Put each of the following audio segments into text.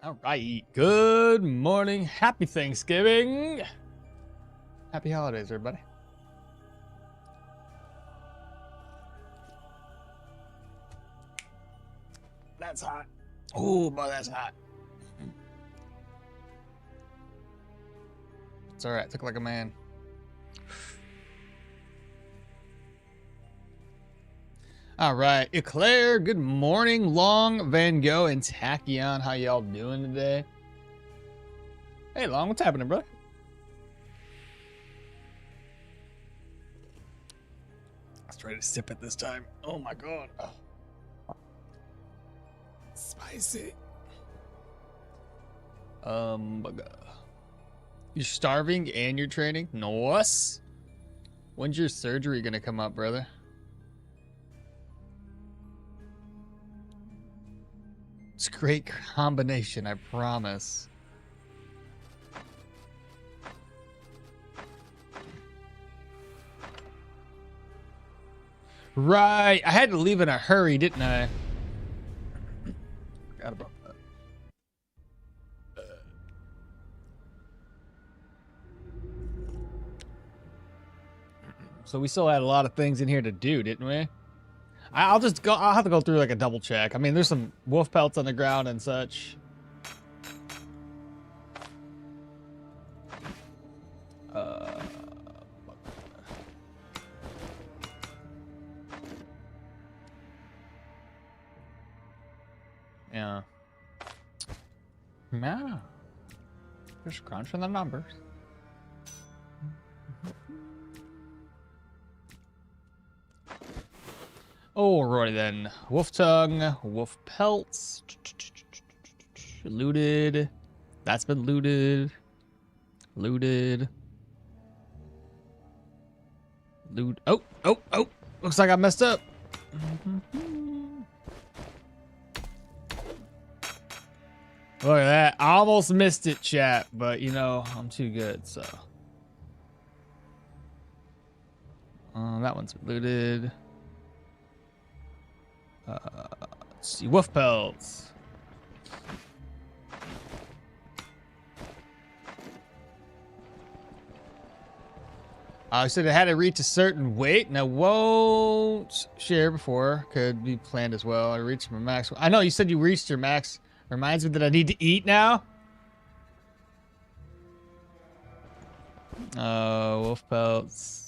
All right. Good morning. Happy Thanksgiving. Happy holidays, everybody. That's hot. Oh, boy, that's hot. It's all right. Took like a man. All right. Eclair, good morning. Long, Van Gogh, and Tachyon. How y'all doing today? Hey, Long, what's happening, bro? Let's try to sip it this time. Oh, my God. Oh. Spicy. You're starving and you're training? Nice. When's your surgery gonna come up, brother? It's a great combination, I promise. Right, I had to leave in a hurry, didn't I? Forgot about that. So we still had a lot of things in here to do, didn't we? I'll just go. I'll have to go through like a double check. I mean, there's some wolf pelts on the ground and such. Yeah. Yeah. Just crunching the numbers. Alrighty then. Wolf tongue, wolf pelts. Looted. That's been looted. Looted. Loot. Oh. Looks like I messed up. Look at that. I almost missed it, chat, but you know, I'm too good, so. That one's looted. Let's see. Wolf pelts. I said I had to reach a certain weight, and I won't share before. Could be planned as well. I reached my max. I know you said you reached your max. Reminds me that I need to eat now. Wolf pelts.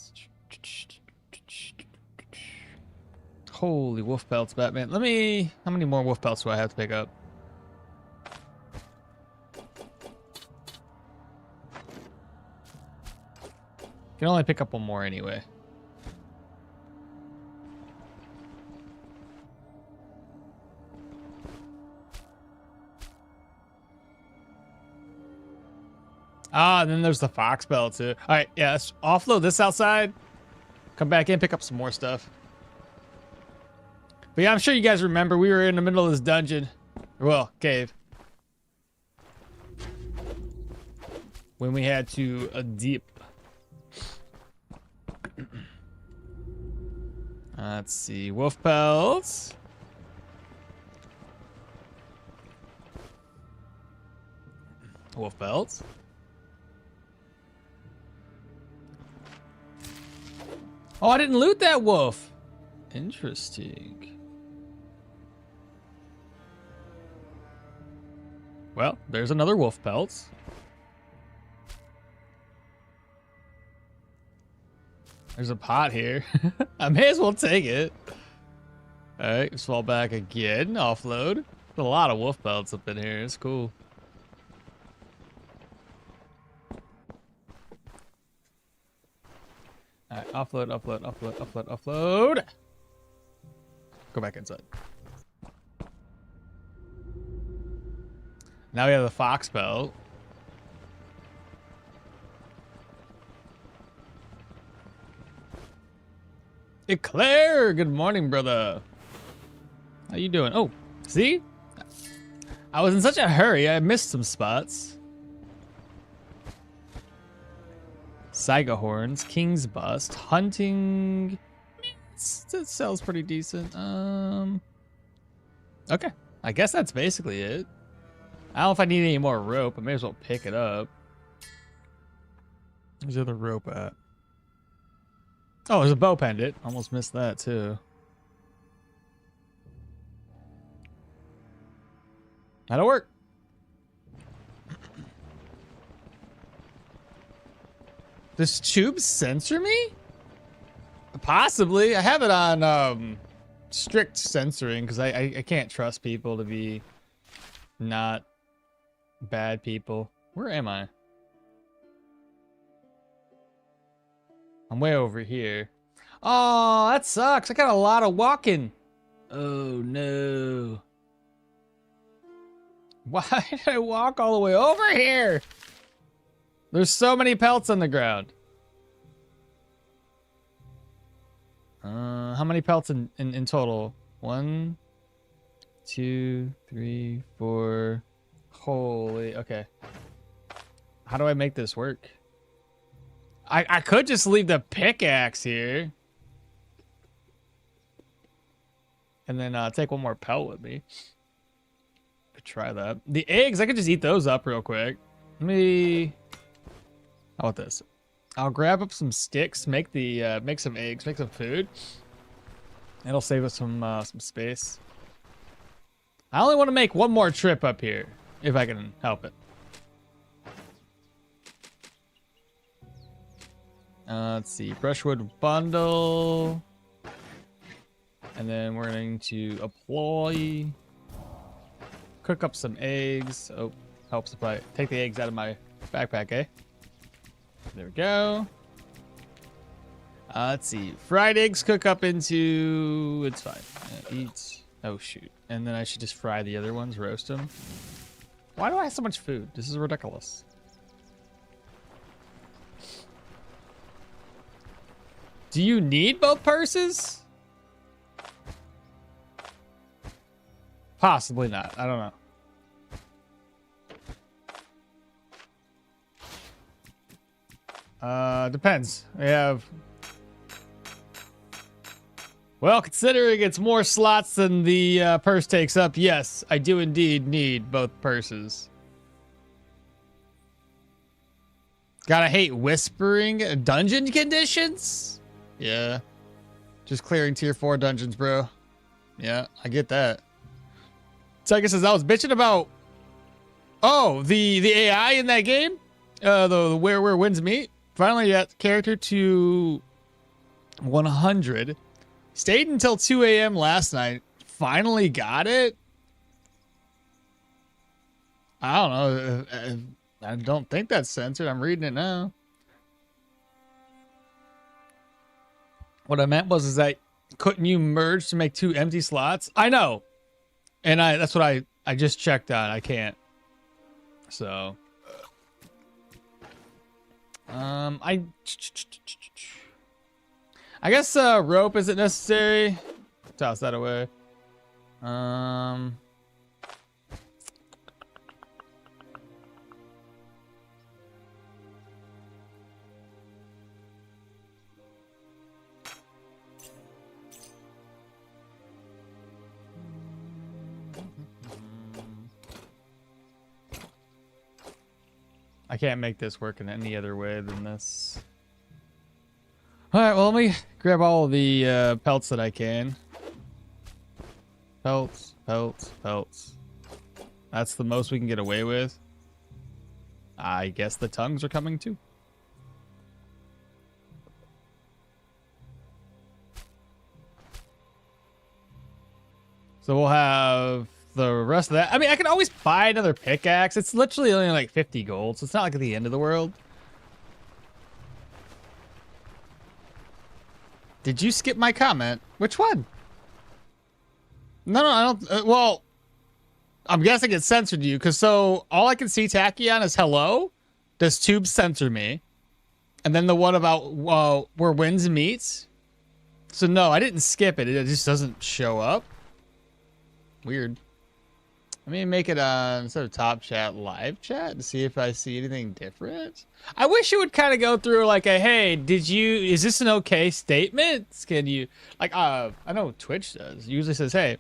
Holy wolf pelts, Batman. Let me... How many more wolf pelts do I have to pick up? Can only pick up one more anyway. Ah, and then there's the fox bell too. All right, yeah, let's offload this outside. Come back in, pick up some more stuff. But yeah, I'm sure you guys remember we were in the middle of this dungeon. Well, cave. When we had to dip. Let's see. Wolf pelts. Wolf pelts. Oh, I didn't loot that wolf. Interesting. Well, there's another wolf pelts. There's a pot here. I may as well take it. All right, let's fall back again. Offload. There's a lot of wolf pelts up in here. It's cool. All right, offload. Go back inside. Now we have the fox pelt. Eclair, good morning, brother. How you doing? Oh, see? I was in such a hurry, I missed some spots. Saiga horns, king's bust, hunting. It sells pretty decent. Okay, I guess that's basically it. I don't know if I need any more rope. I may as well pick it up. Where's the other rope at? Oh, there's a bow pendant. Almost missed that too. That'll work. Does tube censor me? Possibly. I have it on strict censoring because I can't trust people to be not bad people. Where am I? I'm way over here. Oh, that sucks. I got a lot of walking. Oh, no. Why did I walk all the way over here? There's so many pelts on the ground. How many pelts in total? 1, 2, 3, 4. Holy, okay. How do I make this work? I could just leave the pickaxe here. And then take one more pelt with me. Could try that. The eggs, I could just eat those up real quick. Let me... How about this? I'll grab up some sticks, make some eggs, make some food. It'll save us some space. I only want to make one more trip up here, if I can help it. Let's see, brushwood bundle. And then we're going to apply. Cook up some eggs. Oh, helps if I take the eggs out of my backpack, eh? There we go. Let's see. Fried eggs cook up into... It's fine. Eat. Oh, shoot. And then I should just fry the other ones, roast them. Why do I have so much food? This is ridiculous. Do you need both purses? Possibly not. I don't know. Depends. We have... Well, considering it's more slots than the purse takes up, yes, I do indeed need both purses. Gotta hate whispering dungeon conditions? Yeah. Just clearing tier 4 dungeons, bro. Yeah, I get that. Tiger says, I was bitching about... Oh, the AI in that game? The where winds meet? Finally got the character to 100. Stayed until 2 a.m. last night. Finally got it? I don't know. I don't think that's censored. I'm reading it now. What I meant was that couldn't you merge to make 2 empty slots? I know. And that's what I just checked on. I can't. So I guess rope isn't necessary. Toss that away. I can't make this work in any other way than this. All right, well, let me grab all of the pelts that I can. Pelts, pelts, pelts. That's the most we can get away with. I guess the tongues are coming too. So we'll have the rest of that. I mean, I can always buy another pickaxe. It's literally only like 50 gold, so it's not like at the end of the world. Did you skip my comment? Which one? No, I don't. Well, I'm guessing it censored you, because so all I can see Tachyon is hello. Does tube censor me? And then the one about where winds meets. So no, I didn't skip it. It just doesn't show up. Weird. Let me make it instead of top chat, live chat to see if I see anything different. I wish it would kind of go through like a, hey, is this an okay statement? Can you, like, I know Twitch does. It usually says, hey,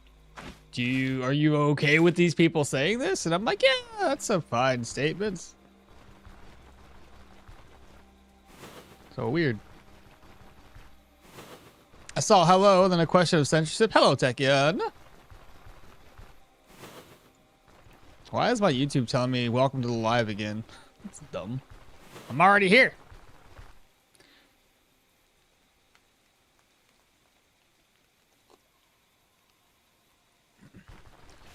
Are you okay with these people saying this? And I'm like, yeah, that's a fine statement. So weird. I saw hello, then a question of censorship. Hello, Tekian. Why is my YouTube telling me welcome to the live again? That's dumb. I'm already here.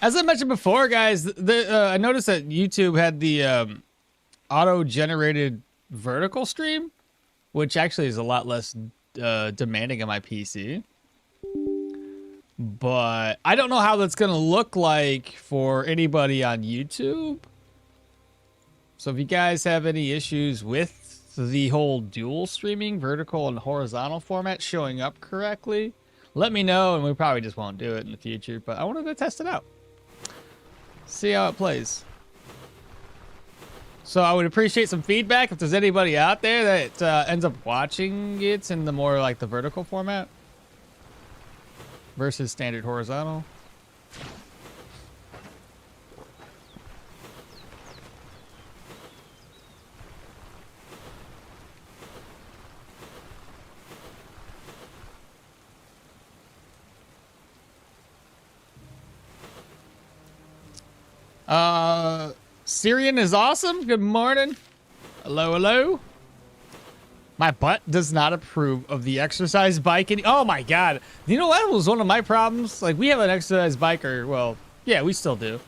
As I mentioned before, guys, I noticed that YouTube had the auto-generated vertical stream, which actually is a lot less demanding on my PC. But I don't know how that's going to look like for anybody on YouTube. So if you guys have any issues with the whole dual streaming, vertical and horizontal format showing up correctly, let me know, and we probably just won't do it in the future. But I wanted to test it out. See how it plays. So I would appreciate some feedback if there's anybody out there that ends up watching it in the more like the vertical format versus standard horizontal. Syrian is awesome. Good morning. Hello, hello. My butt does not approve of the exercise bike. Oh my God. You know, that was one of my problems. Like, we have an exercise bike, or, well, yeah, we still do.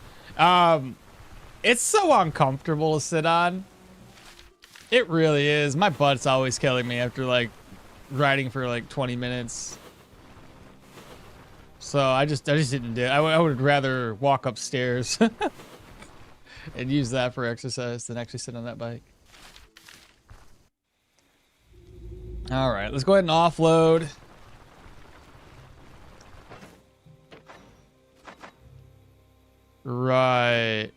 It's so uncomfortable to sit on. It really is. My butt's always killing me after, like, riding for, like, 20 minutes. So I just didn't do it. I would rather walk upstairs and use that for exercise than actually sit on that bike. All right, let's go ahead and offload. Right.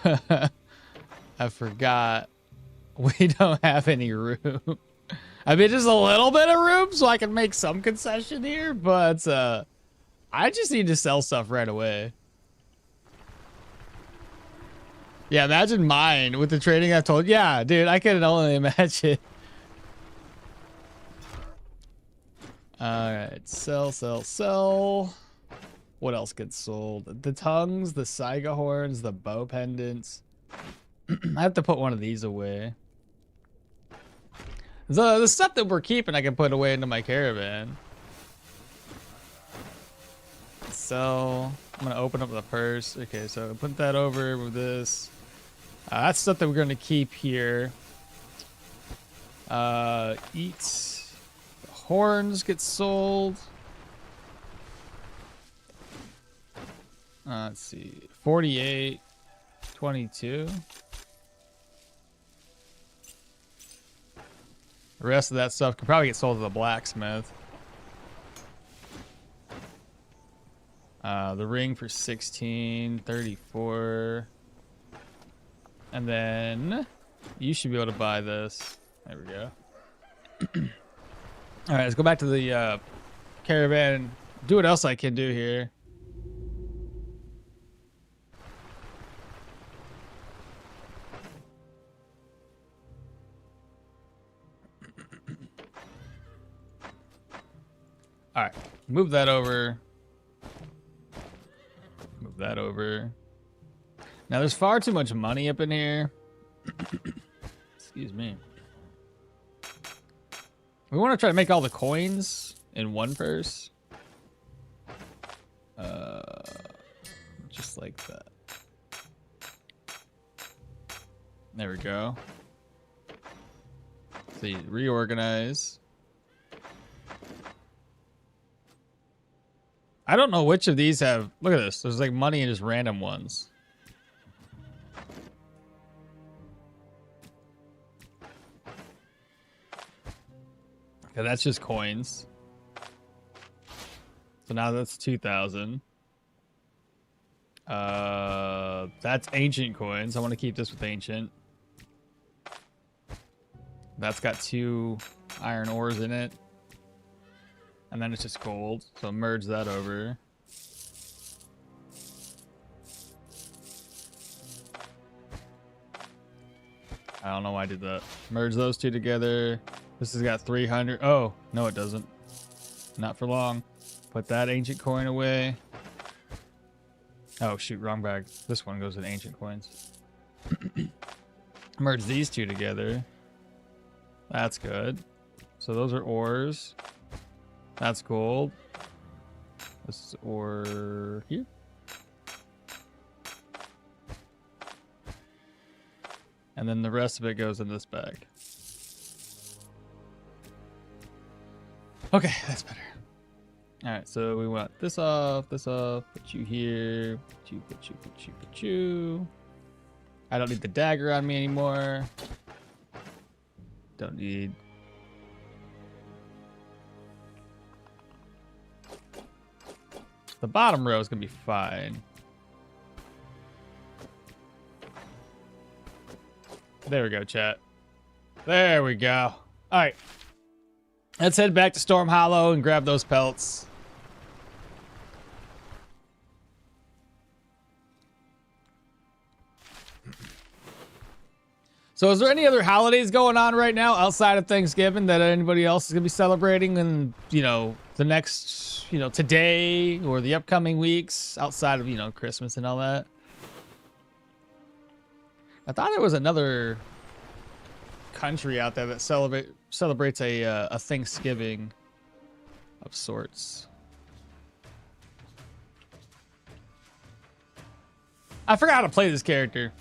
I forgot. We don't have any room. I mean, just a little bit of room so I can make some concession here, but I just need to sell stuff right away. Yeah, imagine mine with the trading I told. Yeah, dude, I can only imagine. All right, sell, sell, sell. What else gets sold? The tongues, the Saiga horns, the bow pendants. I have to put one of these away. The stuff that we're keeping, I can put away into my caravan. So I'm gonna open up the purse. Okay, so put that over with this. That's stuff that we're gonna keep here. Eat. Horns get sold. Let's see. 48, 22. The rest of that stuff could probably get sold to the blacksmith. The ring for 16, 34. And then you should be able to buy this. There we go. All right, let's go back to the caravan. Do what else I can do here. All right, move that over. Move that over. Now, there's far too much money up in here. Excuse me. We want to try to make all the coins in one purse. Just like that. There we go. So you reorganize. I don't know which of these have... Look at this. There's like money in just random ones. Okay, that's just coins. So now that's 2,000. That's ancient coins. I want to keep this with ancient. That's got 2 iron ores in it. And then it's just gold. So merge that over. I don't know why I did that. Merge those two together. This has got 300. Oh, no, it doesn't. Not for long. Put that ancient coin away. Oh, shoot, wrong bag. This one goes in ancient coins. Merge these two together. That's good. So those are ores. That's gold. This is ore here. And then the rest of it goes in this bag. Okay, that's better. All right, so we want this off, put you here, put you. I don't need the dagger on me anymore. Don't need. The bottom row is gonna be fine. There we go, chat. There we go. All right. Let's head back to Storm Hollow and grab those pelts. So is there any other holidays going on right now outside of Thanksgiving that anybody else is going to be celebrating in, you know, the next, you know, today or the upcoming weeks outside of, you know, Christmas and all that? I thought there was another country out there that celebrates a Thanksgiving of sorts. I forgot how to play this character.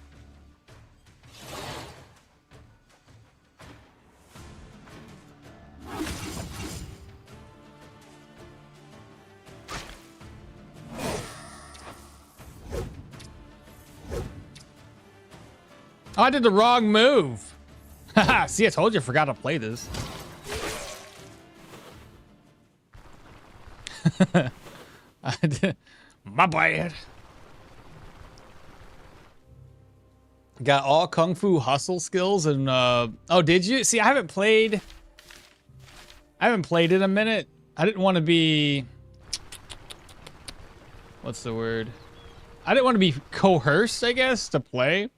Oh, I did the wrong move. Haha, see, I told you I forgot to play this. My bad. Got all Kung Fu hustle skills and, oh, did you? See, I haven't played in a minute. I didn't want to be, what's the word? I didn't want to be coerced, I guess, to play.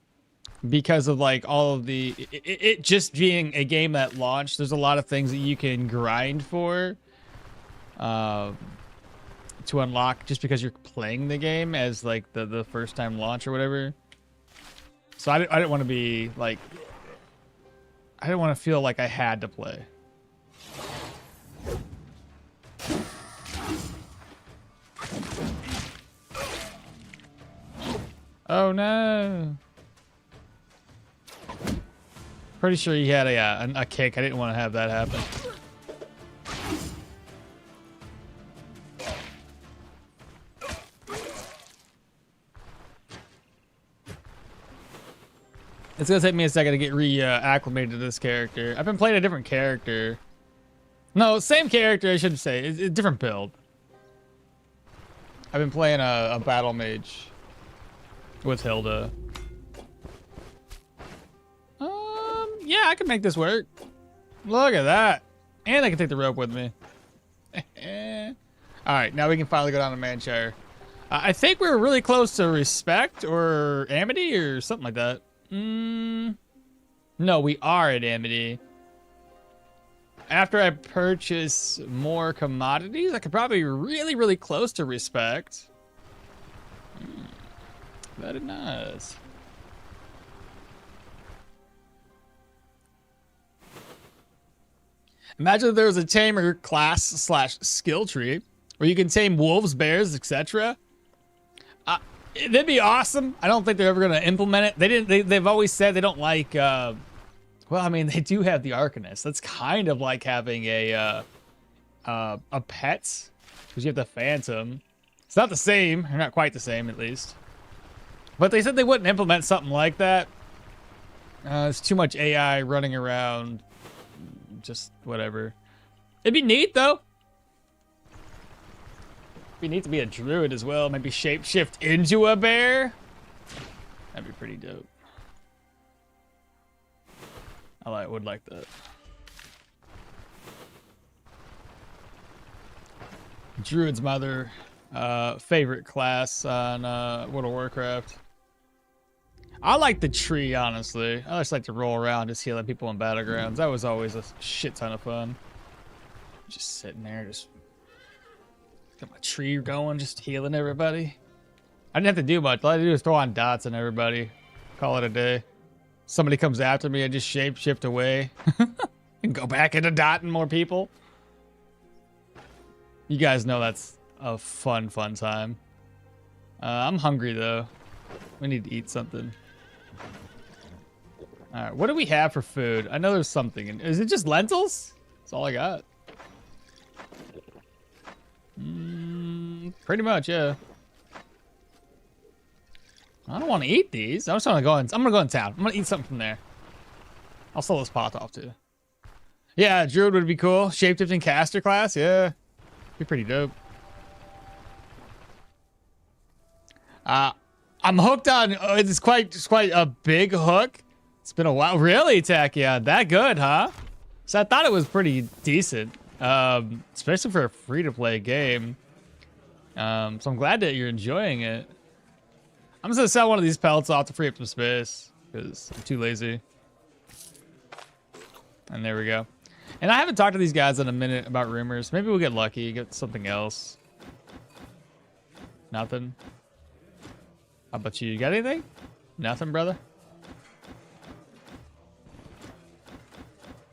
Because of like all of the it just being a game that launched, there's a lot of things that you can grind for to unlock just because you're playing the game as like the first time launch or whatever. So I didn't want to be like, I didn't want to feel like I had to play. Oh no. Pretty sure he had a kick. I didn't want to have that happen. It's gonna take me a second to get acclimated to this character. I've been playing a different character. No, same character, I should say. It's a different build. I've been playing a battle mage with Hilda. Yeah, I can make this work. Look at that. And I can take the rope with me. All right, now we can finally go down to Manshire. I think we're really close to Respect or Amity or something like that. No, we are at Amity. After I purchase more commodities, I could probably be really, really close to Respect. Very nice. Imagine if there was a tamer class / skill tree where you can tame wolves, bears, etc. That'd be awesome. I don't think they're ever going to implement it. They've always said they don't like. Well, I mean, they do have the Arcanist. That's kind of like having a pet, because you have the Phantom. It's not the same. Or not quite the same, at least. But they said they wouldn't implement something like that. It's too much AI running around. Just whatever. It'd be neat though. It'd be neat to be a druid as well. Maybe shapeshift into a bear. That'd be pretty dope. Would like that. Druid's my other favorite class on World of Warcraft. I like the tree, honestly. I just like to roll around, just healing people in battlegrounds. That was always a shit ton of fun. Just sitting there, just got my tree going, just healing everybody. I didn't have to do much. All I had to do was throw on dots on everybody. Call it a day. Somebody comes after me, I just shift away. And go back into dotting more people. You guys know that's a fun time. I'm hungry, though. We need to eat something. Alright, what do we have for food? I know there's something. Is it just lentils? That's all I got. Pretty much, yeah. I don't want to eat these. I'm gonna go in town. I'm gonna eat something from there. I'll sell this pot off too. Yeah, Druid would be cool. Shapeshifting caster class, yeah. Be pretty dope. I'm hooked on. It's quite a big hook. It's been a while. Really, Tachyon? That good, huh? So I thought it was pretty decent, especially for a free-to-play game. So I'm glad that you're enjoying it. I'm just gonna sell one of these pellets off to free up some space because I'm too lazy. And there we go. And I haven't talked to these guys in a minute about rumors. Maybe we'll get lucky, get something else. Nothing. How about you? You got anything? Nothing, brother?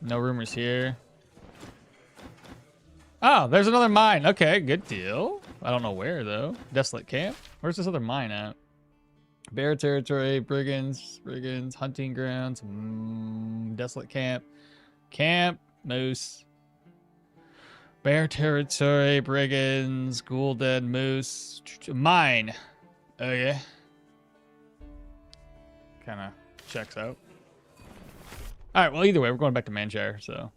No rumors here. Oh, there's another mine. Okay, good deal. I don't know where, though. Desolate Camp? Where's this other mine at? Bear Territory, Brigands, Hunting Grounds, Desolate Camp. Camp, Moose. Bear Territory, Brigands, Ghoul Den, Moose. Mine. Okay. Kind of checks out. Alright, well, either way, we're going back to Manshire, so.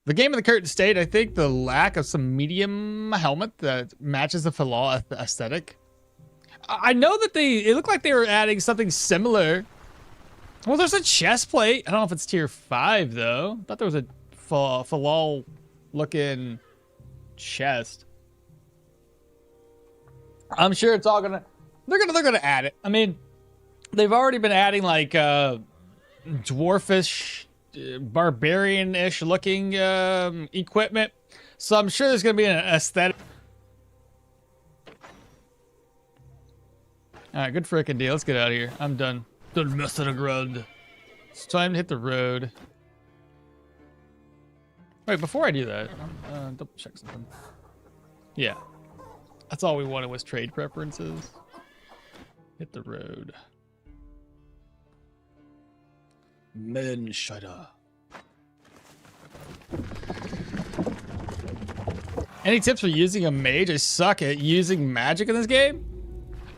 The game of the current state, I think the lack of some medium helmet that matches the Falal aesthetic. I know that it looked like they were adding something similar. Well, there's a chest plate. I don't know if it's tier 5, though. I thought there was a Falal looking chest. I'm sure it's all gonna, they're gonna add it. I mean, they've already been adding like dwarfish, barbarian-ish looking equipment, so I'm sure there's gonna be an aesthetic. All right, good freaking deal. Let's get out of here. I'm done. Done messing around. It's time to hit the road. Wait, before I do that, double check something. Yeah, that's all we wanted was trade preferences. Hit the road. Manshire. Any tips for using a mage? I suck at using magic in this game.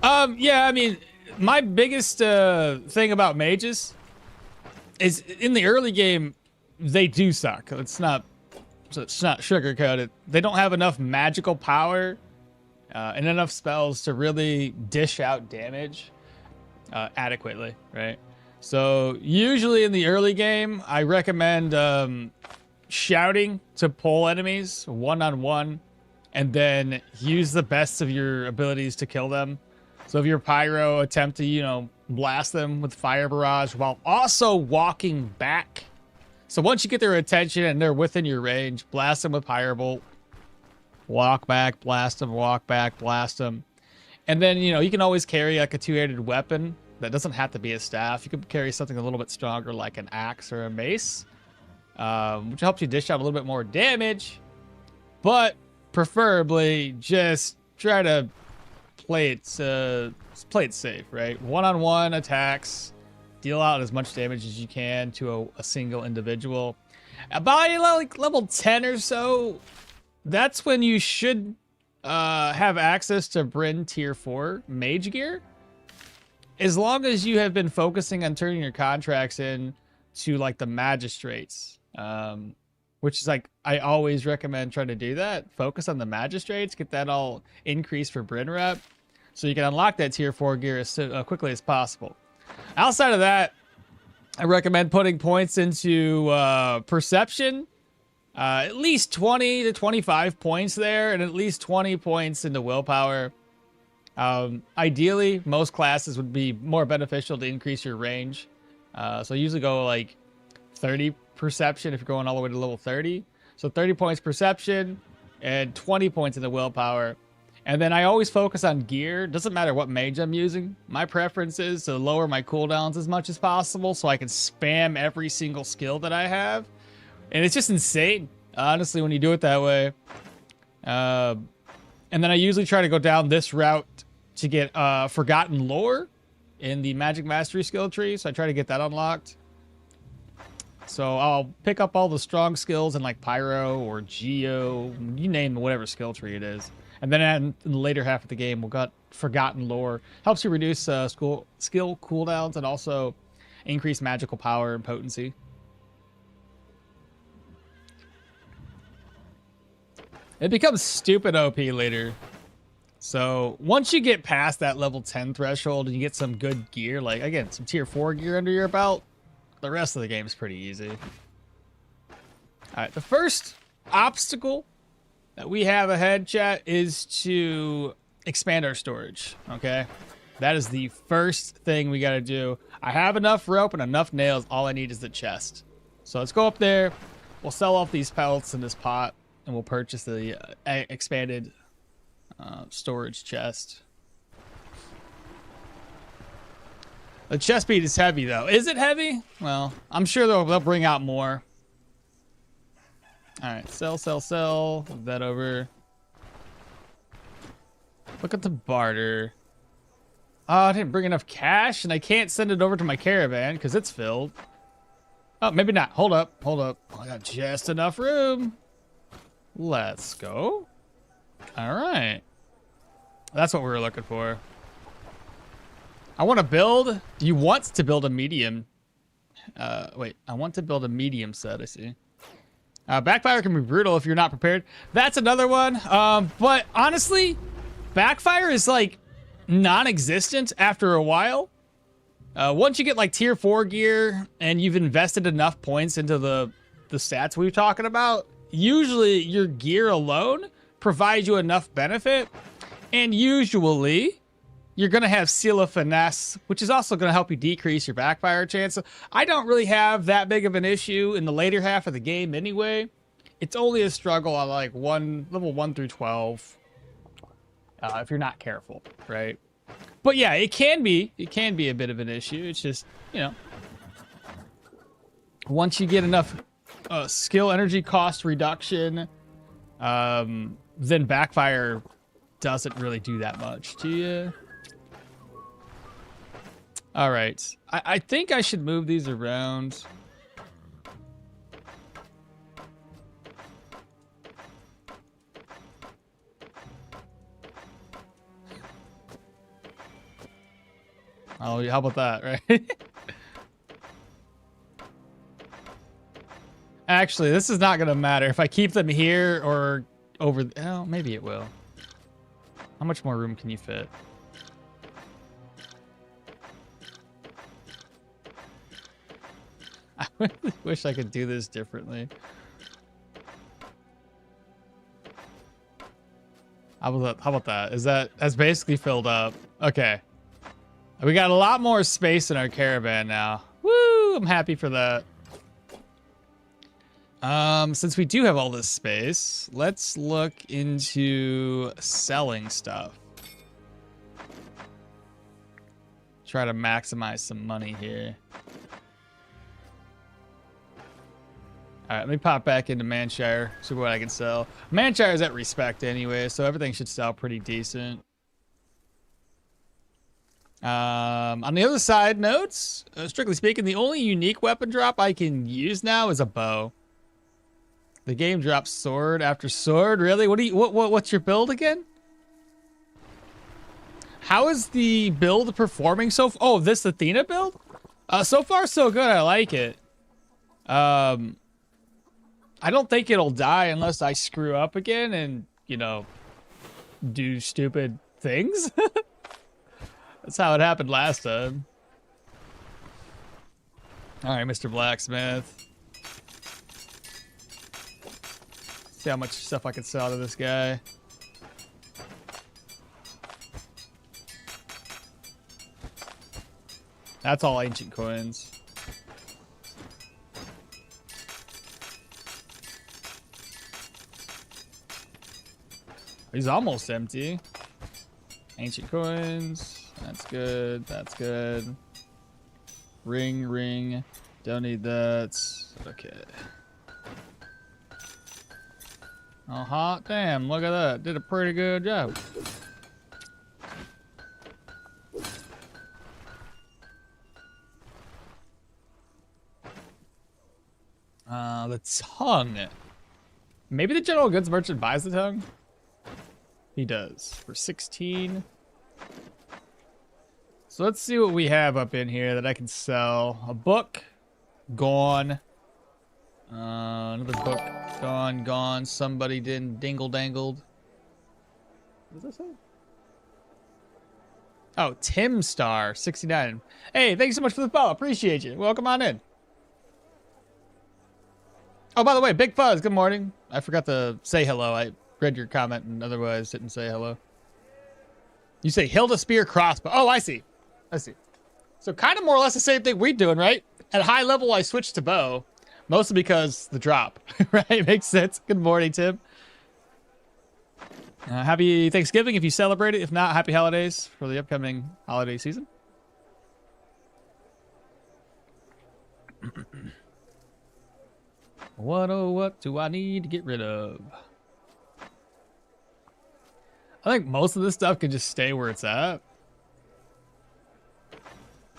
Yeah, I mean, my biggest thing about mages is in the early game, they do suck. It's not sugarcoated. They don't have enough magical power and enough spells to really dish out damage adequately, right? So usually in the early game, I recommend shouting to pull enemies one-on-one and then use the best of your abilities to kill them. So if you're pyro, attempt to, you know, blast them with fire barrage while also walking back. So once you get their attention and they're within your range, blast them with firebolt. Walk back, blast them, walk back, blast them. And then, you know, you can always carry like a two-handed weapon. That doesn't have to be a staff. You could carry something a little bit stronger like an axe or a mace, which helps you dish out a little bit more damage. But preferably just try to play it safe, right? One-on-one attacks, deal out as much damage as you can to a single individual. By like level 10 or so, that's when you should have access to Bryn tier 4 mage gear. As long as you have been focusing on turning your contracts in to like the magistrates, which is like, I always recommend trying to do that. Focus on the magistrates, get that all increased for Bryn rep, so you can unlock that tier 4 gear as quickly as possible. Outside of that, I recommend putting points into perception, at least 20 to 25 points there, and at least 20 points into willpower. Ideally, most classes would be more beneficial to increase your range. So I usually go like 30 perception if you're going all the way to level 30. So 30 points perception and 20 points in the willpower. And then I always focus on gear. Doesn't matter what mage I'm using. My preference is to lower my cooldowns as much as possible so I can spam every single skill that I have. And it's just insane, honestly, when you do it that way. And then I usually try to go down this route to get Forgotten Lore in the Magic Mastery skill tree. So I try to get that unlocked. So I'll pick up all the strong skills in like Pyro or Geo, you name whatever skill tree it is. And then in the later half of the game, we'll got Forgotten Lore. Helps you reduce skill cooldowns and also increase magical power and potency. It becomes stupid OP later. So once you get past that level 10 threshold and you get some good gear, like again, some tier 4 gear under your belt, the rest of the game is pretty easy. All right, the first obstacle that we have ahead, chat, is to expand our storage, okay? That is the first thing we gotta do. I have enough rope and enough nails. All I need is the chest. So let's go up there. We'll sell off these pellets in this pot, and we'll purchase the expanded storage chest. The chest beat is heavy, though. Is it heavy? Well, I'm sure they'll bring out more. All right, sell, sell, sell. Move that over. Look at the barter. Oh, I didn't bring enough cash, and I can't send it over to my caravan because it's filled. Oh, maybe not. Hold up, hold up. Oh, I got just enough room. Let's go. All right. That's what we were looking for. I want to build. Do you want to build a medium? Wait, I want to build a medium set, I see. Backfire can be brutal if you're not prepared. That's another one. But honestly, backfire is like non-existent after a while. Once you get like tier 4 gear and you've invested enough points into the stats we were talking about, usually your gear alone provides you enough benefit. And usually you're going to have Seal of Finesse, which is also going to help you decrease your backfire chance. So I don't really have that big of an issue in the later half of the game anyway. It's only a struggle on like level 1 through 12 if you're not careful, right? But yeah, it can be a bit of an issue. It's just, you know, once you get enough skill energy cost reduction, then backfire doesn't really do that much to you. All right, I think I should move these around. Oh, how about that, right? Actually, this is not gonna matter if I keep them here or over. Oh, maybe it will. How much more room can you fit? I really wish I could do this differently. How about that? That's basically filled up. Okay. We got a lot more space in our caravan now. Woo! I'm happy for that. Since we do have all this space, let's look into selling stuff. Try to maximize some money here. All right, let me pop back into Manshire, see what I can sell. Manshire is at respect anyway, so everything should sell pretty decent. On the other side notes, strictly speaking, the only unique weapon drop I can use now is a bow. The game drops sword after sword. Really? What's your build again? How is the build performing so far? Oh, this Athena build? So far so good. I like it. I don't think it'll die unless I screw up again and, you know, do stupid things. That's how it happened last time. All right, Mr. Blacksmith. See how much stuff I can sell to this guy. That's all ancient coins. He's almost empty. Ancient coins. That's good. That's good. Ring. Don't need that. Okay. Oh, hot damn. Look at that. Did a pretty good job. The tongue. Maybe the general goods merchant buys the tongue? He does. For 16. So let's see what we have up in here that I can sell. A book. Gone. Another book. Gone. Somebody didn't dingle-dangled. What does that say? Oh, Tim Star 69. Hey, thanks so much for the follow. Appreciate you. Welcome on in. Oh, by the way, Big Fuzz, good morning. I forgot to say hello. I read your comment and otherwise didn't say hello. You say Hilda Spear Crossbow. Oh, I see. So kind of more or less the same thing we're doing, right? At high level, I switched to bow. Mostly because the drop, right? Makes sense. Good morning, Tim. Happy Thanksgiving if you celebrate it. If not, happy holidays for the upcoming holiday season. What do I need to get rid of? I think most of this stuff can just stay where it's at.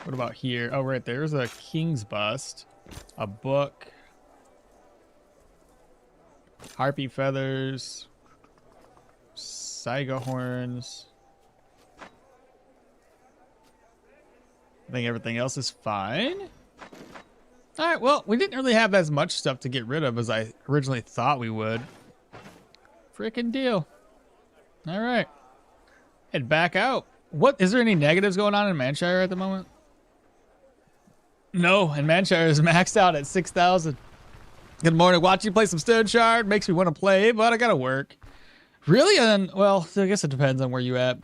What about here? Oh, right there's a king's bust. A book. Harpy feathers. Saiga horns. I think everything else is fine. All right, well, we didn't really have as much stuff to get rid of as I originally thought we would. Frickin' deal. All right. Head back out. What, is there any negatives going on in Manshire at the moment? No, and Manshire is maxed out at 6,000. Good morning. Watching you play some Stoneshard makes me want to play, but I gotta work. Really? And well, I guess it depends on where you at.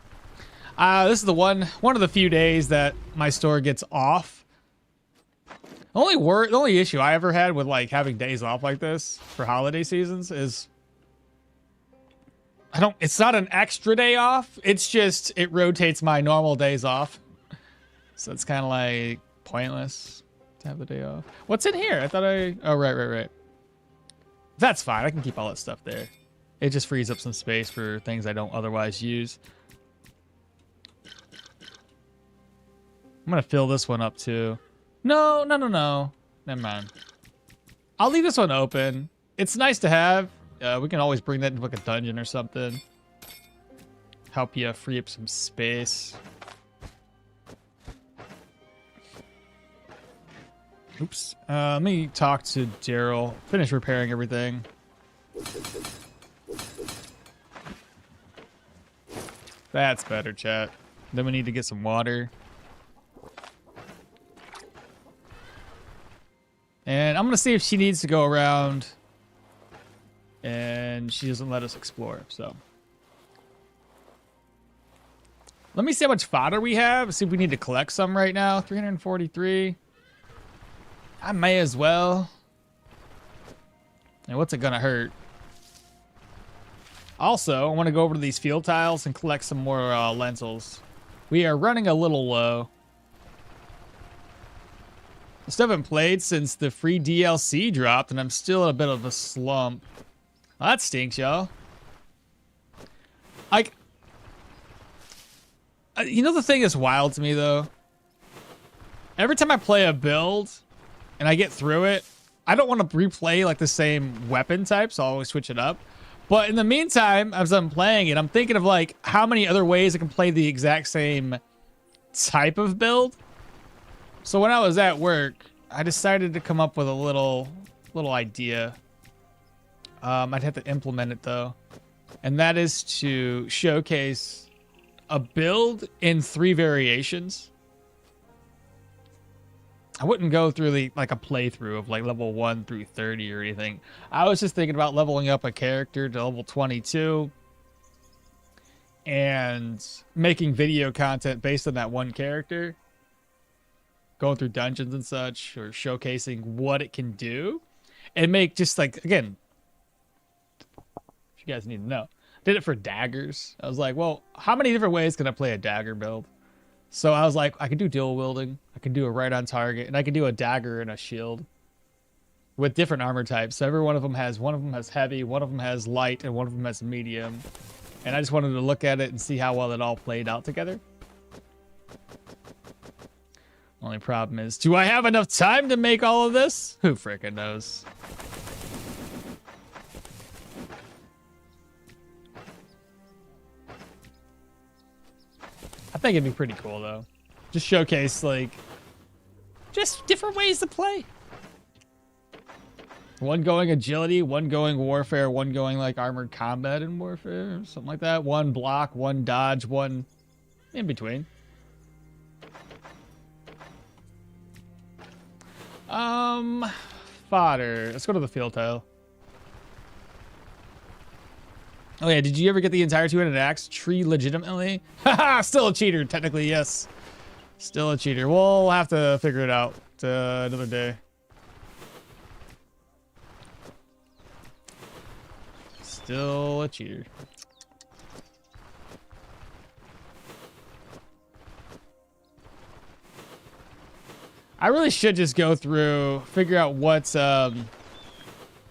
This is the one of the few days that my store gets off. The only issue I ever had with like having days off like this for holiday seasons is it's not an extra day off. It's just, it rotates my normal days off. So it's kind of like pointless to have the day off. What's in here? I thought oh, right. That's fine. I can keep all that stuff there. It just frees up some space for things I don't otherwise use. I'm going to fill this one up too. No. Never mind. I'll leave this one open. It's nice to have. We can always bring that into like a dungeon or something. Help you free up some space. Oops. Let me talk to Daryl. Finish repairing everything. That's better, chat. Then we need to get some water. And I'm going to see if she needs to go around. And she doesn't let us explore, so. Let me see how much fodder we have. See if we need to collect some right now. 343. I may as well. And what's it gonna hurt? Also, I want to go over to these field tiles and collect some more lentils. We are running a little low. I still haven't played since the free DLC dropped, and I'm still in a bit of a slump. Well, that stinks, y'all. You know the thing that's wild to me, though? Every time I play a build and I get through it, I don't want to replay like the same weapon type, so I'll always switch it up. But in the meantime, as I'm playing it, I'm thinking of like how many other ways I can play the exact same type of build. So when I was at work, I decided to come up with a little idea. I'd have to implement it though. And that is to showcase a build in 3 variations. I wouldn't go through like a playthrough of like level 1 through 30 or anything. I was just thinking about leveling up a character to level 22 and making video content based on that one character. going through dungeons and such, or showcasing what it can do, and make just like, again, if you guys need to know, did it for daggers. I was like, well, how many different ways can I play a dagger build? So I was like, I can do dual wielding, I can do a right on target, and I can do a dagger and a shield with different armor types. So every one of them has heavy, one of them has light, and one of them has medium. And I just wanted to look at it and see how well it all played out together. Only problem is, do I have enough time to make all of this? Who frickin' knows? I think it'd be pretty cool though. Just showcase like just different ways to play. One going agility, one going warfare, one going like armored combat and warfare, something like that. One block, one dodge, one in between. Fodder. Let's go to the field tile. Oh yeah, did you ever get the entire 200 axe tree legitimately? Haha, still a cheater, technically, yes. Still a cheater. We'll have to figure it out another day. Still a cheater. I really should just go through, figure out what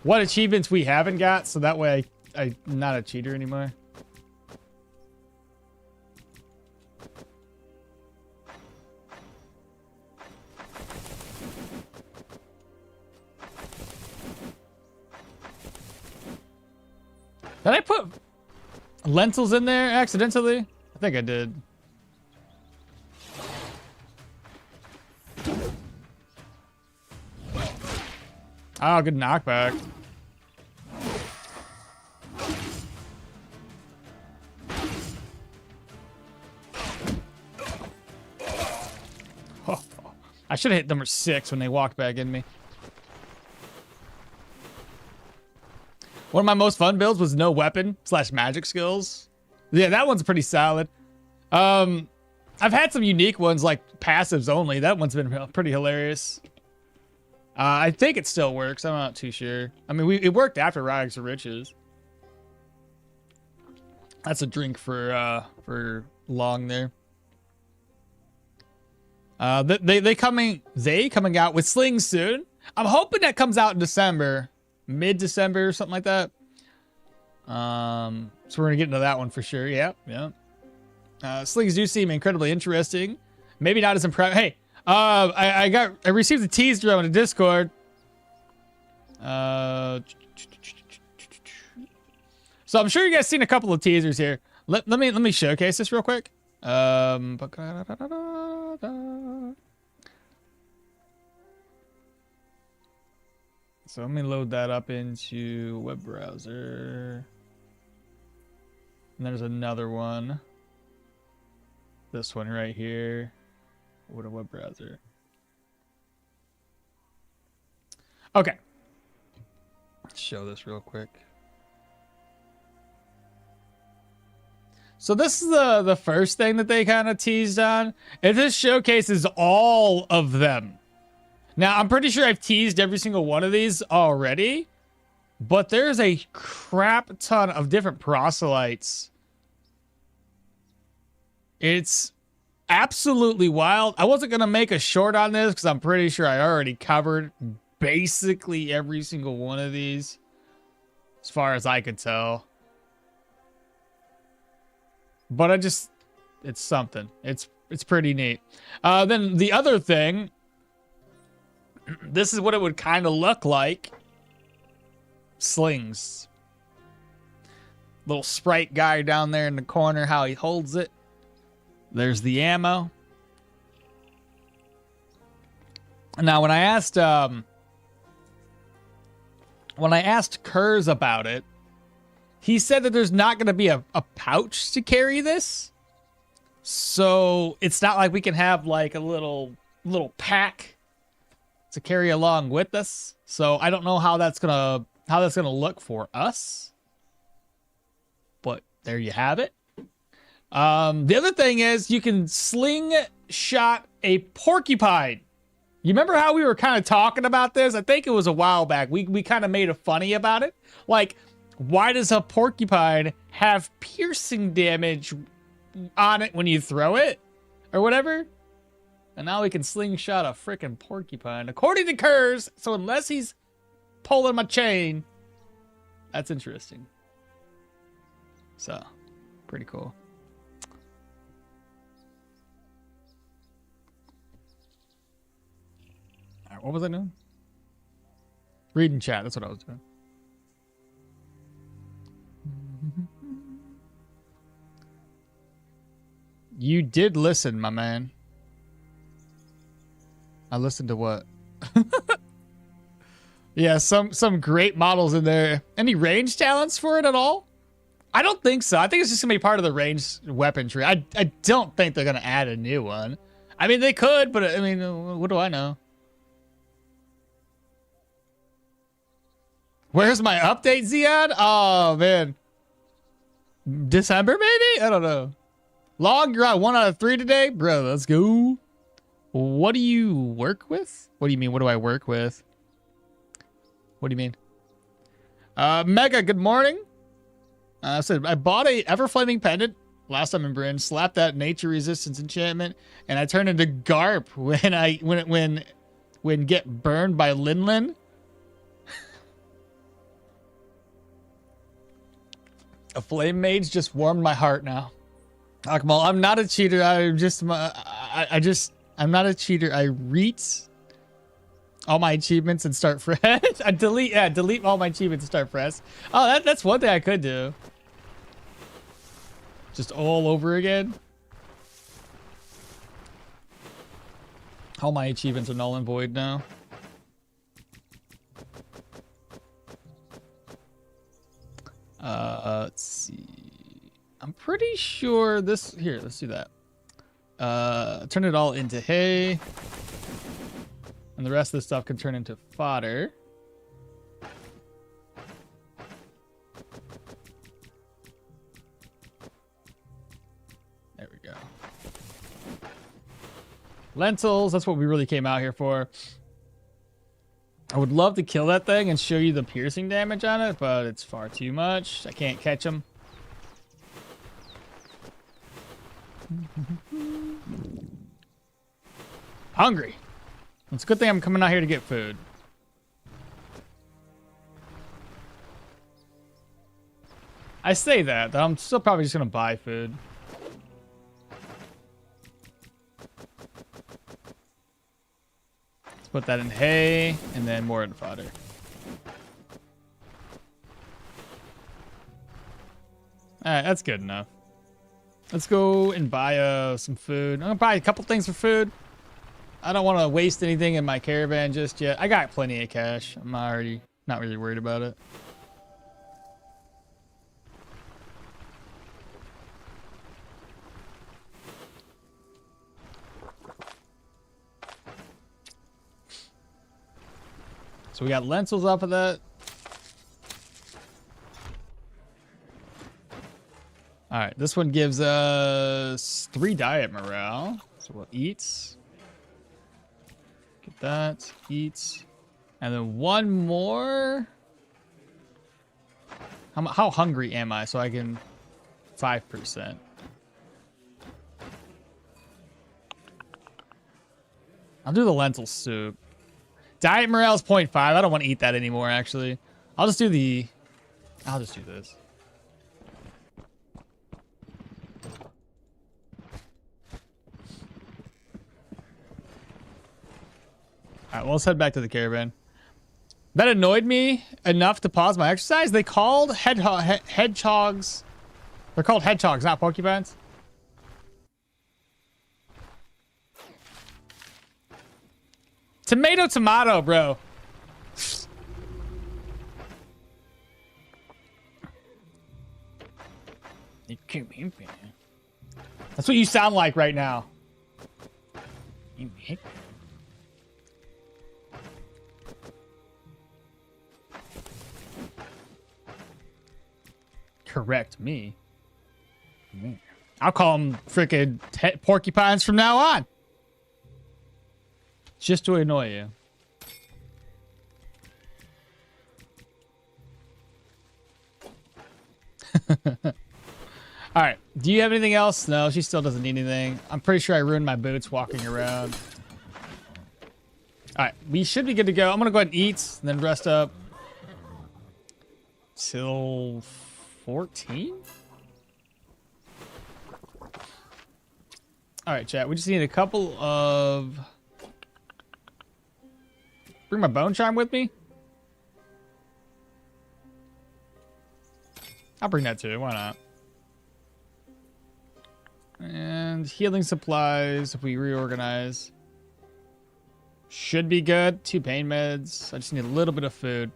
achievements we haven't got, so that way I'm not a cheater anymore. Did I put lentils in there accidentally? I think I did. Oh, good knockback. Oh, I should have hit number 6 when they walked back in me. One of my most fun builds was no weapon / magic skills. Yeah, that one's pretty solid. I've had some unique ones like passives only. That one's been pretty hilarious. I think it still works. I'm not too sure. I mean, it worked after Rags to Riches. That's a drink for long there. They coming out with Slings soon. I'm hoping that comes out in December, mid-December or something like that. So we're gonna get into that one for sure. Yeah. Slings do seem incredibly interesting. Maybe not as impressive. Hey, I received a teaser on the Discord. So I'm sure you guys seen a couple of teasers here. Let me showcase this real quick. So let me load that up into web browser. And there's another one. This one right here. What a web browser. Okay. Let's show this real quick. So this is the first thing that they kind of teased on. And this showcases all of them. Now, I'm pretty sure I've teased every single one of these already. But there's a crap ton of different proselytes. It's absolutely wild. I wasn't going to make a short on this because I'm pretty sure I already covered basically every single one of these. As far as I could tell. But it's something. It's pretty neat. Then the other thing, this is what it would kind of look like. Slings. Little sprite guy down there in the corner, how he holds it. There's the ammo. Now, when I asked Kurz about it, he said that there's not going to be a pouch to carry this. So it's not like we can have like a little pack to carry along with us. So I don't know how that's gonna look for us. But there you have it. The other thing is you can slingshot a porcupine You remember how we were kind of talking about this? I think it was a while back. We kind of made a funny about it. Like, why does a porcupine have piercing damage on it when you throw it? Or whatever? And now we can slingshot a freaking porcupine. According to Kurz, so unless he's pulling my chain, that's interesting. So, pretty cool. All right, what was I doing? Reading chat, that's what I was doing. You did listen, my man. I listened to what? Yeah, some great models in there. Any range talents for it at all? I don't think so. I think it's just gonna be part of the ranged weaponry. I don't think they're gonna add a new one. I mean, they could, but I mean, what do I know? Where's my update, Ziad? Oh man, December maybe? I don't know. Log, you're at 1 out of 3 today, bro. Let's go. What do you work with? What do you mean? What do I work with? What do you mean? Mega, good morning. I said I bought a ever-flaming pendant last time in Bryn, slapped that nature resistance enchantment, and I turned into Garp when get burned by Linlin. A flame mage just warmed my heart now. Okmall, I'm not a cheater. I'm not a cheater. I read all my achievements and start fresh. I delete all my achievements and start fresh. Oh, that's one thing I could do. Just all over again. All my achievements are null and void now. Let's see. I'm pretty sure this here, let's do that. Turn it all into hay. And the rest of the stuff can turn into fodder. There we go. Lentils, that's what we really came out here for. I would love to kill that thing and show you the piercing damage on it, but it's far too much. I can't catch him. Hungry. It's a good thing I'm coming out here to get food. I say that, though I'm still probably just gonna buy food. Let's put that in hay and then more in fodder. Alright, that's good enough. Let's go and buy some food. I'm gonna buy a couple things for food. I don't want to waste anything in my caravan just yet. I got plenty of cash. I'm already not really worried about it. So we got lentils off of that. All right, this one gives us 3 diet morale. So we'll eat. Get that, eat. And then one more. How hungry am I? So I can 5%. I'll do the lentil soup. Diet morale is 0.5. I don't want to eat that anymore, actually. I'll just do this. All right, well, let's head back to the caravan. That annoyed me enough to pause my exercise. They called hedgehogs. They're called hedgehogs, not porcupines. Tomato, tomato, bro. That's what you sound like right now. Correct me. I'll call them freaking porcupines from now on. just to annoy you. All right. Do you have anything else? No, she still doesn't need anything. I'm pretty sure I ruined my boots walking around. All right. We should be good to go. I'm going to go ahead and eat and then rest up till 14. All right, chat. We just need a couple of... Bring my bone charm with me. I'll bring that too. Why not? And healing supplies if we reorganize. Should be good. 2 pain meds. I just need a little bit of food.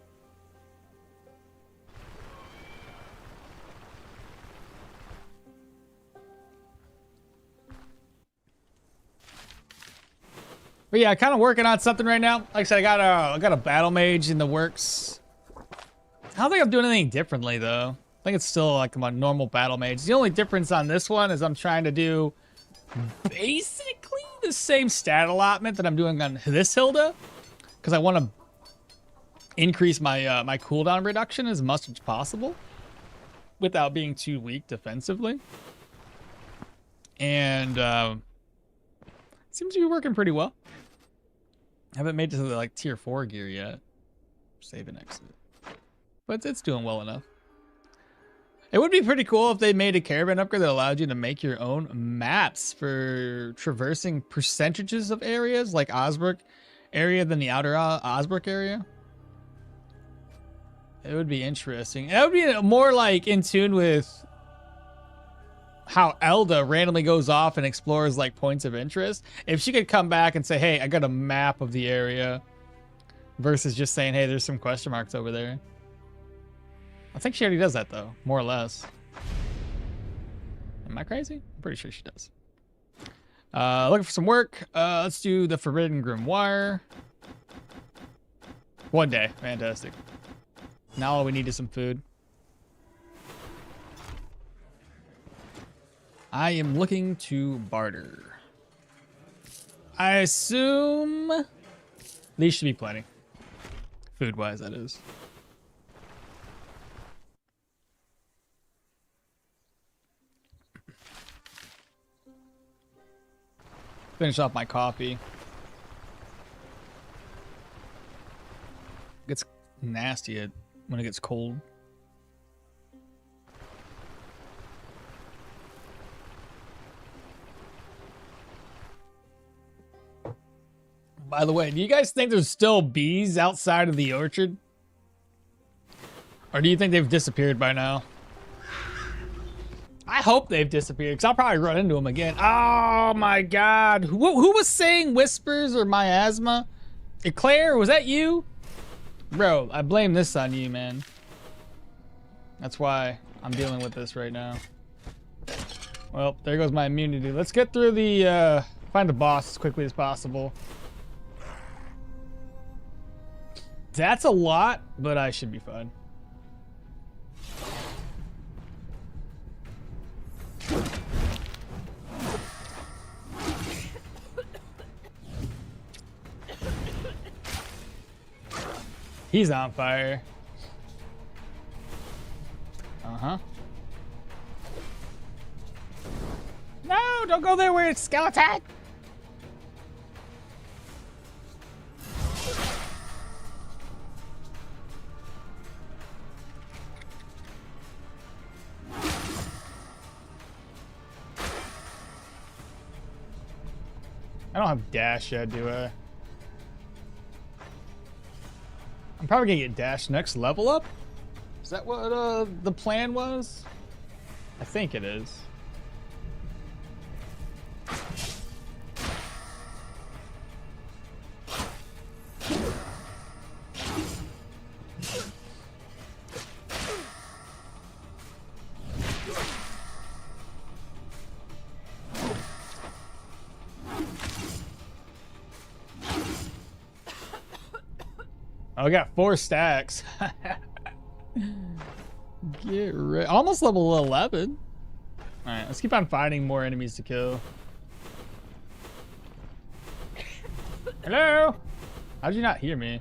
But yeah, kind of working on something right now. Like I said, I got a battle mage in the works. I don't think I'm doing anything differently though. I think it's still like my normal battle mage. The only difference on this one is I'm trying to do basically the same stat allotment that I'm doing on this Hilda, because I want to increase my my cooldown reduction as much as possible without being too weak defensively. And seems to be working pretty well. I haven't made it to the like tier 4 gear yet. Save and exit. But it's doing well enough. It would be pretty cool if they made a caravan upgrade that allowed you to make your own maps for traversing percentages of areas like Osbrook area than the outer Osbrook area. It would be interesting. It would be more like in tune with how Elda randomly goes off and explores like points of interest. If she could come back and say, hey, I got a map of the area versus just saying, hey, there's some question marks over there. I think she already does that though, more or less. Am I crazy? I'm pretty sure she does. Looking for some work. Let's do the Forbidden Grimoire. 1 day, fantastic. Now all we need is some food. I am looking to barter. I assume these should be plenty. Food-wise, that is. Finish off my coffee. It gets nasty when it gets cold. By the way, do you guys think there's still bees outside of the orchard? Or do you think they've disappeared by now? I hope they've disappeared, because I'll probably run into them again. Oh my god. Who was saying whispers or miasma? Eclair, was that you? Bro, I blame this on you, man. That's why I'm dealing with this right now. Well, there goes my immunity. Let's get through the, find the boss as quickly as possible. That's a lot, but I should be fine. He's on fire. Uh-huh. No, don't go there where it's skeleton. I don't have dash yet, do I? I'm probably gonna get dash next level up. Is that what the plan was? I think it is. Oh, I got 4 stacks. Get rid. Almost level 11. All right, let's keep on finding more enemies to kill. Hello? How did you not hear me?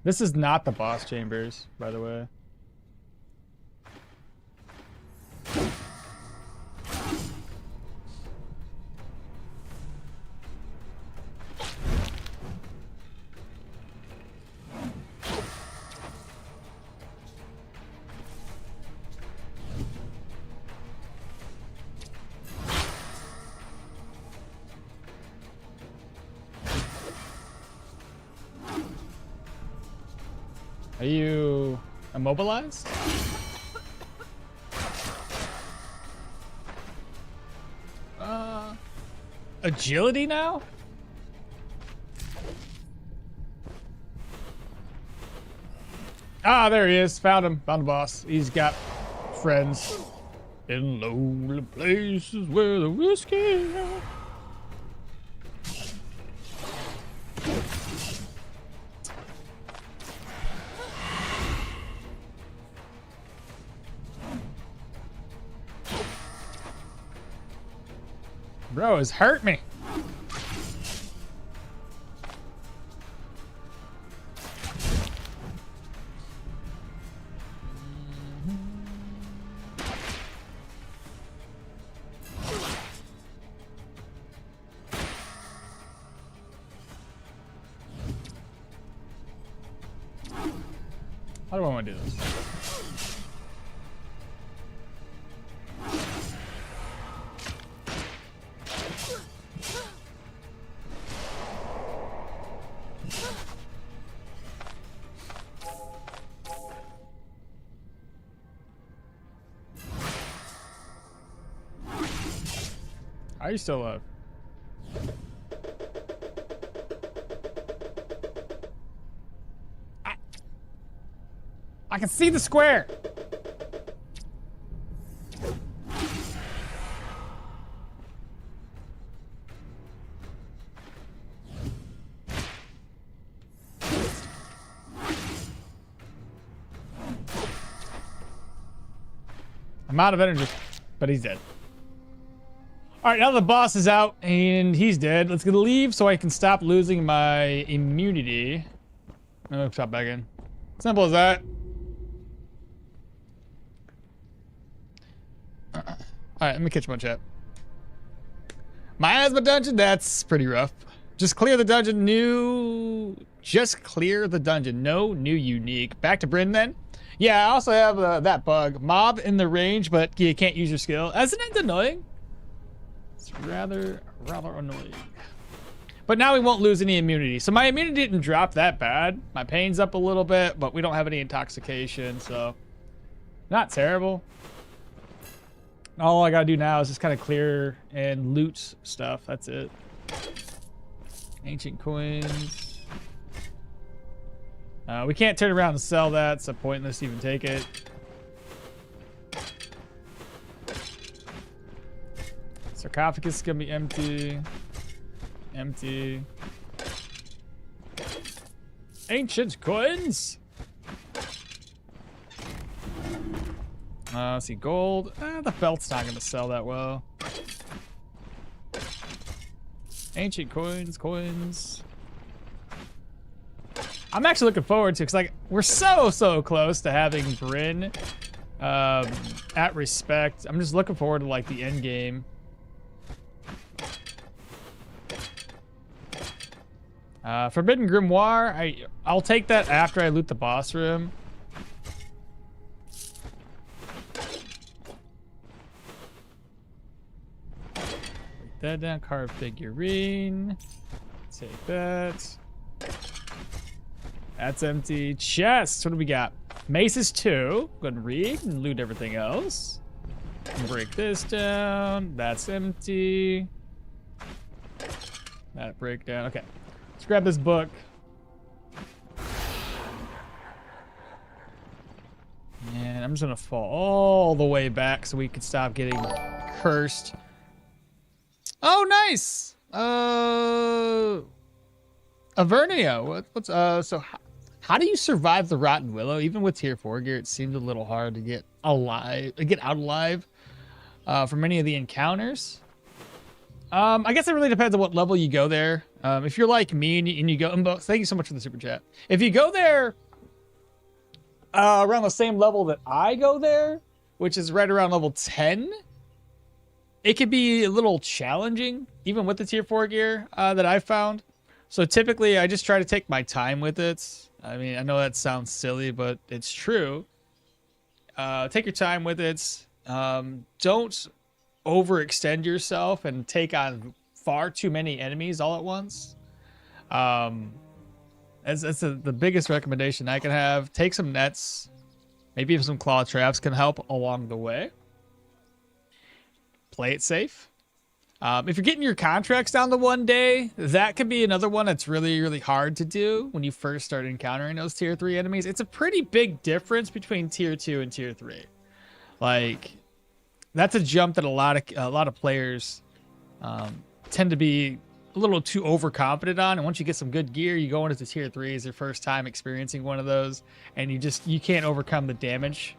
This is not the boss chambers, by the way. Are you immobilized? Agility now? Ah, there he is. Found him. Found the boss. He's got friends in lonely places where the whiskey is. Bro, it's hurt me. How do I want to do this? Are you still alive? I can see the square. I'm out of energy, but he's dead. All right, now the boss is out and he's dead. Let's get a leave so I can stop losing my immunity. I'm gonna pop back in. Simple as that. All right, let me catch my chat. Miasma dungeon, that's pretty rough. Just clear the dungeon. Just clear the dungeon. No new unique. Back to Bryn then. Yeah, I also have that bug. Mob in the range, but you can't use your skill. Isn't it annoying? It's rather annoying. But now we won't lose any immunity. So my immunity didn't drop that bad. My pain's up a little bit, but we don't have any intoxication, so not terrible. All I gotta do now is just kind of clear and loot stuff. That's it. Ancient coins. We can't turn around and sell that, so pointless to even take it. Sarcophagus is gonna be empty. Empty. Ancient coins. Let's see, gold. The belt's not gonna sell that well. Ancient coins. I'm actually looking forward to, because like we're so close to having Bryn at respect. I'm just looking forward to like the end game. Forbidden Grimoire. I'll take that after I loot the boss room. Break that down. Carved figurine. Take that. That's empty. Chest. What do we got? Maces 2. Go ahead and read and loot everything else. Break this down. That's empty. That breakdown. Okay. Let's grab this book. And I'm just gonna fall all the way back so we can stop getting cursed. Oh, nice. Avernia. So how do you survive the Rotten Willow? Even with tier 4 gear, it seemed a little hard to get out alive from many of the encounters. I guess it really depends on what level you go there. If you're like me and you go, thank you so much for the super chat. If you go there around the same level that I go there, which is right around level 10, it could be a little challenging, even with the tier 4 gear that I've found. So typically, I just try to take my time with it. I mean, I know that sounds silly, but it's true. Take your time with it. Don't overextend yourself and take on far too many enemies all at once. That's the biggest recommendation I can have. Take some nets. Maybe even some claw traps can help along the way. Play it safe. If you're getting your contracts down to 1 day, that could be another one that's really, really hard to do when you first start encountering those tier 3 enemies. It's a pretty big difference between tier 2 and tier 3. Like, that's a jump that a lot of players tend to be a little too overconfident on. And once you get some good gear, you go into the tier 3 as your first time experiencing one of those, and you can't overcome the damage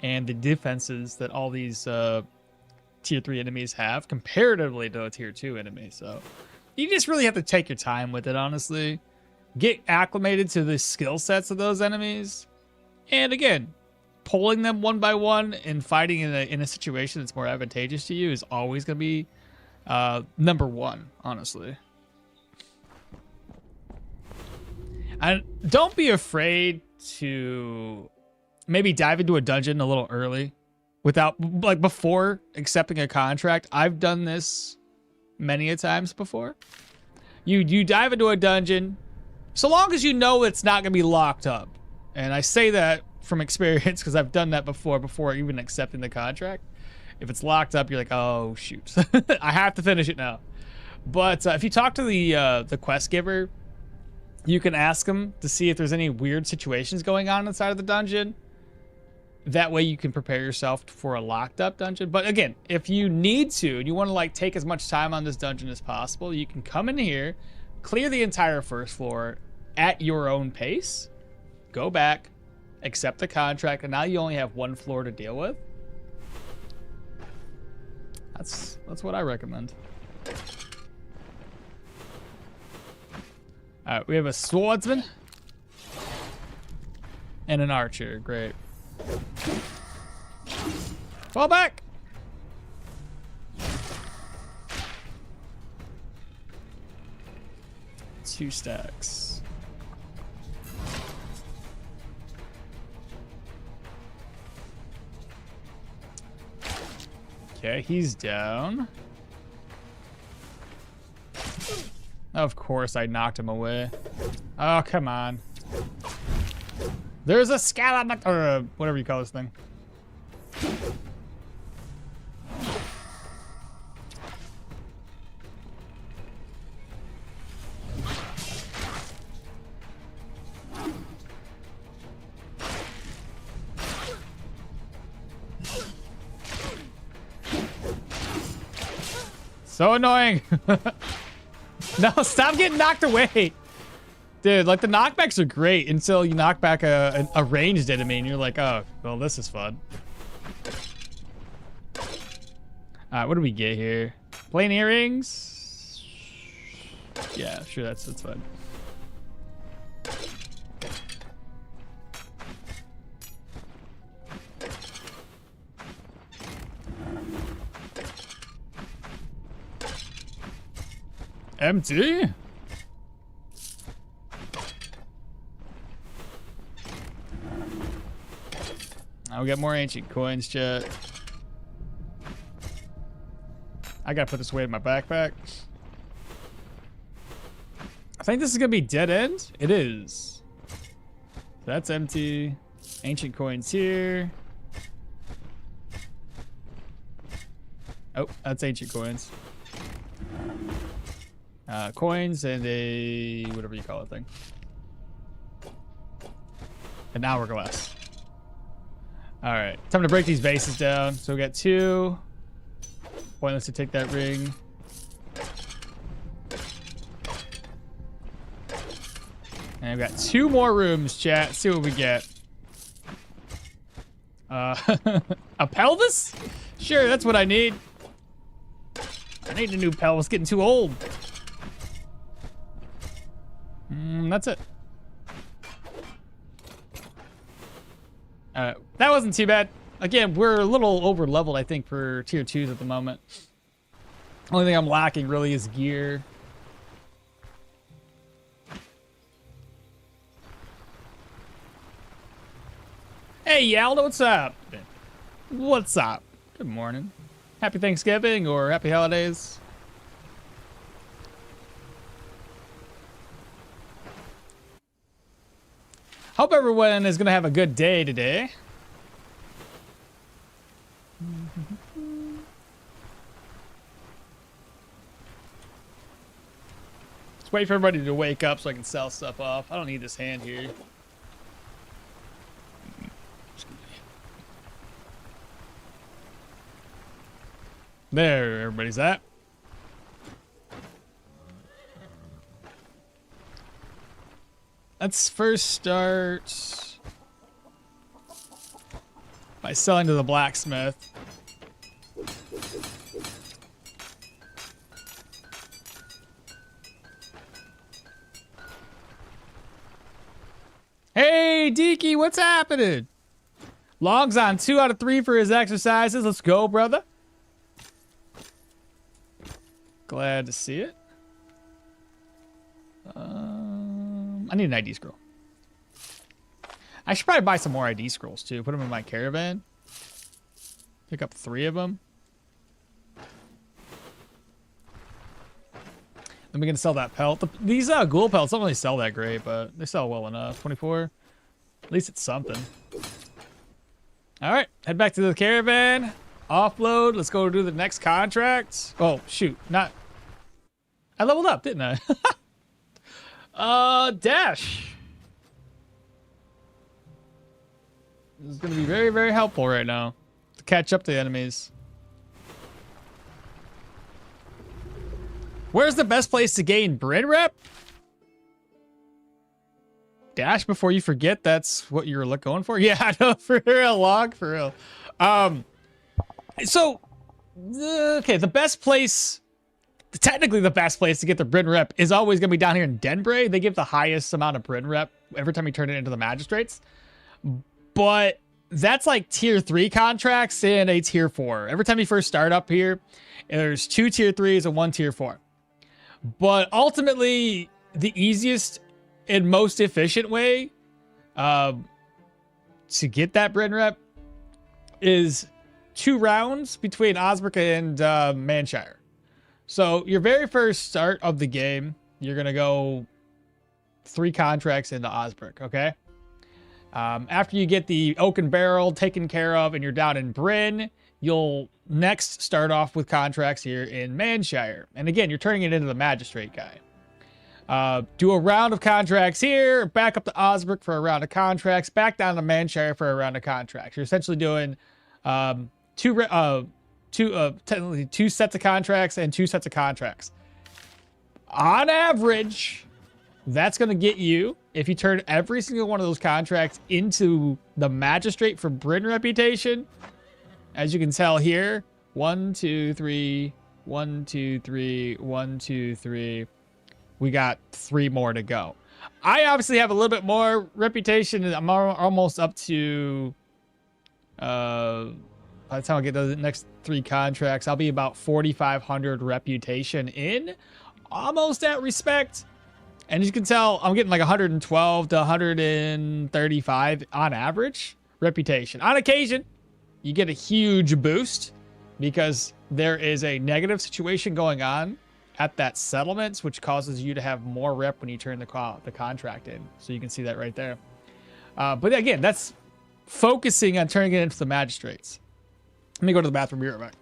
and the defenses that all these tier 3 enemies have comparatively to a tier 2 enemy. So you just really have to take your time with it, honestly. Get acclimated to the skill sets of those enemies. And again, pulling them one by one and fighting in a situation that's more advantageous to you is always going to be number one, honestly. And don't be afraid to maybe dive into a dungeon a little early without, like, before accepting a contract. I've done this many a times before. You dive into a dungeon, so long as you know it's not going to be locked up. And I say that from experience because I've done that before even accepting the contract. If it's locked up, you're like, oh shoot, I have to finish it now. But if you talk to the quest giver, you can ask him to see if there's any weird situations going on inside of the dungeon. That way you can prepare yourself for a locked up dungeon. But again, if you need to and you want to like take as much time on this dungeon as possible, you can come in here, clear the entire first floor at your own pace, go back, accept the contract, and now you only have one floor to deal with. That's what I recommend. All right, we have a swordsman and an archer. Great. Fall back. Two stacks. Okay, he's down. Of course, I knocked him away. Oh, come on. There's a scallop, or whatever you call this thing. So annoying. No, stop getting knocked away. Dude, like the knockbacks are great until you knock back a ranged enemy and you're like, oh, well, this is fun. All right, what do we get here? Plain earrings? Yeah, sure, that's fine. Empty? Now we got more ancient coins, chat. I gotta put this away in my backpack. I think this is gonna be dead end. It is. That's empty. Ancient coins here. Oh, that's ancient coins. Coins and a whatever you call it thing. An hourglass. All right, time to break these bases down. So we got two. Pointless to take that ring. And we've got two more rooms, chat. Let's see what we get. A pelvis? Sure, that's what I need. I need a new pelt. It's getting too old. That's it. That wasn't too bad. Again, we're a little over leveled, I think, for tier 2s at the moment. Only thing I'm lacking really is gear. Hey, Yalda, what's up? What's up? Good morning. Happy Thanksgiving or happy holidays. Hope everyone is going to have a good day today. Just wait for everybody to wake up so I can sell stuff off. I don't need this hand here. There, everybody's at. Let's first start by selling to the blacksmith. Hey, Deaky, what's happening? Logs on 2 out of 3 for his exercises. Let's go, brother. Glad to see it. I need an ID scroll. I should probably buy some more ID scrolls too. Put them in my caravan. Pick up 3 of them. Then we can sell that pelt. These ghoul pelts don't really sell that great, but they sell well enough. 24. At least it's something. All right, head back to the caravan. Offload. Let's go do the next contract. Oh shoot, not. I leveled up, didn't I? Dash. This is gonna be very, very helpful right now to catch up to the enemies. Where's the best place to gain Bryn rep? Dash before you forget. That's what you're going for. Yeah, I know, for real, log, for real. So, okay, the best place. Technically, the best place to get the Bryn rep is always going to be down here in Denbray. They give the highest amount of Bryn rep every time you turn it into the magistrates. But that's like tier 3 contracts and a tier 4. Every time you first start up here, there's 2 tier 3s and 1 tier 4. But ultimately, the easiest and most efficient way to get that Bryn rep is 2 rounds between Osbrick and Manshire. So your very first start of the game, you're going to go 3 contracts into Osbrick, okay? After you get the Oaken Barrel taken care of and you're down in Bryn, you'll next start off with contracts here in Manshire. And again, you're turning it into the Magistrate guy. Do a round of contracts here, back up to Osbrick for a round of contracts, back down to Manshire for a round of contracts. You're essentially doing technically 2 sets of contracts and 2 sets of contracts. On average, that's going to get you, if you turn every single one of those contracts into the Magistrate for Bryn reputation, as you can tell here, 1, 2, 3, 1, 2, 3, 1, 2, 3. We got 3 more to go. I obviously have a little bit more reputation. I'm almost up to, by the time I get the next 3 contracts, I'll be about 4,500 reputation in. Almost at respect. And as you can tell, I'm getting like 112 to 135 on average reputation. On occasion, you get a huge boost because there is a negative situation going on at that settlements, which causes you to have more rep when you turn the contract in. So you can see that right there. But again, that's focusing on turning it into the magistrates. Let me go to the bathroom. Be right back.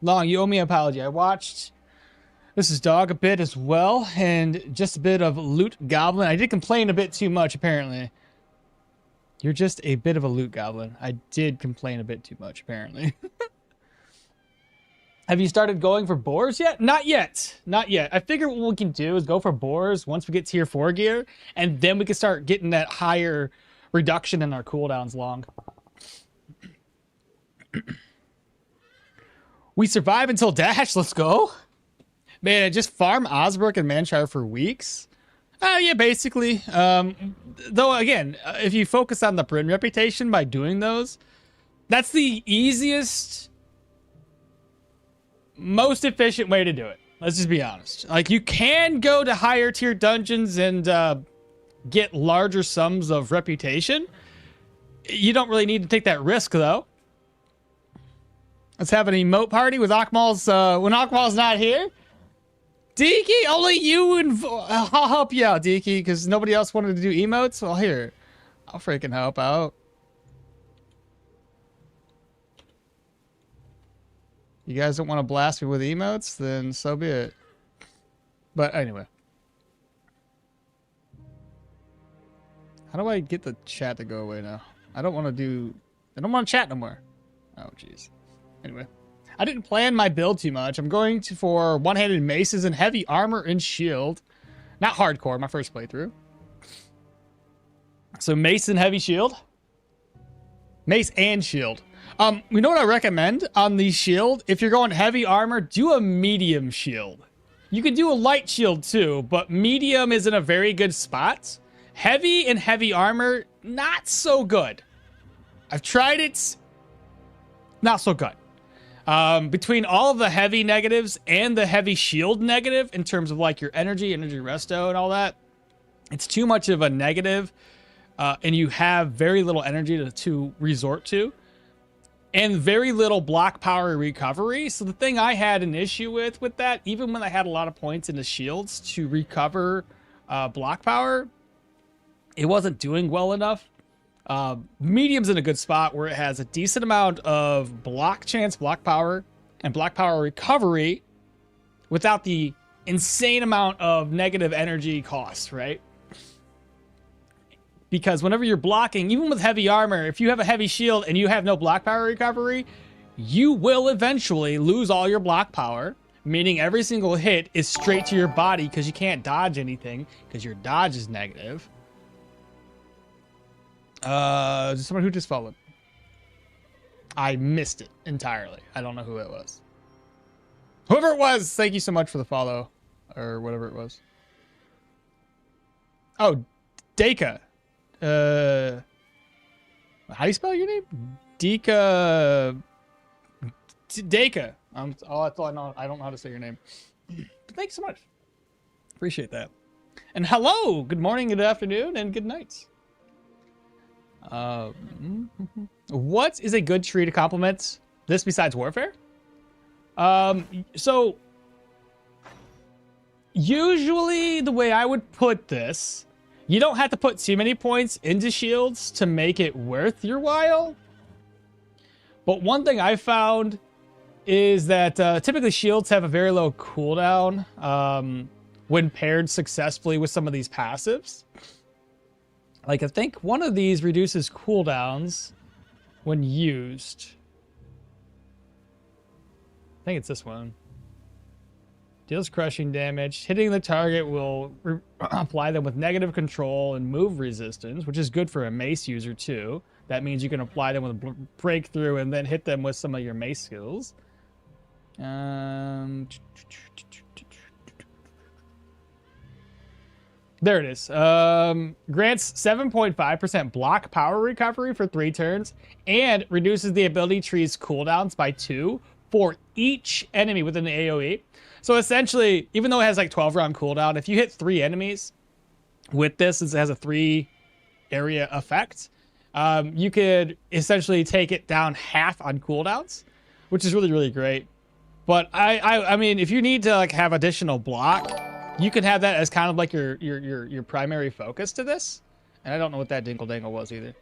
Long, you owe me an apology. I watched This is Dog a bit as well, and just a bit of Loot Goblin. I did complain a bit too much, apparently. You're just a bit of a Loot Goblin. I did complain a bit too much, apparently. Have you started going for boars yet? Not yet. Not yet. I figure what we can do is go for boars once we get tier 4 gear, and then we can start getting that higher reduction in our cooldowns long. We survive until dash. Let's go. Man, I just farm Osbrook and Manshire for weeks. Yeah, basically. Though, again, if you focus on the Bryn reputation by doing those, that's the easiest, most efficient way to do it. Let's just be honest. Like, you can go to higher tier dungeons and get larger sums of reputation. You don't really need to take that risk, though. Let's have an emote party with okmall's, when okmall's not here. Deaky, only you and I'll help you out, Deaky, because nobody else wanted to do emotes. Well, here, I'll freaking help out. You guys don't want to blast me with emotes, then so be it. But anyway, how do I get the chat to go away now? I don't want to chat no more. Oh, jeez. Anyway. I didn't plan my build too much. I'm going for one-handed maces and heavy armor and shield. Not hardcore, my first playthrough. So mace and heavy shield. Mace and shield. You know what I recommend on the shield? If you're going heavy armor, do a medium shield. You can do a light shield too, but medium is in a very good spot. Heavy and heavy armor, not so good. I've tried it. Not so good. Between all of the heavy negatives and the heavy shield negative in terms of like your energy resto and all that, it's too much of a negative, and you have very little energy to resort to and very little block power recovery. So the thing I had an issue with that, even when I had a lot of points in the shields to recover block power, it wasn't doing well enough. Medium's in a good spot where it has a decent amount of block chance, block power, and block power recovery without the insane amount of negative energy cost, right? Because whenever you're blocking, even with heavy armor, if you have a heavy shield and you have no block power recovery, you will eventually lose all your block power, meaning every single hit is straight to your body because you can't dodge anything because your dodge is negative. Someone who just followed. I missed it entirely. I don't know who it was. Whoever it was, thank you so much for the follow. Or whatever it was. Oh, Deka. How do you spell your name? Deka. Deka. That's all I know. I don't know how to say your name. But thanks so much. Appreciate that. And hello. Good morning, good afternoon, and good night. What is a good tree to complement this besides warfare? So usually the way I would put this, you don't have to put too many points into shields to make it worth your while. But one thing I found is that typically shields have a very low cooldown when paired successfully with some of these passives. Like, I think one of these reduces cooldowns when used. I think it's this one. Deals crushing damage. Hitting the target will apply them with negative control and move resistance, which is good for a mace user too. That means you can apply them with a breakthrough and then hit them with some of your mace skills. There it is. Grants 7.5% block power recovery for 3 turns and reduces the ability tree's cooldowns by 2 for each enemy within the AoE. So essentially, even though it has like 12 round cooldown, if you hit 3 enemies with this, it has a 3 area effect. You could essentially take it down half on cooldowns, which is really, really great. But I mean, if you need to like have additional block, you can have that as kind of like your primary focus to this. And I don't know what that dinkle dangle was either.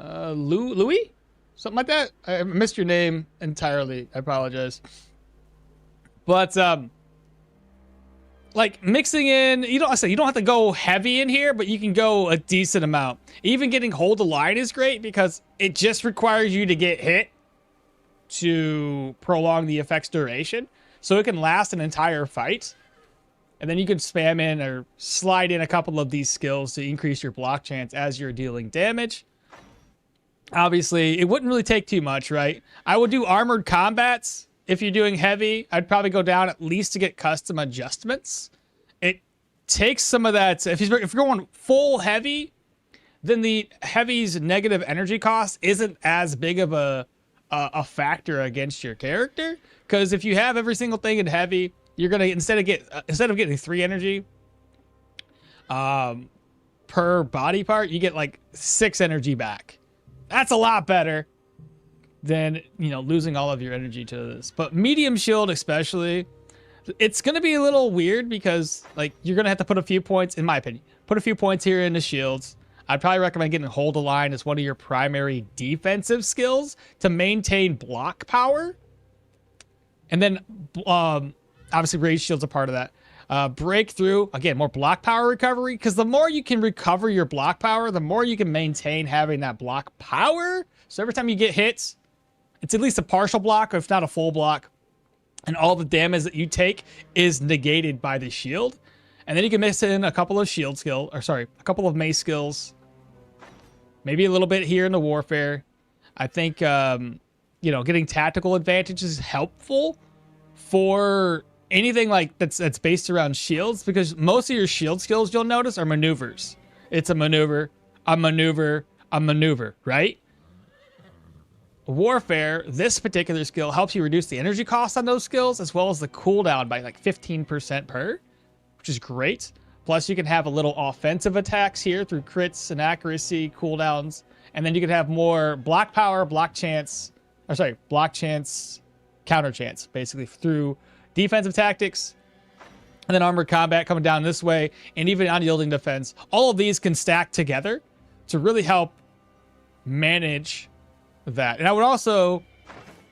Louis? something like that. I missed your name entirely. I apologize. But like mixing in, you don't have to go heavy in here, but you can go a decent amount. Even getting hold the line is great because it just requires you to get hit to prolong the effect's duration, so it can last an entire fight. And then you can spam in or slide in a couple of these skills to increase your block chance as you're dealing damage. Obviously, it wouldn't really take too much, right? I would do armored combats. If you're doing heavy, I'd probably go down at least to get custom adjustments. It takes some of that. If you're going full heavy, then the heavy's negative energy cost isn't as big of a factor against your character. Because if you have every single thing in heavy, you're gonna instead of getting 3 energy per body part, you get like 6 energy back. That's a lot better than, you know, losing all of your energy to this. But medium shield especially, it's gonna be a little weird because like you're gonna have to put a few points, in my opinion, put a few points here into shields. I'd probably recommend getting hold the line as one of your primary defensive skills to maintain block power. And then obviously rage shield's a part of that. Breakthrough, again, more block power recovery, because the more you can recover your block power, the more you can maintain having that block power. So every time you get hits, it's at least a partial block, if not a full block. And all the damage that you take is negated by the shield. And then you can mix in a couple of a couple of mace skills. Maybe a little bit here in the warfare. I think, you know, getting tactical advantage is helpful for anything like that's based around shields, because most of your shield skills, you'll notice, are maneuvers. It's a maneuver, a maneuver, a maneuver, right? Warfare, this particular skill helps you reduce the energy cost on those skills as well as the cooldown by like 15% per, which is great. Plus you can have a little offensive attacks here through crits and accuracy cooldowns, and then you can have more block power, block chance, counter chance, basically through defensive tactics, and then armored combat coming down this way, and even unyielding defense. All of these can stack together to really help manage that. And I would also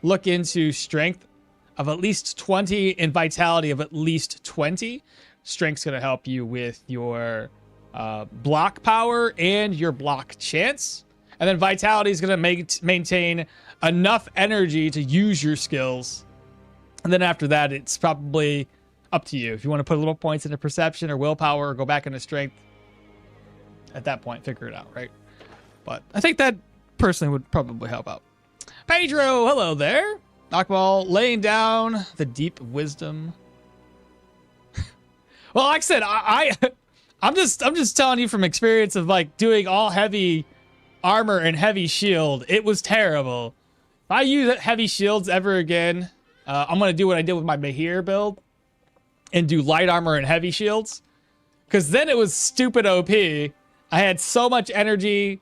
look into strength of at least 20 and vitality of at least 20. Strength's going to help you with your block power and your block chance. And then vitality is going to maintain enough energy to use your skills. And then after that, it's probably up to you. If you want to put little points into perception or willpower or go back into strength, at that point, figure it out, right? But I think that personally would probably help out. Pedro, hello there. Okmall, laying down the deep wisdom. Well, like I said, I'm just telling you from experience of like doing all heavy armor and heavy shield. It was terrible. If I use heavy shields ever again, I'm gonna do what I did with my Mahir build and do light armor and heavy shields, because then it was stupid OP. I had so much energy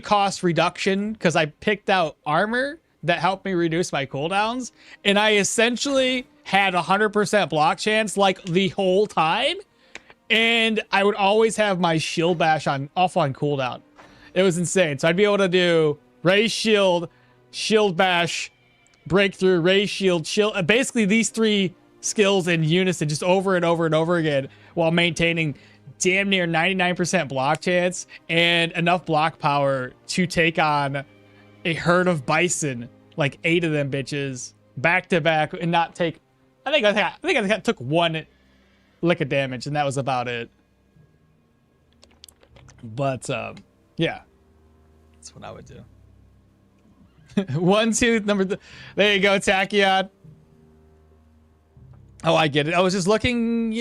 cost reduction because I picked out armor that helped me reduce my cooldowns, and I essentially had 100% block chance like the whole time, and I would always have my shield bash off on cooldown. It was insane. So I'd be able to do raise shield, shield bash, breakthrough, raise shield, shield, basically these 3 skills in unison just over and over and over again while maintaining damn near 99% block chance and enough block power to take on a herd of bison, like 8 of them bitches, back to back, and not take. I think I took 1 lick of damage, and that was about it. But yeah, that's what I would do. 1, 2, number. There you go, Tachyon. Oh, I get it. I was just looking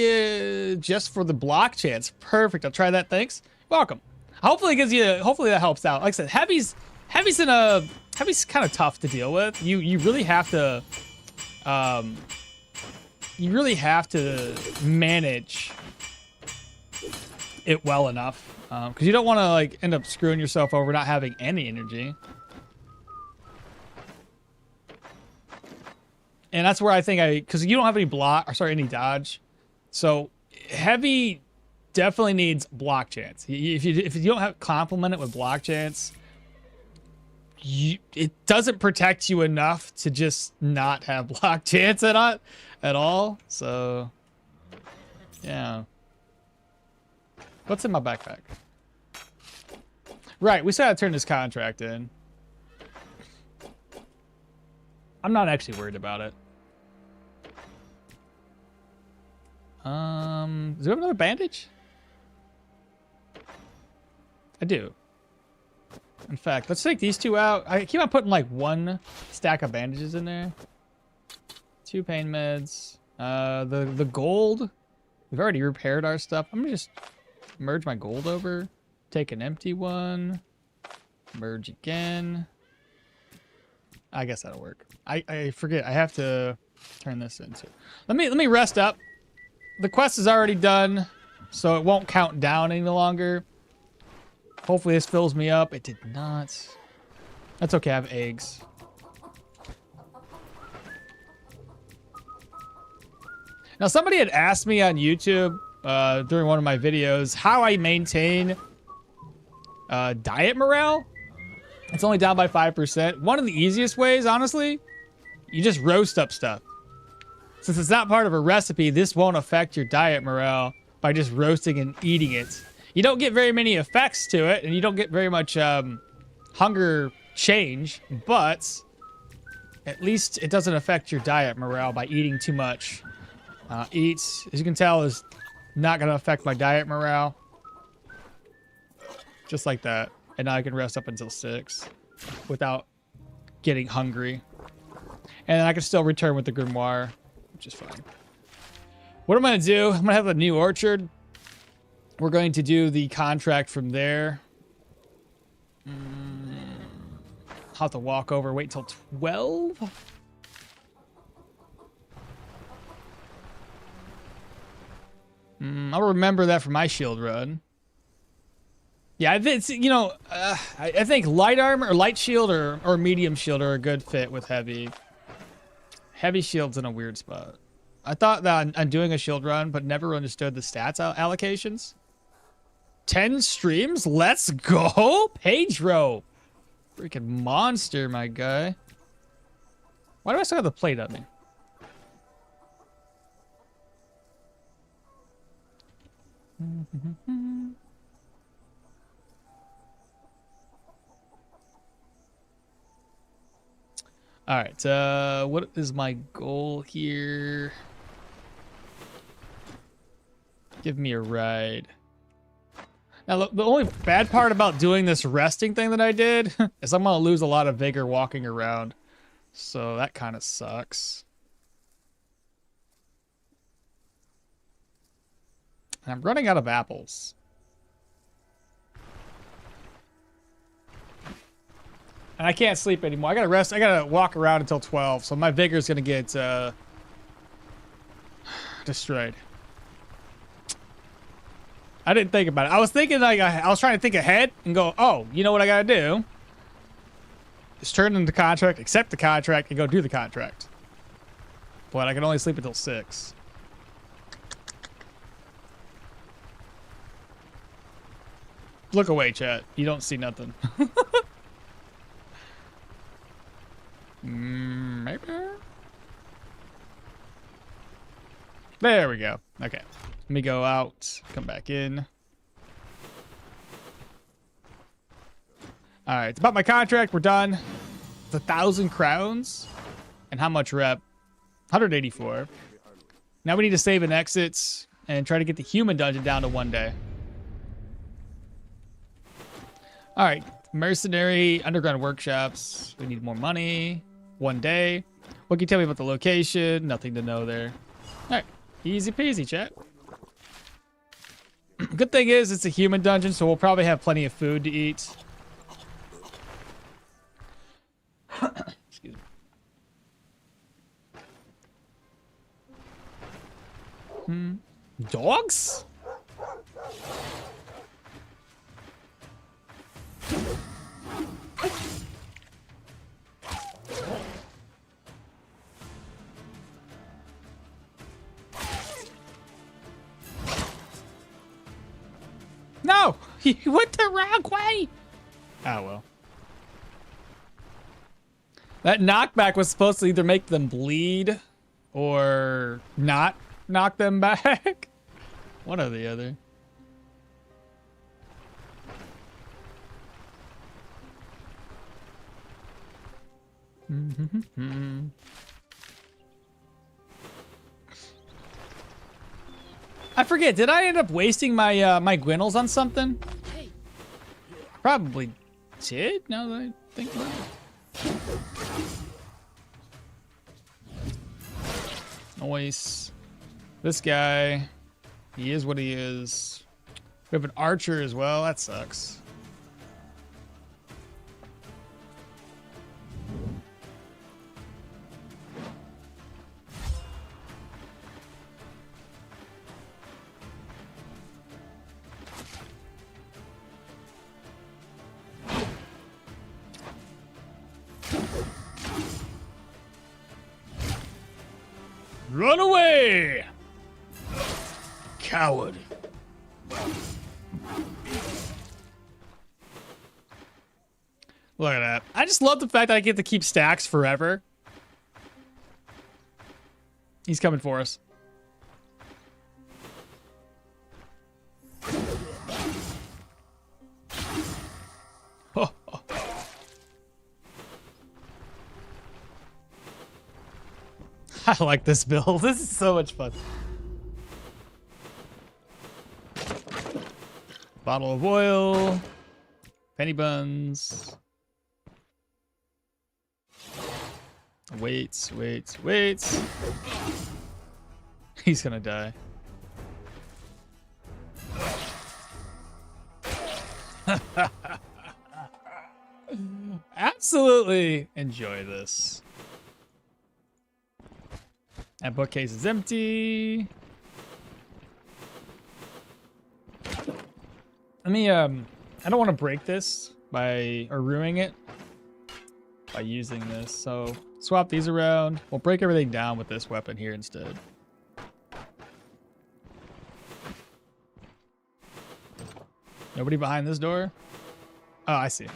just for the block chance. Perfect. I'll try that. Thanks. Welcome. Hopefully it gives you. Hopefully that helps out. Like I said, heavy's kind of tough to deal with. You really have to. You really have to manage it well enough, because you don't want to like end up screwing yourself over not having any energy. And that's where I think because you don't have any any dodge. So heavy definitely needs block chance. If you don't have complement it with block chance, it doesn't protect you enough to just not have block chance at all. So, yeah. What's in my backpack? Right, we still gotta turn this contract in. I'm not actually worried about it. Do we have another bandage? I do. In fact, let's take these two out. I keep on putting like one stack of bandages in there. 2 pain meds. The gold. We've already repaired our stuff. I'm gonna just merge my gold over. Take an empty one. Merge again. I guess that'll work. I forget. I have to turn this into. Let me rest up. The quest is already done, so it won't count down any longer. Hopefully this fills me up. It did not. That's okay. I have eggs. Now somebody had asked me on YouTube during one of my videos how I maintain diet morale. It's only down by 5%. One of the easiest ways, honestly, you just roast up stuff. Since it's not part of a recipe, this won't affect your diet morale by just roasting and eating it. You don't get very many effects to it, and you don't get very much hunger change, but at least it doesn't affect your diet morale by eating too much. Eats, as you can tell, is not going to affect my diet morale. Just like that. And now I can rest up until 6 without getting hungry. And I can still return with the grimoire, which is fine. What I'm going to do, I'm going to have a new orchard. We're going to do the contract from there. I'll have to walk over, wait till 12. I'll remember that for my shield run. Yeah, it's, you know, I think light armor or light shield or medium shield are a good fit with heavy. Heavy shield's in a weird spot. I thought that I'm doing a shield run, but never understood the stats allocations. 10 streams? Let's go! Pedro! Freaking monster, my guy. Why do I still have the plate on me? All right, what is my goal here? Give me a ride. Now, the only bad part about doing this resting thing that I did is I'm going to lose a lot of vigor walking around. So that kind of sucks. And I'm running out of apples. And I can't sleep anymore. I gotta rest. I gotta walk around until 12. So my vigor is gonna get destroyed. I didn't think about it. I was thinking like I was trying to think ahead and go, oh, you know what I gotta do? Just turn in the contract, accept the contract, and go do the contract. But I can only sleep until 6. Look away, chat. You don't see nothing. Maybe. There we go. Okay. Let me go out. Come back in. All right. It's about my contract. We're done. It's 1,000 crowns. And how much rep? 184. Now we need to save and exit and try to get the human dungeon down to 1 day. All right. Mercenary, underground workshops. We need more money. 1 day. What can you tell me about the location? Nothing to know there. All right. Easy peasy, chat. Good thing is it's a human dungeon, so we'll probably have plenty of food to eat. Excuse me. Dogs? No! He went the wrong way! Oh, well. That knockback was supposed to either make them bleed or not knock them back. One or the other. I forget, did I end up wasting my my Gwinnels on something? Probably did, now that I think about it. Noise. This guy, he is what he is. We have an archer as well, that sucks. Run away! Coward. Look at that. I just love the fact that I get to keep stacks forever. He's coming for us. I like this build. This is so much fun. Bottle of oil. Penny buns. Waits. He's gonna die. Absolutely enjoy this. That bookcase is empty. Let me, I don't want to break this or ruining it by using this. So swap these around. We'll break everything down with this weapon here instead. Nobody behind this door? Oh, I see.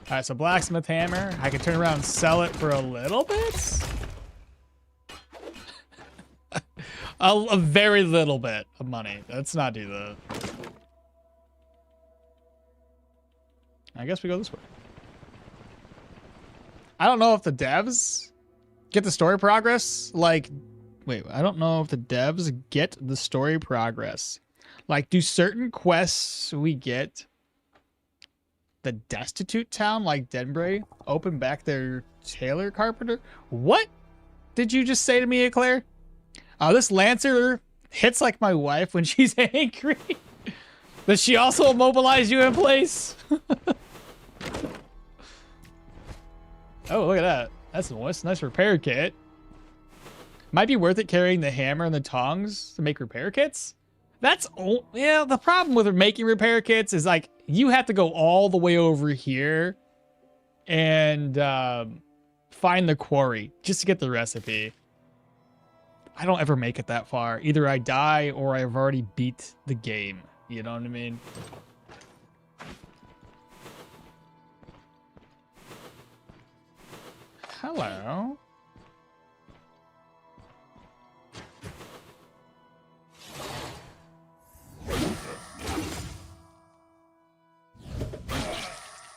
All right, so blacksmith hammer. I can turn around and sell it for a little bit. a very little bit of money. Let's not do that. I guess we go this way. I don't know if the devs get the story progress. Like, wait, I don't know if the devs get the story progress. Like, do certain quests we get the destitute town like Denbury open back their tailor carpenter? What did you just say to me, Eclair? This Lancer hits like my wife when she's angry. Does she also immobilize you in place? Oh, look at that. That's a nice repair kit. Might be worth it carrying the hammer and the tongs to make repair kits. Yeah, the problem with making repair kits is like you have to go all the way over here and find the quarry just to get the recipe. I don't ever make it that far. Either I die or I've already beat the game. You know what I mean? Hello.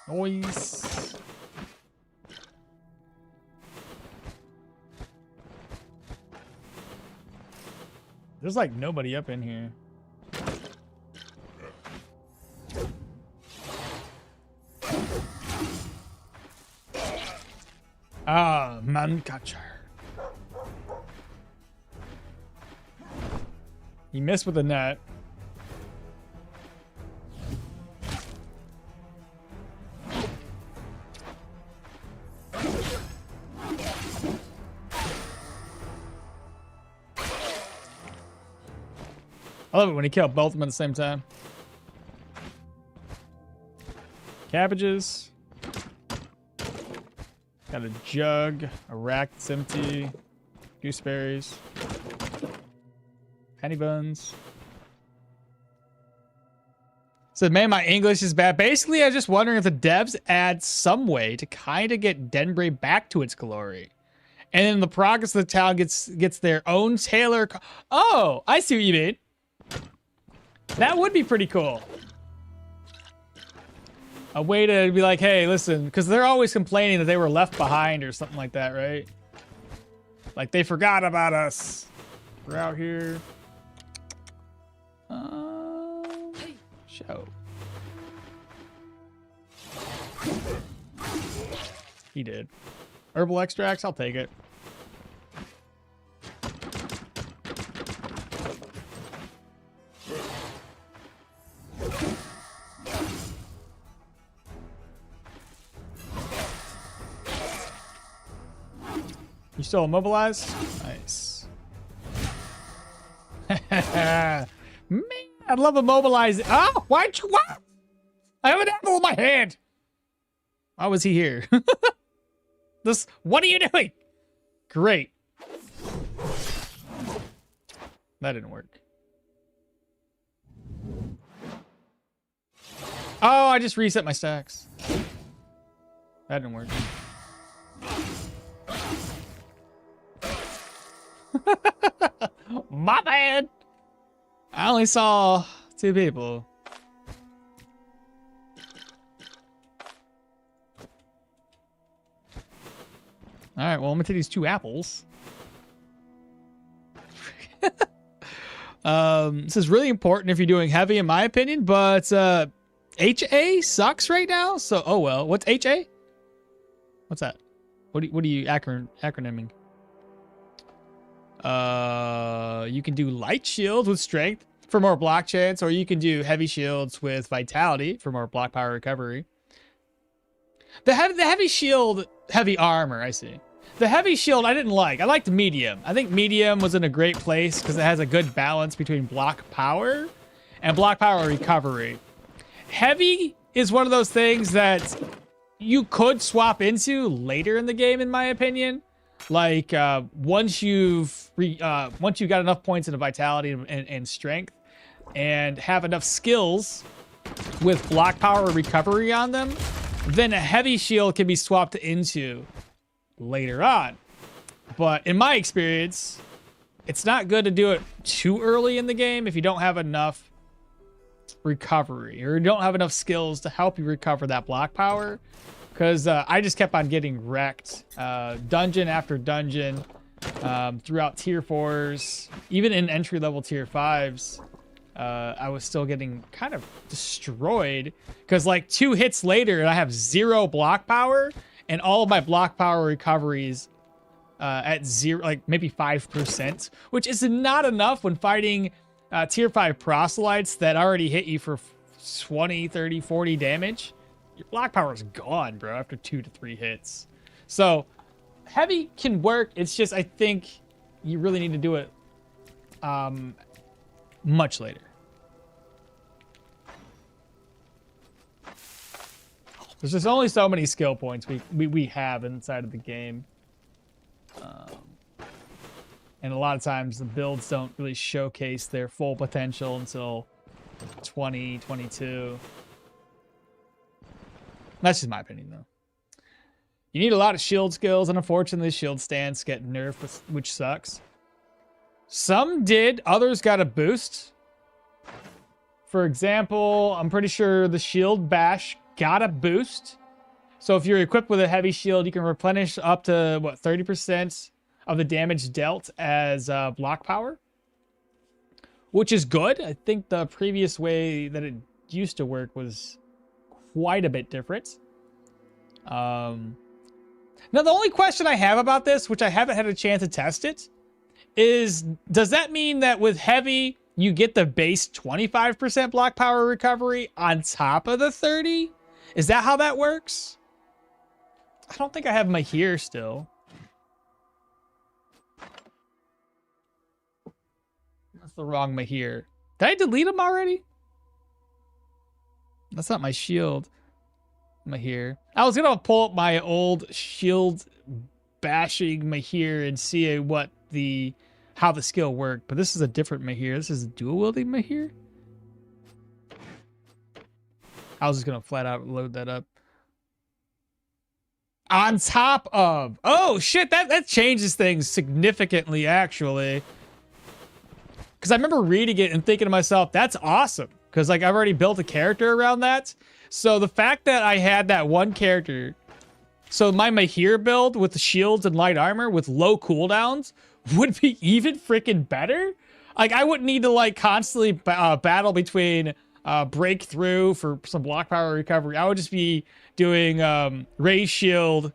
Noise. There's like nobody up in here. Ah, Mancatcher. He missed with the net. I love it when he killed both of them at the same time. Cabbages. Got a jug, a rack that's empty, gooseberries, penny buns, Said, man, my English is bad. Basically, I was just wondering if the devs add some way to kind of get Denbray back to its glory. And then the progress of the town gets their own tailor. Oh, I see what you mean. That would be pretty cool. A way to be like, hey, listen, because they're always complaining that they were left behind or something like that, right? Like they forgot about us. We're out here. Show. He did. Herbal extracts, I'll take it. You still immobilized? Nice. Man, I'd love immobilizing. Oh, why'd you what? I have an apple in my hand. Why was he here? What are you doing? Great. That didn't work. Oh, I just reset my stacks. That didn't work. My bad. I only saw 2 people. All right, well, I'm gonna take these 2 apples. This is really important if you're doing heavy, in my opinion, but HA sucks right now. So, oh well. What's HA? What's that? What are you acronyming? You can do light shield with strength for more block chance, or you can do heavy shields with vitality for more block power recovery. The heavy shield, heavy armor, I see. The heavy shield I didn't like. I liked medium. I think medium was in a great place because it has a good balance between block power and block power recovery. Heavy is one of those things that you could swap into later in the game, in my opinion. Like once you've got enough points into vitality and strength, and have enough skills with block power recovery on them, then a heavy shield can be swapped into later on. But in my experience, it's not good to do it too early in the game if you don't have enough recovery or you don't have enough skills to help you recover that block power. Because I just kept on getting wrecked dungeon after dungeon throughout tier 4s, even in entry level tier 5s. I was still getting kind of destroyed because like 2 hits later I have 0 block power and all of my block power recoveries at 0, like maybe 5%, which is not enough when fighting tier 5 proselytes that already hit you for 20, 30, 40 damage. Your block power is gone, bro, after 2 to 3 hits. So heavy can work. It's just, I think you really need to do it much later. There's just only so many skill points we have inside of the game. And a lot of times the builds don't really showcase their full potential until 2022. That's just my opinion, though. You need a lot of shield skills, and unfortunately, shield stance get nerfed, which sucks. Some did. Others got a boost. For example, I'm pretty sure the shield bash got a boost. So if you're equipped with a heavy shield, you can replenish up to, what, 30% of the damage dealt as block power, which is good. I think the previous way that it used to work was quite a bit different. Now, the only question I have about this, which I haven't had a chance to test it, is does that mean that with heavy, you get the base 25% block power recovery on top of the 30? Is that how that works? I don't think I have my here still. That's the wrong Mahir. Did I delete him already? That's not my shield. Mahir. I was gonna pull up my old shield bashing Mahir and see how the skill worked, but this is a different Mahir. This is a dual wielding Mahir. I was just gonna flat out load that up. On top of, oh shit, that changes things significantly actually. Because I remember reading it and thinking to myself, that's awesome. Because like I've already built a character around that. So the fact that I had that one character, so my Mahir build with the shields and light armor with low cooldowns would be even freaking better. Like I wouldn't need to like constantly battle between breakthrough for some block power recovery. I would just be doing raise shield.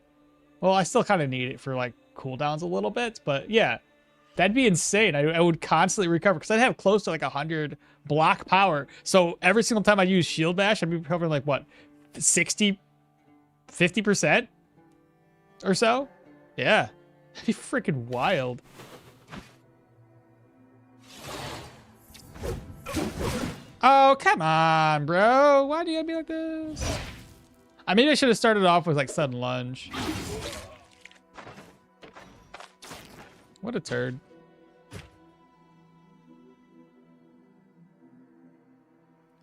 Well, I still kind of need it for like cooldowns a little bit, but yeah, that'd be insane. I would constantly recover because I'd have close to like 100 block power. So every single time I use shield bash, I'd be recovering like what, 60, 50% or so. Yeah, that'd be freaking wild. Oh, come on, bro. Why do you gotta be like this? Maybe I should have started off with like sudden lunge. What a turd.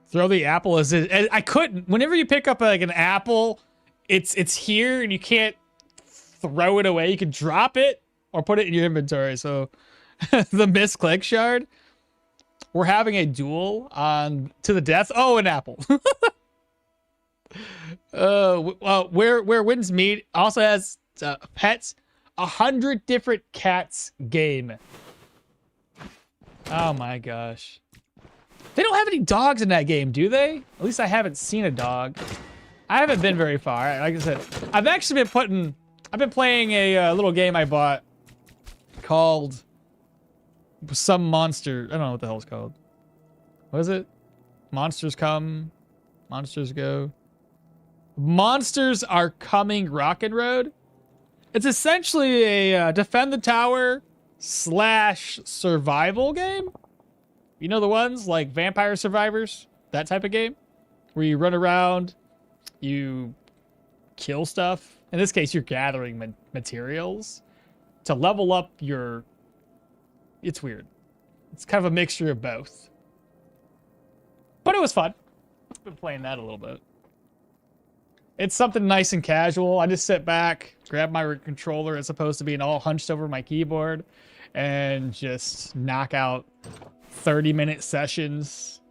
Throw the apple as it. I couldn't. Whenever you pick up like an apple, it's here and you can't throw it away. You can drop it or put it in your inventory. So the misclick shard. We're having a duel on to the death. Oh, an apple. Where winds meet also has pets. 100 different cats game. Oh my gosh. They don't have any dogs in that game, do they? At least I haven't seen a dog. I haven't been very far. Like I said, I've actually been playing a little game I bought called some monster. I don't know what the hell it's called. What is it? Monsters come, monsters go. Monsters Are Coming Rocket Road. It's essentially a defend the tower / survival game. You know the ones like Vampire Survivors? That type of game? Where you run around, you kill stuff. In this case, you're gathering materials to level up your... It's weird. It's kind of a mixture of both. But it was fun. I've been playing that a little bit. It's something nice and casual. I just sit back, grab my controller as opposed to being all hunched over my keyboard, and just knock out 30-minute sessions.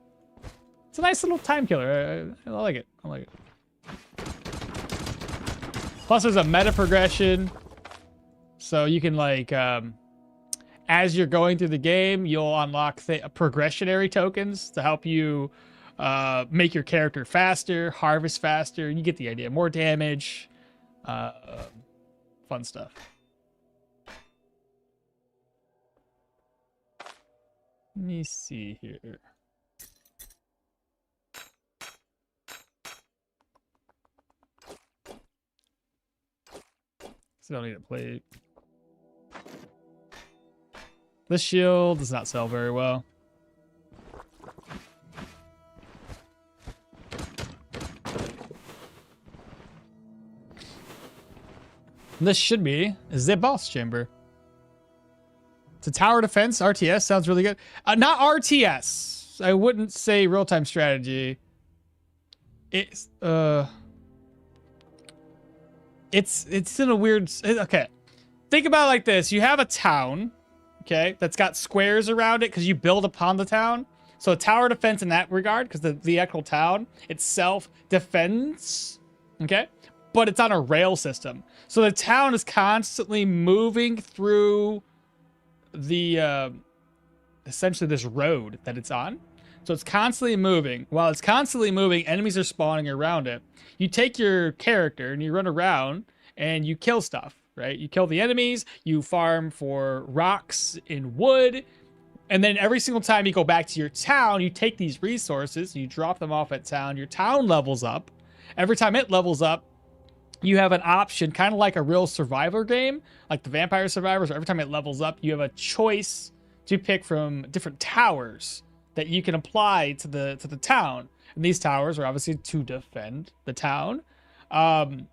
It's a nice little time killer. I like it. I like it. Plus, there's a meta progression. So you can like... as you're going through the game, you'll unlock progressionary tokens to help you make your character faster, harvest faster. You get the idea. More damage. Fun stuff. Let me see here. So I don't need to play. This shield does not sell very well. This should be the boss chamber. It's a tower defense. RTS sounds really good. Not RTS. I wouldn't say real-time strategy. It's in a weird... Okay. Think about it like this. You have a town, okay, that's got squares around it because you build upon the town. So a tower defense in that regard, because the actual town itself defends, okay? But it's on a rail system. So the town is constantly moving through the, essentially this road that it's on. So it's constantly moving. While it's constantly moving, enemies are spawning around it. You take your character and you run around and you kill stuff, right? You kill the enemies, you farm for rocks and wood, and then every single time you go back to your town, you take these resources, you drop them off at town, your town levels up. Every time it levels up, you have an option, kind of like a real survivor game, like the Vampire Survivors, where every time it levels up, you have a choice to pick from different towers that you can apply to the town. And these towers are obviously to defend the town. And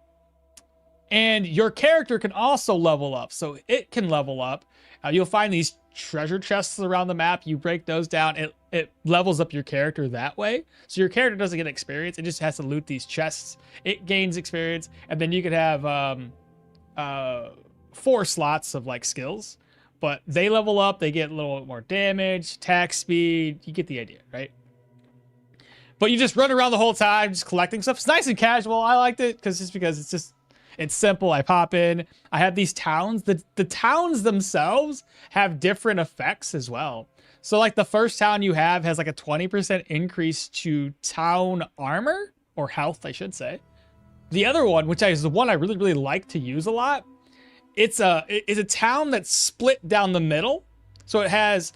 your character can also level up. So it can level up. You'll find these treasure chests around the map. You break those down. It levels up your character that way. So your character doesn't get experience. It just has to loot these chests. It gains experience. And then you could have 4 slots of like skills. But they level up. They get a little bit more damage, attack speed. You get the idea, right? But you just run around the whole time just collecting stuff. It's nice and casual. I liked it because it's simple. I pop in. I have these towns. The towns themselves have different effects as well. So like the first town you have has like a 20% increase to town armor or health, I should say. The other one, which is the one I really, really like to use a lot, it's a town that's split down the middle. So it has,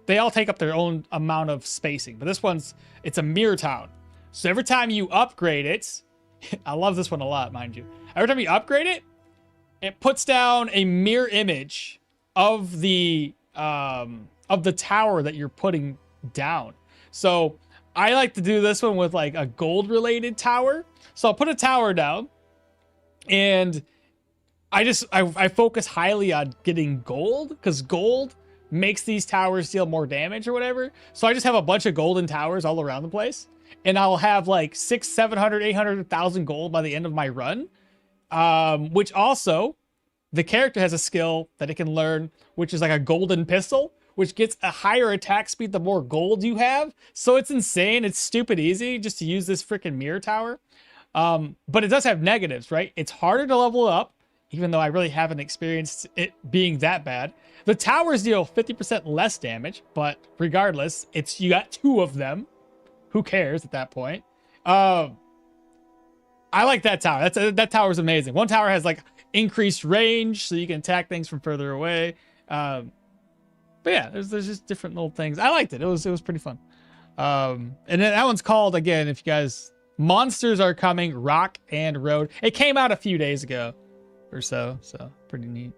they all take up their own amount of spacing, but this one's, it's a mirror town. So every time you upgrade it, I love this one a lot, mind you. Every time you upgrade it, it puts down a mirror image of the tower that you're putting down. So I like to do this one with like a gold related tower. So I'll put a tower down and I focus highly on getting gold because gold makes these towers deal more damage or whatever. So I just have a bunch of golden towers all around the place. And I'll have like 600, 700, 800, 1,000 gold by the end of my run. Which also, the character has a skill that it can learn, which is like a golden pistol, which gets a higher attack speed the more gold you have. So it's insane. It's stupid easy just to use this freaking mirror tower. But it does have negatives, right? It's harder to level up, even though I really haven't experienced it being that bad. The towers deal 50% less damage, but regardless, you got 2 of them. Who cares at that point? I like that tower. That tower is amazing. One tower has like increased range, so you can attack things from further away. But yeah, there's just different little things. I liked it. It was pretty fun. And then that one's called, again, if you guys, Monsters Are Coming, Rock and Road. It came out a few days ago or so pretty neat.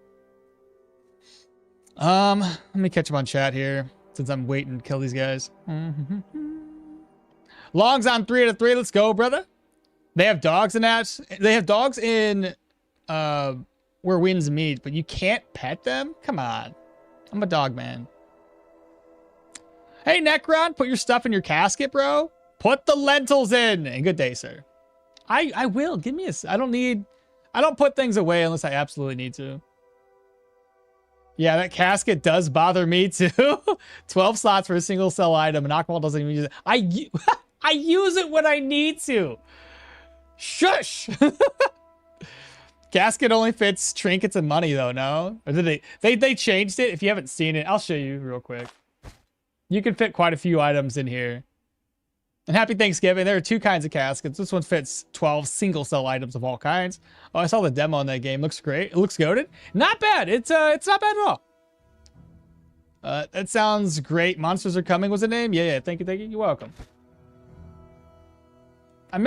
Let me catch up on chat here since I'm waiting to kill these guys. Long's on 3 out of 3. Let's go, brother. They have dogs in that. They have dogs in where winds meet, but you can't pet them? Come on. I'm a dog man. Hey, Necron, put your stuff in your casket, bro. Put the lentils in. And good day, sir. I will. Give me a... I don't put things away unless I absolutely need to. Yeah, that casket does bother me too. 12 slots for a single cell item, and okmall doesn't even use it. I use it when I need to. Shush. Casket only fits trinkets and money though, no? Or did they changed it? If you haven't seen it, I'll show you real quick. You can fit quite a few items in here. And happy Thanksgiving. There are 2 kinds of caskets. This one fits 12 single cell items of all kinds. Oh, I saw the demo in that game. Looks great. It looks goated. Not bad. It's not bad at all. That sounds great. Monsters Are Coming was the name? Yeah. Thank you. You're welcome. I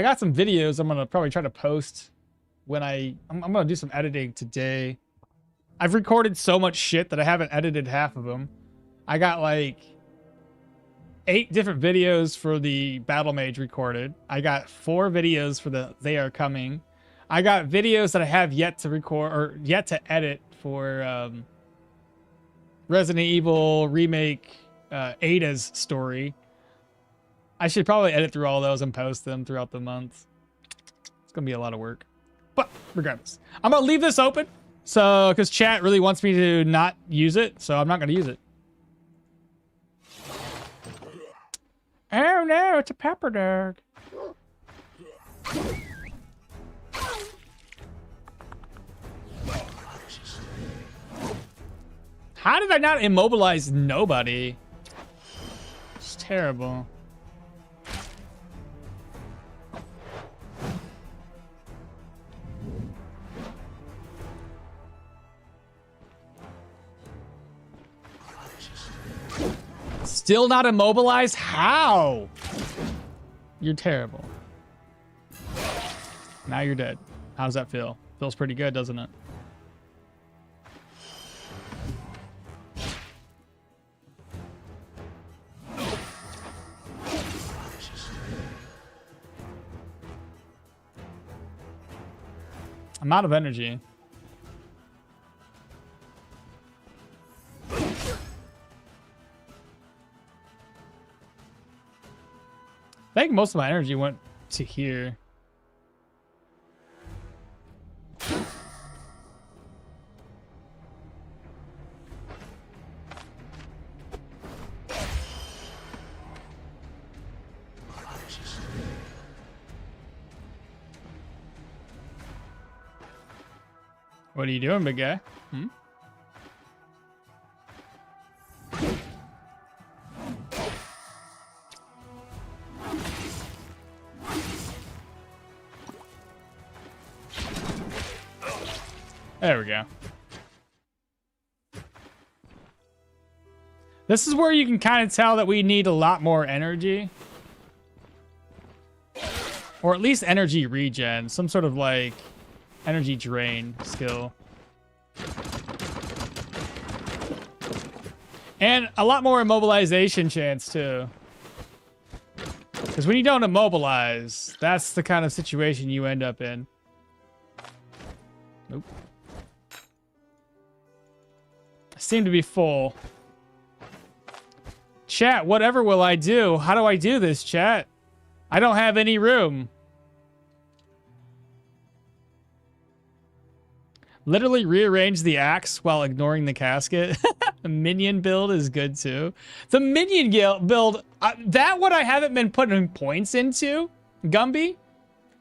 got some videos I'm gonna probably try to post when I'm gonna do some editing today. I've recorded so much shit that I haven't edited half of them. I got like 8 different videos for the Battle Mage recorded. I got 4 videos for the They Are Coming. I got videos that I have yet to record or yet to edit for Resident Evil Remake Ada's story. I should probably edit through all those and post them throughout the month. It's gonna be a lot of work. But regardless, I'm gonna leave this open. So, because chat really wants me to not use it, so I'm not gonna use it. Oh no, it's a pepper dog. How did I not immobilize nobody? It's terrible. Still not immobilized? How? You're terrible. Now you're dead. How does that feel? Feels pretty good, doesn't it? I'm out of energy. I think most of my energy went to here. What are you doing, big guy? Hmm? There we go. This is where you can kind of tell that we need a lot more energy. Or at least energy regen. Some sort of like energy drain skill. And a lot more immobilization chance too. Because when you don't immobilize, that's the kind of situation you end up in. Nope. I seem to be full. Chat, whatever will I do? How do I do this, chat? I don't have any room. Literally rearrange the axe while ignoring the casket. The minion build is good too. The minion build, that one I haven't been putting points into, Gumby.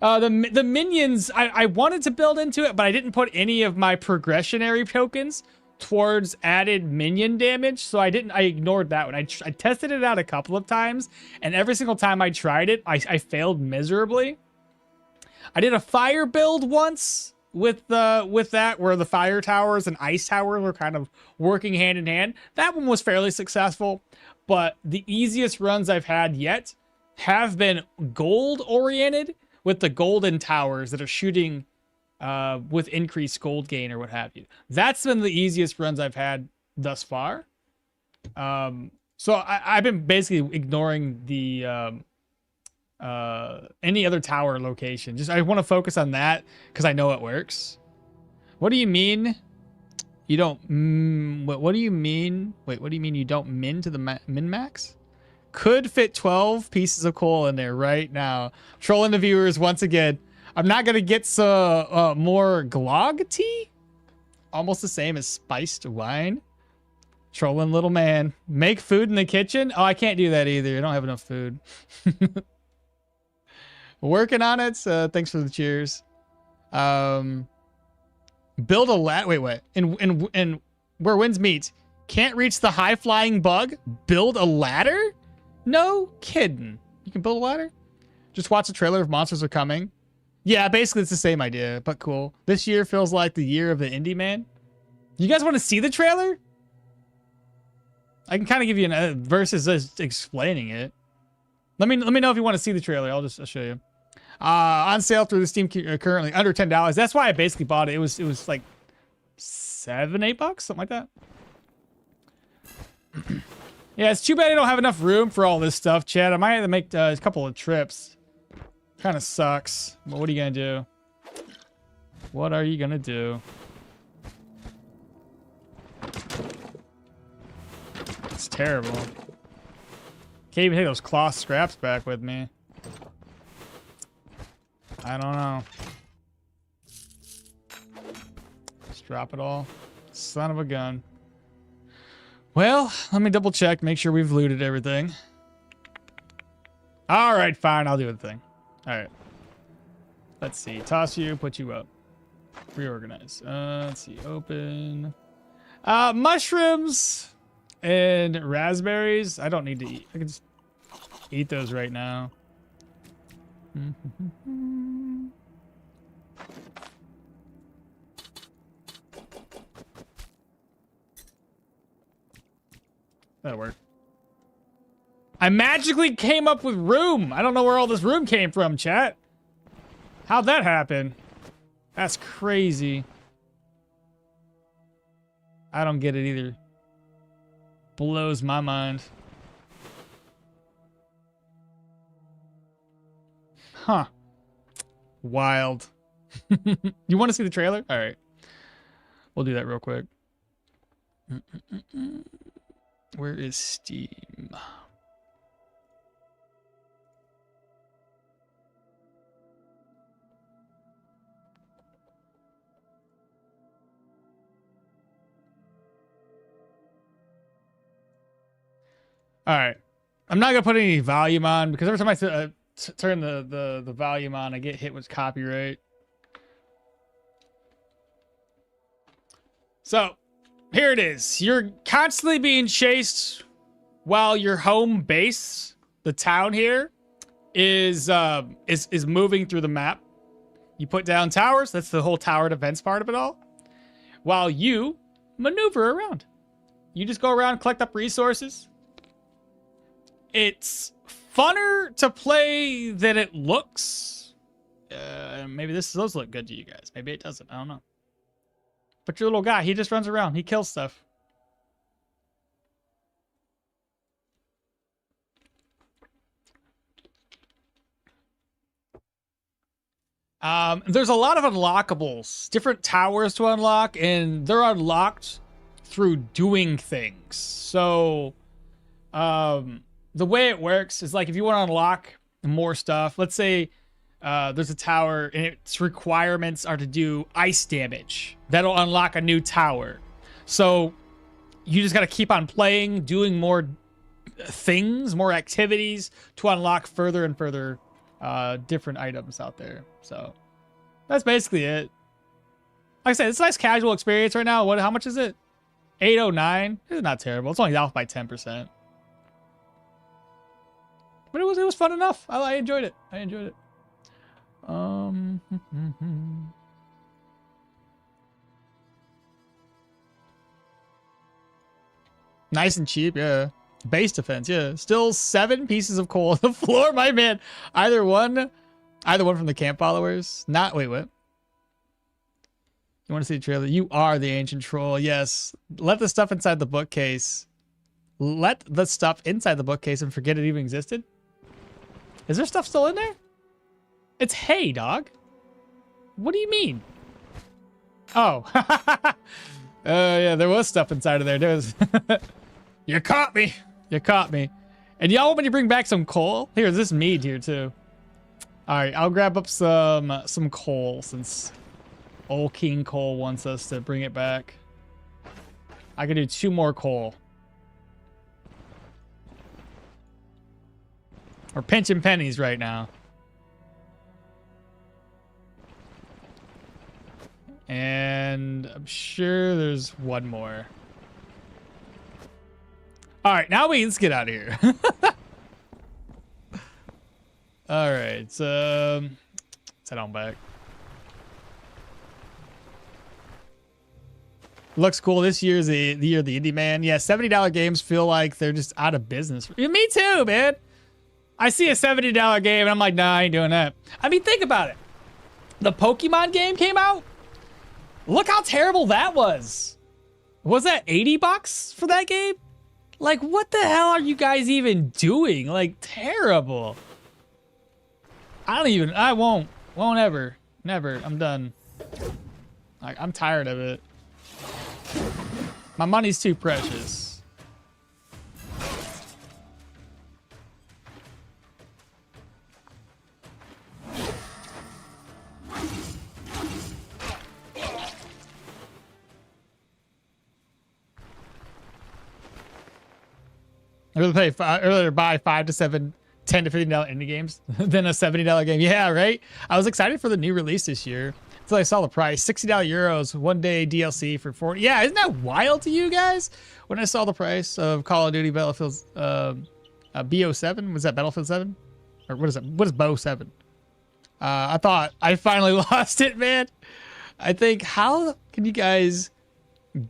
The minions, I wanted to build into it, but I didn't put any of my progressionary tokens towards added minion damage, so I ignored that one. I tested it out a couple of times, and every single time I tried it, I failed miserably. I did a fire build once with that, where the fire towers and ice towers were kind of working hand in hand. That one was fairly successful, but the easiest runs I've had yet have been gold oriented with the golden towers that are shooting with increased gold gain or what have you. That's been the easiest runs I've had thus far. So I've been basically ignoring the any other tower location. Just I want to focus on that because I know it works. What do you mean? You don't. What do you mean? Wait, what do you mean you don't min to the min max? Could fit 12 pieces of coal in there right now. Trolling the viewers once again. I'm not gonna get some more glog tea. Almost the same as spiced wine. Trolling little man. Make food in the kitchen. Oh, I can't do that either. I don't have enough food. Working on it. Thanks for the cheers. Build a ladder. Wait. And where winds meet, can't reach the high flying bug. Build a ladder? No kidding. You can build a ladder? Just watch the trailer if monsters are coming. Yeah, basically it's the same idea, but cool. This year feels like the year of the indie man. You guys want to see the trailer? I can kind of give you an versus just explaining it. Let me know if you want to see the trailer. I'll show you. On sale through the Steam currently under $10. That's why I basically bought it. It was like $7-8, something like that. Yeah, it's too bad I don't have enough room for all this stuff, Chad. I might have to make a couple of trips. Kind of sucks. But what are you gonna do? What are you gonna do? It's terrible. Can't even take those cloth scraps back with me. I don't know. Just drop it all. Son of a gun. Well, let me double check, make sure we've looted everything. All right, fine. I'll do the thing. All right. Let's see. Toss you, put you up. Reorganize. Let's see. Open. Mushrooms and raspberries. I don't need to eat. I can just eat those right now. That'll work. I magically came up with room. I don't know where all this room came from, chat. How'd that happen? That's crazy. I don't get it either. Blows my mind. Huh. Wild. You want to see the trailer? All right. We'll do that real quick. Where is Steam? All right. I'm not gonna put any volume on because every time I turn the volume on, I get hit with copyright. So here it is. You're constantly being chased while your home base, the town here, is moving through the map. You put down towers. That's the whole tower defense part of it all. While you maneuver around. You just go around, collect up resources. It's funner to play than it looks. Maybe those look good to you guys. Maybe it doesn't. I don't know. But your little guy, he just runs around. He kills stuff. There's a lot of unlockables, different towers to unlock, and they're unlocked through doing things. So, the way it works is like if you want to unlock more stuff, let's say there's a tower and its requirements are to do ice damage. That'll unlock a new tower. So you just got to keep on playing, doing more things, more activities to unlock further and further different items out there. So that's basically it. Like I said, it's a nice casual experience right now. How much is it? 809. It's not terrible. It's only off by 10%. But it was fun enough. I enjoyed it. I enjoyed it. Nice and cheap, yeah. Base defense, yeah. Still 7 pieces of coal on the floor, my man. Either one from the camp followers. Wait, what? You want to see the trailer? You are the ancient troll. Yes. Let the stuff inside the bookcase. Let the stuff inside the bookcase and forget it even existed. Is there stuff still in there? It's hay, dog. What do you mean? Oh. Yeah, there was stuff inside of there. There was. You caught me. You caught me. And y'all want me to bring back some coal? Here, this mead here too. All right, I'll grab up some coal since old King Coal wants us to bring it back. I can do 2 more coal. We're pinching pennies right now. And I'm sure there's one more. All right, now let's get out of here. All right, let's head on back. Looks cool. This year's the year of the indie man. Yeah, $70 games feel like they're just out of business. Me too, man. I see a $70 game and I'm like, nah, I ain't doing that. I mean, think about it. The Pokemon game came out. Look how terrible that was. Was that $80 for that game? Like, what the hell are you guys even doing? Like, terrible. I won't ever. Never. I'm done. Like, I'm tired of it. My money's too precious. I'd rather buy $5 to $7, $10 to $15 indie games than a $70 game. Yeah, right? I was excited for the new release this year until I saw the price. €60 euros, 1 day DLC for 40. Yeah, isn't that wild to you guys? When I saw the price of Call of Duty Battlefield BO7, was that Battlefield 7? Or what is it? What is BO 7? I thought I finally lost it, man. I think, how can you guys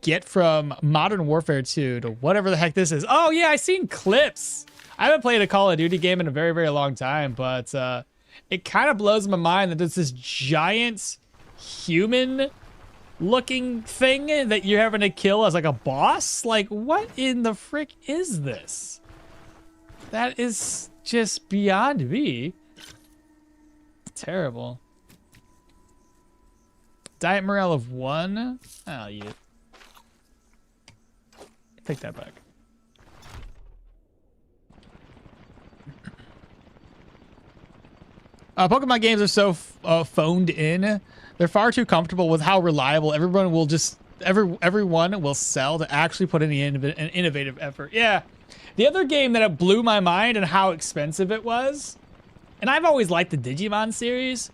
get from Modern Warfare 2 to whatever the heck this is? Oh yeah, I've seen clips. I haven't played a Call of Duty game in a very, very long time, but it kind of blows my mind that there's this giant human looking thing that you're having to kill as like a boss. Like, what in the frick is this? That is just beyond me. Terrible. Diet morale of 1. Oh, you. Take that back. Pokemon games are so phoned in. They're far too comfortable with how reliable everyone will sell to actually put in an innovative effort. Yeah, The other game that it blew my mind and how expensive it was, and I've always liked the Digimon series,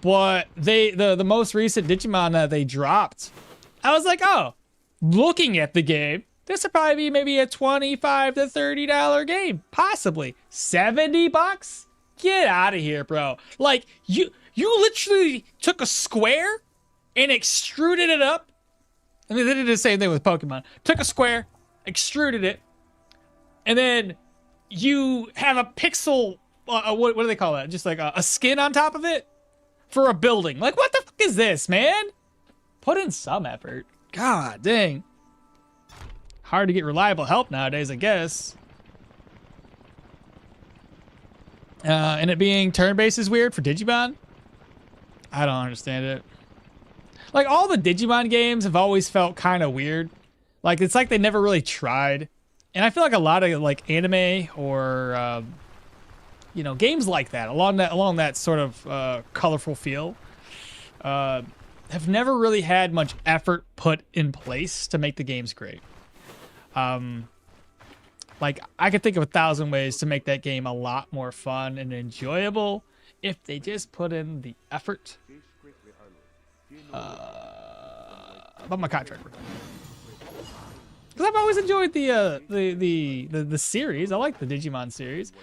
but the most recent Digimon that they dropped, I was like, oh, looking at the game, this would probably be maybe a $25 to $30 game, possibly. $70? Get out of here, bro. Like, you literally took a square and extruded it up. I mean, they did the same thing with Pokemon. Took a square, extruded it, and then you have a pixel, what do they call that? Just like a skin on top of it for a building. Like, what the fuck is this, man? Put in some effort. God dang. Hard to get reliable help nowadays, I guess. And it being turn-based is weird for Digimon. I don't understand it. Like, all the Digimon games have always felt kind of weird. Like, it's like they never really tried. And I feel like a lot of, like, anime or, you know, games like that, along that sort of colorful feel, have never really had much effort put in place to make the games great. Like, I could think of 1,000 ways to make that game a lot more fun and enjoyable if they just put in the effort. About my contract, because I've always enjoyed the series. I like the Digimon series.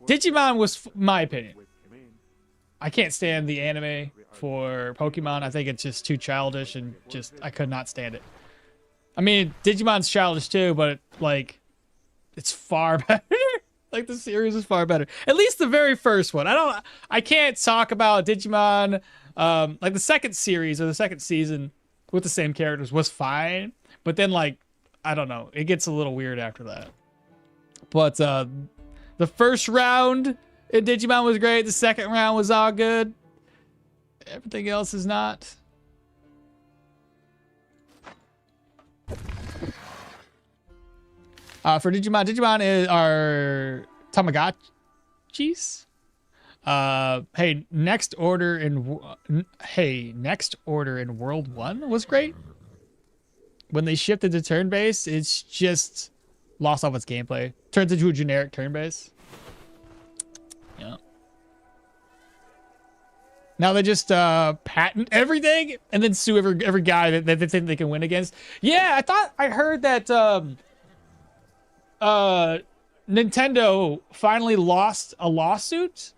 Digimon was my opinion. I can't stand the anime for Pokemon. I think it's just too childish and just I could not stand it. I mean, Digimon's childish too, but like, it's far better. Like, the series is far better. At least the very first one. I can't talk about Digimon. Like, the second series or the second season with the same characters was fine, but then, like, I don't know, it gets a little weird after that. But the first round in Digimon was great. The second round was all good. Everything else is not. For Digimon are Tamagotchis. Hey, next order in World 1 was great. When they shifted to turn-based, it's just lost all its gameplay. Turns into a generic turn-based. Yeah. Now they just patent everything and then sue every guy that they think they can win against. Yeah, I heard that Nintendo finally lost a lawsuit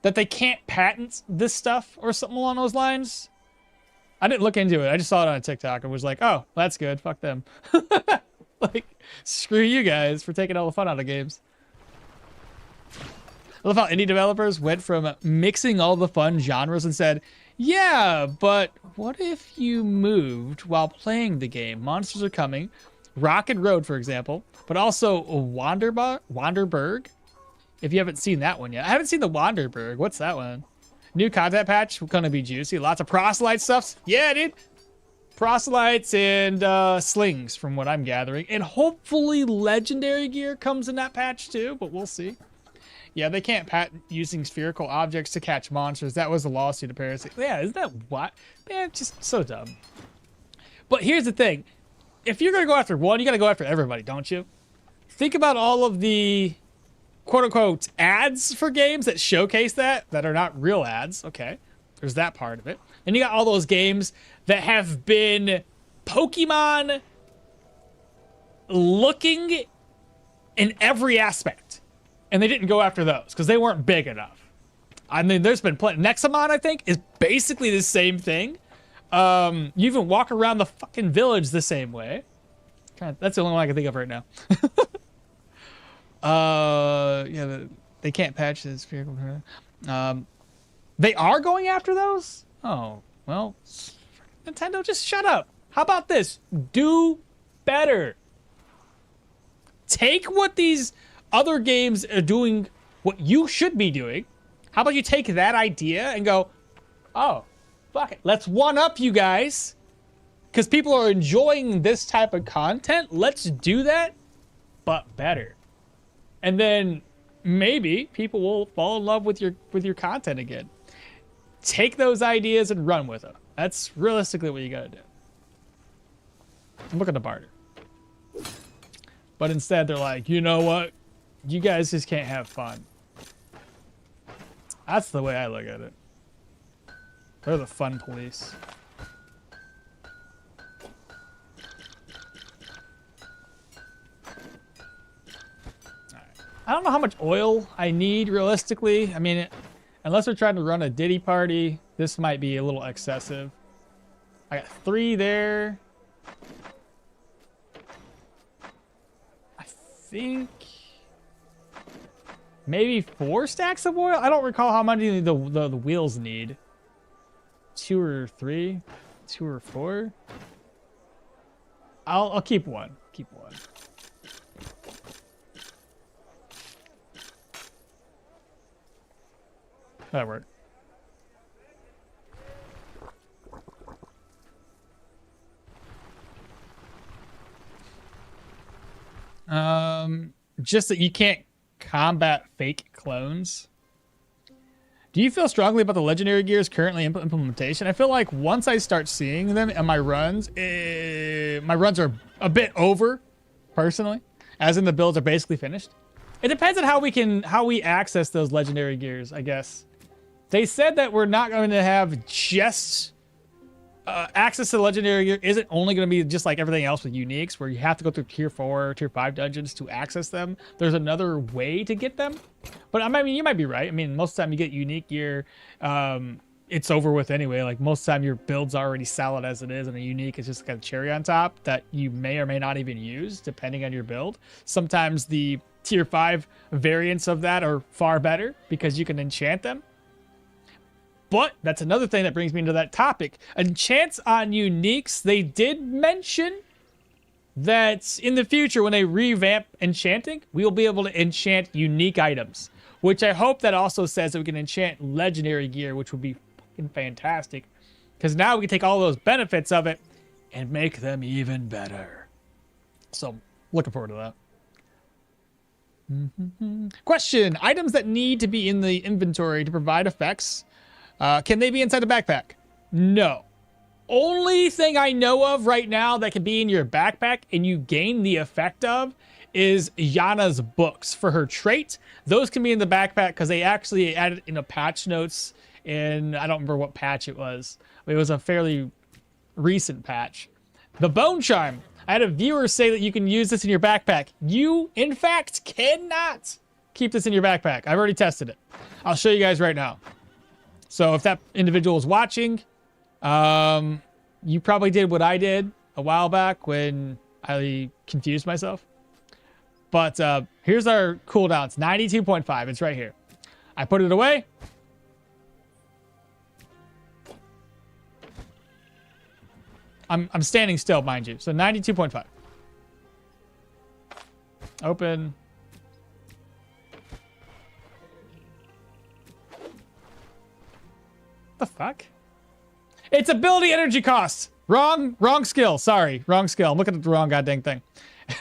that they can't patent this stuff or something along those lines. I didn't look into it. I just saw it on TikTok and was like, oh, that's good. Fuck them. Like, screw you guys for taking all the fun out of games. I love how indie developers went from mixing all the fun genres and said, yeah, but what if you moved while playing the game? Monsters are coming. Rocket Road, for example, but also Wanderberg. If you haven't seen that one yet. I haven't seen the Wanderberg. What's that one? New content patch, gonna be juicy. Lots of proselyte stuff. Yeah, dude. Proselytes and slings, from what I'm gathering. And hopefully legendary gear comes in that patch too, but we'll see. Yeah, they can't patent using spherical objects to catch monsters. That was a lawsuit, apparently. Yeah, isn't that what? Man, just so dumb. But here's the thing. If you're gonna go after one, you gotta go after everybody, don't you? Think about all of the quote-unquote ads for games that showcase that are not real ads. Okay, there's that part of it. Then you got all those games that have been Pokemon looking in every aspect, and they didn't go after those because they weren't big enough. I mean, there's been plenty. Nexamon, I think, is basically the same thing. You even walk around the fucking village the same way. That's the only one I can think of right now. Yeah, they can't patch this vehicle. They are going after those? Oh, well, Nintendo, just shut up. How about this? Do better. Take what these other games are doing, what you should be doing. How about you take that idea and go, oh, fuck it. Let's one up you guys. Because people are enjoying this type of content. Let's do that, but better. And then maybe people will fall in love with your content again. Take those ideas and run with them. That's realistically what you gotta do. I'm looking to barter. But instead, they're like, you know what? You guys just can't have fun. That's the way I look at it. They're the fun police. I don't know how much oil I need realistically. I mean, unless we're trying to run a Diddy party, this might be a little excessive. I got 3 there. I think maybe 4 stacks of oil. I don't recall how many the wheels need. 2 or 3, 2 or 4. I'll keep 1. Keep 1. That worked. Just that you can't combat fake clones. Do you feel strongly about the legendary gears currently implementation? I feel like once I start seeing them in my runs are a bit over, personally, as in the builds are basically finished. It depends on how we access those legendary gears, I guess. They said that we're not going to have just access to the legendary gear isn't only going to be just like everything else with uniques, where you have to go through tier 4, tier 5 dungeons to access them. There's another way to get them. But I mean, you might be right. I mean, most of the time you get unique gear, it's over with anyway. Like most of the time your build's already solid as it is, and a unique is just like a cherry on top that you may or may not even use depending on your build. Sometimes the tier 5 variants of that are far better because you can enchant them. But that's another thing that brings me into that topic. Enchants on uniques, they did mention that in the future when they revamp enchanting, we'll be able to enchant unique items. Which I hope that also says that we can enchant legendary gear, which would be fucking fantastic. Because now we can take all those benefits of it and make them even better. So, looking forward to that. Question. Items that need to be in the inventory to provide effects. Can they be inside the backpack? No. Only thing I know of right now that can be in your backpack and you gain the effect of is Yana's books for her trait. Those can be in the backpack because they actually added in a patch notes, and I don't remember what patch it was. It was a fairly recent patch. The bone charm. I had a viewer say that you can use this in your backpack. You, in fact, cannot keep this in your backpack. I've already tested it. I'll show you guys right now. So if that individual is watching, you probably did what I did a while back when I confused myself. But here's our cooldown. It's 92.5. It's right here. I put it away. I'm standing still, mind you. So 92.5. Open. The fuck? It's ability energy cost. Wrong skill. Sorry, wrong skill. I'm looking at the wrong goddamn thing.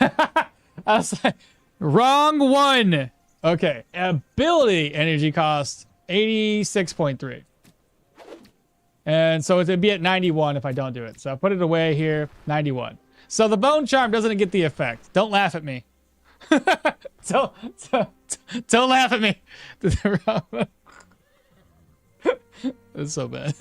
I was like, wrong one. Okay, ability energy cost 86.3. And so it'd be at 91 if I don't do it. So I put it away here, 91. So the bone charm doesn't get the effect. Don't laugh at me. don't laugh at me. It's so bad.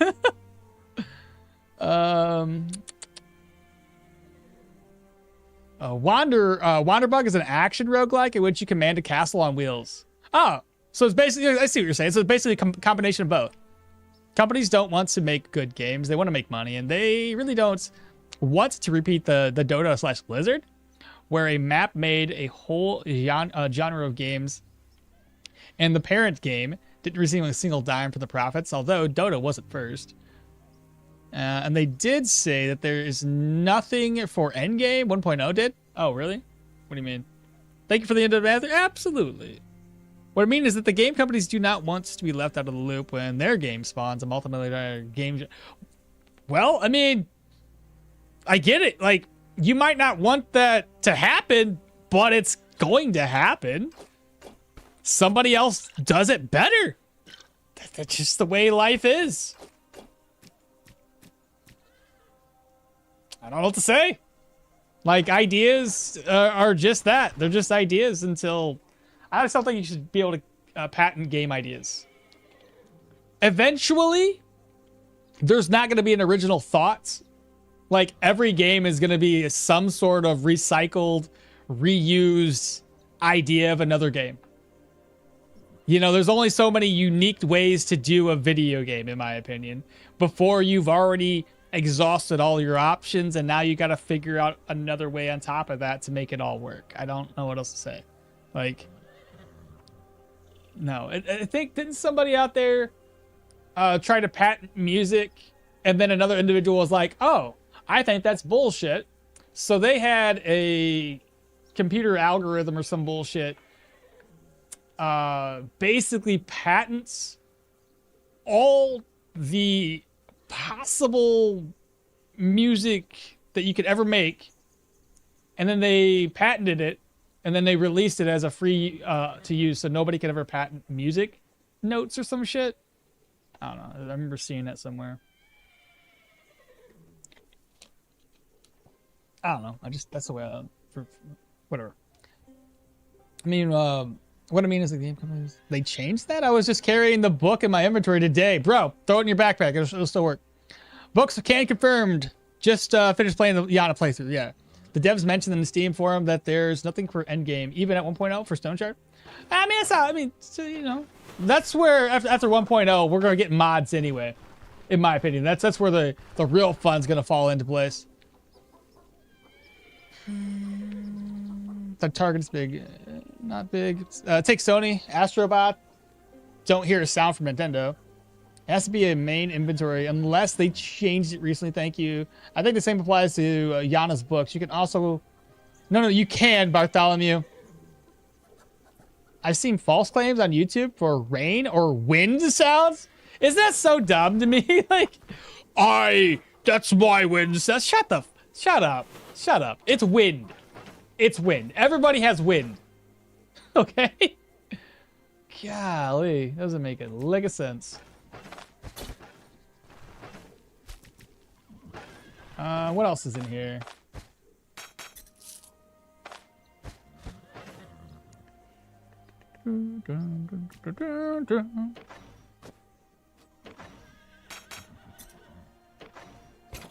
Wanderbug is an action roguelike in which you command a castle on wheels. Oh, so it's basically, I see what you're saying. So it's basically a combination of both. Companies don't want to make good games. They want to make money, and they really don't want to repeat the Dota / Blizzard, where a map made a whole genre of games, and the parent game didn't receive a single dime for the profits, although Dota wasn't first. And they did say that there is nothing for Endgame. 1.0 did? Oh, really? What do you mean? Thank you for the end of the answer. Absolutely. What I mean is that the game companies do not want to be left out of the loop when their game spawns a multi-million-dollar game. Well, I mean, I get it. Like, you might not want that to happen, but it's going to happen. Somebody else does it better. That's just the way life is. I don't know what to say. Like, ideas are just that. They're just ideas until... I just don't think you should be able to patent game ideas. Eventually, there's not going to be an original thought. Like, every game is going to be some sort of recycled, reused idea of another game. You know, there's only so many unique ways to do a video game, in my opinion, before you've already exhausted all your options, and now you got to figure out another way on top of that to make it all work. I don't know what else to say. Like, no. I think, didn't somebody out there try to patent music, and then another individual was like, oh, I think that's bullshit. So they had a computer algorithm or some bullshit basically patents all the possible music that you could ever make, and then they patented it, and then they released it as a free to use, so nobody could ever patent music notes or some shit. I don't know. I remember seeing that somewhere. I don't know. That's the way for whatever. I mean, what I mean is the game companies, they changed that? I was just carrying the book in my inventory today. Bro, throw it in your backpack. It'll still work. Books can confirmed. Just finished playing the Yana playthrough. Yeah. The devs mentioned in the Steam forum that there's nothing for endgame, even at 1.0 for Stoneshard. I mean, it's not, so, you know, that's where after 1.0, we're going to get mods anyway, in my opinion. That's where the real fun's going to fall into place. The target's big. Not big. Take Sony, Astrobot. Don't hear a sound from Nintendo. It has to be a main inventory unless they changed it recently. Thank you. I think the same applies to Yana's books. You can also... No, you can, Bartholomew. I've seen false claims on YouTube for rain or wind sounds. Isn't that so dumb to me? Like, that's my wind sound. Shut up. Shut up. It's wind. It's wind. Everybody has wind. Okay? Golly, doesn't make a lick of sense. What else is in here?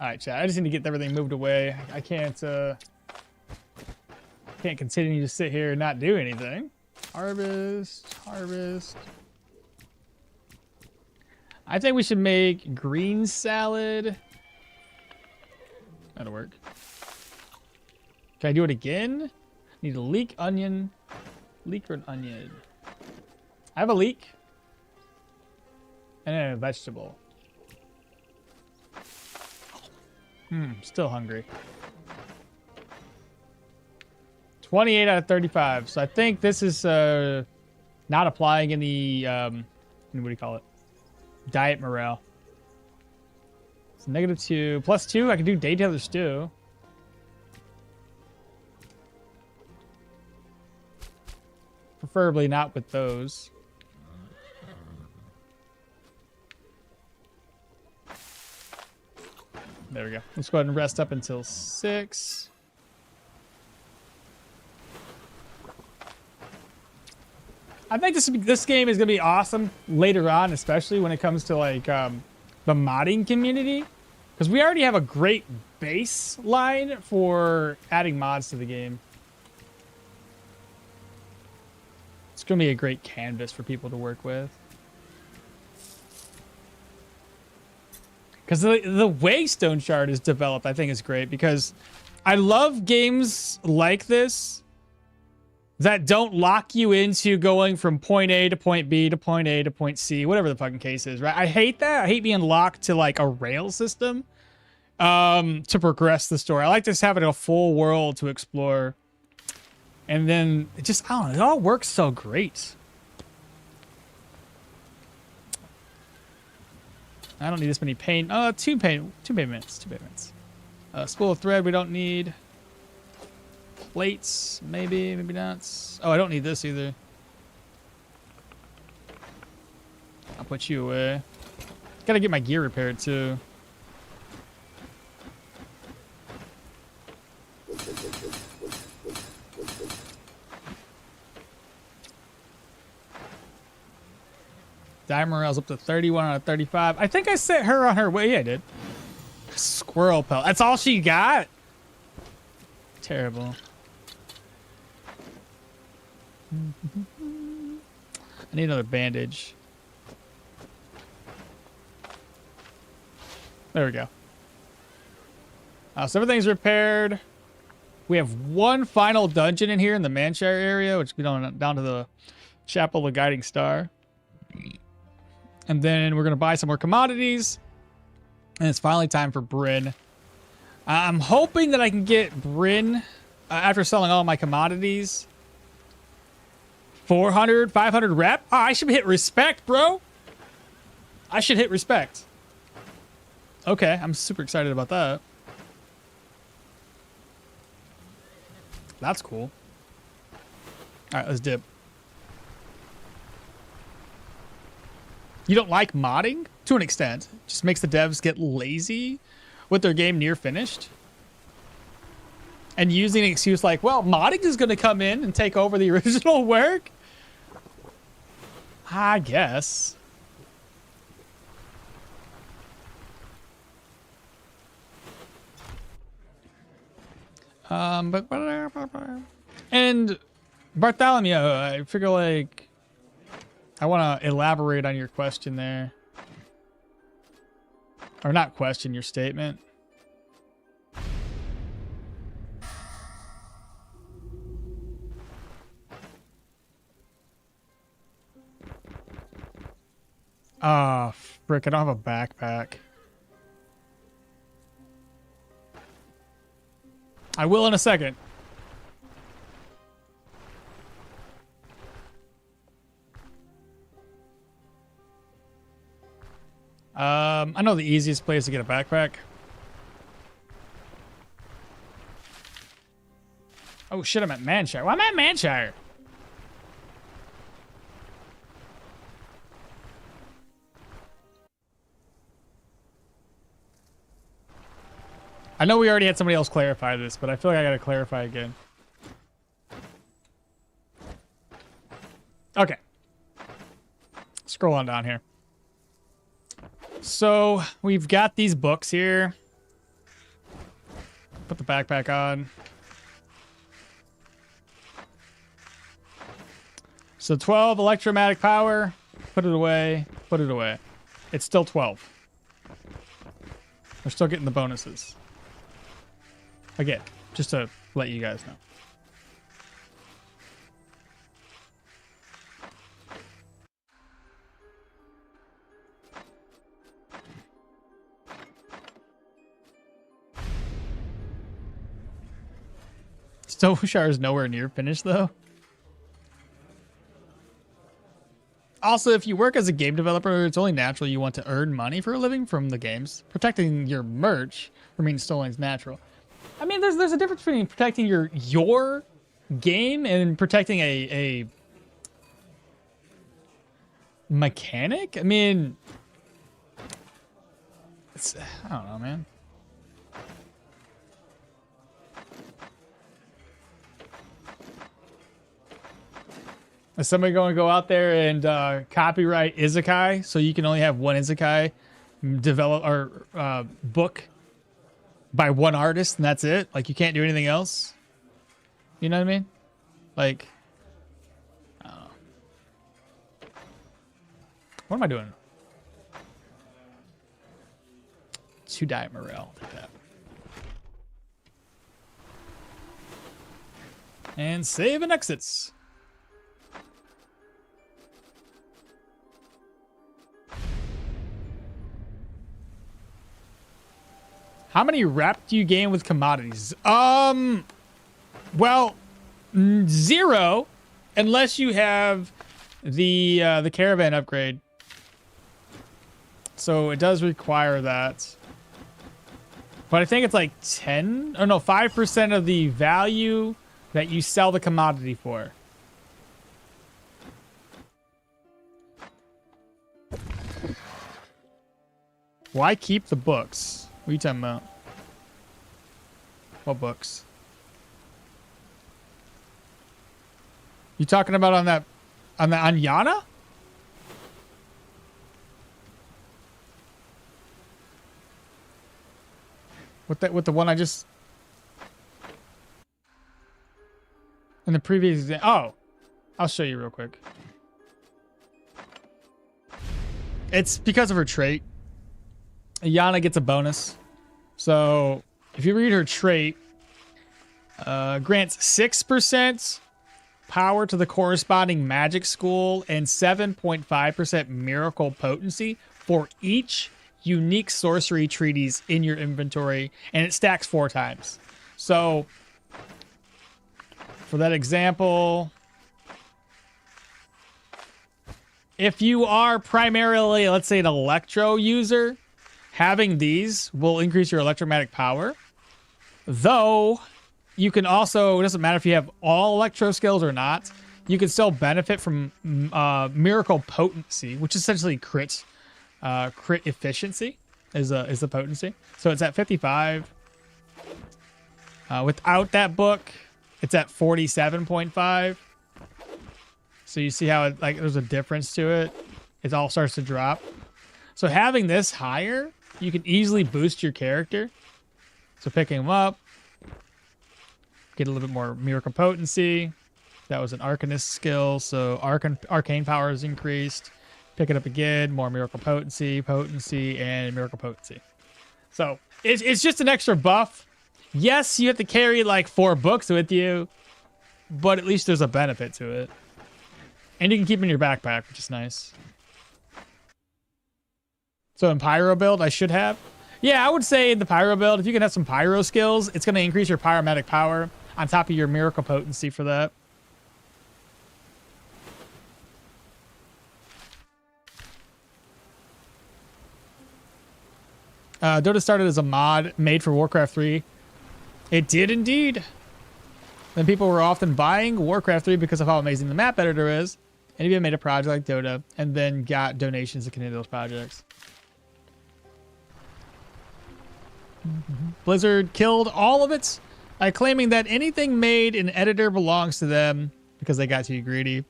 Alright, chat. I just need to get everything moved away. I can't continue to sit here and not do anything. Harvest. I think we should make green salad. That'll work. Can I do it again? Need a leek, onion. Leek or an onion? I have a leek. And then a vegetable. Still hungry. 28 out of 35. So I think this is not applying in the what do you call it? Diet morale. It's -2. +2. I can do Daytailor Stew. Preferably not with those. There we go. Let's go ahead and rest up until 6. I think this game is gonna be awesome later on, especially when it comes to like the modding community, because we already have a great baseline for adding mods to the game. It's gonna be a great canvas for people to work with. Because the way Stoneshard is developed, I think is great, because I love games like this that don't lock you into going from point A to point B to point A to point C, whatever the fucking case is, right? I hate that. I hate being locked to like a rail system to progress the story. I like just having a full world to explore. And then it just, I don't know, it all works so great. I don't need this many paint. Two payments. Spool of thread we don't need. Plates, maybe not. Oh, I don't need this either. I'll put you away. Gotta get my gear repaired too. Morel's up to 31 out of 35. I think I set her on her way. Yeah, I did. Squirrel pelt. That's all she got? Terrible. I need another bandage. There we go. So everything's repaired. We have one final dungeon in here in the Manshire area, which we down to the Chapel of the Guiding Star. And then we're going to buy some more commodities. And it's finally time for Bryn. I'm hoping that I can get Bryn, after selling all my commodities, 400, 500 rep. Oh, I should hit respect, bro. I should hit respect. Okay, I'm super excited about that. That's cool. All right, let's dip. You don't like modding? To an extent. Just makes the devs get lazy with their game near finished. And using an excuse like, well, modding is going to come in and take over the original work? I guess. And Bartholomew, I figure like I want to elaborate on your question there. Or not question, your statement. Ah, frick, I don't have a backpack. I will in a second. I know the easiest place to get a backpack. Oh shit, I'm at Manshire. Well, I'm at Manshire. I know we already had somebody else clarify this, but I feel like I gotta clarify again. Okay. Scroll on down here. So we've got these books here. Put the backpack on. So 12 electromagnetic power. Put it away. Put it away. It's still 12. We're still getting the bonuses. Again, just to let you guys know. Stoneshard is nowhere near finished, though. Also, if you work as a game developer, it's only natural you want to earn money for a living from the games. Protecting your merch remains Stoneshard's natural. I mean, there's a difference between protecting your game and protecting a mechanic. I mean, I don't know, man. Is somebody going to go out there and copyright Isekai so you can only have one Isekai develop or book by one artist and that's it? Like you can't do anything else? You know what I mean? Like, I don't know. What am I doing? 2 diet morale. Take that. And save and exits. How many rep do you gain with commodities? Well, 0, unless you have the caravan upgrade. So it does require that. But I think it's like 10, or no, 5% of the value that you sell the commodity for. Why keep the books? What are you talking about? What books? You talking about on that, on Yana? With the one I just in the previous example. Oh, I'll show you real quick. It's because of her trait. Yana gets a bonus. So if you read her trait, grants 6% power to the corresponding magic school and 7.5% miracle potency for each unique sorcery treatise in your inventory, and it stacks 4 times. So for that example, if you are primarily, let's say, an electro user, having these will increase your electromagnetic power. Though you can also, it doesn't matter if you have all electro skills or not, you can still benefit from miracle potency, which is essentially crit efficiency is the potency. So it's at 55. Without that book, it's at 47.5. So you see how it, like, there's a difference to it. It all starts to drop. So having this higher, you can easily boost your character. So picking them up, get a little bit more miracle potency. That was an arcanist skill, so arcane power is increased. Pick it up again, more miracle potency, and miracle potency. So it's just an extra buff. Yes, you have to carry like 4 books with you, but at least there's a benefit to it. And you can keep them in your backpack, which is nice. So in Pyro build, I should have. Yeah, I would say in the Pyro build, if you can have some Pyro skills, it's going to increase your pyromatic power on top of your miracle potency for that. Dota started as a mod made for Warcraft 3. It did indeed. Then people were often buying Warcraft 3 because of how amazing the map editor is. And even made a project like Dota and then got donations to continue those projects. Blizzard killed all of it by claiming that anything made in editor belongs to them because they got too greedy.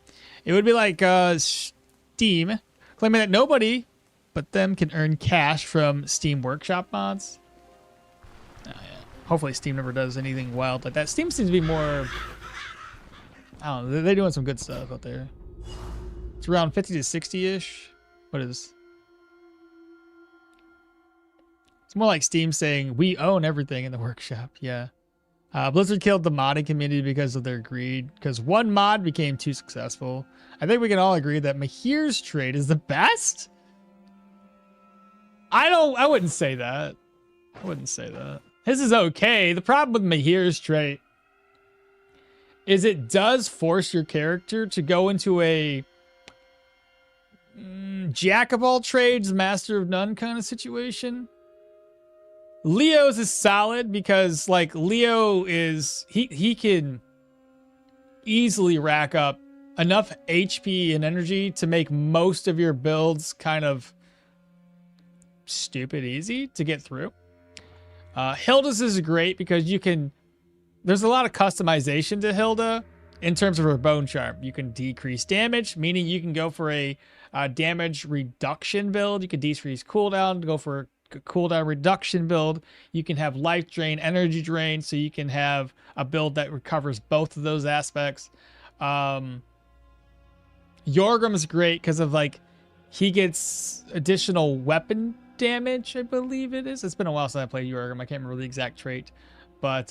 It would be like Steam claiming that nobody but them can earn cash from Steam Workshop mods. Oh, yeah. Hopefully Steam never does anything wild like that. Steam seems to be more, I don't know, they're doing some good stuff out there. It's around 50 to 60-ish. What is? It's more like Steam saying, we own everything in the workshop. Yeah. Blizzard killed the modding community because of their greed. Because one mod became too successful. I think we can all agree that Mahir's trade is the best. I wouldn't say that. I wouldn't say that. His is okay. The problem with Mahir's trait is it does force your character to go into a jack of all trades, master of none kind of situation. Leo's is solid because like Leo is, he can easily rack up enough HP and energy to make most of your builds kind of stupid easy to get through. Hilda's is great because you can, there's a lot of customization to Hilda in terms of her bone charm. You can decrease damage, meaning you can go for a damage reduction build. You can decrease cooldown, go for a cooldown reduction build. You can have life drain, energy drain, so you can have a build that recovers both of those aspects. Yorgrim is great because of like, he gets additional weapon damage, I believe it is. It's been a while since I played Yorgrim. I can't remember the exact trait, but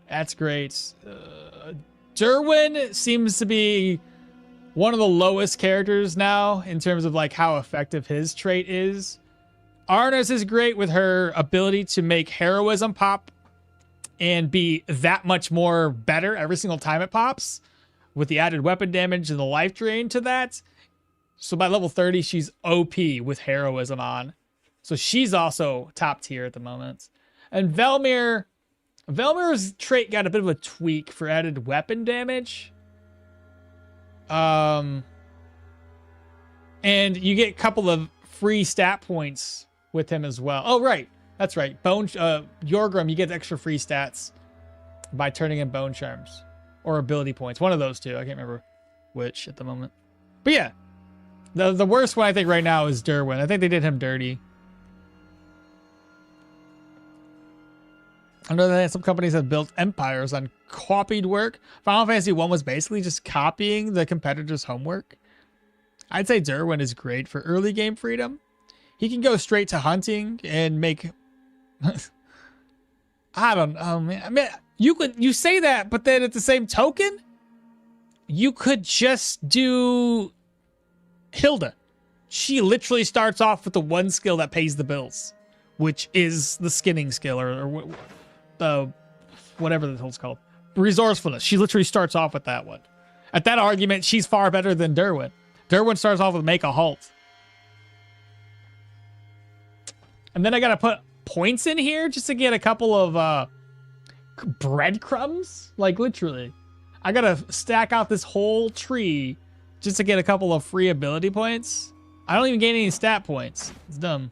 that's great. Derwin seems to be one of the lowest characters now in terms of like how effective his trait is. Arna's is great with her ability to make heroism pop and be that much more better every single time it pops with the added weapon damage and the life drain to that. So by level 30, she's OP with heroism on. So she's also top tier at the moment. And Velmir's trait got a bit of a tweak for added weapon damage. And you get a couple of free stat points with him as well. Oh, right. That's right. Yorgrim, you get extra free stats by turning in bone charms. or ability points. One of those two. I can't remember which at the moment. But yeah, the worst one I think right now is Derwin. I think they did him dirty. I know that some companies have built empires on copied work. Final Fantasy 1 was basically just copying the competitor's homework. I'd say Derwin is great for early game freedom. He can go straight to hunting and make... I don't know, man. I mean, you say that, but then at the same token, you could just do Hilda. She literally starts off with the one skill that pays the bills, which is the skinning skill or whatever the hell's called. Resourcefulness. She literally starts off with that one. At that argument, she's far better than Derwin. Derwin starts off with make a halt. And then I gotta put points in here just to get a couple of breadcrumbs. Like literally. I gotta stack out this whole tree just to get a couple of free ability points. I don't even gain any stat points. It's dumb.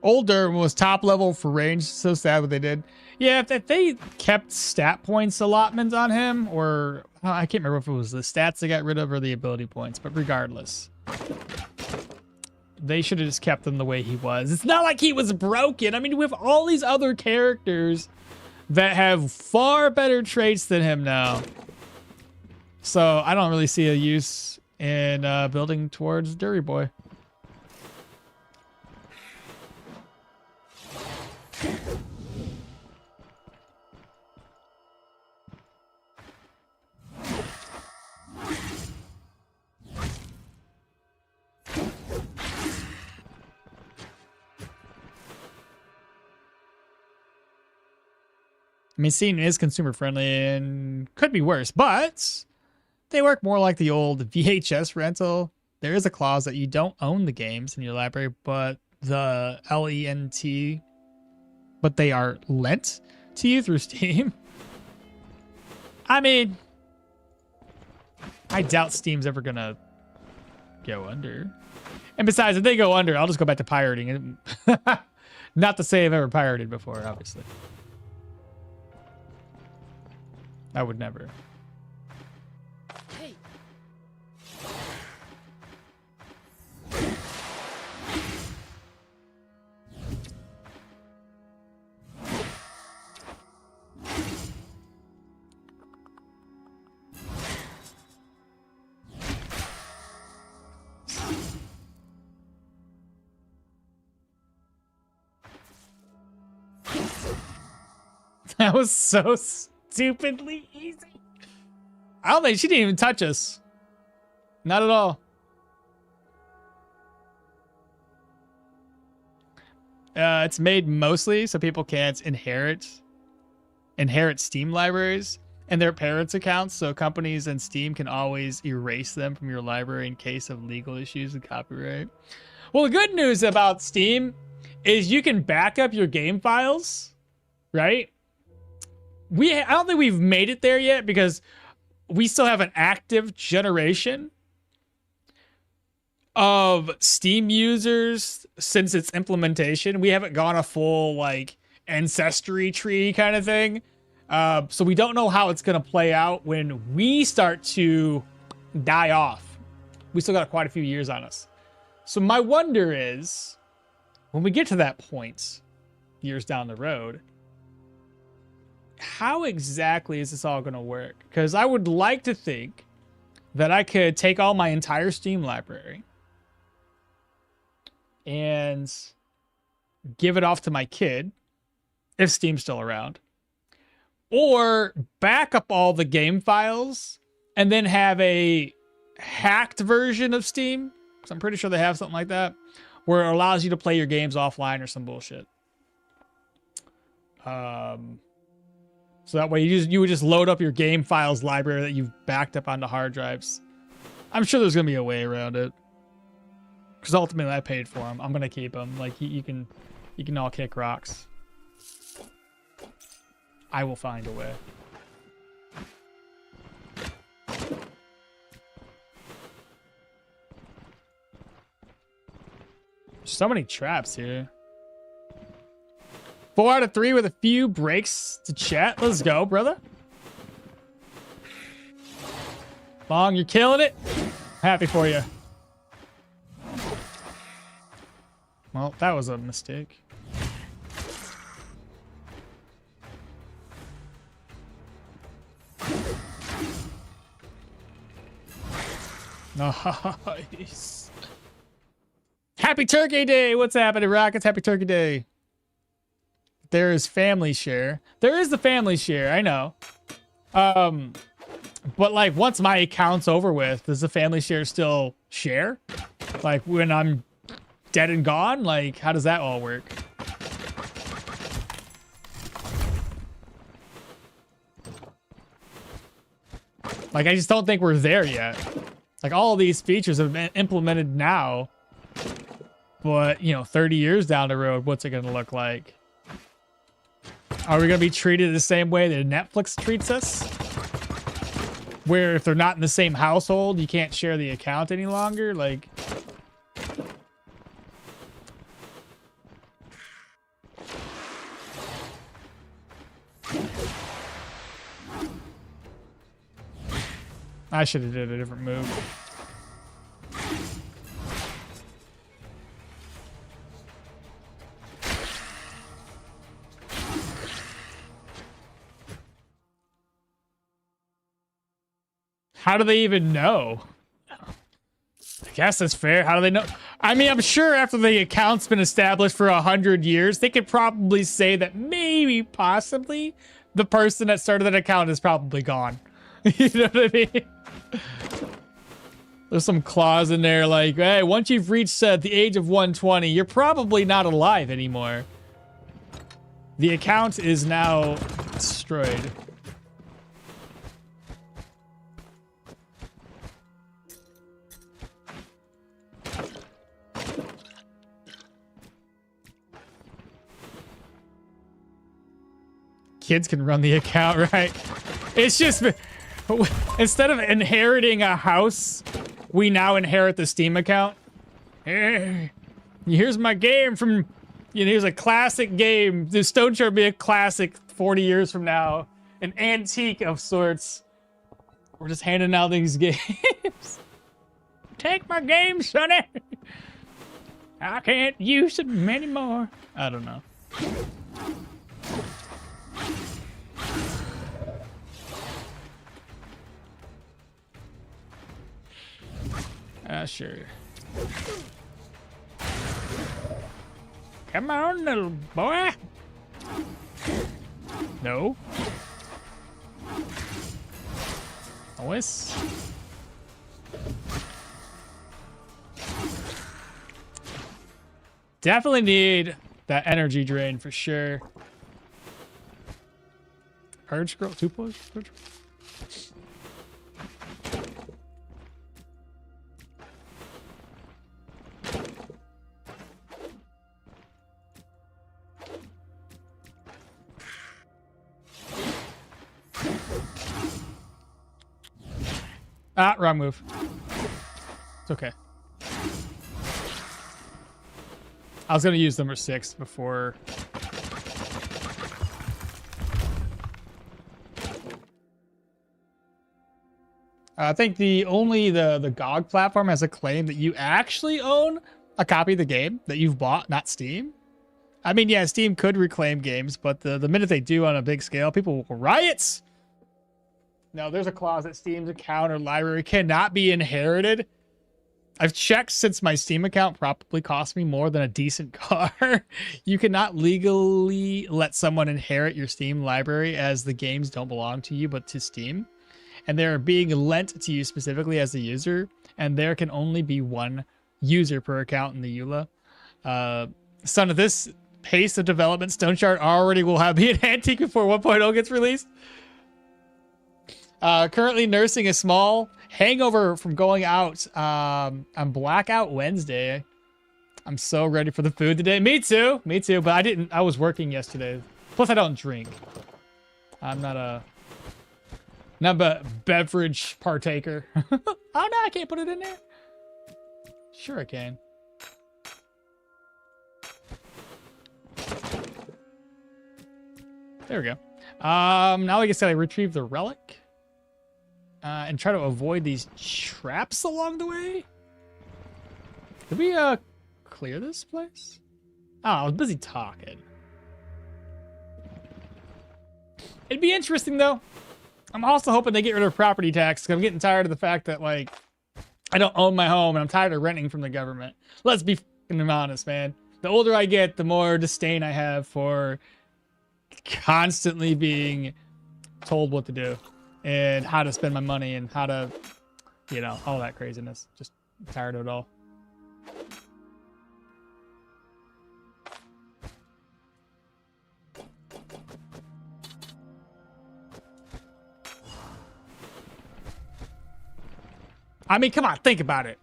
Older was top level for range. So sad what they did. Yeah, if they kept stat points allotment on him, or I can't remember if it was the stats they got rid of or the ability points, but regardless, they should have just kept him the way he was. It's not like he was broken. I mean, we have all these other characters that have far better traits than him now. So I don't really see a use in building towards Dirty Boy. I mean, Steam is consumer friendly and could be worse, but they work more like the old VHS rental. There is a clause that you don't own the games in your library, but the LENT, but they are lent to you through Steam. I mean, I doubt Steam's ever gonna go under. And besides, if they go under, I'll just go back to pirating. Not to say I've ever pirated before, obviously. I would never. Hey. That was so stupidly easy. I don't think she didn't even touch us. Not at all. It's made mostly so people can't inherit Steam libraries and their parents' accounts, so companies and Steam can always erase them from your library in case of legal issues with copyright. Well, the good news about Steam is you can back up your game files, right? I don't think we've made it there yet because we still have an active generation of Steam users since its implementation. We haven't gone a full like ancestry tree kind of thing. So we don't know how it's going to play out when we start to die off. We still got quite a few years on us. So my wonder is when we get to that point years down the road, how exactly is this all going to work? Because I would like to think that I could take all my entire Steam library and give it off to my kid, if Steam's still around, or back up all the game files and then have a hacked version of Steam, because I'm pretty sure they have something like that, where it allows you to play your games offline or some bullshit. So that way you would just load up your game files library that you've backed up onto hard drives. I'm sure there's going to be a way around it. Because ultimately I paid for them. I'm gonna keep them. Like you can all kick rocks. I will find a way. So many traps here. 4 out of 3 with a few breaks to chat. Let's go, brother. Long, you're killing it. Happy for you. Well, that was a mistake. Nice. Happy Turkey Day. What's happening, Rockets? Happy Turkey Day. There is family share. There is the family share. I know. But like once my account's over with, does the family share still share? Like when I'm dead and gone? Like how does that all work? Like I just don't think we're there yet. Like all these features have been implemented now. But, you know, 30 years down the road, what's it going to look like? Are we going to be treated the same way that Netflix treats us? Where if they're not in the same household, you can't share the account any longer? Like... I should have did a different move. How do they even know? I guess that's fair. How do they know? I mean, I'm sure after the account's been established for 100 years, they could probably say that maybe, possibly, the person that started that account is probably gone. You know what I mean? There's some clause in there like, hey, once you've reached the age of 120, you're probably not alive anymore. The account is now destroyed. Kids can run the account, right? It's just, instead of inheriting a house, we now inherit the Steam account. Hey, here's my game from, you know, here's a classic game. The Stoneshard will be a classic 40 years from now. An antique of sorts. We're just handing out these games. Take my game, sonny. I can't use them anymore. I don't know. Sure. Come on, little boy. No. Always. Definitely need that energy drain for sure. Purge scroll, 2 push. Ah, wrong move. It's okay. I was gonna use number 6 before. I think only the GOG platform has a claim that you actually own a copy of the game that you've bought, not Steam. I mean, yeah, Steam could reclaim games, but the minute they do on a big scale, people will riot. No, there's a clause that Steam's account or library cannot be inherited. I've checked since my Steam account probably cost me more than a decent car. You cannot legally let someone inherit your Steam library as the games don't belong to you but to Steam. And they're being lent to you specifically as a user. And there can only be one user per account in the EULA. Son of this pace of development, Stoneshard already will be an antique before 1.0 gets released. Currently nursing a small hangover from going out on Blackout Wednesday. I'm so ready for the food today. Me too. Me too. But I was working yesterday. Plus, I don't drink. I'm not a beverage partaker. Oh no, I can't put it in there. Sure I can. There we go. Now I guess I retrieve the relic. And try to avoid these traps along the way. Did we clear this place? Oh, I was busy talking. It'd be interesting though. I'm also hoping they get rid of property tax because I'm getting tired of the fact that like I don't own my home and I'm tired of renting from the government. Let's be fucking honest, man. The older I get, the more disdain I have for constantly being told what to do and how to spend my money and how to, you know, all that craziness. Just tired of it all. I mean, come on, think about it.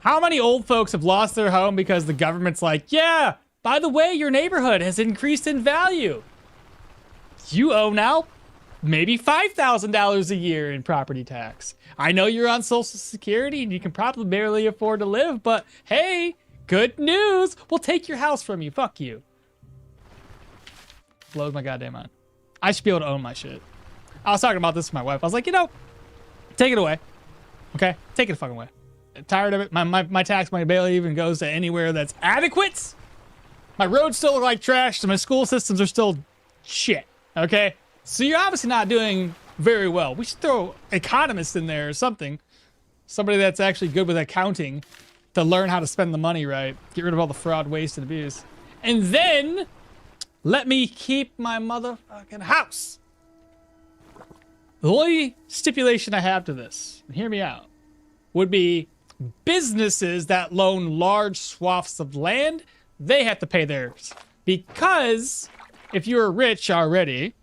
How many old folks have lost their home because the government's like, yeah, by the way, your neighborhood has increased in value. You owe now maybe $5,000 a year in property tax. I know you're on Social Security and you can probably barely afford to live, but hey, good news. We'll take your house from you. Fuck you. Blows my goddamn mind. I should be able to own my shit. I was talking about this with my wife. I was like, you know, take it away. Okay? Take it fucking away. I'm tired of it. My tax money barely even goes to anywhere that's adequate. My roads still look like trash, so my school systems are still shit. Okay? So you're obviously not doing very well. We should throw economists in there or something. Somebody that's actually good with accounting to learn how to spend the money right. Get rid of all the fraud, waste, and abuse. And then let me keep my motherfucking house. The only stipulation I have to this, and hear me out, would be businesses that loan large swaths of land, they have to pay theirs. Because if you're rich already,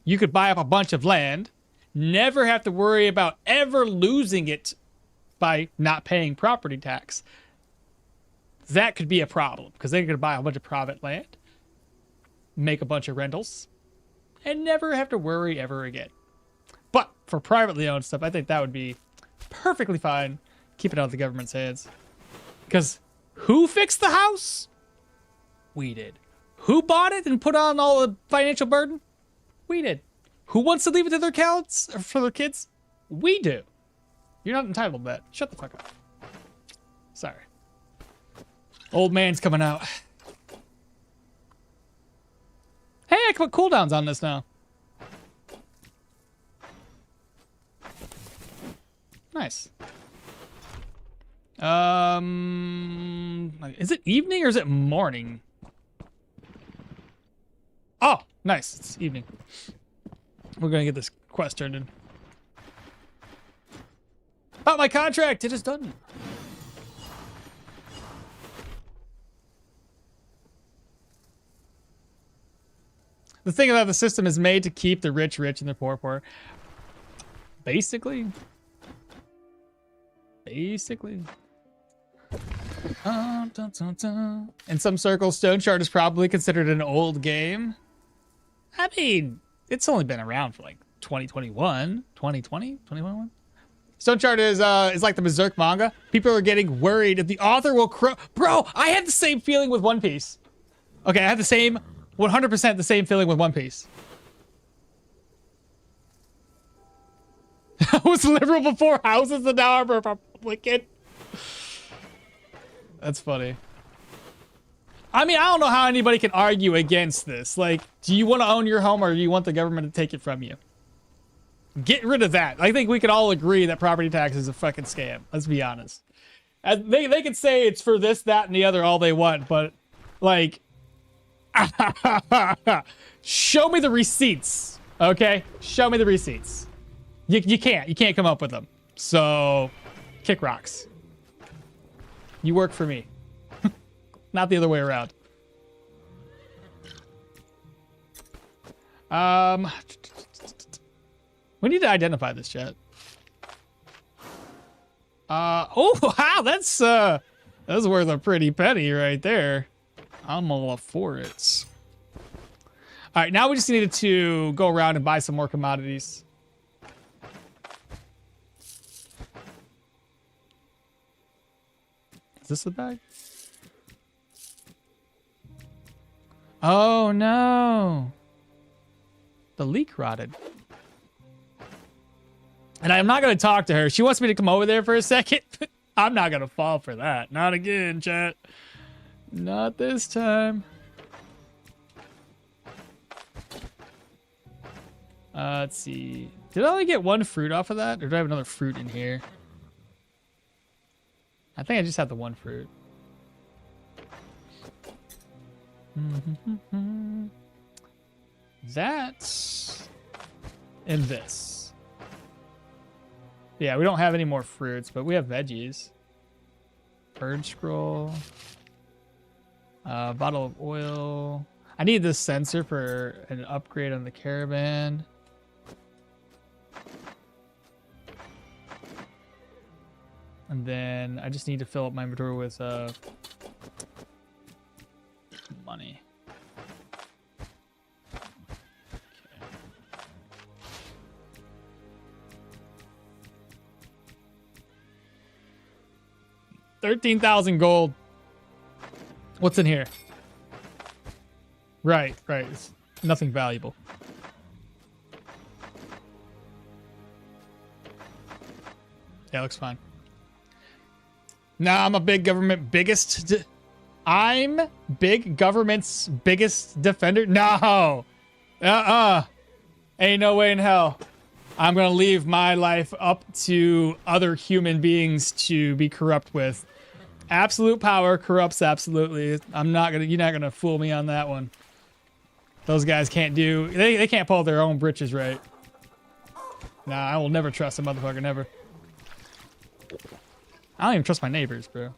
you could buy up a bunch of land, never have to worry about ever losing it by not paying property tax. That could be a problem, because they could buy a bunch of private land, make a bunch of rentals, and never have to worry ever again. But for privately owned stuff, I think that would be perfectly fine. Keep it out of the government's hands. Because who fixed the house? We did. Who bought it and put on all the financial burden? We did. Who wants to leave it to their accounts or for their kids? We do. You're not entitled to that. Shut the fuck up. Sorry. Old man's coming out. Hey, I can put cooldowns on this now. Nice. Is it evening or is it morning? Oh, nice. It's evening. We're gonna get this quest turned in. About my contract, it is done. The thing about the system is made to keep the rich rich and the poor poor. Basically. In some circles, Stoneshard is probably considered an old game. I mean, it's only been around for like 2021, 2020, 2021. Stoneshard is like the Berserk manga. People are getting worried if the author will Bro, I had the same feeling with One Piece. Okay, I had the same 100% the same feeling with One Piece. I was liberal before houses and now I'm a Republican. That's funny. I mean, I don't know how anybody can argue against this. Like, do you want to own your home or do you want the government to take it from you? Get rid of that. I think we could all agree that property tax is a fucking scam. Let's be honest. They can say it's for this, that, and the other all they want, but like, show me the receipts, okay? Show me the receipts. You can't come up with them. So, kick rocks. You work for me. Not the other way around. We need to identify this, chat. Oh wow, that's worth a pretty penny right there. I'm all for it. All right, now we just needed to go around and buy some more commodities. Is this a bag? Oh no. The leak rotted. And I'm not going to talk to her. She wants me to come over there for a second. I'm not going to fall for that. Not again, chat. Not this time. Let's see. Did I only get one fruit off of that? Or do I have another fruit in here? I think I just had the one fruit. That's... and this. Yeah, we don't have any more fruits, but we have veggies. Bird scroll. Bottle of oil. I need this sensor for an upgrade on the caravan. And then I just need to fill up my inventory with money. Okay. 13,000 gold. What's in here? Right. It's nothing valuable. Yeah, looks fine. Nah, I'm a big government biggest. I'm big government's biggest defender. No. Ain't no way in hell. I'm gonna leave my life up to other human beings to be corrupt with. Absolute power corrupts absolutely. You're not gonna fool me on that one. Those guys can't do, they can't pull their own britches right. Nah, I will never trust a motherfucker, never. I don't even trust my neighbors, bro.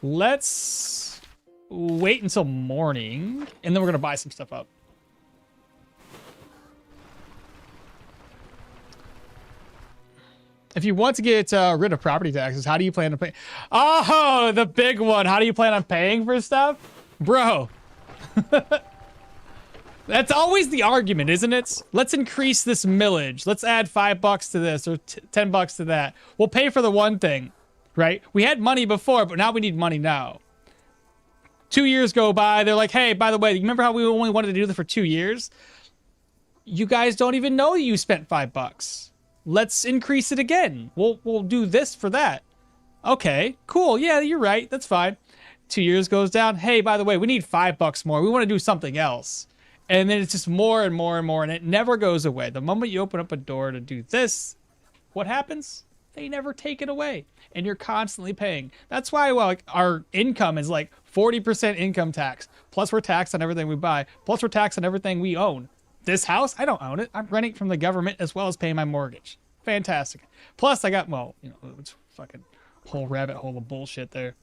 Let's wait until morning, and then we're gonna buy some stuff up. If you want to get rid of property taxes, how do you plan to pay? Oh, the big one. How do you plan on paying for stuff? Bro. That's always the argument, isn't it? Let's increase this millage. Let's add $5 to this or $10 to that. We'll pay for the one thing, right? We had money before, but now we need money now. 2 years go by. They're like, hey, by the way, you remember how we only wanted to do this for 2 years? You guys don't even know you spent $5. Let's increase it again. We'll do this for that. Okay, cool. Yeah, you're right. That's fine. 2 years goes down. Hey, by the way, we need $5 more. We want to do something else. And then it's just more and more and more, and it never goes away. The moment you open up a door to do this, what happens? They never take it away, and you're constantly paying. That's why our income is like 40% income tax, plus we're taxed on everything we buy, plus we're taxed on everything we own. This house, I don't own it. I'm renting from the government as well as paying my mortgage. Fantastic. Plus, I got, it's fucking whole rabbit hole of bullshit there.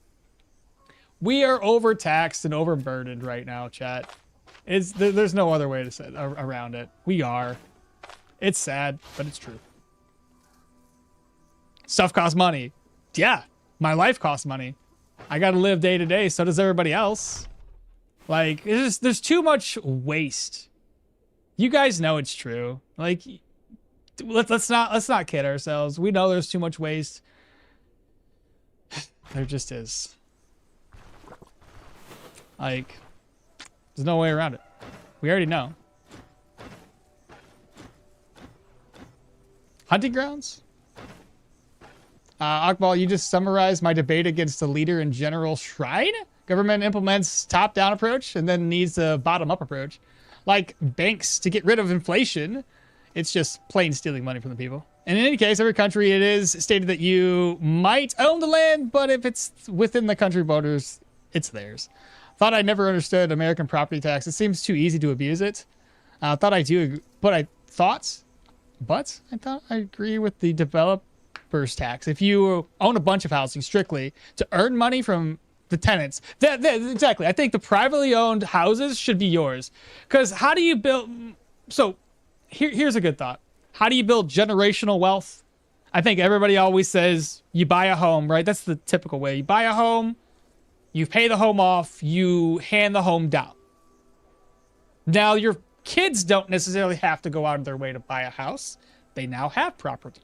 We are overtaxed and overburdened right now, chat. There's no other way to say around it. We are. It's sad, but it's true. Stuff costs money. Yeah, my life costs money. I gotta live day to day, so does everybody else. Like, there's too much waste. You guys know it's true. Like, let's not kid ourselves. We know there's too much waste. There just is. Like, there's no way around it. We already know. Hunting grounds? Okmall, you just summarized my debate against the leader in General Shrine? Government implements top-down approach and then needs a bottom-up approach. Like banks to get rid of inflation. It's just plain stealing money from the people. And in any case, every country, it is stated that you might own the land, but if it's within the country borders, it's theirs. Thought I never understood American property tax. It seems too easy to abuse it. Thought I do, but I thought I agree with the developer's tax. If you own a bunch of housing strictly to earn money from the tenants, exactly. I think the privately owned houses should be yours. Because how do you build? So here's a good thought. How do you build generational wealth? I think everybody always says you buy a home, right? That's the typical way. You buy a home, you pay the home off, you hand the home down. Now, your kids don't necessarily have to go out of their way to buy a house. They now have property.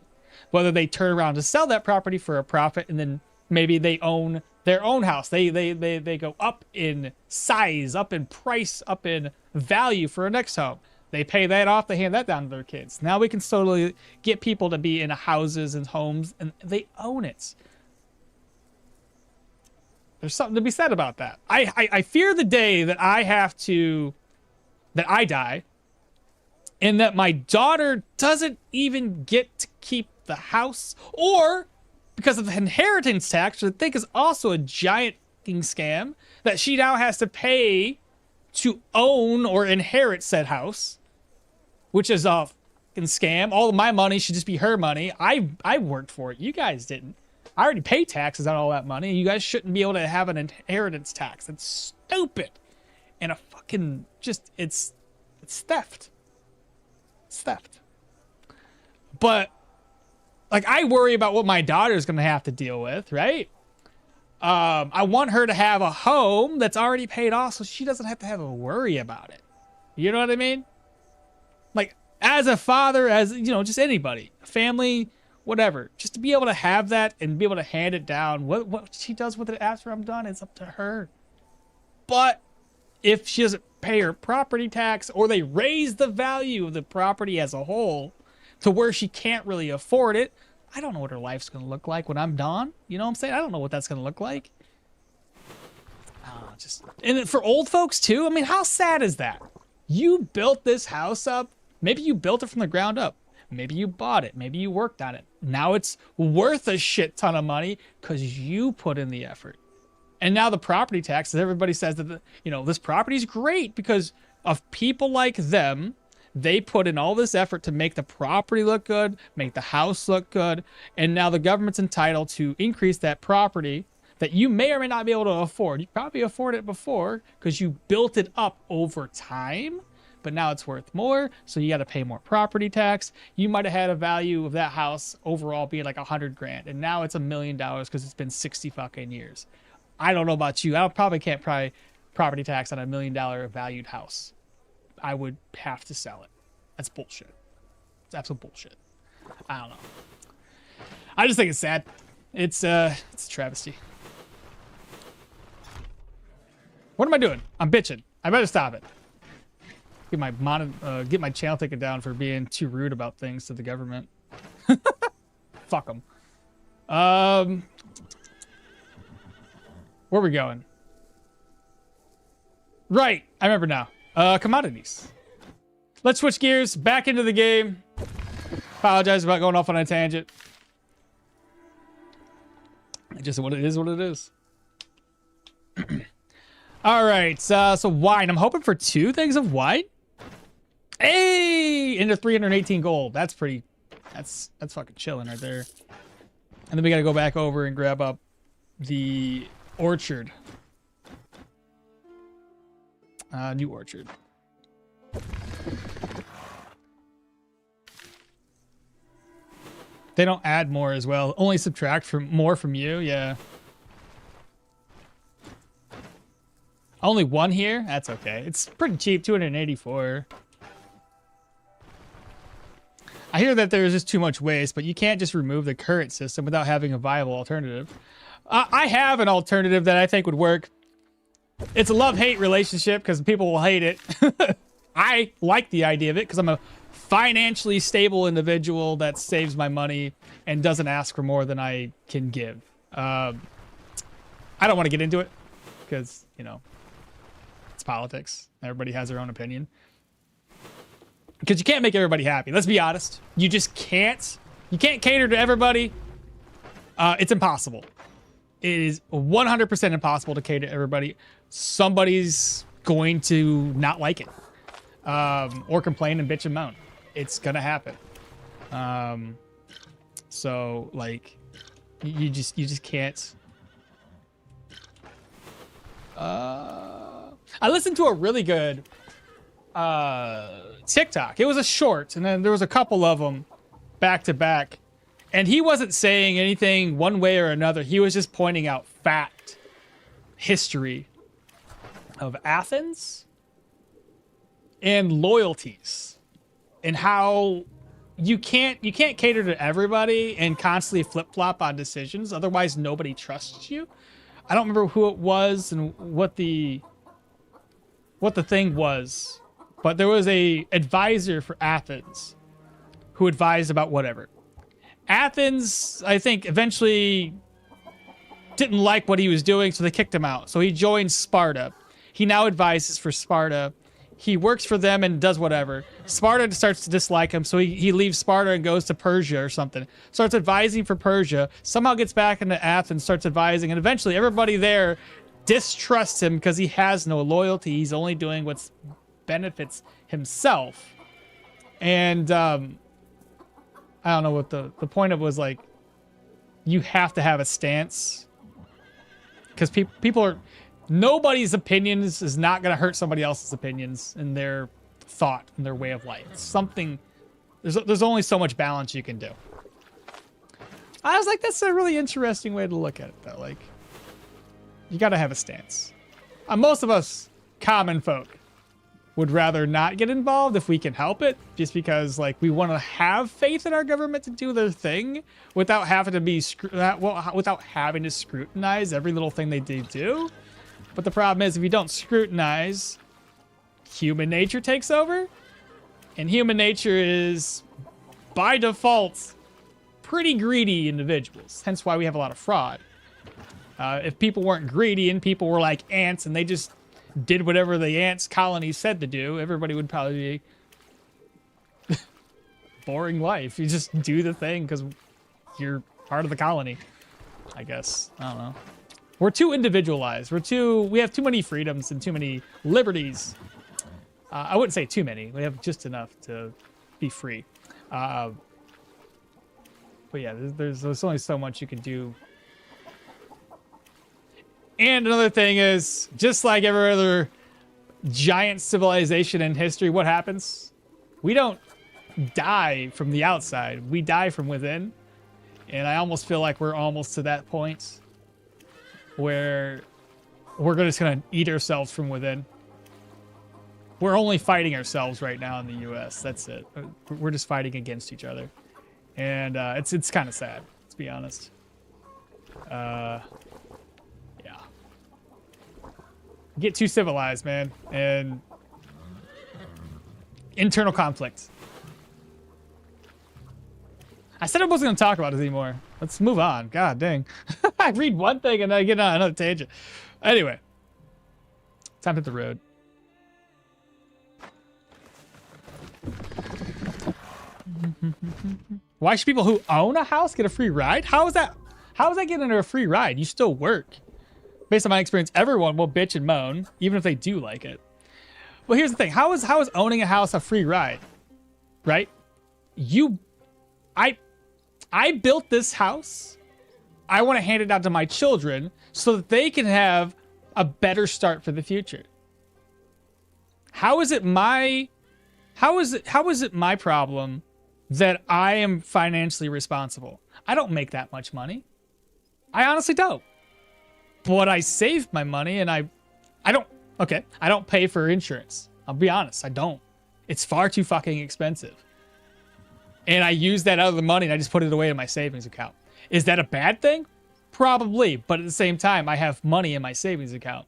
Whether they turn around to sell that property for a profit and then maybe they own their own house. They go up in size, up in price, up in value for a next home. They pay that off, they hand that down to their kids. Now we can slowly get people to be in houses and homes and they own it. There's something to be said about that. I fear the day that that I die and that my daughter doesn't even get to keep the house, or because of the inheritance tax, which I think is also a giant fucking scam, that she now has to pay to own or inherit said house, which is a fucking scam. All of my money should just be her money. I worked for it. You guys didn't. I already pay taxes on all that money. You guys shouldn't be able to have an inheritance tax. It's stupid. And a fucking it's theft. It's theft. But like, I worry about what my daughter's gonna have to deal with, right? I want her to have a home that's already paid off so she doesn't have to have a worry about it. You know what I mean? Like, as a father, as, you know, just anybody, family, whatever, just to be able to have that and be able to hand it down. What she does with it after I'm done, it's up to her. But if she doesn't pay her property tax, or they raise the value of the property as a whole to where she can't really afford it, I don't know what her life's going to look like when I'm done. You know what I'm saying? I don't know what that's going to look like. And for old folks too, I mean, how sad is that? You built this house up. Maybe you built it from the ground up. Maybe you bought it. Maybe you worked on it. Now it's worth a shit ton of money because you put in the effort. And now the property taxes, everybody says that, this property is great because of people like them. They put in all this effort to make the property look good, make the house look good. And now the government's entitled to increase that property that you may or may not be able to afford. You probably afforded it before because you built it up over time, but now it's worth more. So you got to pay more property tax. You might have had a value of that house overall being like $100,000. And now it's $1 million because it's been 60 fucking years. I don't know about you. I probably can't pay property tax on $1 million valued house. I would have to sell it. That's bullshit. It's absolute bullshit. I don't know. I just think it's sad. It's a travesty. What am I doing? I'm bitching. I better stop it. Get my channel taken down for being too rude about things to the government. Fuck them. Where are we going? Right. I remember now. Commodities. Let's switch gears back into the game. Apologize about going off on a tangent. Just what it is, what it is. All right. So wine. I'm hoping for 2 things of wine. Hey, into 318 gold. That's fucking chilling right there. And then we got to go back over and grab up the orchard. New orchard. They don't add more as well. Only subtract more from you. Yeah. Only 1 here? That's okay. It's pretty cheap. 284. I hear that there's just too much waste, but you can't just remove the current system without having a viable alternative. I have an alternative that I think would work. It's a love-hate relationship because people will hate it. I like the idea of it because I'm a financially stable individual that saves my money and doesn't ask for more than I can give. I don't want to get into it because, it's politics. Everybody has their own opinion. Because you can't make everybody happy. Let's be honest. You just can't. You can't cater to everybody. It's impossible. It is 100% impossible to cater to everybody. Somebody's going to not like it. Or complain and bitch and moan. It's gonna happen. So like, you just can't. I listened to a really good TikTok. It was a short, and then there was a couple of them back to back. And he wasn't saying anything one way or another. He was just pointing out fact, history of Athens and loyalties, and how you can't cater to everybody and constantly flip-flop on decisions. Otherwise, nobody trusts you. I don't remember who it was and what the thing was, but there was a advisor for Athens who advised about whatever. Athens, I think, eventually didn't like what he was doing, so they kicked him out. So he joined Sparta. He now advises for Sparta. He works for them and does whatever. Sparta starts to dislike him, so he leaves Sparta and goes to Persia or something. Starts advising for Persia. Somehow gets back into Athens, starts advising, and eventually everybody there distrusts him because he has no loyalty. He's only doing what benefits himself. And I don't know what the point of it was. Like, you have to have a stance because people are, nobody's opinions is not going to hurt somebody else's opinions and their thought and their way of life. It's something, there's only so much balance you can do. I was like, that's a really interesting way to look at it though. Like, you got to have a stance. Most of us common folk would rather not get involved if we can help it, just because like we want to have faith in our government to do their thing without having to be without having to scrutinize every little thing they do. But the problem is, if you don't scrutinize, human nature takes over, and human nature is by default pretty greedy individuals. Hence why we have a lot of fraud. If people weren't greedy and people were like ants and they just did whatever the ants colony said to do, everybody would probably be boring life. You just do the thing because you're part of the colony, I guess. I don't know. We're too individualized. We have too many freedoms and too many liberties. I wouldn't say too many. We have just enough to be free. But yeah, there's only so much you can do. And another thing is, just like every other giant civilization in history, what happens? We don't die from the outside. We die from within. And I almost feel like we're almost to that point where we're just going to eat ourselves from within. We're only fighting ourselves right now in the U.S. That's it. We're just fighting against each other. And it's kind of sad, to be honest. Get too civilized, man, and internal conflict. I said I wasn't going to talk about it anymore. Let's move on. God dang. I read one thing and I get on another tangent. Anyway, time to hit the road. Why should people who own a house get a free ride? How is that getting a free ride? You still work. Based on my experience, everyone will bitch and moan, even if they do like it. Well, here's the thing. How is owning a house a free ride? Right? I built this house. I want to hand it out to my children so that they can have a better start for the future. How is it my problem that I am financially responsible? I don't make that much money. I honestly don't. But I save my money and I don't pay for insurance. I'll be honest, I don't. It's far too fucking expensive. And I use that out of the money and I just put it away in my savings account. Is that a bad thing? Probably, but at the same time, I have money in my savings account.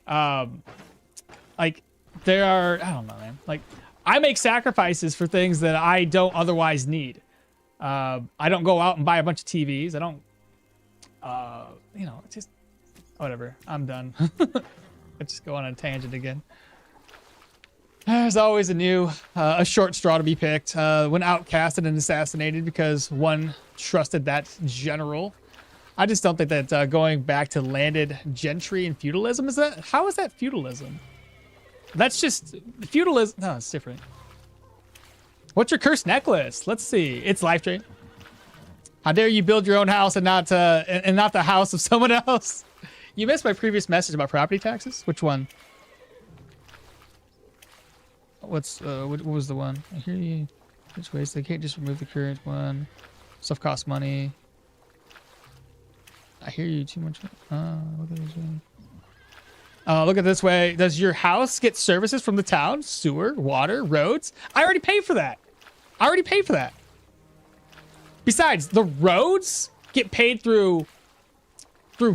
Like there are, I don't know, man. Like I make sacrifices for things that I don't otherwise need. I don't go out and buy a bunch of TVs. I don't, just whatever. I'm done. Let's just go on a tangent again. There's always a short straw to be picked when outcasted and assassinated because one trusted that general. I just don't think that going back to landed gentry and feudalism how is that feudalism? That's just feudalism. No, it's different. What's your cursed necklace? Let's see. It's life drain. How dare you build your own house and not the house of someone else? You missed my previous message about property taxes. Which one? what was the one? I hear you. Which ways? They can't just remove the current one. Stuff costs money. I hear you too much. Look at this way. Look at this way. Does your house get services from the town? Sewer, water, roads? I already paid for that. I already paid for that. Besides, the roads get paid through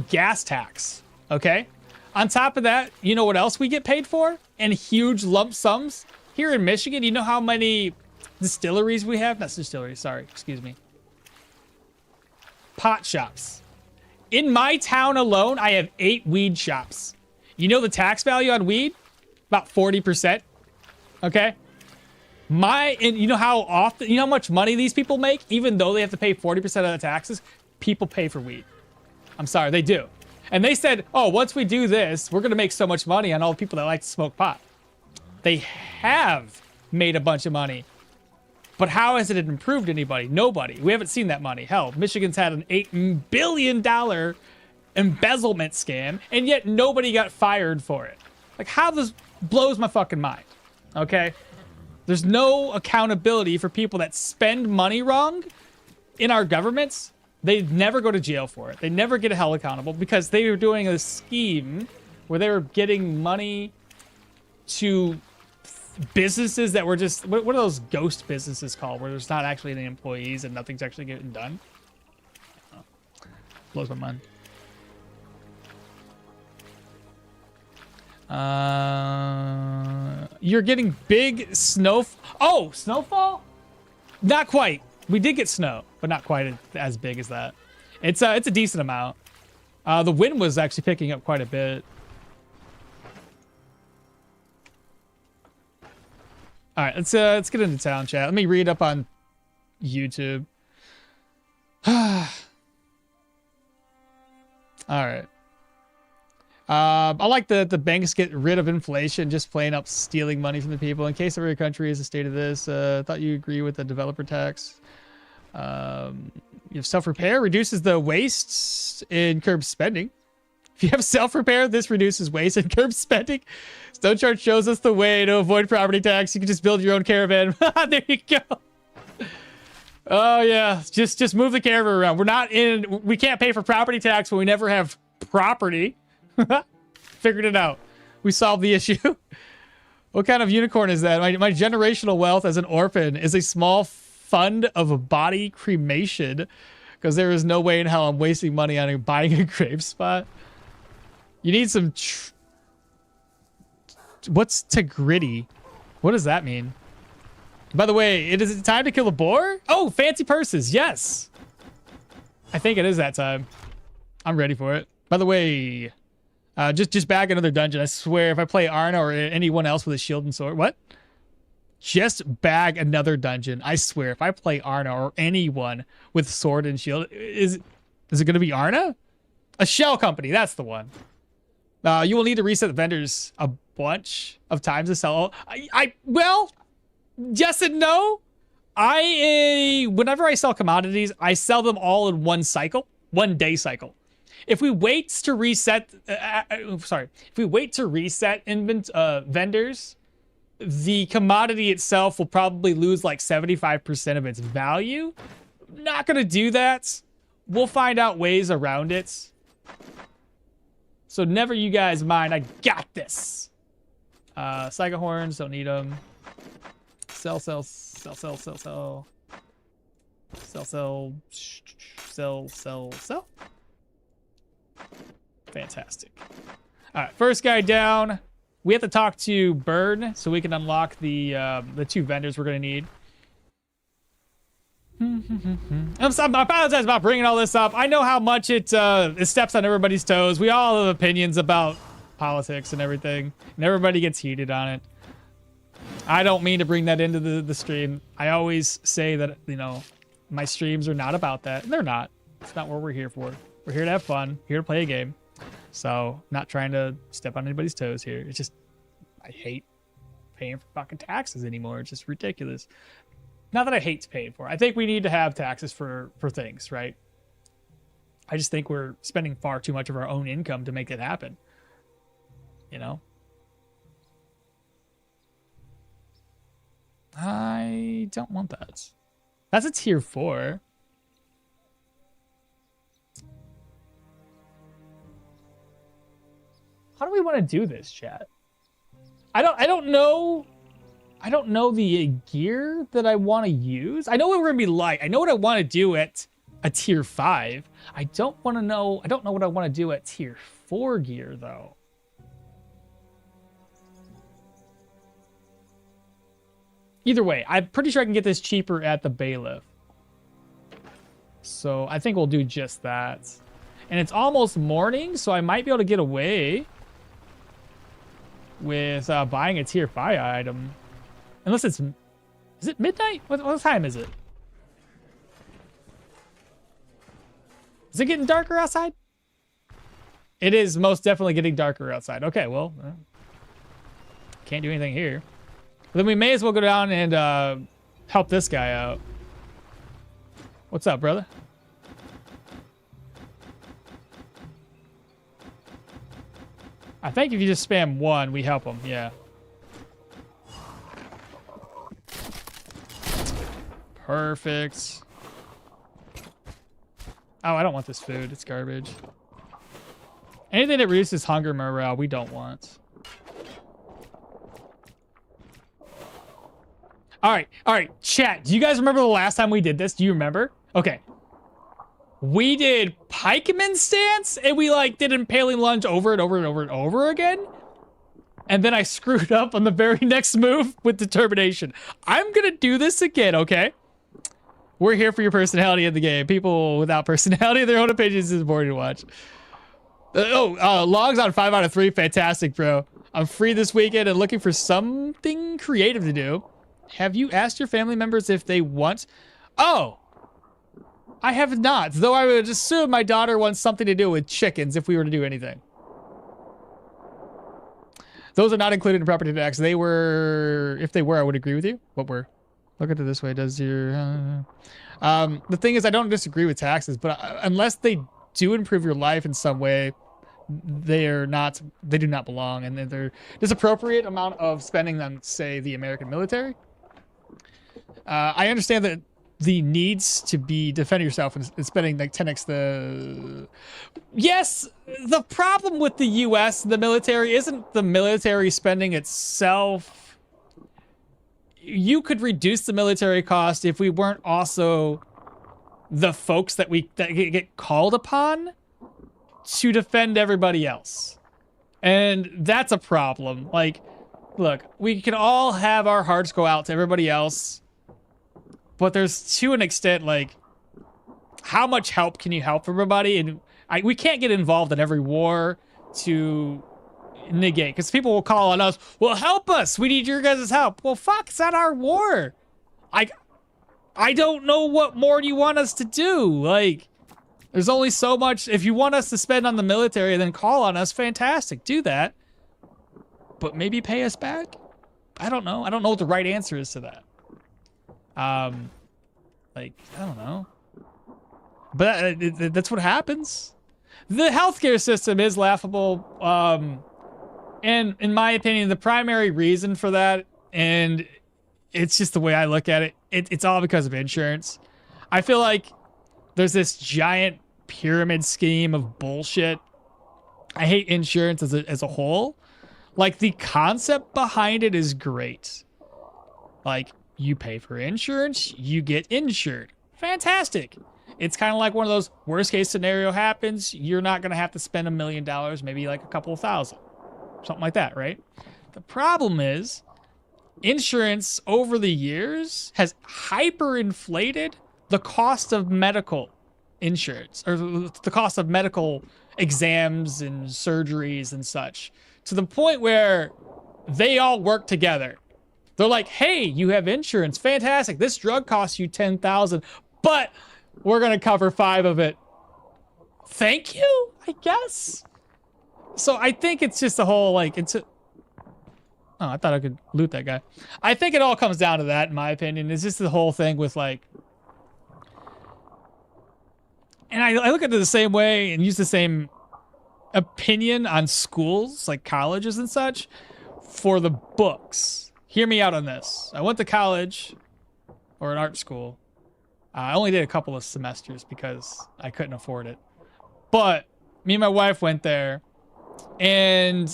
gas tax. Okay? On top of that, you know what else we get paid for? In huge lump sums? Here in Michigan, you know how many distilleries we have? Not distilleries, sorry, excuse me. Pot shops. In my town alone, I have 8 weed shops. You know the tax value on weed? About 40%. Okay? And you know how often, you know how much money these people make? Even though they have to pay 40% of the taxes, people pay for weed. I'm sorry, they do. And they said, oh, once we do this, we're going to make so much money on all the people that like to smoke pot. They have made a bunch of money. But how has it improved anybody? Nobody. We haven't seen that money. Hell, Michigan's had an $8 billion embezzlement scam, and yet nobody got fired for it. Like, how this blows my fucking mind. Okay? There's no accountability for people that spend money wrong in our governments. They never go to jail for it. They never get held accountable because they were doing a scheme where they were getting money to businesses that were just, what are those ghost businesses called, where there's not actually any employees and nothing's actually getting done? Oh, blows my mind. You're getting big snow. Oh, snowfall? Not quite. We did get snow, but not quite as big as that. It's a decent amount. The wind was actually picking up quite a bit. All right, let's get into town chat. Let me read up on YouTube. All right. I like that the banks get rid of inflation, just plain up stealing money from the people. In case every country is the state of this, I thought you agree with the developer tax. You have self-repair, reduces the waste in curb spending. If you have self-repair, this reduces waste and curb spending. Stoneshard shows us the way to avoid property tax. You can just build your own caravan. There you go. Oh yeah, just move the caravan around. We can't pay for property tax when we never have property. Figured it out. We solved the issue. What kind of unicorn is that? My generational wealth as an orphan is a small fund of a body cremation, because there is no way in hell I'm wasting money on buying a grave spot. You need some... What's Tigritty? What does that mean? By the way, is it time to kill a boar? Oh, fancy purses. Yes. I think it is that time. I'm ready for it. By the way, just bag another dungeon. I swear, if I play Arna or anyone else with a shield and sword... What? Just bag another dungeon. I swear, if I play Arna or anyone with sword and shield... Is it going to be Arna? A shell company. That's the one. You will need to reset the vendors a bunch of times to sell. Well, yes and no. Whenever I sell commodities, I sell them all in one day cycle. If we wait to reset, vendors, the commodity itself will probably lose like 75% of its value. Not gonna do that. We'll find out ways around it. So never you guys mind. I got this. Psycho horns, don't need them. Sell. Fantastic. All right, first guy down. We have to talk to Bird so we can unlock the 2 vendors we're gonna need. I apologize about bringing all this up. I know how much it steps on everybody's toes. We all have opinions about politics and everything, and everybody gets heated on it. I don't mean to bring that into the stream. I always say that, you know, my streams are not about that, and they're not. It's not what we're here for. We're here to have fun, here to play a game. So, not trying to step on anybody's toes here. It's just, I hate paying for fucking taxes anymore. It's just ridiculous. Not that I hate paying for it. I think we need to have taxes for things, right? I just think we're spending far too much of our own income to make it happen. You know? I don't want that. That's a tier 4. How do we want to do this, chat? I don't know. I don't know the gear that I want to use. I know what we're gonna be light. I know what I want to do at a tier 5. I don't want to know. I don't know what I want to do at tier 4 gear though. Either way, I'm pretty sure I can get this cheaper at the bailiff. So I think we'll do just that. And it's almost morning, so I might be able to get away with buying a tier 5 item. Unless it's... Is it midnight? What time is it? Is it getting darker outside? It is most definitely getting darker outside. Okay, well... can't do anything here. Then we may as well go down and help this guy out. What's up, brother? I think if you just spam 1, we help him. Yeah. Perfect. Oh, I don't want this food. It's garbage. Anything that reduces hunger morale, we don't want. All right, chat. Do you guys remember the last time we did this? Do you remember? Okay. We did pikeman stance, and we like did impaling lunge over and over and over and over again. And then I screwed up on the very next move with determination. I'm gonna do this again, okay? We're here for your personality in the game. People without personality, their own opinions is boring to watch. Logs on 5 out of 3. Fantastic, bro. I'm free this weekend and looking for something creative to do. Have you asked your family members if they want... Oh! I have not, though I would assume my daughter wants something to do with chickens if we were to do anything. Those are not included in property tax. They were... If they were, I would agree with you. What were? Look at it this way. Does your... the thing is, I don't disagree with taxes, but unless they do improve your life in some way, they do not belong, and they're disappropriate amount of spending on, say, the American military. I understand that the needs to be defend yourself and spending like 10x the... Yes, the problem with the US, the military, isn't the military spending itself. You could reduce the military cost if we weren't also the folks that get called upon to defend everybody else. And that's a problem. Like, look, we can all have our hearts go out to everybody else, but there's, to an extent, like, how much help can you help everybody? And we can't get involved in every war to negate, because people will call on us, well, help us, we need your guys' help. Well, fuck, it's not our war. I don't know what more you want us to do. Like, there's only so much. If you want us to spend on the military and then call on us, fantastic, do that. But maybe pay us back? I don't know. I don't know what the right answer is to that. Like, I don't know. But that's what happens. The healthcare system is laughable. And in my opinion, the primary reason for that, and it's just the way I look at it, it's all because of insurance. I feel like there's this giant pyramid scheme of bullshit. I hate insurance as a whole. Like, the concept behind it is great. Like, you pay for insurance, you get insured. Fantastic. It's kind of like one of those worst case scenario happens, you're not going to have to spend $1 million, maybe like a couple of thousand. Something like that, right? The problem is, insurance over the years has hyperinflated the cost of medical insurance, or the cost of medical exams and surgeries and such, to the point where they all work together. They're like, hey, you have insurance, fantastic. This drug costs you $10,000, but we're gonna cover 5 of it. Thank you, I guess. So I think it's just a whole, like, oh, I thought I could loot that guy. I think it all comes down to that, in my opinion. It's just the whole thing with, like... And I look at it the same way and use the same opinion on schools, like colleges and such, for the books. hear me out on this. I went to college or an art school. I only did a couple of semesters because I couldn't afford it. But me and my wife went there, and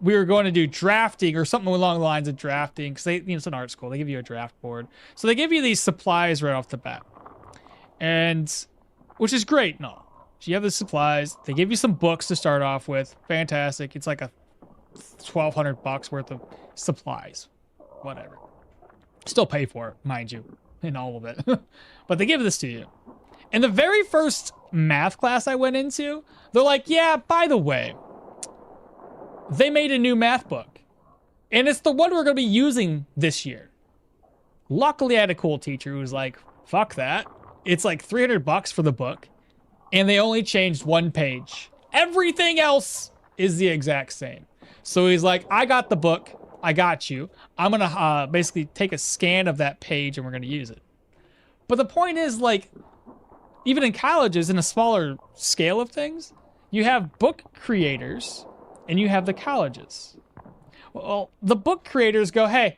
we were going to do drafting or something along the lines of drafting, because it's an art school. They give you a draft board. So they give you these supplies right off the bat, and which is great. No, so you have the supplies. They give you some books to start off with. Fantastic. It's like a $1,200 worth of supplies. Whatever. Still pay for it, mind you, in all of it. But they give this to you. And the very first math class I went into, they're like, yeah, by the way, they made a new math book. And it's the one we're going to be using this year. Luckily, I had a cool teacher who was like, fuck that. It's like $300 for the book. And they only changed one page. Everything else is the exact same. So he's like, I got the book. I got you. I'm going to basically take a scan of that page and we're going to use it. But the point is, like, even in colleges, in a smaller scale of things, you have book creators and you have the colleges. Well, the book creators go, hey,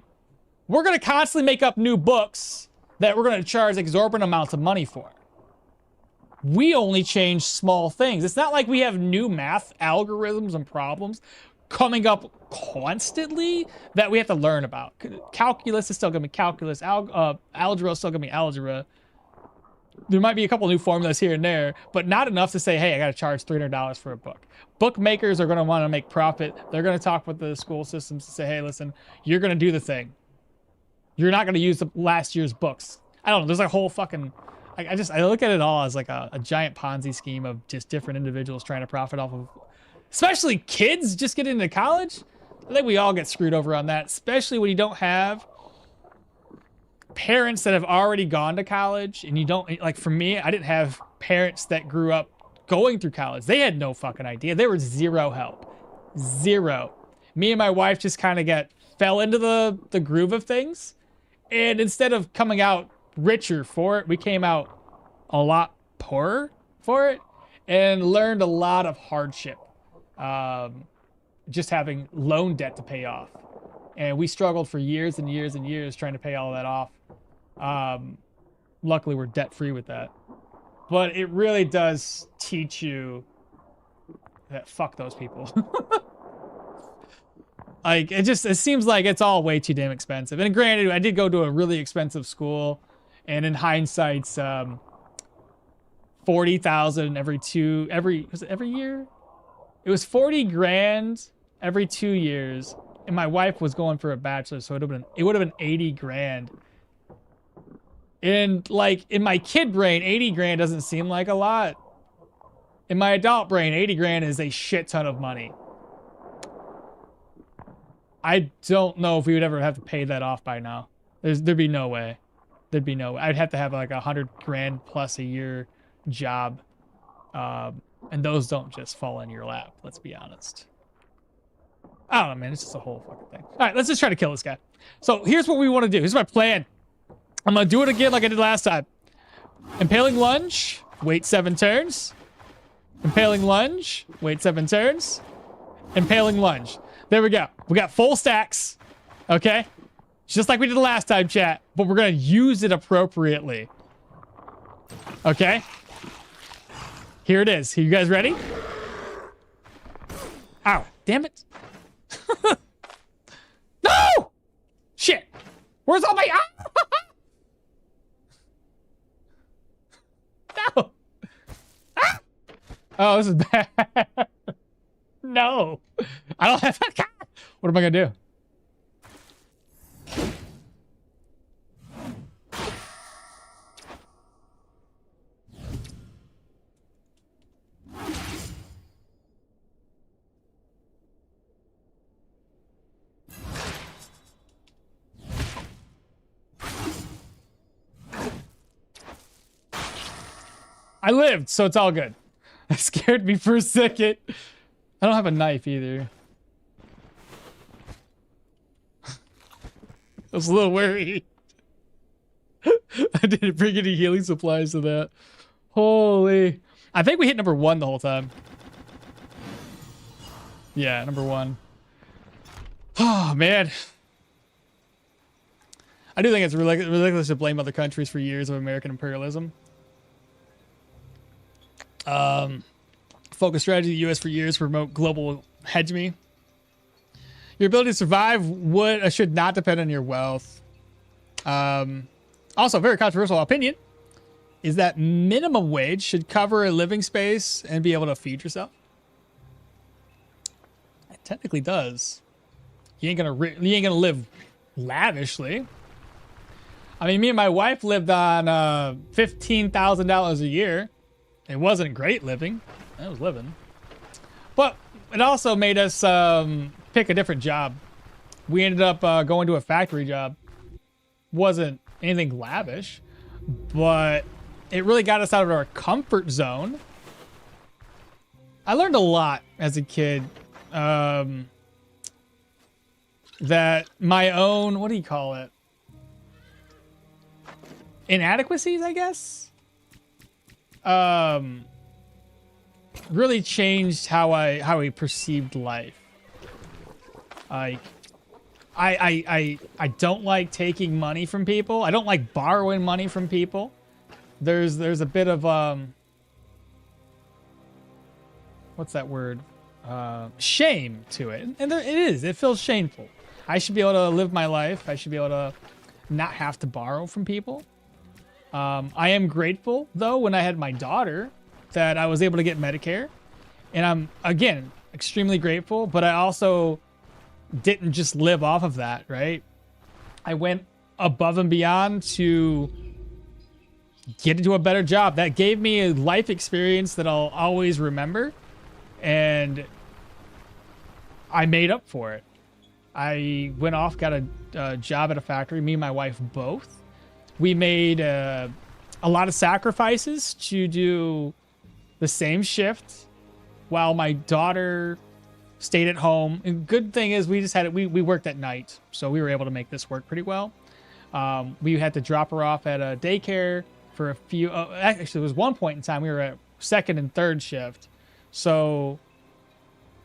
we're going to constantly make up new books that we're going to charge exorbitant amounts of money for. We only change small things. It's not like we have new math algorithms and problems coming up constantly that we have to learn about. Calculus is still going to be calculus. Algebra is still going to be algebra. There might be a couple new formulas here and there, but not enough to say, hey, I got to charge $300 for a book. Bookmakers are going to want to make profit. They're going to talk with the school systems to say, hey, listen, you're going to do the thing. You're not going to use the last year's books. I don't know. There's a whole fucking... I look at it all as like a giant Ponzi scheme of just different individuals trying to profit off of... Especially kids just getting into college. I think we all get screwed over on that, especially when you don't have parents that have already gone to college, and you don't, like, for me, I didn't have parents that grew up going through college. They had no fucking idea. They were zero help. Zero. Me and my wife just kind of fell into the groove of things, and instead of coming out richer for it, we came out a lot poorer for it and learned a lot of hardship. Just having loan debt to pay off. And we struggled for years and years and years trying to pay all that off. Luckily, we're debt-free with that. But it really does teach you that fuck those people. Like, it seems like it's all way too damn expensive. And granted, I did go to a really expensive school. And in hindsight, $40,000 every year? It was 40 grand every 2 years, and my wife was going for a bachelor, so it would have been 80 grand. And like in my kid brain, 80 grand doesn't seem like a lot. In my adult brain, 80 grand is a shit ton of money. I don't know if we would ever have to pay that off by now. There'd be no way. There'd be no way. I'd have to have like 100 grand plus a year job. And those don't just fall in your lap, let's be honest. I don't know, man. It's just a whole fucking thing. All right, let's just try to kill this guy. So here's what we want to do. Here's my plan. I'm going to do it again like I did last time. Impaling lunge. Wait 7 turns. Impaling lunge. Wait 7 turns. Impaling lunge. There we go. We got full stacks. Okay? Just like we did the last time, chat. But we're going to use it appropriately. Okay? Here it is. Are you guys ready? Ow. Damn it. No! Shit. Where's all my... No. Ah! Oh, this is bad. No. I don't have... What am I going to do? I lived, so it's all good. That scared me for a second. I don't have a knife either. I was a little worried. I didn't bring any healing supplies to that. Holy. I think we hit number 1 the whole time. Yeah, number 1. Oh, man. I do think it's ridiculous to blame other countries for years of American imperialism. Focus strategy of the U.S. for years to promote global hegemony. Your ability to survive should not depend on your wealth. Also, very controversial opinion is that minimum wage should cover a living space and be able to feed yourself. It technically does. You ain't gonna live lavishly. I mean, me and my wife lived on $15,000 a year. It wasn't great living. I was living, but it also made us pick a different job. We ended up going to a factory job. Wasn't anything lavish, but it really got us out of our comfort zone. I learned a lot as a kid. That my own, what do you call it? Inadequacies, I guess. Really changed how I perceived life. I don't like taking money from people. I don't like borrowing money from people. There's a bit of what's that word? Shame to it, and there it is. It feels shameful. I should be able to live my life. I should be able to not have to borrow from people. I am grateful though when I had my daughter that I was able to get Medicare, and I'm again extremely grateful. But I also didn't just live off of that, right? I went above and beyond to get into a better job. That gave me a life experience that I'll always remember, and I made up for it. I went off, got a job at a factory, me and my wife both. We made a lot of sacrifices to do the same shift while my daughter stayed at home. And good thing is we just had it, we worked at night, so we were able to make this work pretty well. We had to drop her off at a daycare for a few, actually it was one point in time we were at second and third shift. So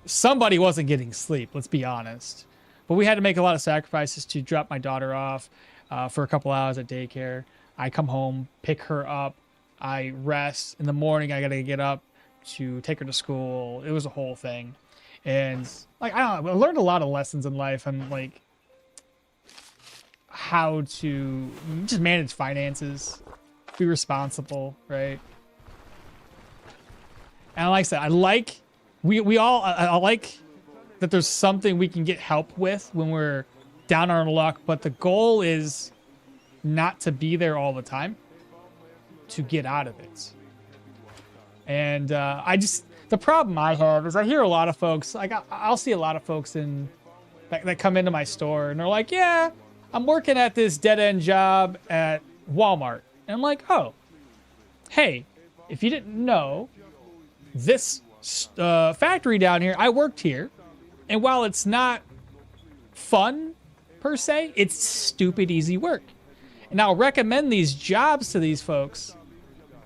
somebody wasn't getting sleep, let's be honest. But we had to make a lot of sacrifices to drop my daughter off for a couple hours at daycare. I come home, pick her up, I rest. In the morning, I gotta get up to take her to school. It was a whole thing. And like, I don't know, I learned a lot of lessons in life and like how to just manage finances, be responsible, right? And like I said, I like that there's something we can get help with when we're down on our luck, but the goal is not to be there all the time, to get out of it. And the problem I have is I hear a lot of folks, like I'll see a lot of folks that come into my store and they're like, yeah, I'm working at this dead-end job at Walmart. And I'm like, oh, hey, if you didn't know, this factory down here, I worked here. And while it's not fun, per se, it's stupid easy work. And I'll recommend these jobs to these folks.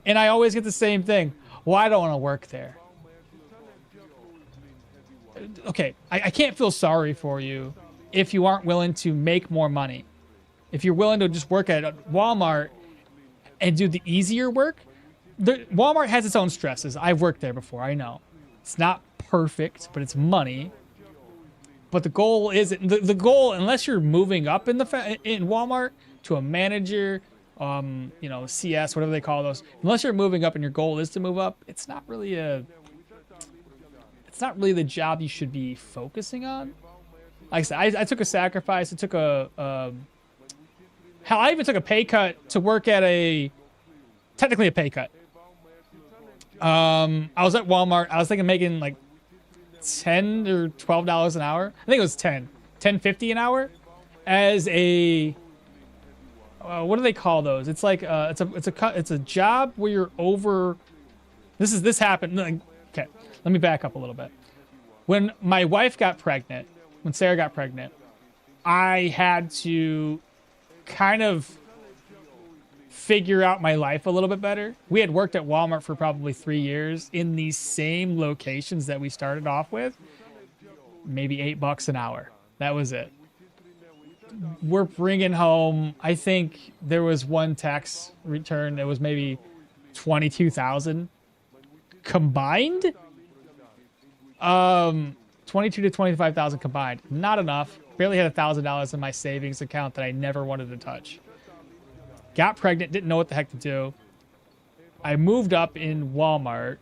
And I always get the same thing. Well, I don't want to work there. Okay, I can't feel sorry for you if you aren't willing to make more money. If you're willing to just work at Walmart and do the easier work, Walmart has its own stresses. I've worked there before, I know. It's not perfect, but it's money. But the goal isn't the goal, unless you're moving up in Walmart to a manager, CS, whatever they call those. Unless you're moving up and your goal is to move up, it's not really the job you should be focusing on. Like I said, I took a sacrifice. I took hell, I even took a pay cut to work at technically a pay cut. I was at Walmart. I was thinking making like $10 or $12 an hour. I think it was $10.50 an hour as a what do they call those? It's like it's a job where you're over. This happened. Okay, let me back up a little bit. When my wife got pregnant, when Sarah got pregnant, I had to kind of figure out my life a little bit better. We had worked at Walmart for probably 3 years in these same locations that we started off with. Maybe $8 an hour. That was it. we're bringing home, I think there was one tax return that was maybe 22,000 combined. 22 to 25,000 combined. Not enough. Barely had $1,000 in my savings account that I never wanted to touch. Got pregnant, didn't know what the heck to do. I moved up in Walmart,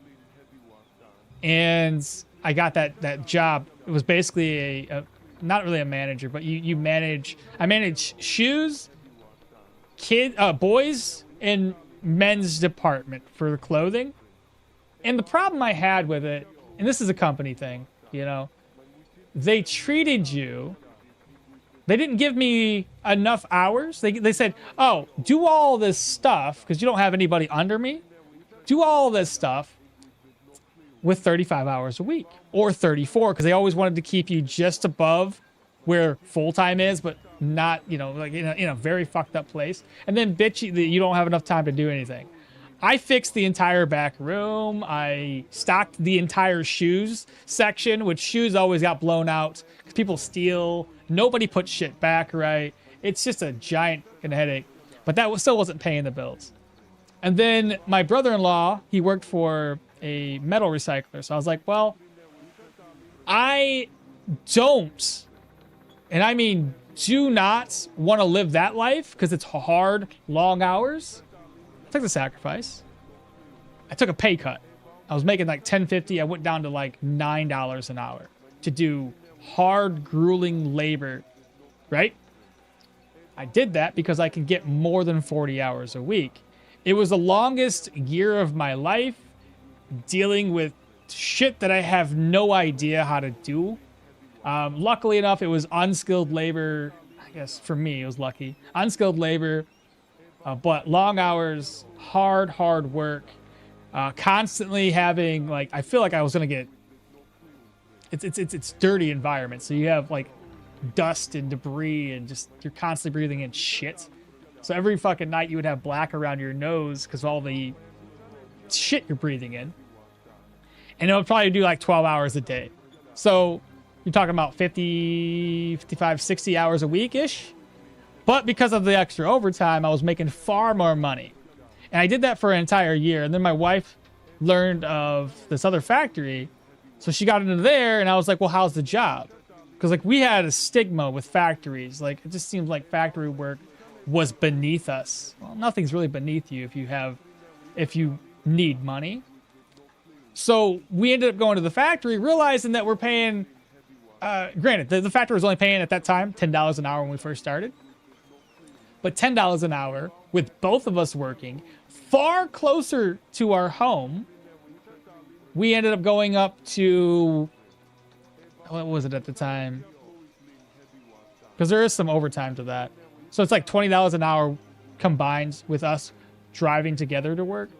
and I got that job. It was basically a not really a manager, but you manage. I manage shoes, boys, and men's department for the clothing. And the problem I had with it, and this is a company thing, you know, they treated you. They didn't give me enough hours. They said, oh, do all this stuff because you don't have anybody under me. Do all this stuff with 35 hours a week or 34 because they always wanted to keep you just above where full-time is, but not, you know, like in a very fucked up place. And then bitch you that you don't have enough time to do anything. I fixed the entire back room. I stocked the entire shoes section, which shoes always got blown out because people steal. Nobody put shit back right. It's just a giant headache. But that still wasn't paying the bills. And then my brother-in-law, he worked for a metal recycler. So I was like, well, I don't, and I mean do not want to live that life because it's hard, long hours. I took the sacrifice. I took a pay cut. I was making like $10.50. I went down to like $9 an hour to do hard, grueling labor, right? I did that because I can get more than 40 hours a week. It was the longest year of my life dealing with shit that I have no idea how to do. Luckily enough, it was unskilled labor. I guess for me, it was lucky. Unskilled labor, but long hours, hard work, constantly having like, I feel like I was gonna get, it's dirty environment. So you have like dust and debris and just, you're constantly breathing in shit. So every fucking night you would have black around your nose because all the shit you're breathing in. And it would probably do like 12 hours a day. So you're talking about 50, 55, 60 hours a week-ish. But because of the extra overtime, I was making far more money. And I did that for an entire year. And then my wife learned of this other factory. So she got into there and I was like, well, how's the job? Because like we had a stigma with factories. Like it just seems like factory work was beneath us. Well, nothing's really beneath you if you need money. So we ended up going to the factory, realizing that we're paying, granted, the factory was only paying at that time $10 an hour when we first started. But $10 an hour with both of us working far closer to our home, we ended up going up to, what was it at the time? Because there is some overtime to that. So it's like $20 an hour combined with us driving together to work.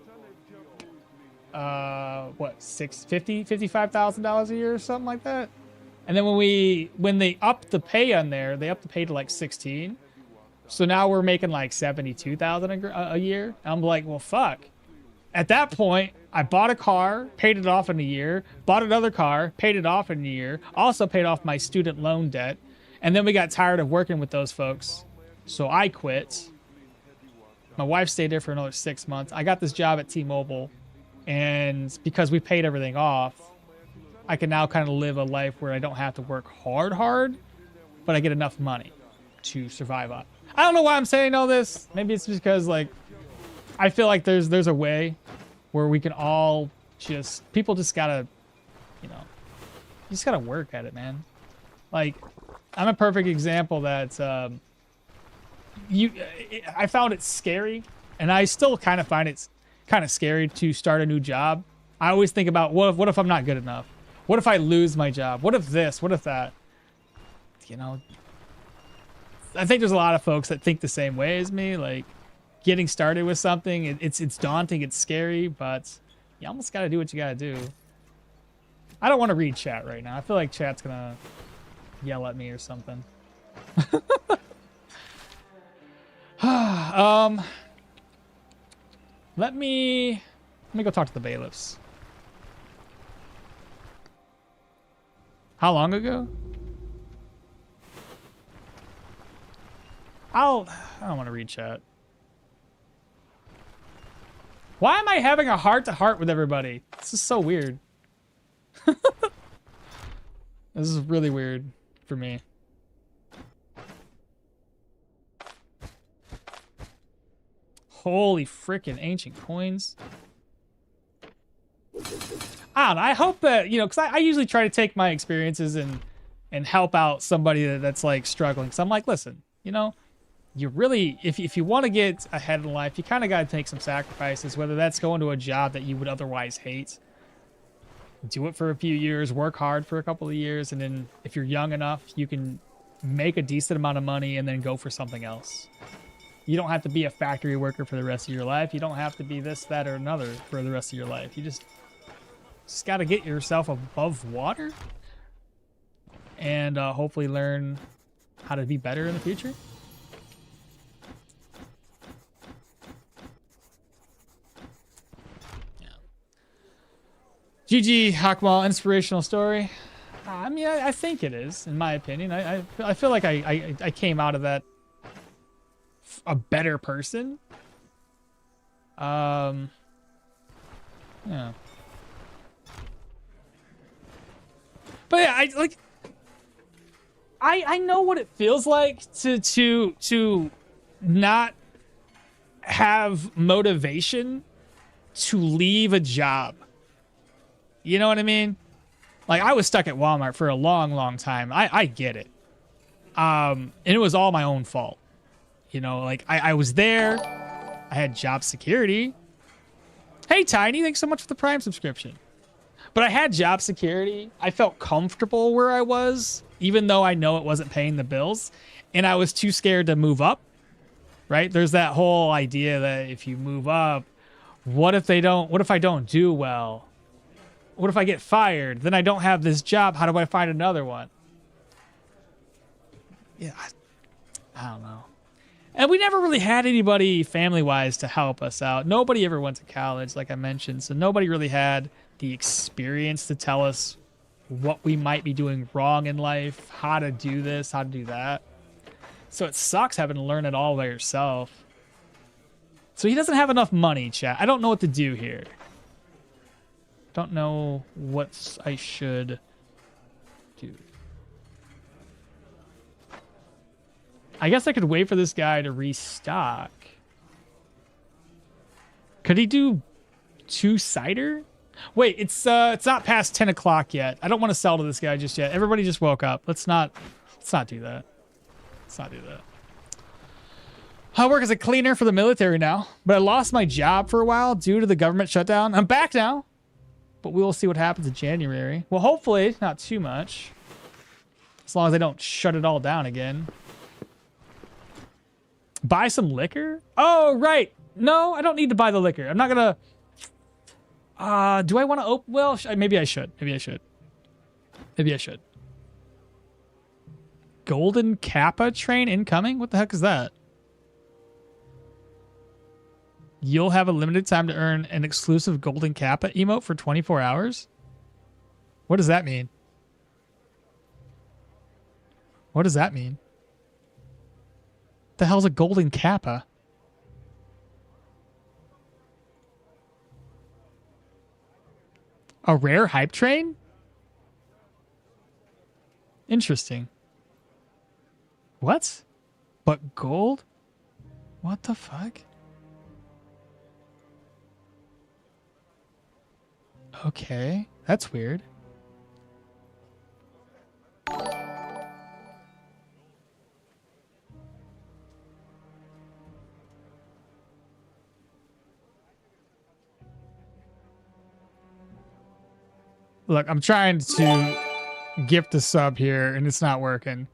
What, $55,000 a year or something like that? And then when they upped the pay on there, they upped the pay to like 16. So now we're making like 72,000 a year. And I'm like, well, fuck. At that point, I bought a car, paid it off in a year, bought another car, paid it off in a year, also paid off my student loan debt. And then we got tired of working with those folks. So I quit. My wife stayed there for another 6 months. I got this job at T-Mobile. And because we paid everything off, I can now kind of live a life where I don't have to work hard, but I get enough money to survive on. I don't know why I'm saying all this. Maybe it's because like I feel like there's a way where we can all people just gotta, you know, you just gotta work at it, man. Like I'm a perfect example that I found it scary, and I still kind of find it kind of scary to start a new job. I always think about what if I'm not good enough? What if I lose my job? What if this? What if that? You know, I think there's a lot of folks that think the same way as me. Like getting started with something, it's daunting, it's scary, but you almost got to do what you got to do. I don't want to read chat right now. I feel like chat's gonna yell at me or something. Let me go talk to the bailiffs. How long ago? I don't want to read chat. Why am I having a heart-to-heart with everybody? This is so weird. This is really weird for me. Holy frickin' ancient coins. I don't know. I hope that, you know, because I usually try to take my experiences and help out somebody that's like struggling. So I'm like, listen, you know, you really, if you want to get ahead in life, you kind of got to take some sacrifices, whether that's going to a job that you would otherwise hate. Do it for a few years, work hard for a couple of years, and then if you're young enough, you can make a decent amount of money and then go for something else. You don't have to be a factory worker for the rest of your life. You don't have to be this, that, or another for the rest of your life. You just got to get yourself above water and hopefully learn how to be better in the future. GG Okmall, inspirational story. I mean, I think it is, in my opinion. I feel like I came out of that a better person. Yeah. But yeah, I know what it feels like to not have motivation to leave a job. You know what I mean? Like, I was stuck at Walmart for a long, long time. I get it. And it was all my own fault. You know, like, I was there. I had job security. Hey, Tiny, thanks so much for the Prime subscription. But I had job security. I felt comfortable where I was, even though I know it wasn't paying the bills. And I was too scared to move up, right? There's that whole idea that if you move up, what if I don't do well? What if I get fired? Then I don't have this job. How do I find another one? Yeah, I don't know. And we never really had anybody family-wise to help us out. Nobody ever went to college, like I mentioned. So nobody really had the experience to tell us what we might be doing wrong in life, how to do this, how to do that. So it sucks having to learn it all by yourself. So he doesn't have enough money, chat. I don't know what to do here. Don't know what I should do. I guess I could wait for this guy to restock. Could he do 2-sider? Wait, it's not past 10 o'clock yet. I don't want to sell to this guy just yet. Everybody just woke up. Let's not do that. Let's not do that. I work as a cleaner for the military now, but I lost my job for a while due to the government shutdown. I'm back now. But we will see what happens in January. Well, hopefully not too much. As long as they don't shut it all down again. Buy some liquor? Oh, right. No, I don't need to buy the liquor. I'm not going to... do I want to open... Well, maybe I should. Maybe I should. Maybe I should. Golden Kappa train incoming? What the heck is that? You'll have a limited time to earn an exclusive Golden Kappa emote for 24 hours? What does that mean? What does that mean? The hell's a Golden Kappa? A rare hype train? Interesting. What? But gold? What the fuck? Okay, that's weird. Look, I'm trying to gift a sub here, and it's not working.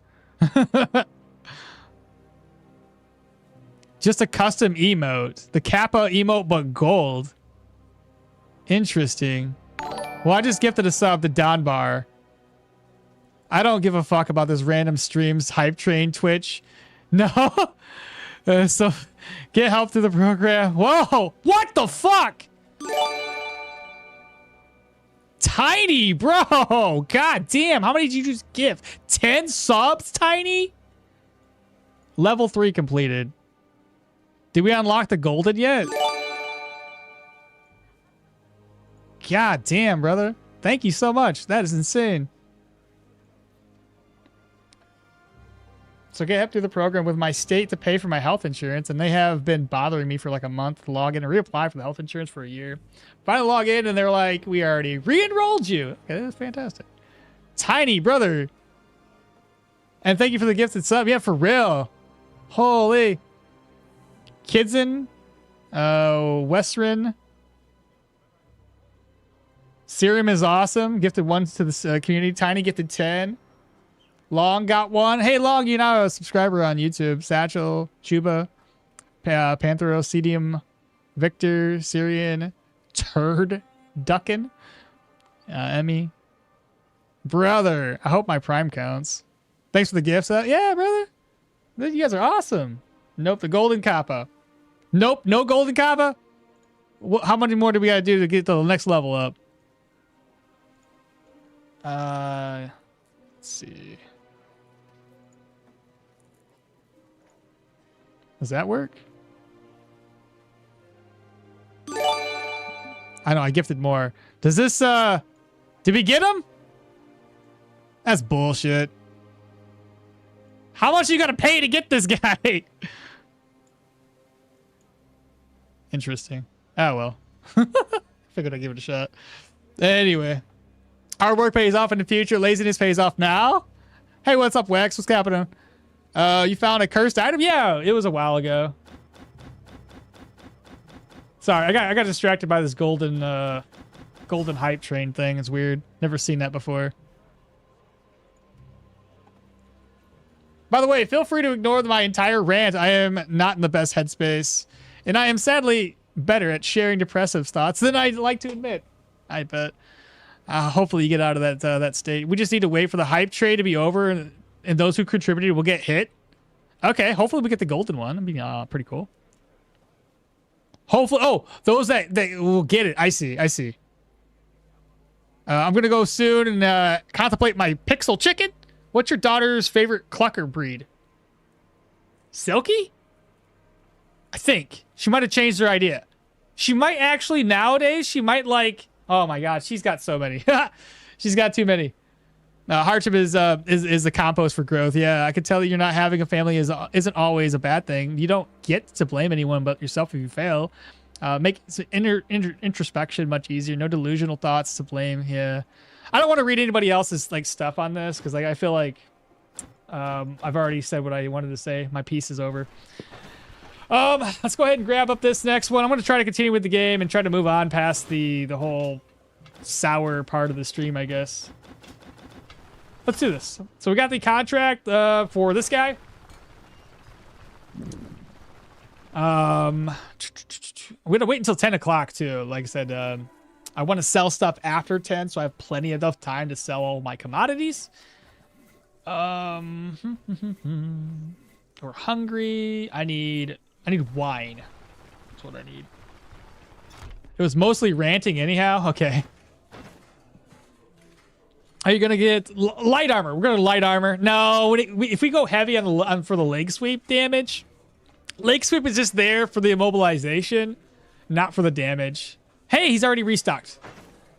Just a custom emote. The Kappa emote, but gold. Interesting. Well, I just gifted a sub to Don Bar. I don't give a fuck about this random streams hype train Twitch. No. So get help through the program. Whoa. What the fuck? Tiny, bro. God damn. How many did you just give? 10 subs, Tiny? Level 3 completed. Did we unlock the golden yet? God damn, brother. Thank you so much. That is insane. So get up through the program with my state to pay for my health insurance, and they have been bothering me for like a month to log in and reapply for the health insurance for a year. Finally log in, and they're like, we already re-enrolled you. Okay, that's fantastic. Tiny, brother. And thank you for the gifted sub. Yeah, for real. Holy. Kidson. Western. Serum is awesome. Gifted 1 to the community. Tiny gifted 10. Long got 1. Hey, Long, you're now a subscriber on YouTube. Satchel, Chuba, Panthero, Cedium, Victor, Syrian, Turd, Duckin, Emmy. Brother, I hope my prime counts. Thanks for the gifts. Yeah, brother. You guys are awesome. Nope, the golden kappa. Nope, no golden kappa. How many more do we got to do to get to the next level up? Let's see. Does that work? I know, I gifted more. Does this, did we get him? That's bullshit. How much you gotta pay to get this guy? Interesting. Oh, well. Figured I'd give it a shot. Anyway. Hard work pays off in the future. Laziness pays off now. Hey, what's up, Wex? What's happening? You found a cursed item? Yeah, it was a while ago. Sorry, I got distracted by this golden hype train thing. It's weird. Never seen that before. By the way, feel free to ignore my entire rant. I am not in the best headspace. And I am sadly better at sharing depressive thoughts than I'd like to admit. I bet. Hopefully you get out of that state. We just need to wait for the hype trade to be over, and those who contributed will get hit. Okay, hopefully we get the golden one. I mean, pretty cool. Hopefully, oh, those that will get it. I see. I'm gonna go soon and contemplate my pixel chicken. What's your daughter's favorite clucker breed? Silky? I think she might have changed her idea. She might actually nowadays. She might like. Oh my God, she's got so many. She's got too many. Hardship is the compost for growth. Yeah, I can tell that you're not having a family isn't always a bad thing. You don't get to blame anyone but yourself if you fail. Make introspection much easier. No delusional thoughts to blame. Yeah, I don't want to read anybody else's like stuff on this because like I feel like I've already said what I wanted to say. My piece is over. Let's go ahead and grab up this next one. I'm going to try to continue with the game and try to move on past the whole sour part of the stream, I guess. Let's do this. So we got the contract for this guy. We're gonna wait until 10 o'clock too. Like I said, I want to sell stuff after 10, so I have plenty enough time to sell all my commodities. We're hungry. I need wine. That's what I need. It was mostly ranting anyhow. Okay. Are you gonna get light armor? We're gonna light armor. No, if we go heavy on for the leg sweep damage, leg sweep is just there for the immobilization, not for the damage. Hey, he's already restocked.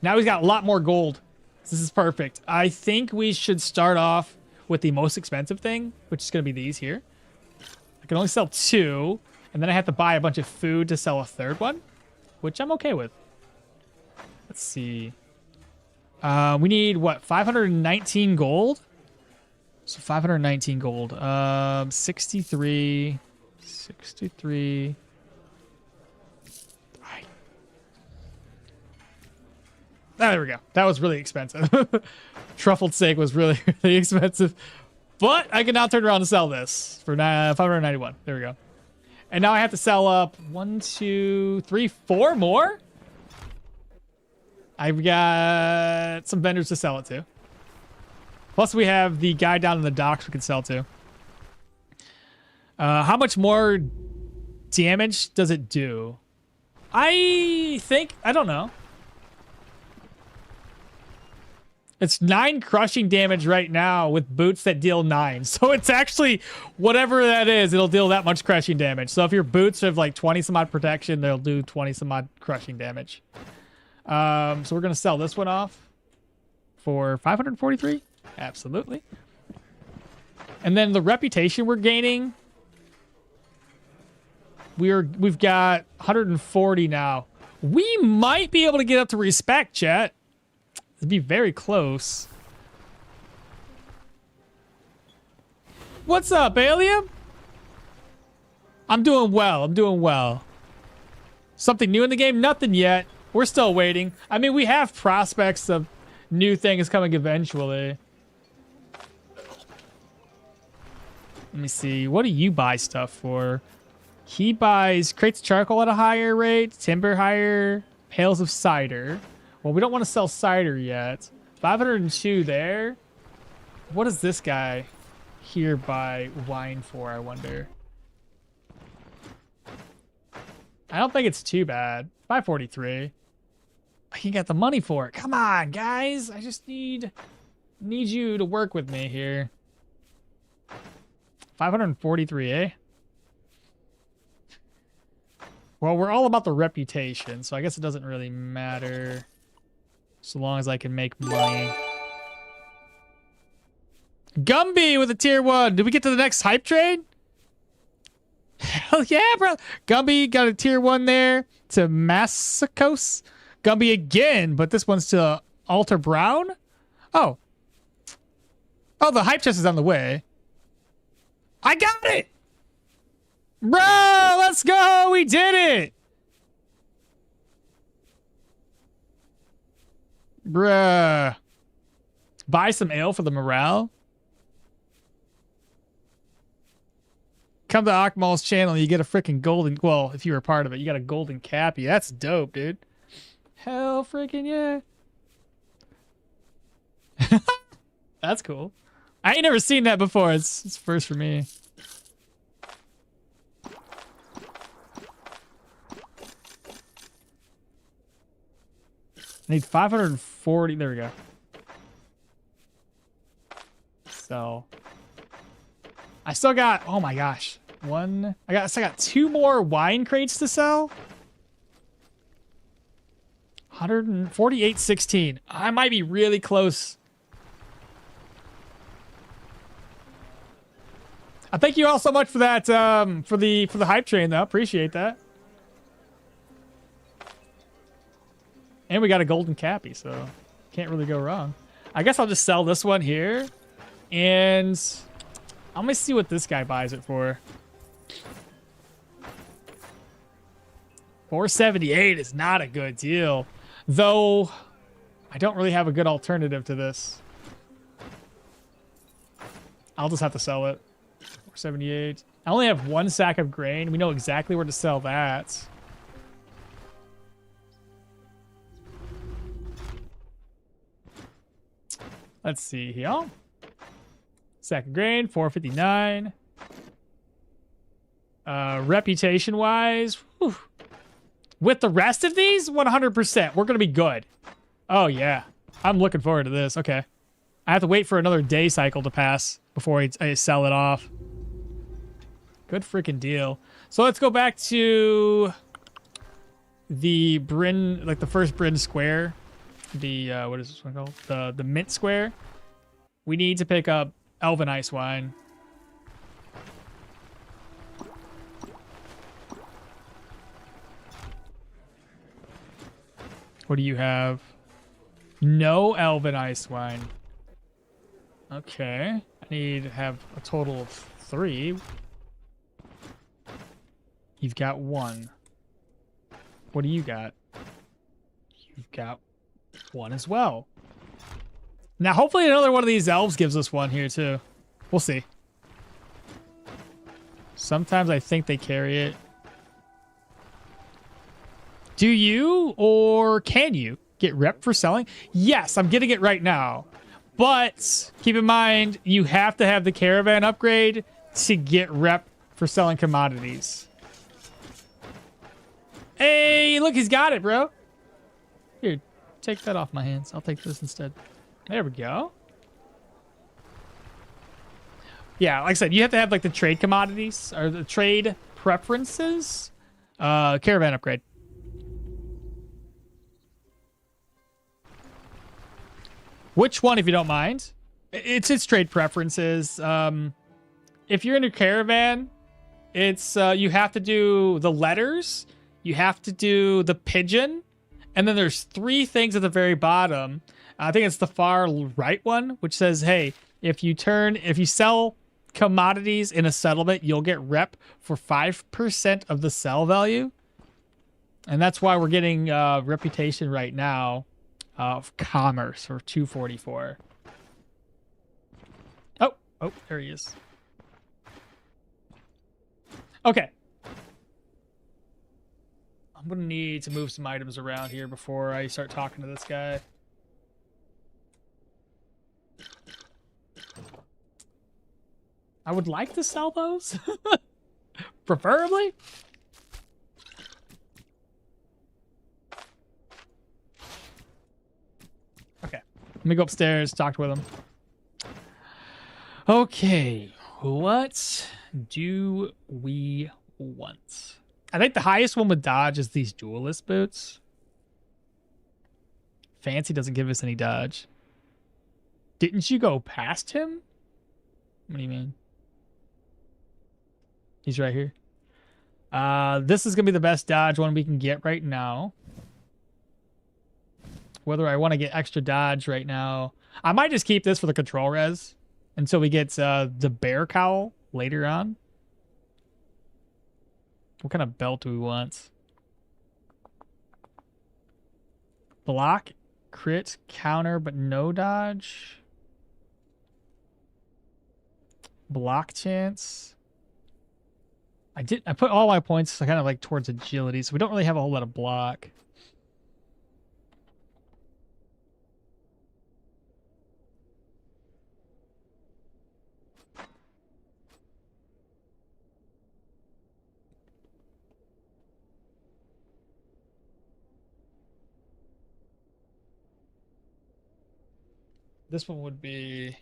Now he's got a lot more gold. This is perfect. I think we should start off with the most expensive thing, which is gonna be these here. I can only sell 2, and then I have to buy a bunch of food to sell a 3rd one, which I'm okay with. Let's see. We need, what, 519 gold? So 519 gold. 63. Right. There we go. That was really expensive. Truffled steak was really, really expensive. But I can now turn around and sell this for 591. There we go. And now I have to sell up 1, 2, 3, 4 more? I've got some vendors to sell it to. Plus, we have the guy down in the docks we can sell to. How much more damage does it do? I don't know. It's 9 crushing damage right now with boots that deal 9. So it's actually, whatever that is, it'll deal that much crushing damage. So if your boots have like 20 some odd protection, they'll do 20 some odd crushing damage. So we're going to sell this one off for 543. Absolutely. And then the reputation we're gaining, we've got 140 now. We might be able to get up to respect, chat. It'd be very close. What's up, Alien? I'm doing well. I'm doing well. Something new in the game? Nothing yet. We're still waiting. I mean, we have prospects of new things coming eventually. Let me see. What do you buy stuff for? He buys crates of charcoal at a higher rate, timber higher, pails of cider. Well, we don't want to sell cider yet. 502 there. What does this guy here buy wine for, I wonder? I don't think it's too bad. 543. I can get the money for it. Come on, guys. I just need you to work with me here. 543, eh? Well, we're all about the reputation, so I guess it doesn't really matter so long as I can make money. Gumby with a tier 1. Did we get to the next hype trade? Hell yeah, bro. Gumby got a tier 1 there to Massacos. Gumby again, but this one's to Alter Brown. Oh. Oh, the hype chest is on the way. I got it! Bro, let's go! We did it! Bruh. Buy some ale for the morale. Come to Okmall's channel, you get a freaking golden... Well, if you were a part of it, you got a golden cappy. That's dope, dude. Hell freaking yeah. That's cool. I ain't never seen that before. It's first for me. I need 540. There we go. So I still got, oh my gosh. I still got 2 more wine crates to sell. 148.16. I might be really close. I thank you all so much for that, for the hype train though. Appreciate that. And we got a golden cappy, so can't really go wrong. I guess I'll just sell this one here. And I'm gonna see what this guy buys it for. 478 is not a good deal. Though, I don't really have a good alternative to this. I'll just have to sell it. 478. I only have 1 sack of grain. We know exactly where to sell that. Let's see here. Sack of grain, 459. Reputation-wise, with the rest of these, 100%. We're going to be good. Oh, yeah. I'm looking forward to this. Okay. I have to wait for another day cycle to pass before I sell it off. Good freaking deal. So let's go back to the Bryn, like the first Bryn Square. The, what is this one called? The Mint Square. We need to pick up Elven Ice Wine. What do you have? No Elven Ice Wine. Okay. I need to have a total of 3. You've got 1. What do you got? You've got 1 as well. Now, hopefully another one of these elves gives us 1 here, too. We'll see. Sometimes I think they carry it. Do you or can you get rep for selling? Yes, I'm getting it right now. But keep in mind, you have to have the caravan upgrade to get rep for selling commodities. Hey, look, he's got it, bro. Here, take that off my hands. I'll take this instead. There we go. Yeah, like I said, you have to have like the trade commodities or the trade preferences. Caravan upgrade. Which one, if you don't mind? It's trade preferences. If you're in a caravan, it's you have to do the letters, you have to do the pigeon, and then there's 3 things at the very bottom. I think it's the far right one, which says, "Hey, if you sell commodities in a settlement, you'll get rep for 5% of the sell value." And that's why we're getting reputation right now of commerce for 244. Oh, there he is. Okay. I'm going to need to move some items around here before I start talking to this guy. I would like to sell those. Preferably. Okay. Let me go upstairs, talk with him. Okay. What do we want? I think the highest one with dodge is these duelist boots. Fancy doesn't give us any dodge. Didn't you go past him? What do you mean? He's right here. This is going to be the best dodge one we can get right now. Whether I want to get extra dodge right now. I might just keep this for the control res until we get the bear cowl later on. What kind of belt do we want? Block, crit, counter, but no dodge. Block chance. I put all my points kind of like towards agility, so we don't really have a whole lot of block. This one would be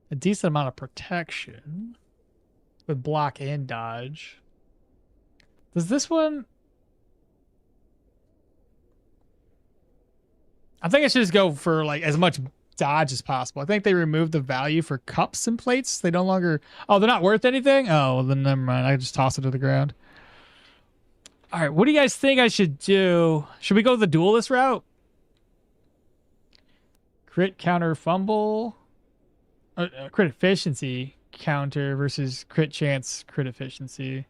a decent amount of protection with block and dodge. Does this one... I think I should just go for like as much dodge as possible. I think they removed the value for cups and plates. They no longer... Oh, they're not worth anything? Oh, well, then never mind. I just toss it to the ground. All right, what do you guys think I should do? Should we go the duelist route? Crit, counter, fumble. Crit efficiency counter versus crit chance, crit efficiency.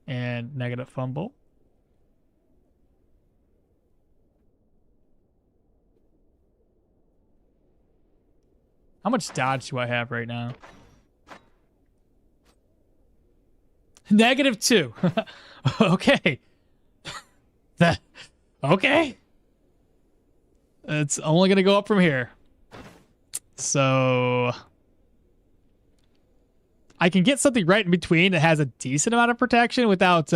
And negative fumble. How much dodge do I have right now? -2. Okay. Okay. It's only going to go up from here. So I can get something right in between that has a decent amount of protection without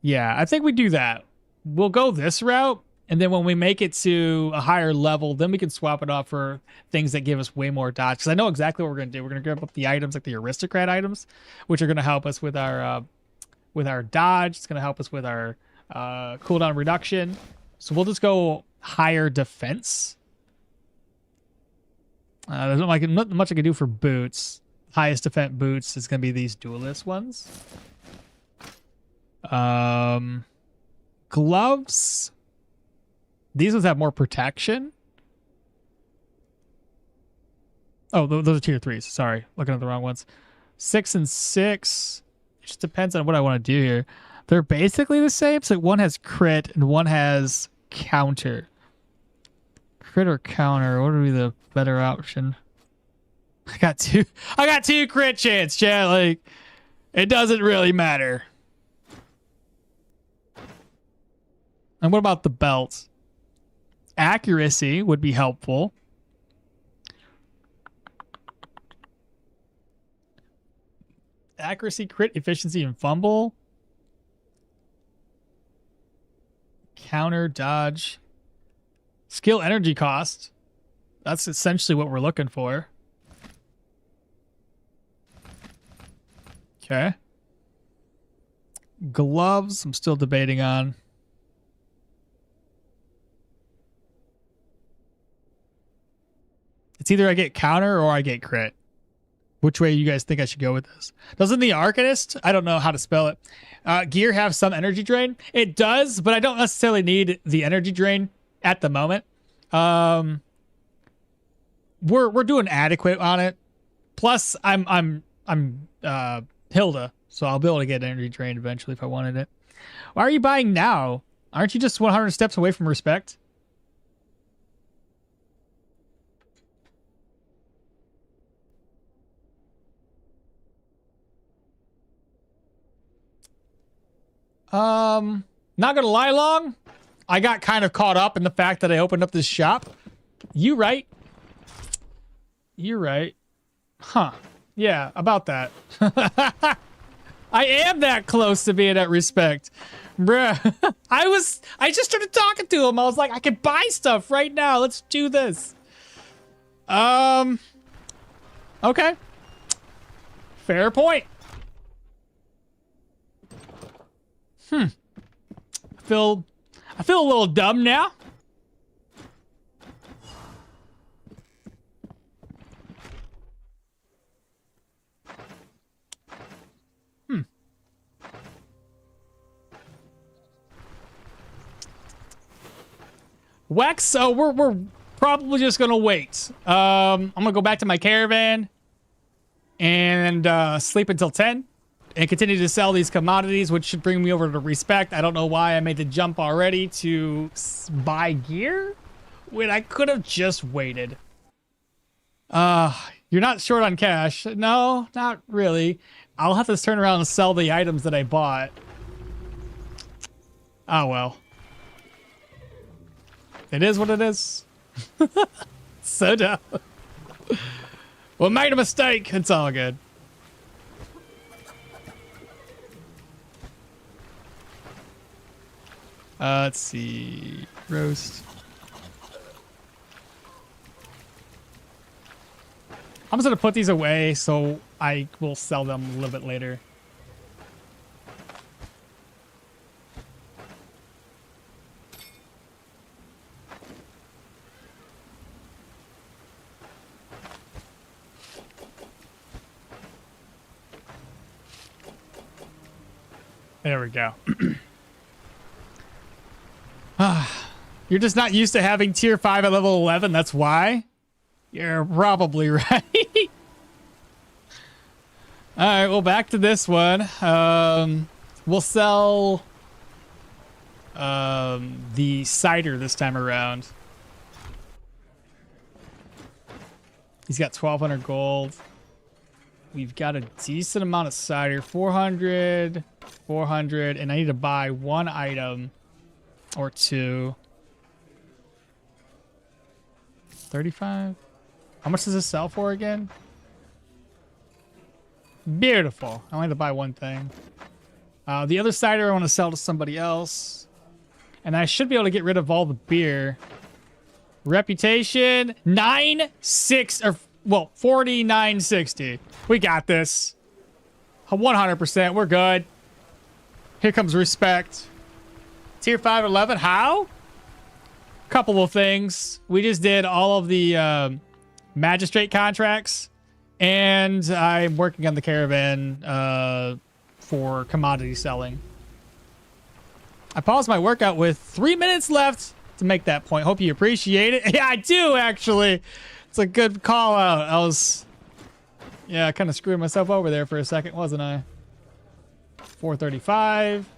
yeah, I think we do that. We'll go this route, and then when we make it to a higher level, then we can swap it off for things that give us way more dodge. Because I know exactly what we're going to do. We're going to grab up the items like the aristocrat items, which are going to help us with our dodge. It's going to help us with our cooldown reduction. So we'll just go higher defense. There's not much I can do for boots. Highest defense boots is going to be these duelist ones. Gloves. These ones have more protection. Oh, those are tier 3s. Sorry, looking at the wrong ones. 6 and 6. It just depends on what I want to do here. They're basically the same. So one has crit and one has counter. Crit or counter? What would be the better option? I got two crit chance, chat. Like, it doesn't really matter. And what about the belt? Accuracy would be helpful. Accuracy, crit, efficiency, and fumble. Counter, dodge. Skill energy cost. That's essentially what we're looking for. Okay. Gloves, I'm still debating on. It's either I get counter or I get crit. Which way you guys think I should go with this? Doesn't the Arcanist, I don't know how to spell it, gear have some energy drain? It does, but I don't necessarily need the energy drain at the moment. We're doing adequate on it. Plus, I'm Hilda, so I'll be able to get energy drain eventually if I wanted it. Why are you buying now? Aren't you just 100 steps away from respect? Not gonna lie, Long. I got kind of caught up in the fact that I opened up this shop. You right. You're right. Huh. Yeah, about that. I am that close to being at respect. Bruh. I just started talking to him. I was like, I can buy stuff right now. Let's do this. Okay. Fair point. I feel a little dumb now. Wex, so we're probably just gonna wait. I'm gonna go back to my caravan and sleep until 10 and continue to sell these commodities, which should bring me over to respect. I don't know why I made the jump already to buy gear when I could have just waited. You're not short on cash. No, not really. I'll have to turn around and sell the items that I bought. Oh well. It is what it is. So dumb. Well, made a mistake. It's all good. Let's see. Roast. I'm just going to put these away so I will sell them a little bit later. There we go. You're just not used to having tier 5 at level 11. That's why. You're probably right. All right, well, back to this one. We'll sell the cider this time around. He's got 1,200 gold. We've got a decent amount of cider. 400, 400, and I need to buy one item or two. 35. How much does this sell for again? Beautiful. I only have to buy one thing. The other cider I want to sell to somebody else. And I should be able to get rid of all the beer. Reputation 9.6 or well 49.60. We got this. 100%. We're good. Here comes respect. Tier 5 11. How? Couple of things. We just did all of the magistrate contracts, and I'm working on the caravan for commodity selling. I paused my workout with 3 minutes left to make that point. Hope you appreciate it. Yeah, I do actually. It's a good call out. I was, yeah, kind of screwing myself over there for a second, wasn't I? 435,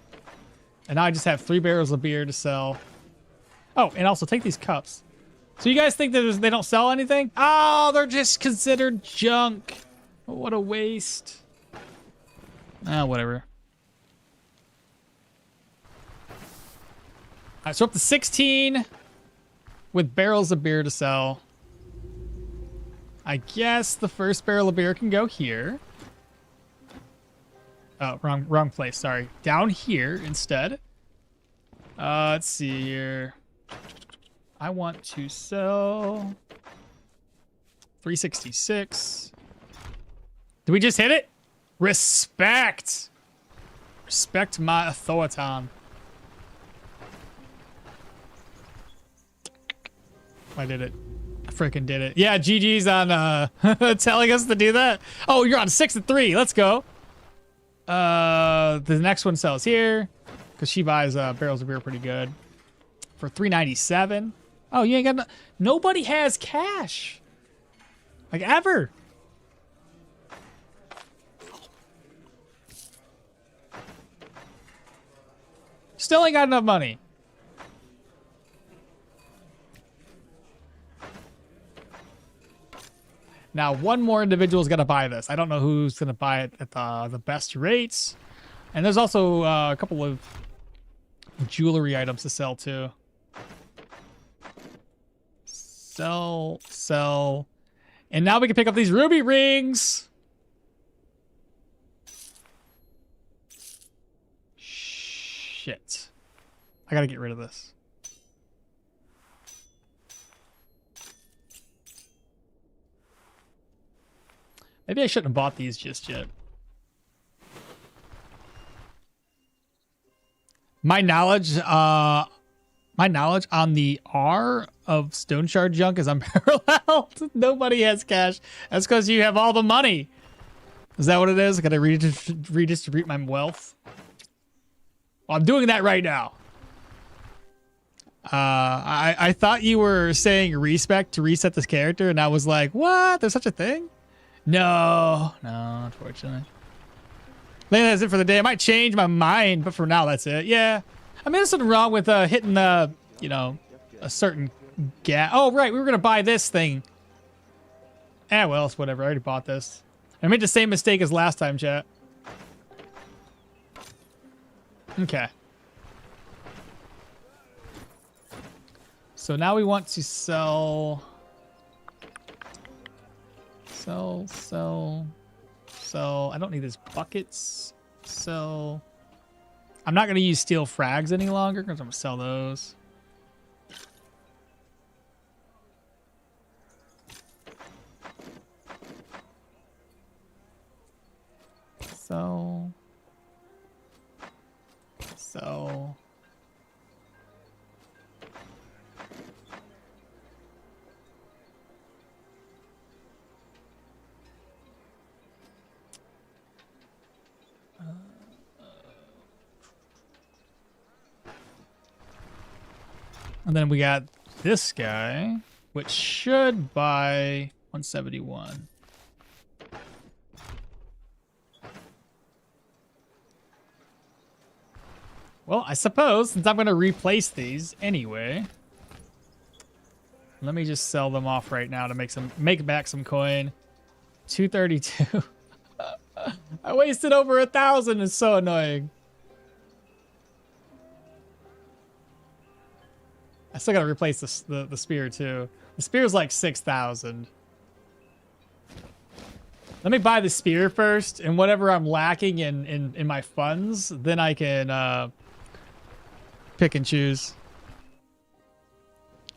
and now I just have 3 barrels of beer to sell. Oh, and also take these cups. So you guys think that they don't sell anything? Oh, they're just considered junk. What a waste. Ah, whatever. All right, so up to 16 with barrels of beer to sell. I guess the first barrel of beer can go here. Oh, wrong place. Sorry. Down here instead. Let's see here. I want to sell 366. Did we just hit it? Respect. Respect my authority. I did it. I freaking did it. Yeah, GG's on telling us to do that. Oh, you're on 6-3. Let's go. The next one sells here because she buys barrels of beer pretty good for 397. Oh, you ain't got nobody has cash. Like ever. Still ain't got enough money. Now, one more individual is going to buy this. I don't know who's going to buy it at the best rates. And there's also a couple of jewelry items to sell, too. Sell, sell. And now we can pick up these ruby rings. Shit. I got to get rid of this. Maybe I shouldn't have bought these just yet. My knowledge on the R of Stoneshard junk is unparalleled. Nobody has cash. That's because you have all the money. Is that what it is? I gotta redistribute my wealth. Well, I'm doing that right now. I thought you were saying respect to reset this character, and I was like, what? There's such a thing? No, unfortunately. I think that's it for the day. I might change my mind, but for now, that's it. Yeah. I mean, there's something wrong with hitting a certain gap. Oh, right. We were going to buy this thing. Well, it's whatever. I already bought this. I made the same mistake as last time, chat. Okay. So now we want to sell... Sell. I don't need his buckets. Sell. I'm not going to use steel frags any longer because I'm going to sell those. Sell. And then we got this guy, which should buy 171. Well, I suppose, since I'm going to replace these anyway, let me just sell them off right now to make back some coin. 232. I wasted over 1,000. It's so annoying. I still gotta replace the spear too. The spear's like 6,000. Let me buy the spear first, and whatever I'm lacking in my funds, then I can pick and choose.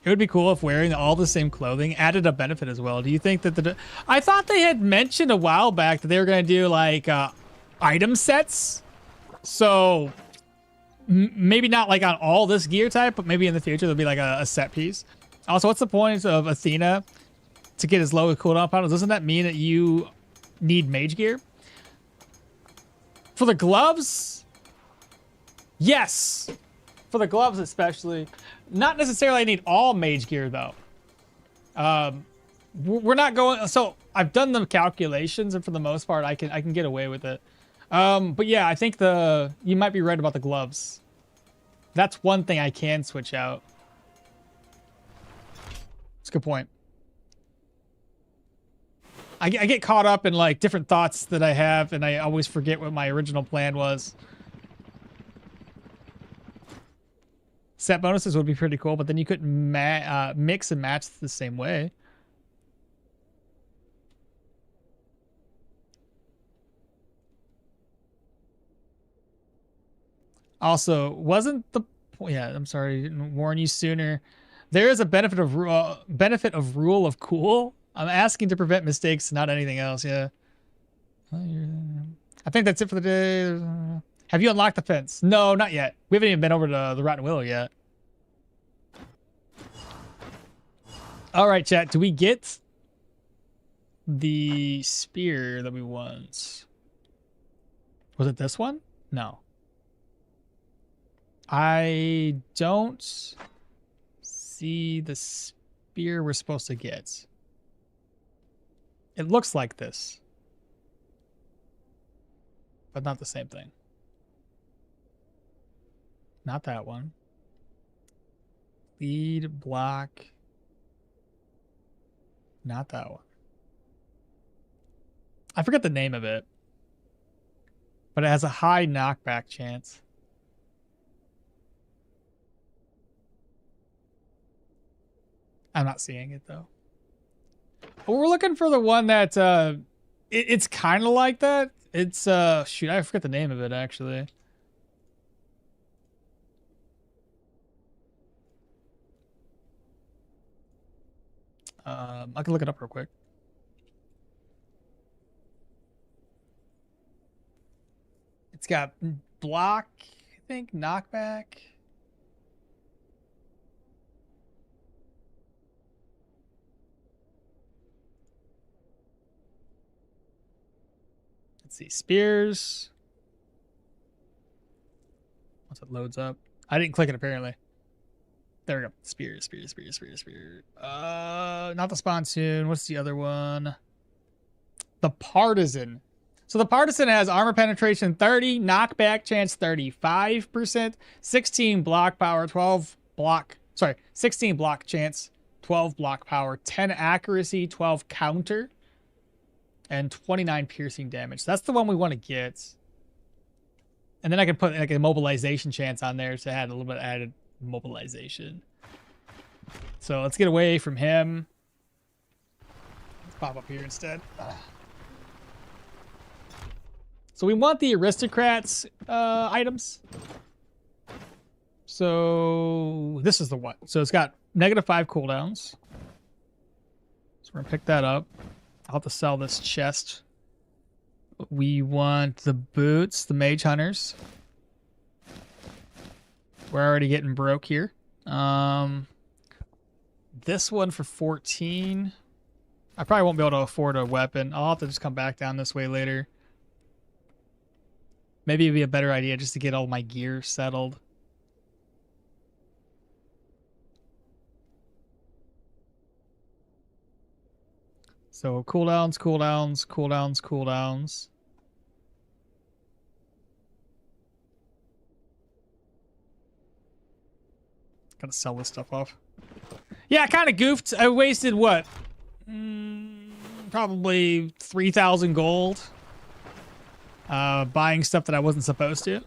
It would be cool if wearing all the same clothing added a benefit as well. Do you think that I thought they had mentioned a while back that they were gonna do like item sets. So maybe not like on all this gear type, but maybe in the future there'll be like a set piece. Also, what's the point of Athena to get as low a cooldown panels? Doesn't that mean that you need mage gear? For the gloves? Yes. For the gloves especially. Not necessarily I need all mage gear though. We're not going, so I've done the calculations and for the most part I can get away with it. But yeah, I think you might be right about the gloves. That's one thing I can switch out. That's a good point. I get caught up in like different thoughts that I have, and I always forget what my original plan was. Set bonuses would be pretty cool, but then you couldn't mix and match the same way. Also, wasn't the Yeah, I'm sorry, didn't warn you sooner. There is a benefit of rule of cool. I'm asking to prevent mistakes, not anything else. Yeah. I think that's it for the day. Have you unlocked the fence? No, not yet. We haven't even been over to the Rotten Willow yet. All right, chat. Do we get the spear that we want? Was it this one? No. I don't see the spear we're supposed to get. It looks like this, but not the same thing. Not that one. Lead block. Not that one. I forget the name of it, but it has a high knockback chance. I'm not seeing it though. But we're looking for the one that it's kind of like that. It's shoot, I forget the name of it actually. I can look it up real quick. It's got block, I think, knockback. Let's see, spears. Once it loads up. I didn't click it apparently. There we go. Spear. Not the Sponsoon. What's the other one? The Partisan. So the Partisan has armor penetration 30, knockback chance 35%, 16 block power, 16 block chance, 12 block power, 10 accuracy, 12 counter, and 29 piercing damage. So that's the one we want to get. And then I can put like a mobilization chance on there to add a little bit of added mobilization. So let's get away from him. Let's pop up here instead. So we want the aristocrats items. So this is the one. So it's got -5 cooldowns. So we're gonna pick that up. I'll have to sell this chest. We want the boots, the mage hunters. We're already getting broke here. This one for 14. I probably won't be able to afford a weapon. I'll have to just come back down this way later. Maybe it'd be a better idea just to get all my gear settled. So cooldowns. Gotta sell this stuff off. Yeah, I kind of goofed. I wasted what? Probably 3,000 gold. Buying stuff that I wasn't supposed to.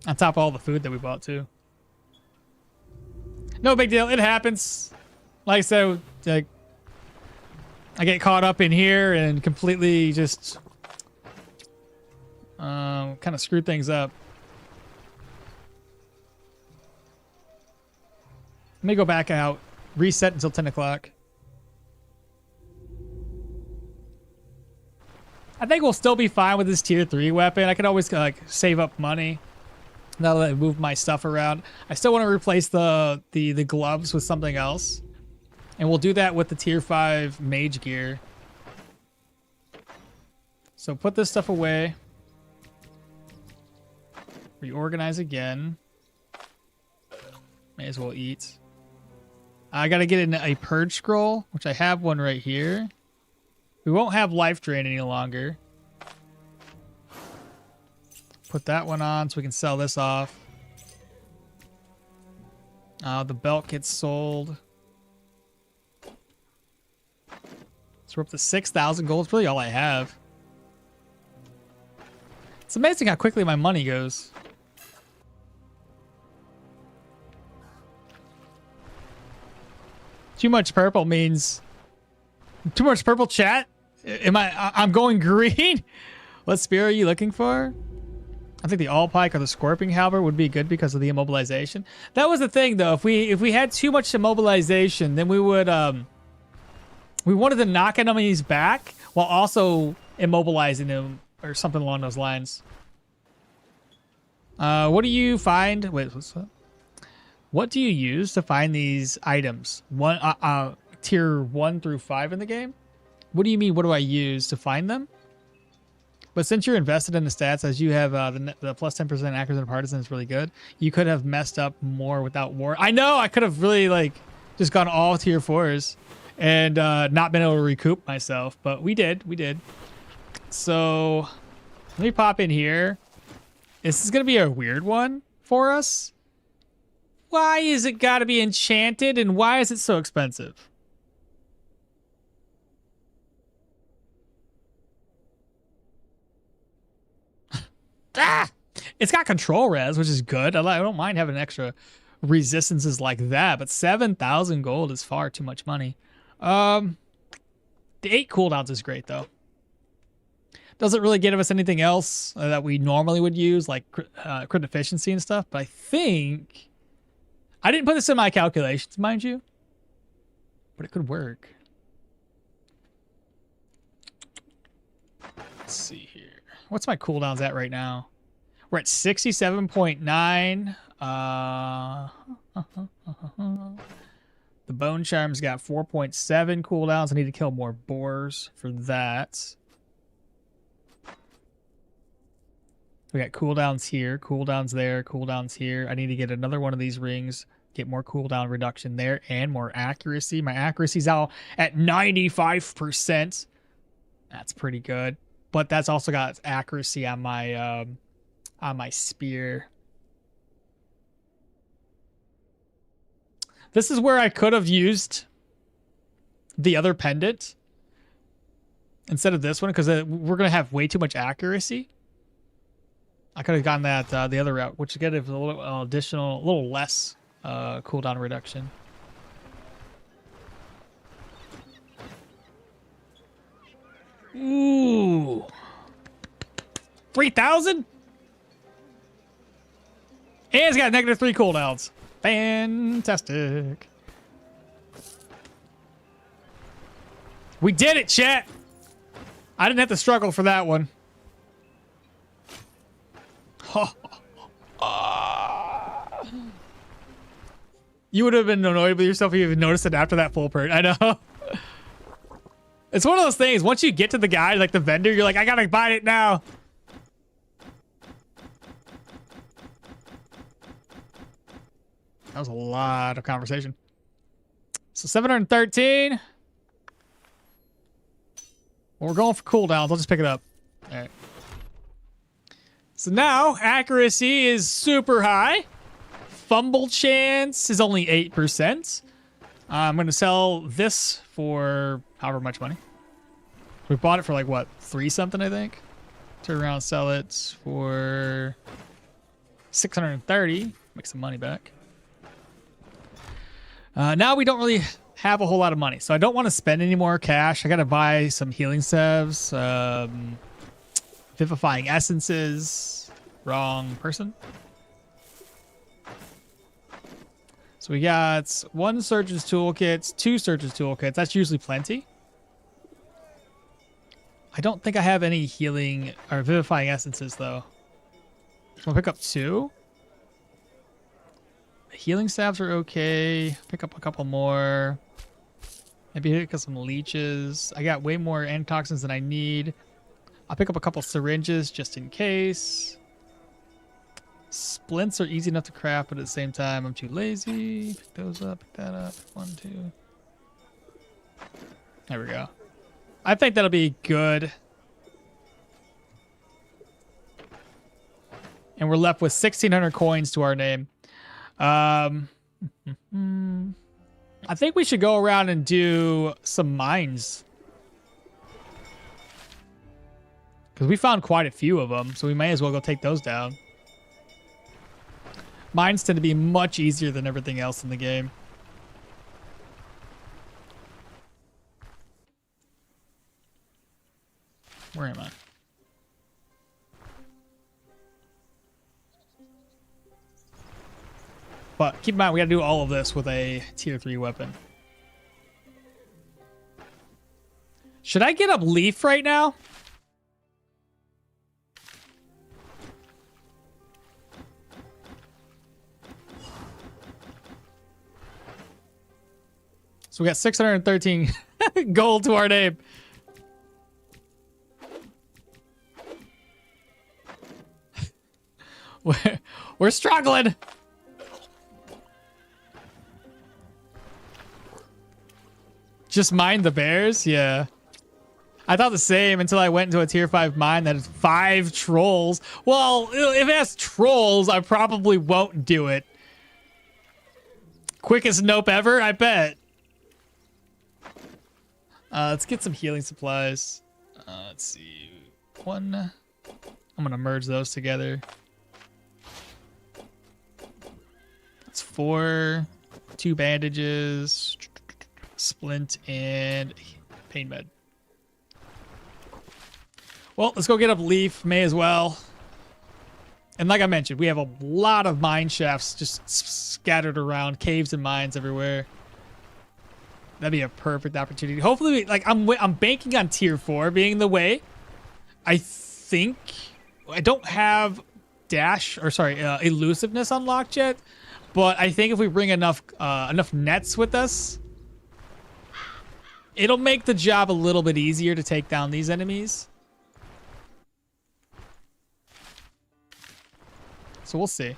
On top of all the food that we bought too. No big deal. It happens. Like I said, like, I get caught up in here and completely just kind of screw things up. Let me go back out. Reset until 10 o'clock. I think we'll still be fine with this tier 3 weapon. I can always like save up money now that I move my stuff around. I still want to replace the gloves with something else. And we'll do that with the tier 5 mage gear. So put this stuff away. Reorganize again. May as well eat. I gotta get in a purge scroll, which I have one right here. We won't have life drain any longer. Put that one on so we can sell this off. The belt gets sold. So we're up to 6,000 gold. It's really all I have. It's amazing how quickly my money goes. Too much purple means... Too much purple, chat? I'm going green? What spear are you looking for? I think the all pike or the scorpion halberd would be good because of the immobilization. That was the thing, though. If we had too much immobilization, then we would we wanted to knock enemies back while also immobilizing them or something along those lines. What do you find? Wait, what's that? What do you use to find these items? Tier 1 through 5 in the game? What do you mean? What do I use to find them? But since you're invested in the stats, as you have the plus 10% accuracy and partisan is really good, you could have messed up more without war. I know I could have really like just gone all tier 4s and not been able to recoup myself, but we did. So let me pop in here. This is gonna be a weird one for us. Why is it gotta be enchanted and why is it so expensive? It's got control res, which is good. I don't mind having extra resistances like that, but 7,000 gold is far too much money. The 8 cooldowns is great though. Doesn't really give us anything else that we normally would use, like crit efficiency and stuff, but I think I didn't put this in my calculations, mind you, but it could work. Let's see here. What's my cooldowns at right now? We're at 67.9. The Bone Charm's got 4.7 cooldowns. I need to kill more boars for that. We got cooldowns here, cooldowns there, cooldowns here. I need to get another one of these rings, get more cooldown reduction there, and more accuracy. My accuracy's out at 95%. That's pretty good. But that's also got accuracy on my spear. This is where I could have used the other pendant instead of this one because we're gonna have way too much accuracy. I could have gone that the other route, which again is a little additional, a little less cooldown reduction. Ooh, 3,000, and it's got -3 cooldowns. Fantastic. We did it, chat. I didn't have to struggle for that one. You would have been annoyed with yourself if you even noticed it after that full perk. I know. It's one of those things. Once you get to the guy, like the vendor, you're like, I gotta buy it now. That was a lot of conversation. So 713. Well, we're going for cooldowns. I'll just pick it up. All right. So now accuracy is super high. Fumble chance is only 8%. I'm going to sell this for however much money. We bought it for like, what, 3 something, I think? Turn around, sell it for 630. Make some money back. Now we don't really have a whole lot of money, so I don't want to spend any more cash. I got to buy some healing salves, vivifying essences. Wrong person. So we got 1 surgeon's toolkit, 2 surgeon's toolkits. That's usually plenty. I don't think I have any healing or vivifying essences though. I'll pick up 2. The healing salves are okay. Pick up a couple more. Maybe pick up some leeches. I got way more antitoxins than I need. I'll pick up a couple syringes just in case. Splints are easy enough to craft, but at the same time, I'm too lazy. Pick those up, pick that up. 1, 2. There we go. I think that'll be good. And we're left with 1,600 coins to our name. I think we should go around and do some mines. Because we found quite a few of them, so we may as well go take those down. Mines tend to be much easier than everything else in the game. Where am I? But keep in mind, we gotta do all of this with a tier 3 weapon. Should I get up Leaf right now? So we got 613 gold to our name. We're struggling. Just mine the bears? Yeah. I thought the same until I went into a tier 5 mine that has 5 trolls. Well, if it has trolls, I probably won't do it. Quickest nope ever, I bet. Let's get some healing supplies. Let's see. One. I'm going to merge those together. That's 4. 2 bandages. Splint and pain med. Well, let's go get up Leaf. May as well. And like I mentioned, we have a lot of mine shafts just scattered around. Caves and mines everywhere. That'd be a perfect opportunity. Hopefully, I'm banking on tier 4 being the way. I think I don't have elusiveness unlocked yet, but I think if we bring enough nets with us, it'll make the job a little bit easier to take down these enemies. So we'll see.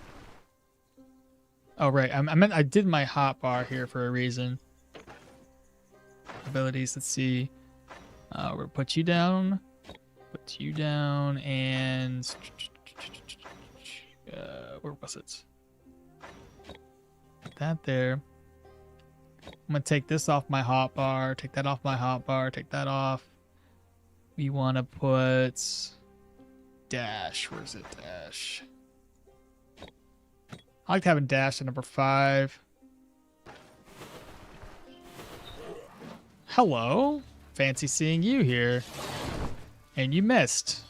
Oh right, I did my hot bar here for a reason. Abilities, let's see. We're gonna put you down, and where was it? Put that there. I'm gonna take this off my hot bar, take that off my hot bar, take that off. We want to put dash. Where's it? Dash. I like having dash at number 5. Hello. Fancy seeing you here. And you missed.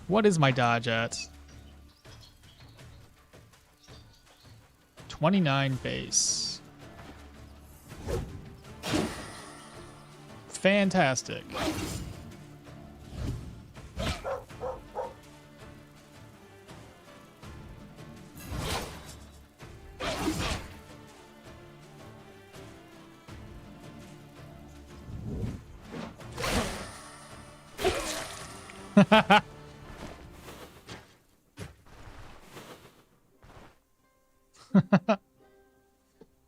What is my dodge at? 29 base. Fantastic.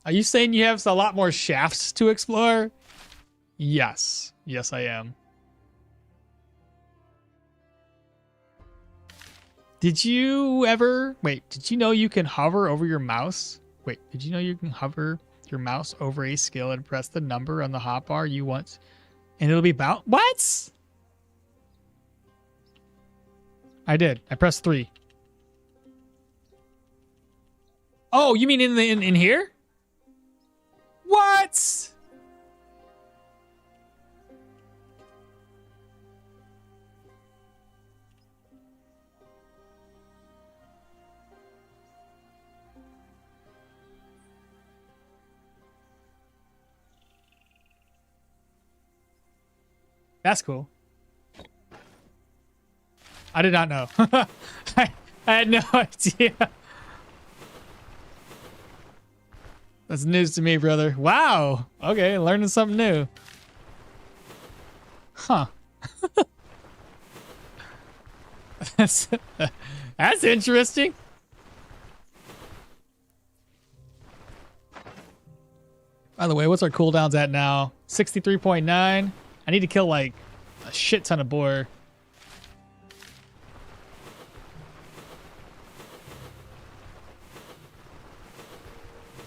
Are you saying you have a lot more shafts to explore? Yes. Yes, I am. Did you know you can hover over your mouse? Wait, did you know you can hover your mouse over a skill and press the number on the hotbar you want? And it'll be about... What? I did. I pressed 3. Oh, you mean in here? What? That's cool. I did not know. I had no idea. That's news to me, brother. Wow. Okay, learning something new. Huh. That's interesting. By the way, what's our cooldowns at now? 63.9. I need to kill like a shit ton of boar.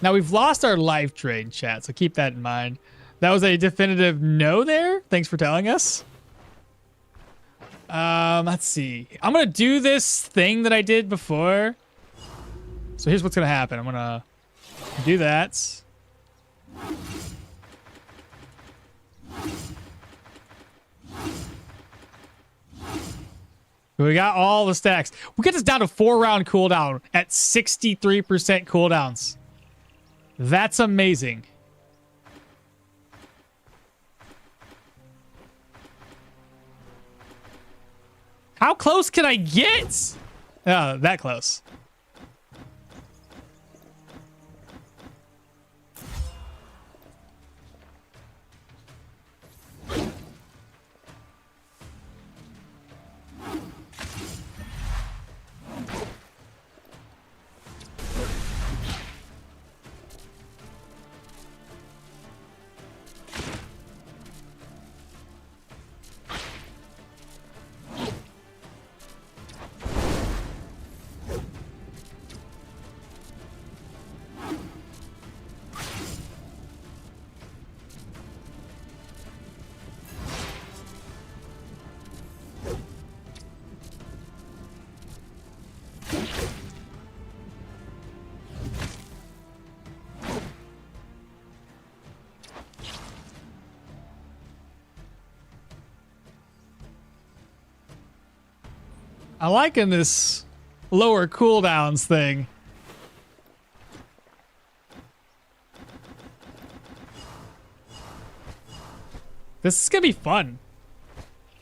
Now we've lost our life trade, chat, so keep that in mind. That was a definitive no there. Thanks for telling us. Let's see. I'm gonna do this thing that I did before. So here's what's gonna happen. I'm gonna do that. We got all the stacks. We get this down to 4-round cooldown at 63% cooldowns. That's amazing. How close can I get? Oh, that close. I'm liking this lower cooldowns thing. This is gonna be fun.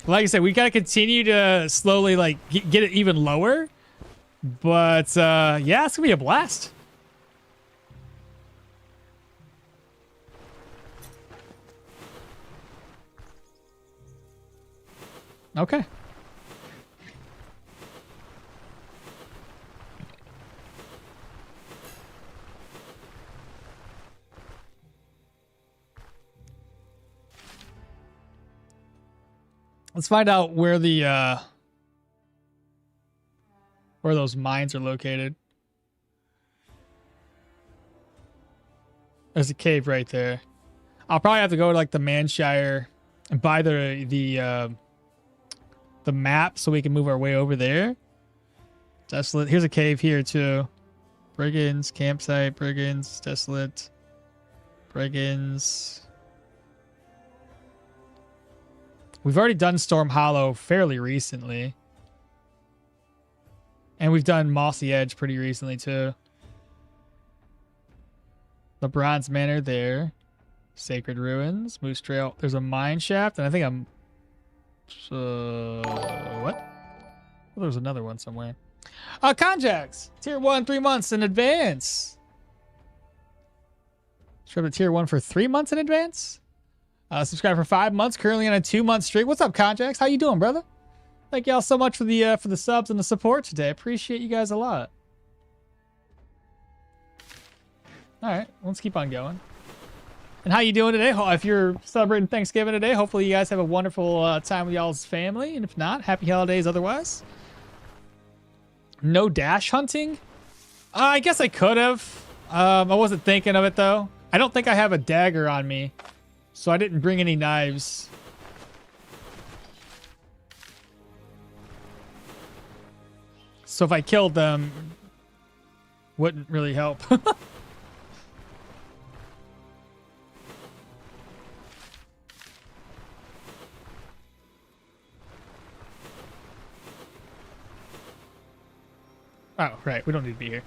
Like I said, we gotta continue to slowly like get it even lower. But yeah, it's gonna be a blast. Okay. Let's find out where the where those mines are located. There's a cave right there. I'll probably have to go to like the Manshire and buy the map so we can move our way over there. Desolate. Here's a cave here too. Brigands, campsite, brigands, desolate, brigands. We've already done Storm Hollow fairly recently. And we've done Mossy Edge pretty recently too. The Bronze Manor there. Sacred Ruins, Moose Trail. There's a mine shaft, and I think I'm... what? Well, there was another one somewhere. Conjax! Tier 1, 3 months in advance. Subscribe to Tier 1 for 3 months in advance? Subscribe for 5 months, currently on a 2-month streak. What's up, Conjax? How you doing, brother? Thank y'all so much for the subs and the support today. Appreciate you guys a lot. All right, let's keep on going. And how you doing today? If you're celebrating Thanksgiving today, hopefully you guys have a wonderful time with y'all's family. And if not, happy holidays otherwise. No dash hunting? I guess I could have. I wasn't thinking of it, though. I don't think I have a dagger on me, so I didn't bring any knives. So if I killed them, wouldn't really help. Oh, right. We don't need to be here.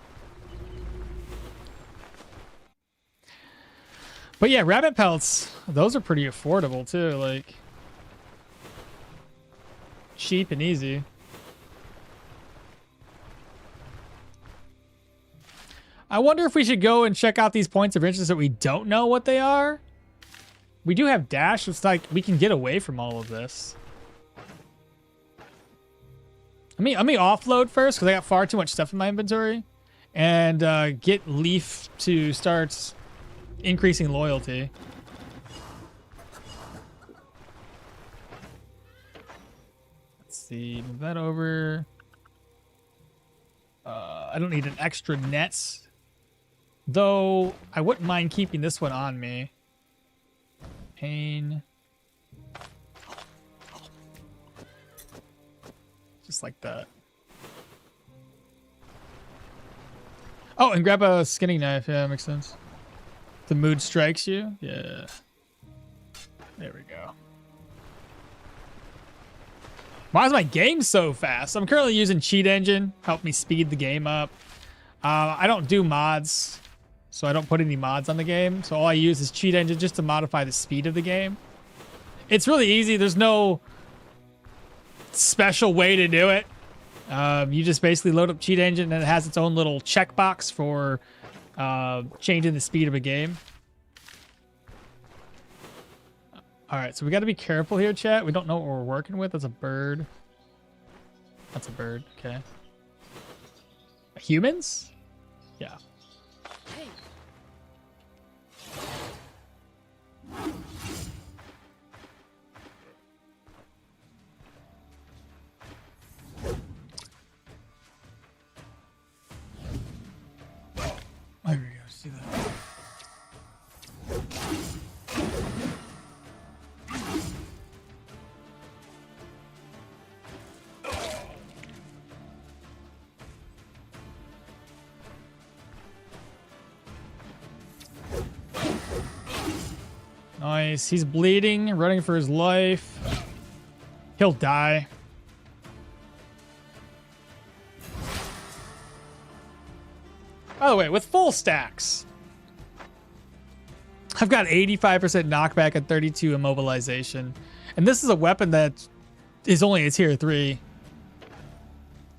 But yeah, rabbit pelts, those are pretty affordable too. Like, cheap and easy. I wonder if we should go and check out these points of interest that we don't know what they are. We do have dash. It's like we can get away from all of this. Let me offload first because I got far too much stuff in my inventory, and get Leaf to start increasing loyalty. Let's see, move that over. I don't need an extra nets, though. I wouldn't mind keeping this one on me. Pain. Just like that. Oh, and grab a skinning knife. Yeah, that makes sense. The mood strikes you. Yeah. There we go. Why is my game so fast? I'm currently using Cheat Engine. Help me speed the game up. I don't do mods. so I don't put any mods on the game. So all I use is Cheat Engine just to modify the speed of the game. It's really easy. There's no special way to do it. You just basically load up Cheat Engine and it has its own little checkbox for changing the speed of a game. All right, so we got to be careful here, chat. We don't know what we're working with. That's a bird. That's a bird. Okay. Humans? Yeah. Hey. There we go. See that? Nice. He's bleeding, running for his life. He'll die. By the way, with full stacks, I've got 85% knockback and 32 immobilization. And this is a weapon that is only a tier 3.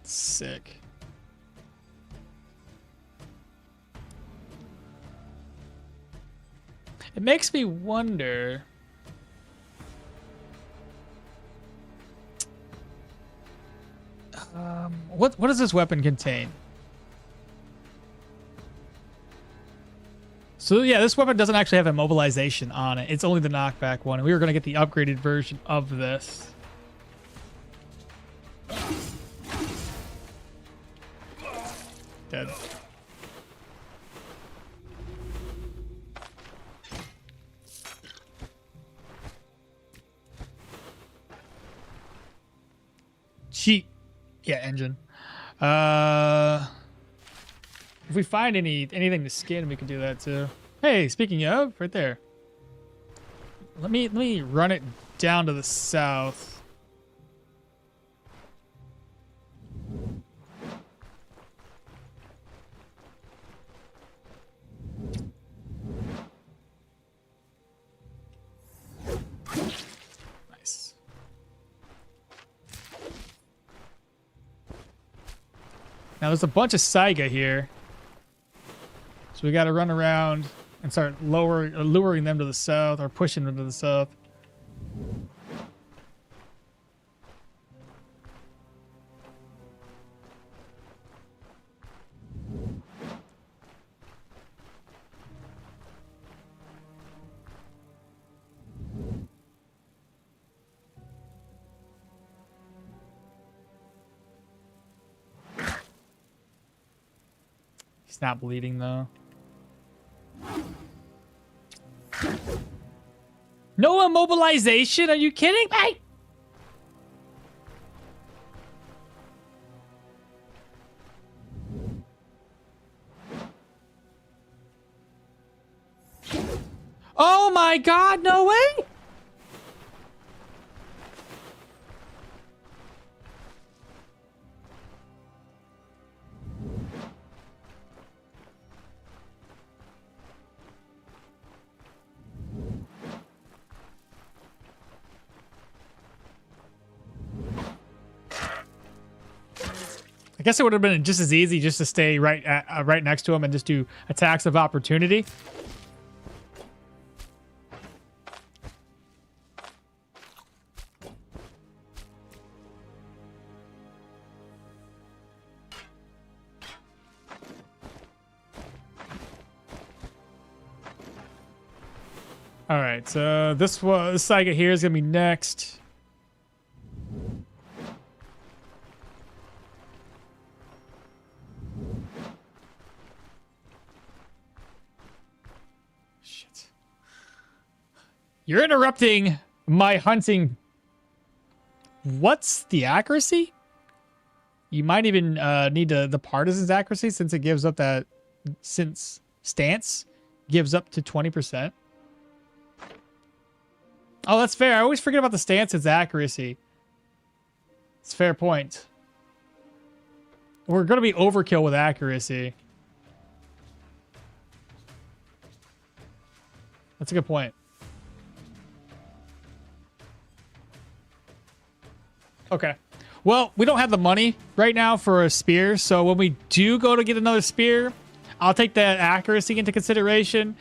Sick. It makes me wonder. What does this weapon contain? So yeah, this weapon doesn't actually have immobilization on it. It's only the knockback one. And we were going to get the upgraded version of this. Dead. Cheat. Yeah, engine. If we find anything to skin, we can do that too. Hey, speaking of, right there. Let me run it down to the south. Nice. Now there's a bunch of Saiga here. So we got to run around and start luring them to the south or pushing them to the south. He's not bleeding though. No immobilization? Are you kidding me? Oh my god, no way! I guess it would have been just as easy just to stay right next to him and just do attacks of opportunity. All right, so this Saiga here is gonna be next. You're interrupting my hunting. What's the accuracy? You might even need the partisan's accuracy since it gives up that, since stance gives up to 20%. Oh, that's fair. I always forget about the stance's accuracy. It's a fair point. We're going to be overkill with accuracy. That's a good point. Okay. Well, we don't have the money right now for a spear, so when we do go to get another spear, I'll take that accuracy into consideration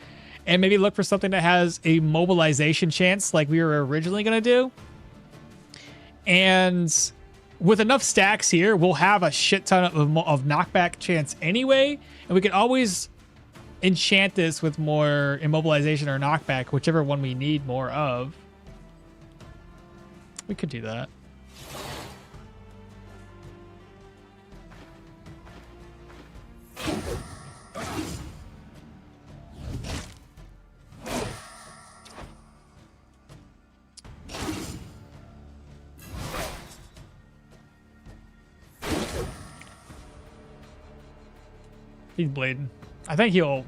and maybe look for something that has a mobilization chance like we were originally going to do. And with enough stacks here, we'll have a shit ton of knockback chance anyway, and we can always enchant this with more immobilization or knockback, whichever one we need more of. We could do that. He's bleeding. I think he'll...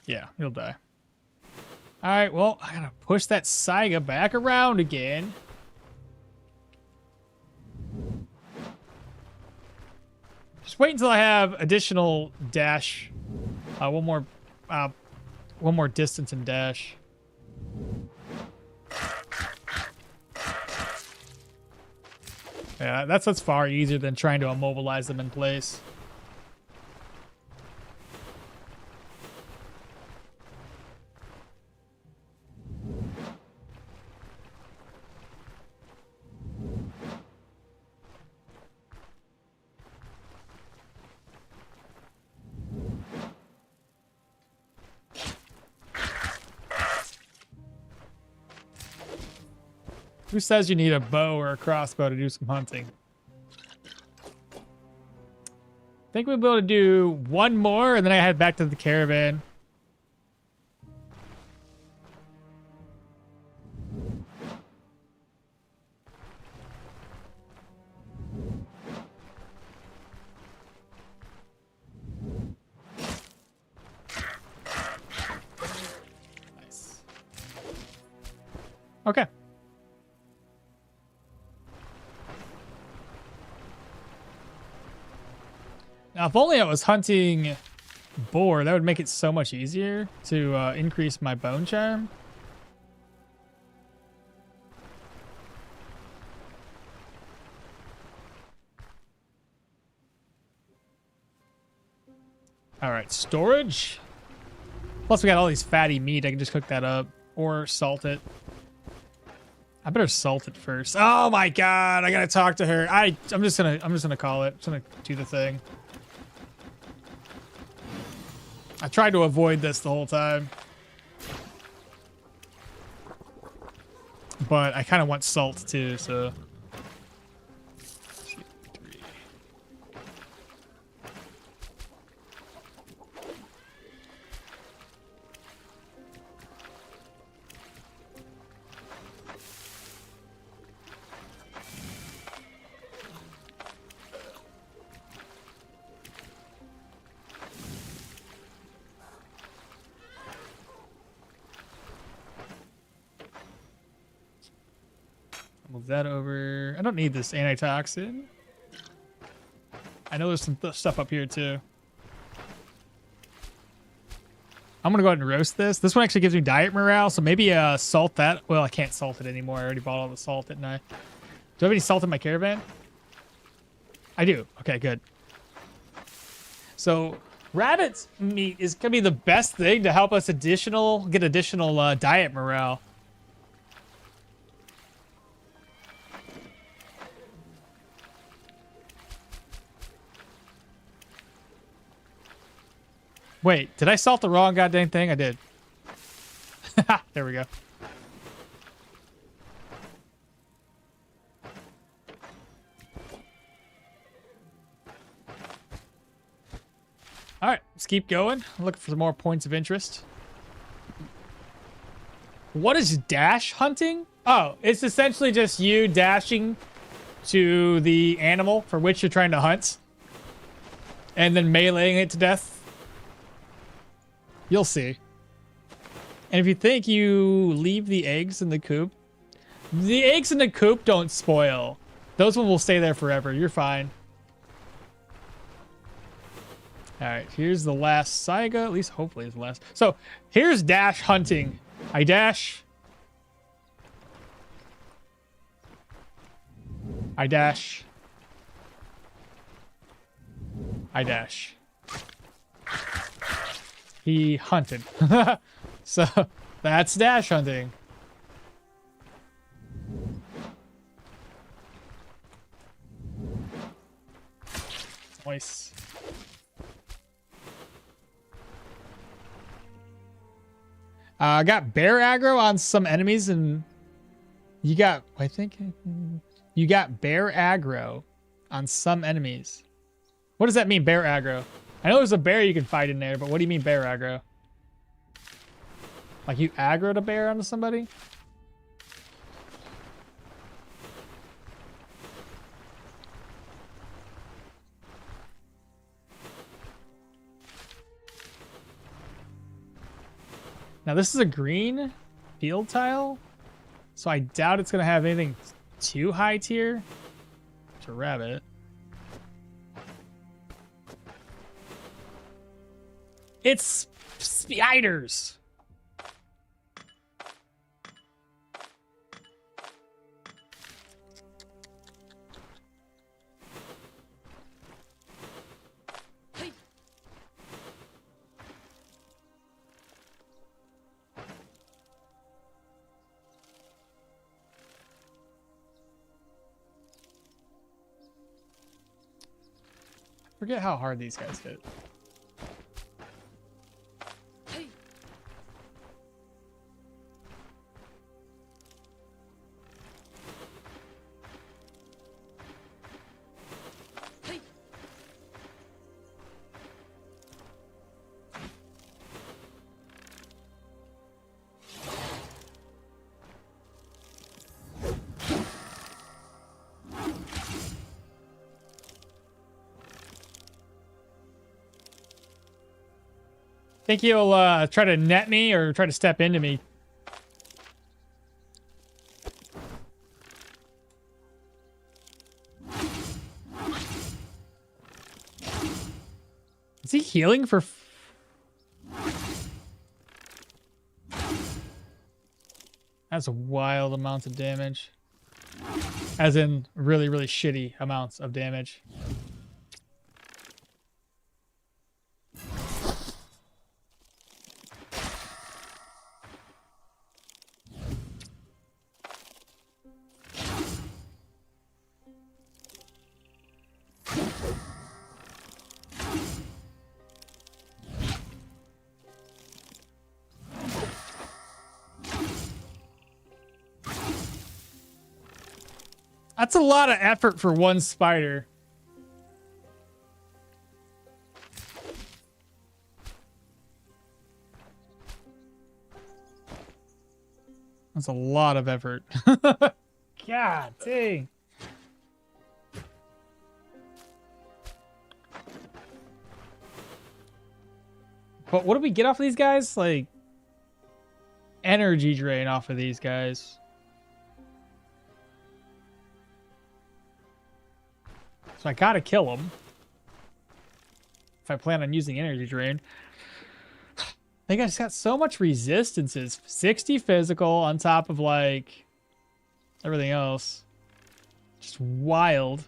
Yeah, he'll die. Alright, well, I gotta push that Saiga back around again. Just wait until I have additional dash. One more distance and dash. Yeah, that's far easier than trying to immobilize them in place. Who says you need a bow or a crossbow to do some hunting? I think we'll be able to do one more, and then I head back to the caravan. Nice. Okay. Now, if only I was hunting boar, that would make it so much easier to increase my bone charm. All right, storage. Plus, we got all these fatty meat. I can just cook that up or salt it. I better salt it first. Oh my god, I gotta talk to her. I'm just gonna call it. I'm just gonna do the thing. I tried to avoid this the whole time. But I kind of want salt too, so. 2, 3. Move that over. I don't need this antitoxin. I know there's some stuff up here too. I'm gonna go ahead and roast this. This one actually gives me diet morale, so maybe salt that. Well, I can't salt it anymore. I already bought all the salt, didn't I? Do I have any salt in my caravan? I do. Okay, good. So rabbit's meat is gonna be the best thing to help us get additional diet morale. Wait, did I salt the wrong goddamn thing? I did. There we go. All right, let's keep going. I'm looking for some more points of interest. What is dash hunting? Oh, it's essentially just you dashing to the animal for which you're trying to hunt and then meleeing it to death. You'll see. And if you think you leave the eggs in the coop, the eggs in the coop don't spoil. Those ones will stay there forever. You're fine. All right, here's the last Saiga. At least hopefully it's the last. So here's dash hunting. I dash. I dash. I dash. He hunted. So that's dash hunting. Nice. I got bear aggro on some enemies, and you got, I think, you got bear aggro on some enemies. What does that mean, bear aggro? I know there's a bear you can fight in there, but what do you mean bear aggro? Like you aggroed a bear onto somebody? Now this is a green field tile, so I doubt it's gonna have anything too high tier to rabbit. It's spiders. Forget how hard these guys hit. Think he'll try to net me or try to step into me. Is he healing for... That's a wild amount of damage. As in really, really shitty amounts of damage. That's a lot of effort for one spider. That's a lot of effort. God dang. But what do we get off of these guys? Like, energy drain off of these guys. So I gotta kill him if I plan on using energy drain. They guys got so much resistances. 60 physical on top of like everything else. Just wild.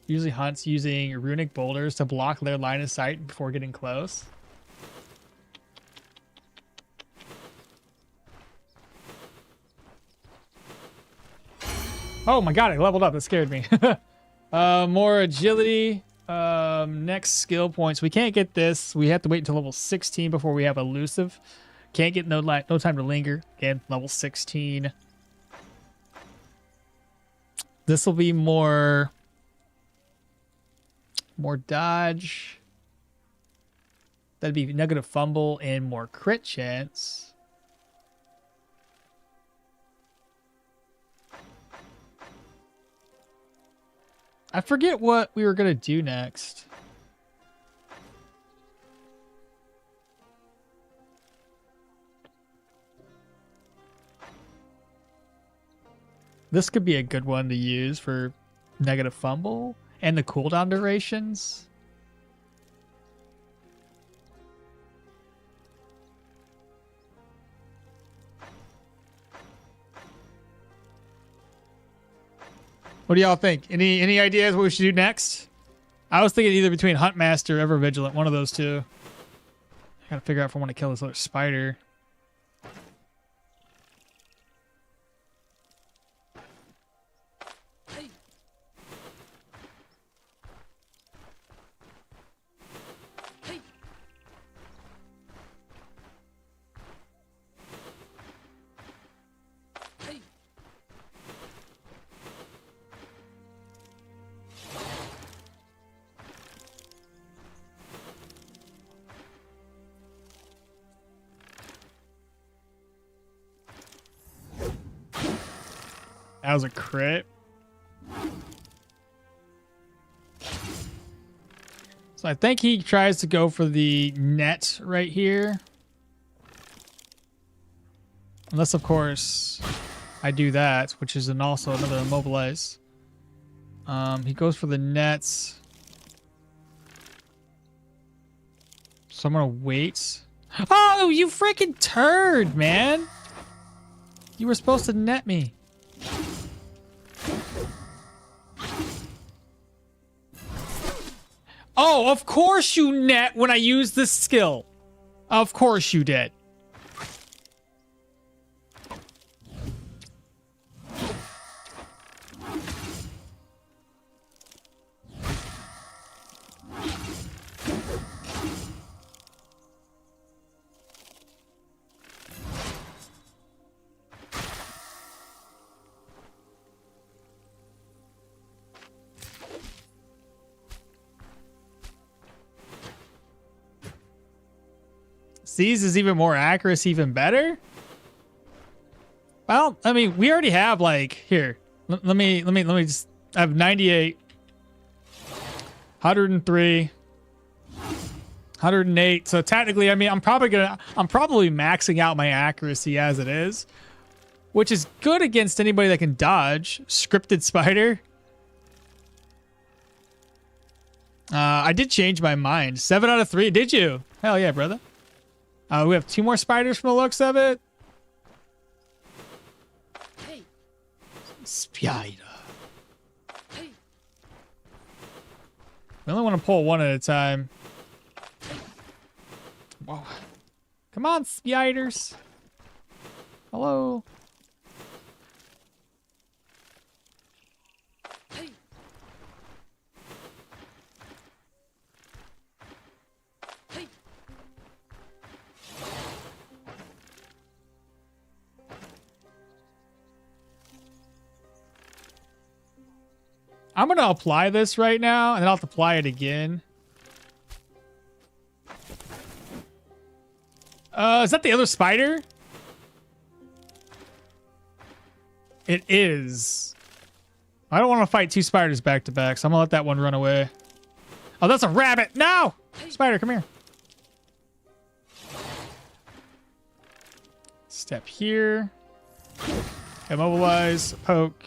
Usually hunts using runic boulders to block their line of sight before getting close. Oh my god, I leveled up. That scared me. More agility. Next skill points. We can't get this. We have to wait until level 16 before we have elusive. Can't get no time to linger. Again, level 16. This will be more dodge. That'd be negative fumble and more crit chance. I forget what we were going to do next. This could be a good one to use for negative fumble and the cooldown durations. What do y'all think? Any ideas what we should do next? I was thinking either between Huntmaster or Ever Vigilant, one of those two. I gotta figure out if I want to kill this other spider. That was a crit. So I think he tries to go for the net right here. Unless, of course, I do that, which is also another immobilize. He goes for the nets. So I'm going to wait. Oh, you freaking turd, man. You were supposed to net me. Oh, of course you net when I use this skill. Of course you did. Seize is even more accuracy, even better. Well, I mean, we already have like here. Let me just. I have 98, 103, 108. So technically, I mean, I'm probably maxing out my accuracy as it is, which is good against anybody that can dodge. Scripted spider. I did change my mind. 7 out of 3. Did you? Hell yeah, brother. We have 2 more spiders from the looks of it. Hey. Spider. Hey. We only want to pull one at a time. Whoa. Come on, spiders. Hello. Hey. Hey. I'm going to apply this right now, and then I'll have to apply it again. Is that the other spider? It is. I don't want to fight 2 spiders back to back, so I'm going to let that one run away. Oh, that's a rabbit. No! Spider, come here. Step here. Immobilize. Poke.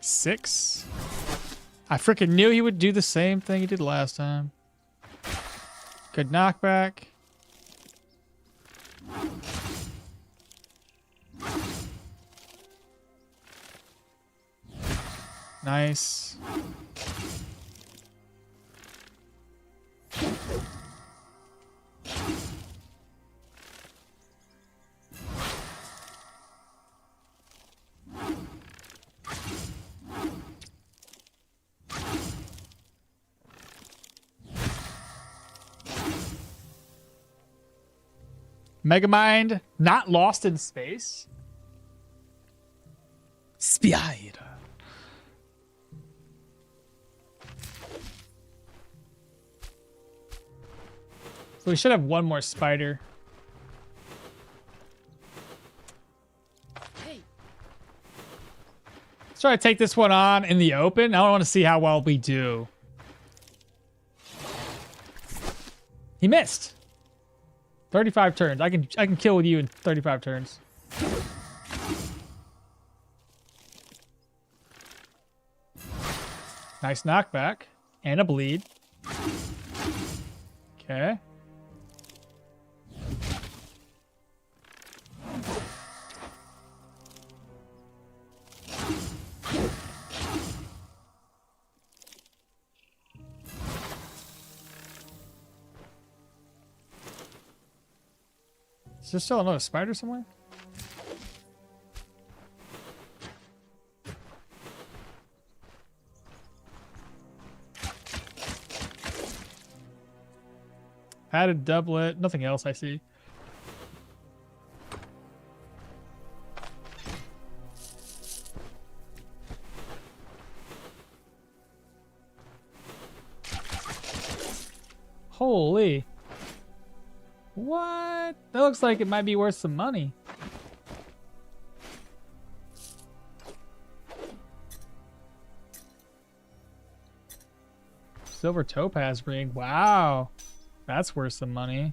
6. I freaking knew he would do the same thing he did last time. Good knockback. Nice. Megamind, not lost in space. Spider. So we should have one more spider. Hey. Let's try to take this one on in the open. I want to see how well we do. He missed. 35 turns. I can kill with you in 35 turns. Nice knockback and a bleed. Okay. there still another spider somewhere? Added doublet. Nothing else I see. Holy. What? That looks like it might be worth some money. Silver topaz ring. Wow. That's worth some money.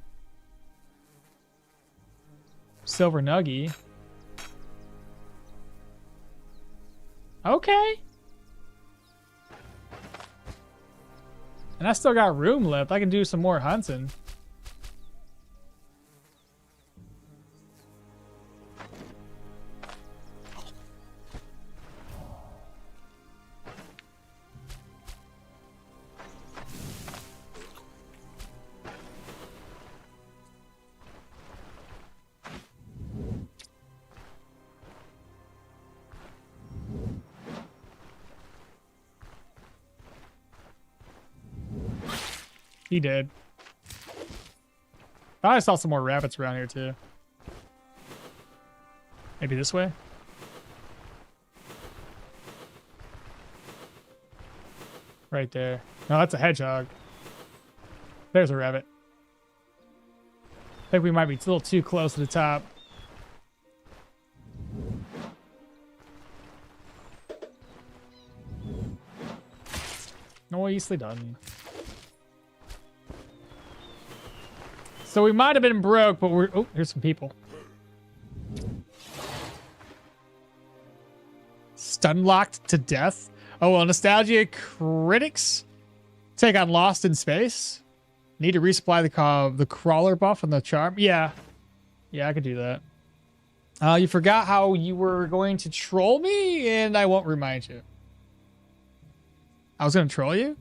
Silver nuggy. Okay. And I still got room left. I can do some more hunting. He did. I saw some more rabbits around here too. Maybe this way? Right there. No, that's a hedgehog. There's a rabbit. I think we might be a little too close to the top. Nicely done. So we might have been broke, but we're... Oh, here's some people. Stun locked to death. Oh, well, nostalgia critics take on Lost in Space. Need to resupply the crawler buff and the charm. Yeah. Yeah, I could do that. You forgot how you were going to troll me, and I won't remind you. I was going to troll you?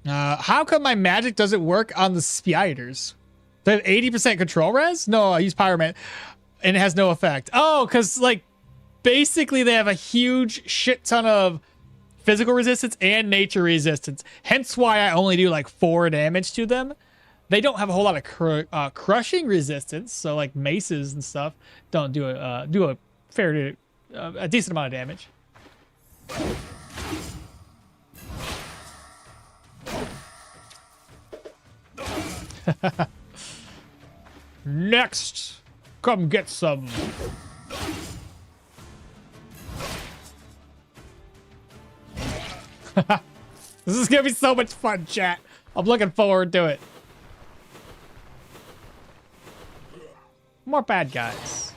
How come my magic doesn't work on the spiders? They have 80% control res? No, I use Pyroman, and it has no effect. Oh, because, like, basically they have a huge shit ton of physical resistance and nature resistance. Hence why I only do, like, 4 damage to them. They don't have a whole lot of crushing resistance, so, like, maces and stuff don't do a fair, a decent amount of damage. Next, come get some. This is gonna be so much fun, chat. I'm looking forward to it. More bad guys.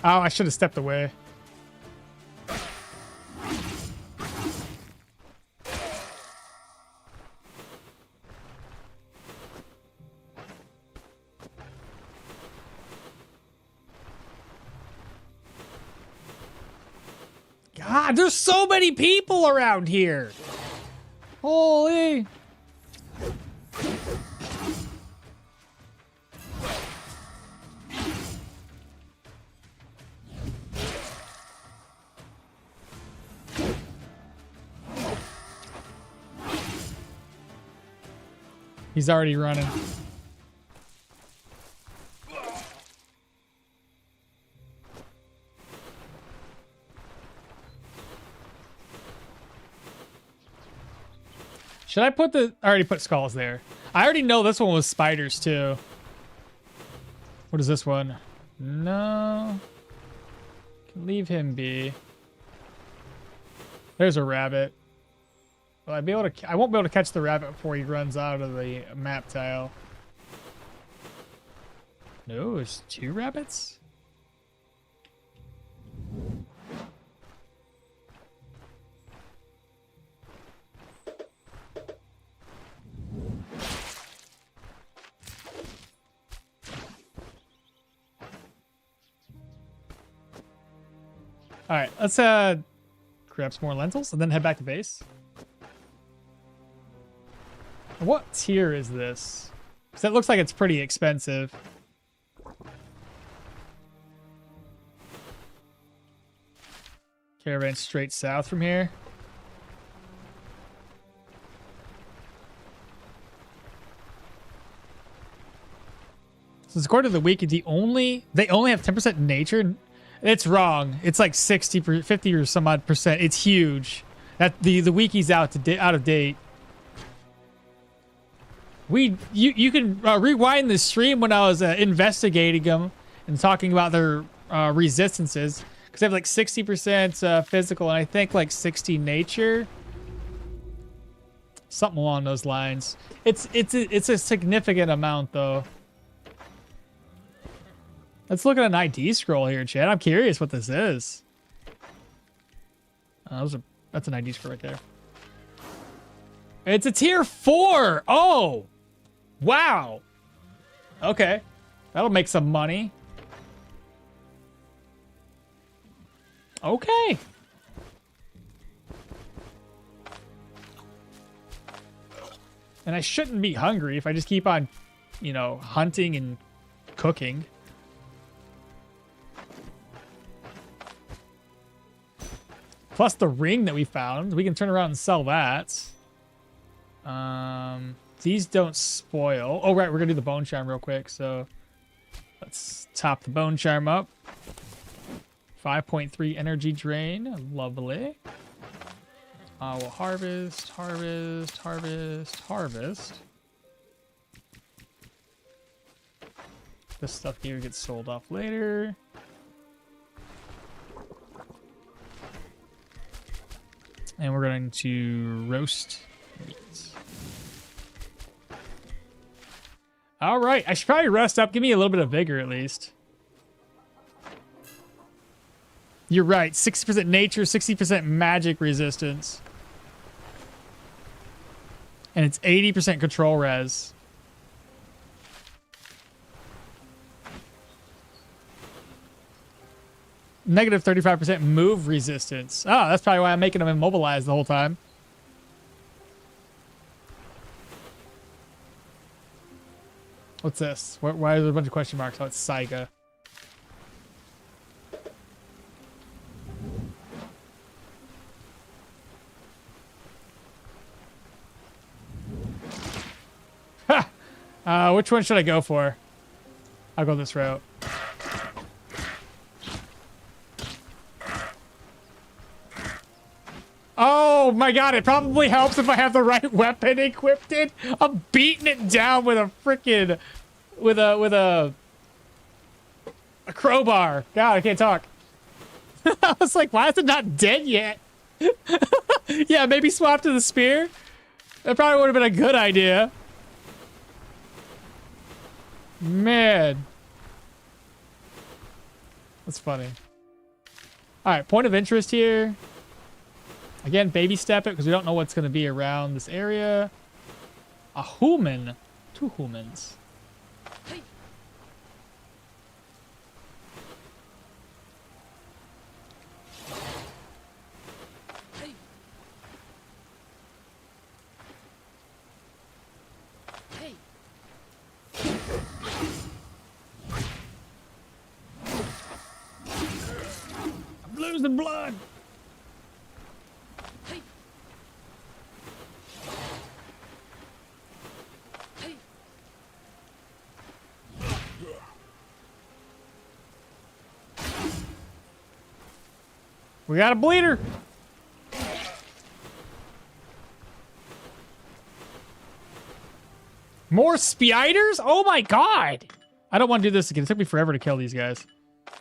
Oh, I should have stepped away. God, there's so many people around here. Holy. He's already running. Should I put the... I already put skulls there. I already know this one was spiders too. What is this one? No. Can leave him be. There's a rabbit. Will I be able to... I won't be able to catch the rabbit before he runs out of the map tile. No, it's 2 rabbits? All right, let's grab some more lentils and then head back to base. What tier is this? Because it looks like it's pretty expensive. Caravan straight south from here. So according to the wiki, they only have 10% nature. It's wrong. It's like 60, 50 or some odd percent. It's huge. That the wiki's out of date. You can rewind the stream when I was investigating them and talking about their resistances, because they have like 60% physical and I think like 60 nature, something along those lines. It's a significant amount though. Let's look at an ID scroll here, Chad. I'm curious what this is. That's an ID scroll right there. It's a tier 4. Oh, wow. Okay, that'll make some money. Okay. And I shouldn't be hungry if I just keep on, you know, hunting and cooking. Plus the ring that we found. We can turn around and sell that. These don't spoil. Oh, right. We're going to do the bone charm real quick. So let's top the bone charm up. 5.3 energy drain. Lovely. We'll harvest. This stuff here gets sold off later. And we're going to roast meat. All right. I should probably rest up. Give me a little bit of vigor at least. You're right. 60% nature, 60% magic resistance. And it's 80% control res. Negative 35% move resistance. Oh, that's probably why I'm making them immobilized the whole time. What's this? Why are there a bunch of question marks? Oh, it's Saiga. Ha! Which one should I go for? I'll go this route. Oh my god, it probably helps if I have the right weapon equipped. I'm beating it down with a freaking with a crowbar. God, I can't talk. I was like, why is it not dead yet? Yeah, maybe swap to the spear. That probably would have been a good idea. Man. That's funny. Alright, point of interest here. Again, baby step it because we don't know what's going to be around this area. A human. 2 humans. Hey. Hey. Hey. I'm losing blood. Hey. Hey. We got a bleeder. More spiders? Oh my god. I don't want to do this again. It took me forever to kill these guys.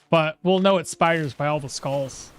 But we'll know it's spiders by all the skulls.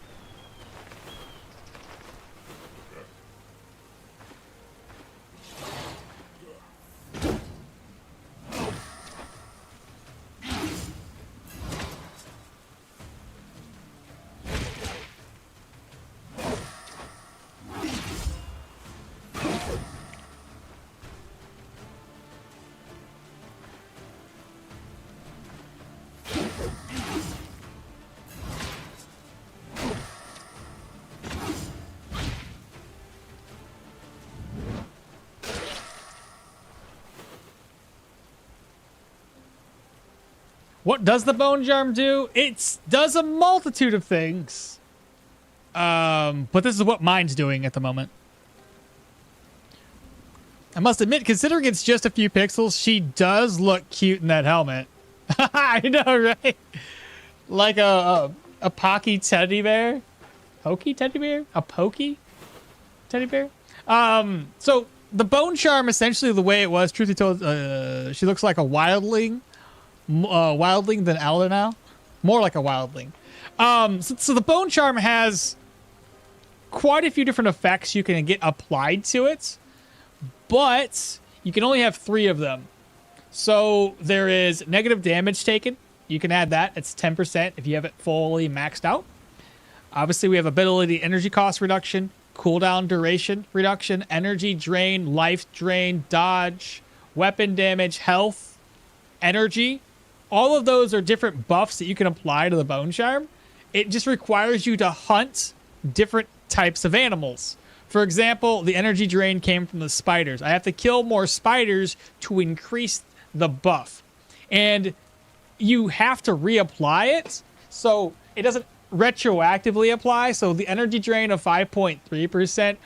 What does the bone charm do? It does a multitude of things. But this is what mine's doing at the moment. I must admit, considering it's just a few pixels, she does look cute in that helmet. I know, right? Like a Pocky teddy bear. Pokey teddy bear? A Pokey teddy bear? So the bone charm, essentially the way it was, truth be told, she looks like a wildling. Wildling than Elder now. More like a wildling. So the bone charm has quite a few different effects you can get applied to it, but you can only have 3 of them. So there is negative damage taken. You can add that. It's 10% if you have it fully maxed out. Obviously, we have ability energy cost reduction, cooldown duration reduction, energy drain, life drain, dodge, weapon damage, health, energy. All of those are different buffs that you can apply to the bone charm. It just requires you to hunt different types of animals. For example, the energy drain came from the spiders. I have to kill more spiders to increase the buff. And you have to reapply it, so it doesn't retroactively apply. So the energy drain of 5.3%,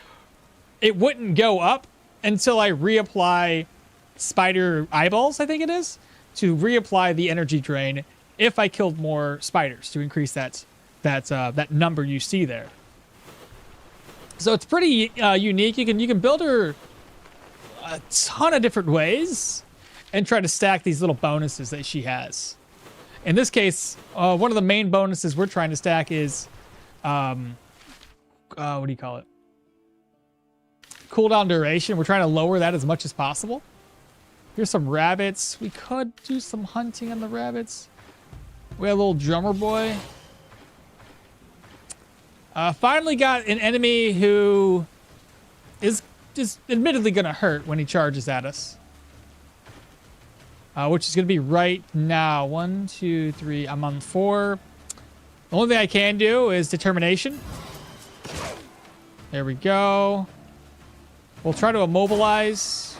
it wouldn't go up until I reapply spider eyeballs, I think it is, to reapply the energy drain if I killed more spiders to increase that number you see there. So it's pretty unique. You can build her a ton of different ways and try to stack these little bonuses that she has. In this case, one of the main bonuses we're trying to stack is, what do you call it? Cooldown duration. We're trying to lower that as much as possible. Here's some rabbits. We could do some hunting on the rabbits. We have a little drummer boy. Finally got an enemy who is admittedly going to hurt when he charges at us. Which is going to be right now. 1, 2, 3. I'm on 4. The only thing I can do is determination. There we go. We'll try to immobilize.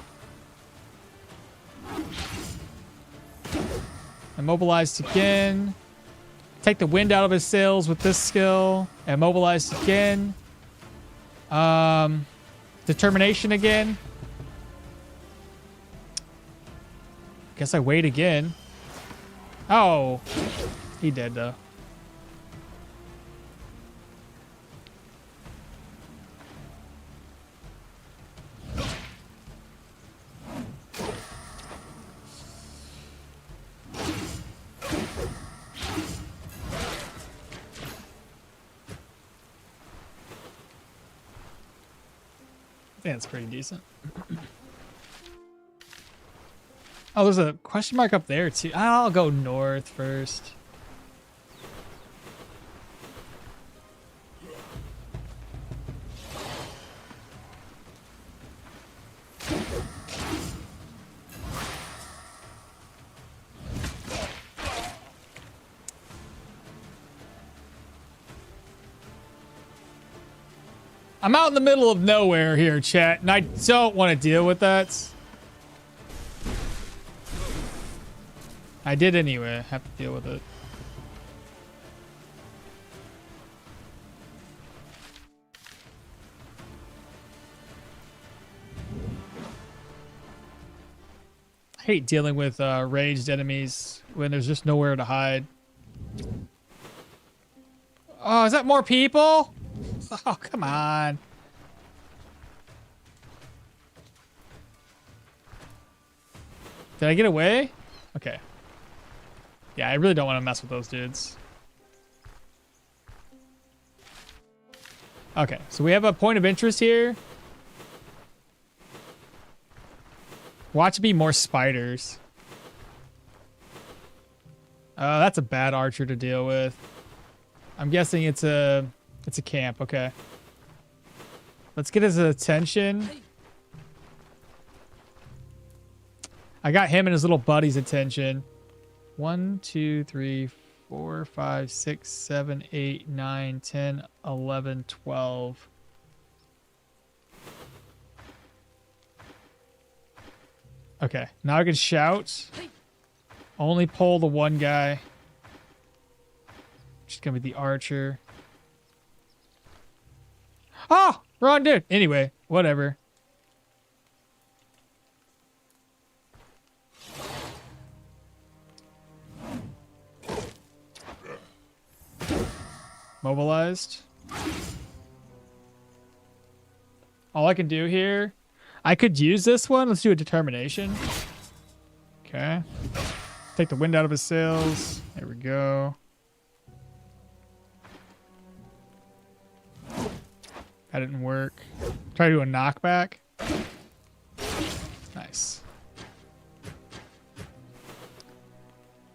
Immobilized again. Take the wind out of his sails with this skill. Immobilized again. Determination again. Guess I wait again. Oh, he did though. I think that's pretty decent. Oh, there's a question mark up there too. I'll go north first. I'm out in the middle of nowhere here, chat, and I don't want to deal with that. I did anyway. Have to deal with it. I hate dealing with raged enemies when there's just nowhere to hide. Oh, is that more people? Oh, come on. Did I get away? Okay. Yeah, I really don't want to mess with those dudes. Okay, so we have a point of interest here. Watch it be more spiders. That's a bad archer to deal with. I'm guessing it's a camp. Okay. Let's get his attention. I got him and his little buddy's attention. 1, 2, 3, 4, 5, 6, 7, 8, 9, 10, 11, 12. Okay, now I can shout. Only pull the one guy. Which is gonna be the archer. Oh, wrong dude. Anyway, whatever. Mobilized. All I can do here, I could use this one. Let's do a determination. Okay. Take the wind out of his sails. There we go. That didn't work. Try to do a knockback. Nice.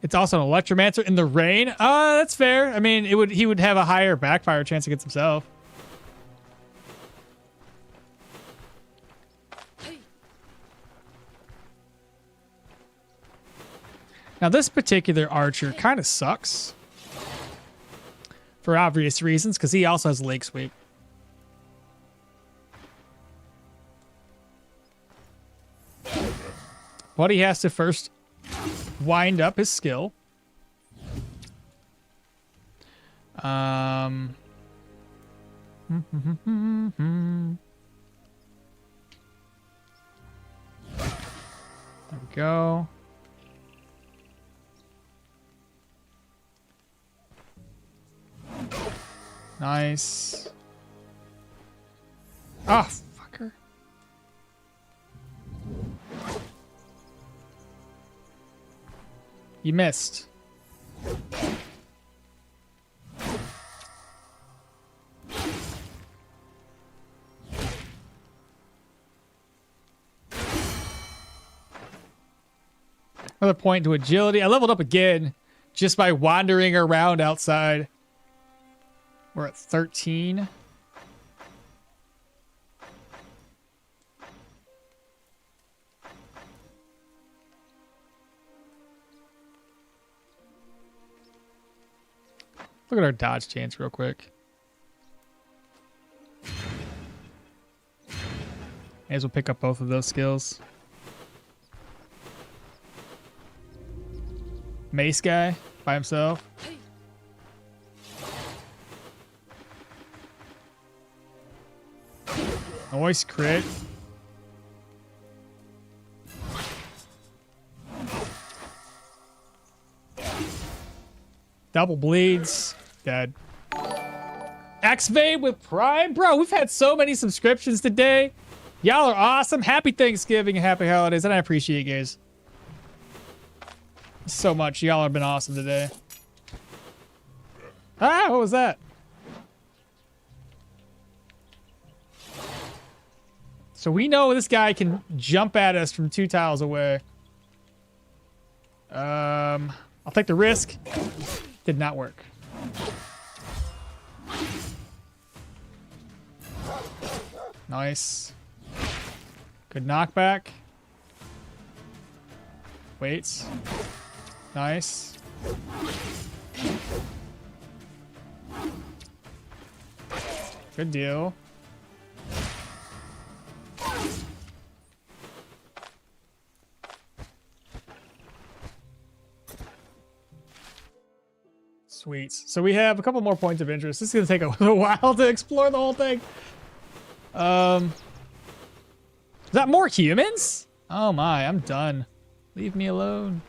It's also an Electromancer in the rain. That's fair. I mean, he would have a higher backfire chance against himself. Hey. Now, this particular archer kind of sucks. For obvious reasons, because he also has Lake Sweep. But he has to first wind up his skill. There we go. Nice. Oh, fucker. You missed. Another point to agility. I leveled up again just by wandering around outside. We're at 13. Look at our dodge chance real quick. May as well pick up both of those skills. Mace guy by himself. Hey. Nice crit. Double bleeds. Dead. X-Vade with Prime. Bro, we've had so many subscriptions today. Y'all are awesome. Happy Thanksgiving and happy holidays. And I appreciate you guys so much. Y'all have been awesome today. Ah, what was that? So we know this guy can jump at us from 2 tiles away. I'll take the risk. Did not work. Nice. Good knockback. Waits. Nice. Good deal. Sweet. So we have a couple more points of interest. This is going to take a little while to explore the whole thing. Is that more humans? Oh my, I'm done. Leave me alone.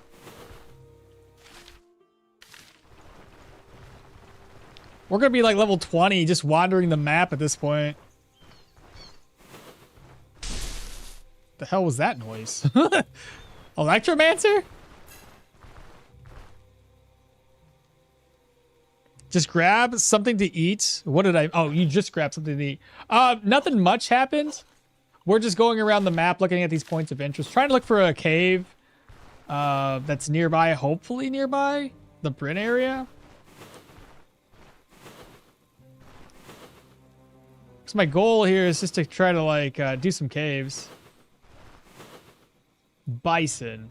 We're going to be like level 20 just wandering the map at this point. The hell was that noise? Electromancer? Just grab something to eat. What did I... Oh, you just grabbed something to eat. Nothing much happened. We're just going around the map looking at these points of interest. Trying to look for a cave that's nearby. Hopefully nearby the Bryn area. So my goal here is just to try to like do some caves. Bison.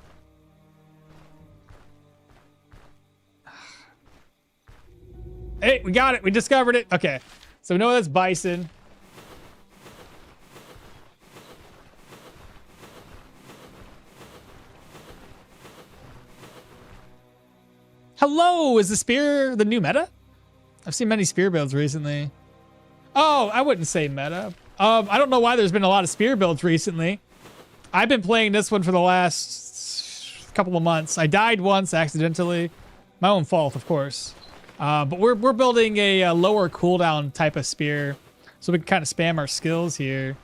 Hey, we got it. We discovered it. Okay. So we know that's bison. Hello, is the spear the new meta? I've seen many spear builds recently. Oh, I wouldn't say meta. I don't know why there's been a lot of spear builds recently. I've been playing this one for the last couple of months. I died once accidentally. My own fault, of course. But we're building a lower cooldown type of spear, so we can kind of spam our skills here.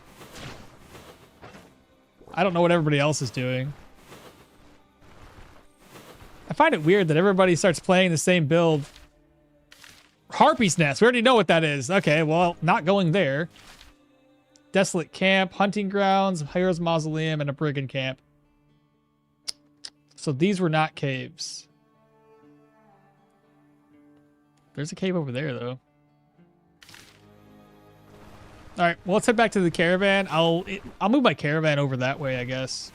I don't know what everybody else is doing. I find it weird that everybody starts playing the same build. Harpy's Nest. We already know what that is. Okay, well, not going there. Desolate Camp, Hunting Grounds, Heroes Mausoleum, and a Brigand Camp. So these were not caves. There's a cave over there, though. All right, well, let's head back to the caravan. I'll move my caravan over that way, I guess.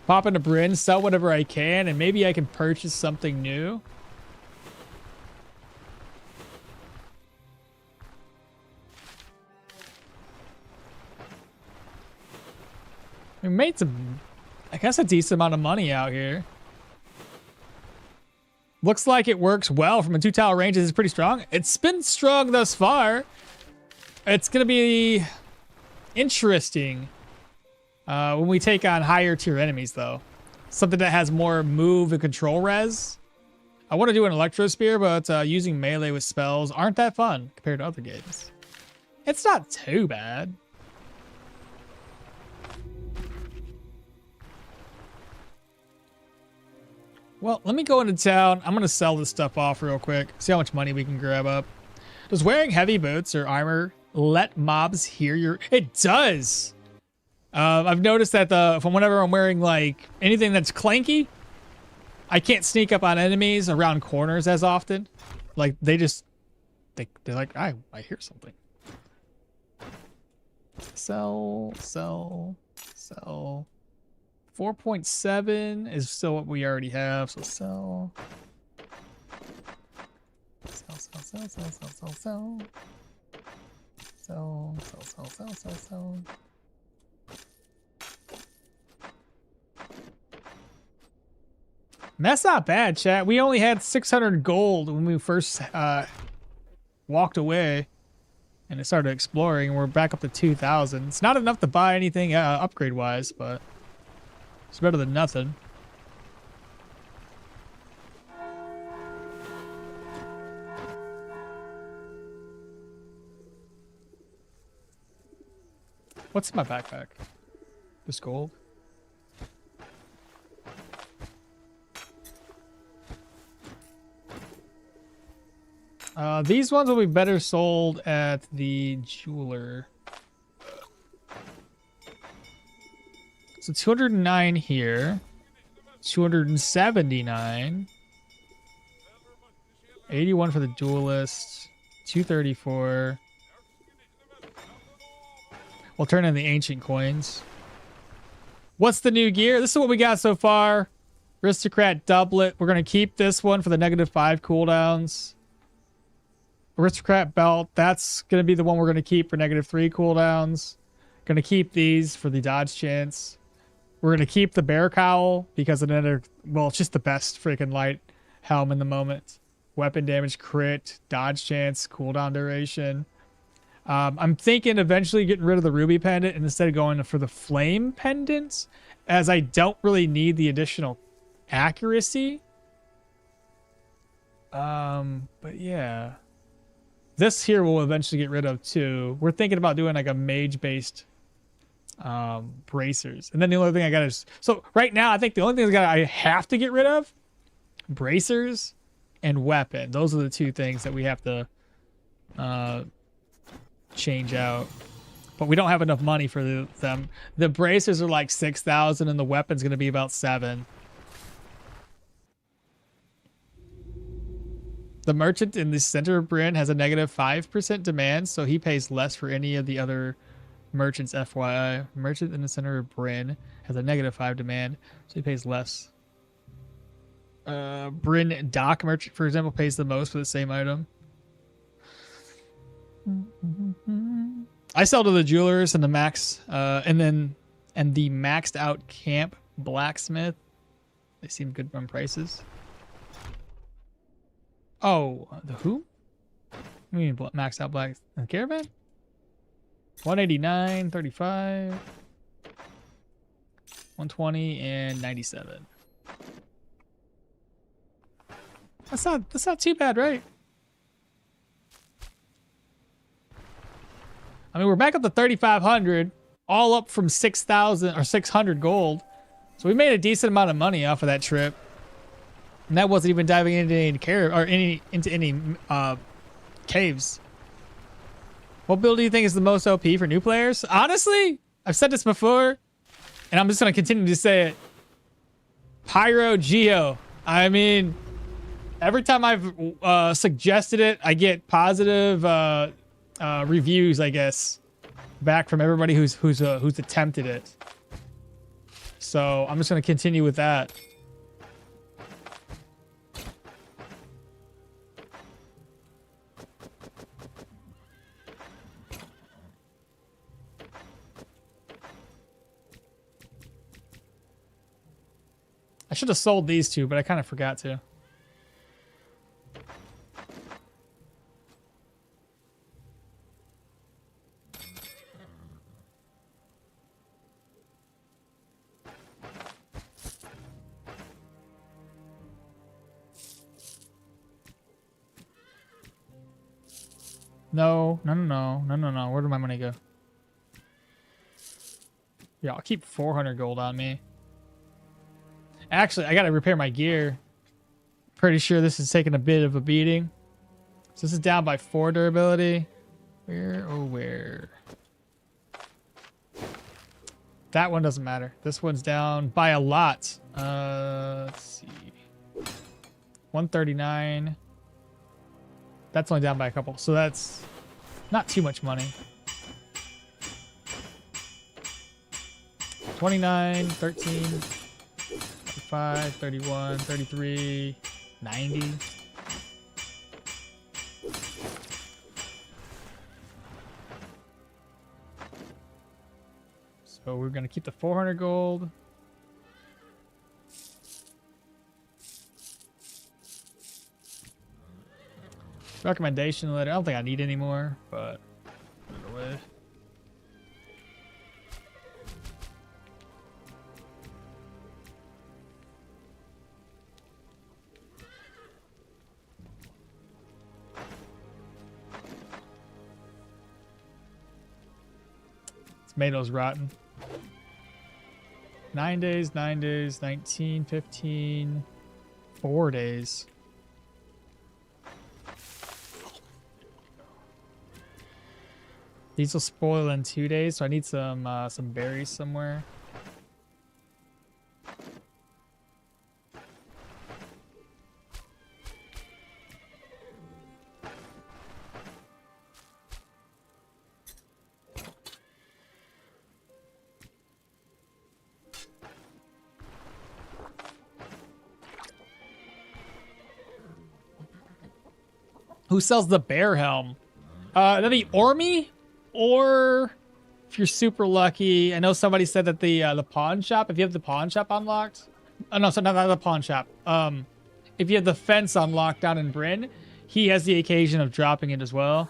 Pop into Bryn, sell whatever I can, and maybe I can purchase something new. We made some, I guess, a decent amount of money out here. Looks like it works well from a 2-tower range. It's pretty strong. It's been strong thus far. It's going to be interesting when we take on higher tier enemies, though. Something that has more move and control res. I want to do an Electro Spear, but using melee with spells aren't that fun compared to other games. It's not too bad. Well, let me go into town. I'm going to sell this stuff off real quick. See how much money we can grab up. Does wearing heavy boots or armor let mobs hear your... It does! I've noticed that from whenever I'm wearing, like, anything that's clanky, I can't sneak up on enemies around corners as often. Like, they just... They're like, I hear something. Sell, sell, sell. 4.7 is still what we already have, so sell. Sell, sell, sell, sell, sell, sell, sell. Sell, sell, sell, sell, sell, sell. That's not bad, chat. We only had 600 gold when we first walked away and it started exploring. We're back up to 2,000. It's not enough to buy anything upgrade-wise, but it's better than nothing. What's in my backpack? Just gold? These ones will be better sold at the jeweler. So 209 here. 279. 81 for the duelist. 234. We'll turn in the ancient coins. What's the new gear? This is what we got so far. Aristocrat doublet. We're going to keep this one for the -5 cooldowns. Aristocrat belt. That's going to be the one we're going to keep for -3 cooldowns. Going to keep these for the dodge chance. We're going to keep the bear cowl because another, well, it's just the best freaking light helm in the moment. Weapon damage, crit, dodge chance, cooldown duration. I'm thinking eventually getting rid of the ruby pendant and instead of going for the flame pendant, as I don't really need the additional accuracy. But yeah, this here we'll eventually get rid of too. We're thinking about doing like a mage based bracers, and then the only thing I got is, so right now I think the only thing I have to get rid of, bracers and weapon. Those are the two things that we have to change out, but we don't have enough money for them. The bracers are like 6,000 and the weapon's going to be about 7. The merchant in the center of Bryn has a -5% demand, so he pays less for any of the other merchants, FYI. Merchant in the center of Bryn has a -5 demand, so he pays less. Bryn dock merchant, for example, pays the most for the same item. I sell to the jewelers and the max, and the maxed out camp blacksmith. They seem good on prices. Oh, the who? I mean, max out black caravan? 189, 35, 120, and 97. That's not too bad, right? I mean, we're back up to 3,500, all up from 6,000 or 600 gold. So we made a decent amount of money off of that trip. And that wasn't even diving into any caves. What build do you think is the most OP for new players? Honestly, I've said this before, and I'm just going to continue to say it. Pyro Geo. I mean, every time I've suggested it, I get positive reviews, I guess, back from everybody who's attempted it. So I'm just going to continue with that. I should have sold these two, but I kind of forgot to. No. Where did my money go? Yeah, I'll keep 400 gold on me. Actually, I gotta repair my gear. Pretty sure this is taking a bit of a beating. So this is down by 4 durability. Where? That one doesn't matter. This one's down by a lot. Let's see. 139. That's only down by a couple. So that's not too much money. 29, 13. 35, 31, 33, 90. So we're going to keep the 400 gold. Recommendation letter. I don't think I need any more, but whatever. Tomatoes rotten. 9 days, 9 days, 19, 15, 4 days. These will spoil in 2 days, so I need some berries somewhere. Who sells the bear helm? That'd be Ormy, or if you're super lucky, I know somebody said that the pawn shop. If you have the pawn shop unlocked, oh no, so not the pawn shop. If you have the fence unlocked down in Bryn, he has the occasion of dropping it as well.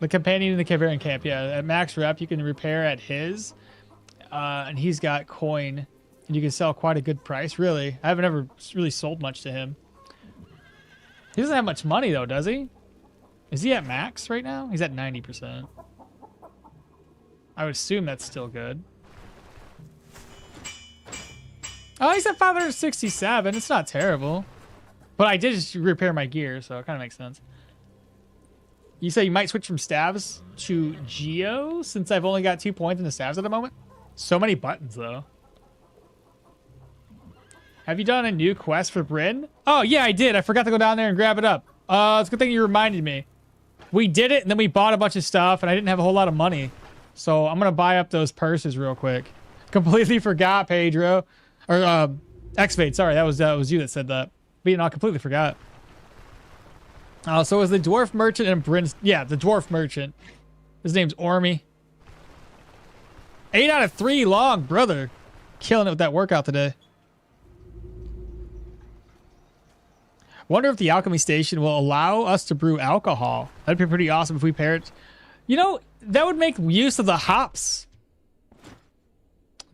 The companion in the Cavarian camp, yeah, at max rep you can repair at his, and he's got coin, and you can sell quite a good price. Really, I haven't ever really sold much to him. He doesn't have much money though, does he? Is he at max right now? He's at 90%. I would assume that's still good. Oh, he's at 567. It's not terrible. But I did just repair my gear, so it kind of makes sense. You say you might switch from staves to Geo, since I've only got 2 points in the staves at the moment? So many buttons, though. Have you done a new quest for Bryn? Oh, yeah, I did. I forgot to go down there and grab it up. It's a good thing you reminded me. We did it, and then we bought a bunch of stuff, and I didn't have a whole lot of money. So I'm going to buy up those purses real quick. Completely forgot, Pedro. Or, X-Fade, sorry, that was you that said that. But, you know, I completely forgot. So it was the Dwarf Merchant and Bryn... Yeah, the Dwarf Merchant. His name's Ormy. 8 out of 3 long, brother. Killing it with that workout today. Wonder if the alchemy station will allow us to brew alcohol. That'd be pretty awesome if we pair it. You know, that would make use of the hops.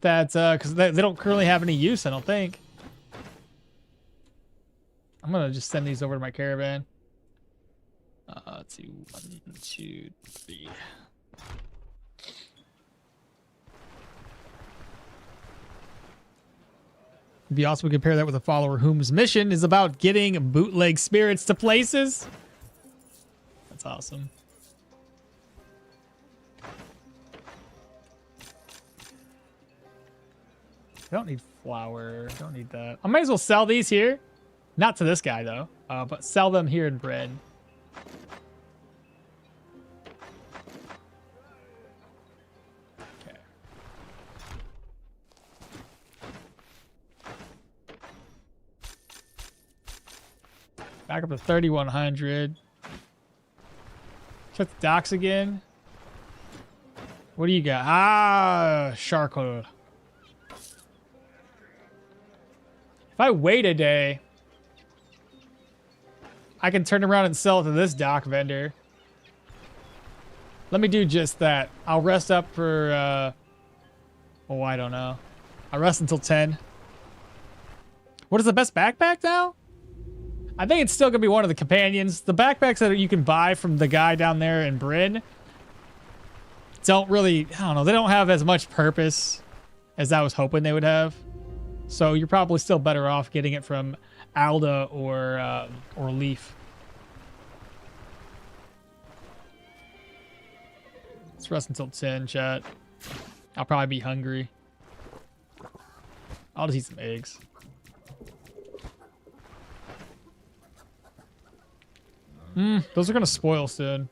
That, because they don't currently have any use, I don't think. I'm gonna just send these over to my caravan. Let's see, 1, 2, 3. It'd be awesome to compare that with a follower whose mission is about getting bootleg spirits to places. That's awesome. I don't need flour. Don't need that. I might as well sell these here. Not to this guy, though. But sell them here in Bryn. Okay. Back up to 3,100. Check the docks again. What do you got? Ah, charcoal. If I wait a day, I can turn around and sell it to this dock vendor. Let me do just that. I'll rest up for, oh, I don't know. I'll rest until 10. What is the best backpack now? I think it's still going to be one of the companions. The backpacks that you can buy from the guy down there in Bryn don't really, I don't know, they don't have as much purpose as I was hoping they would have. So you're probably still better off getting it from Alda or Leaf. Let's rest until 10, chat. I'll probably be hungry. I'll just eat some eggs. Those are gonna spoil soon.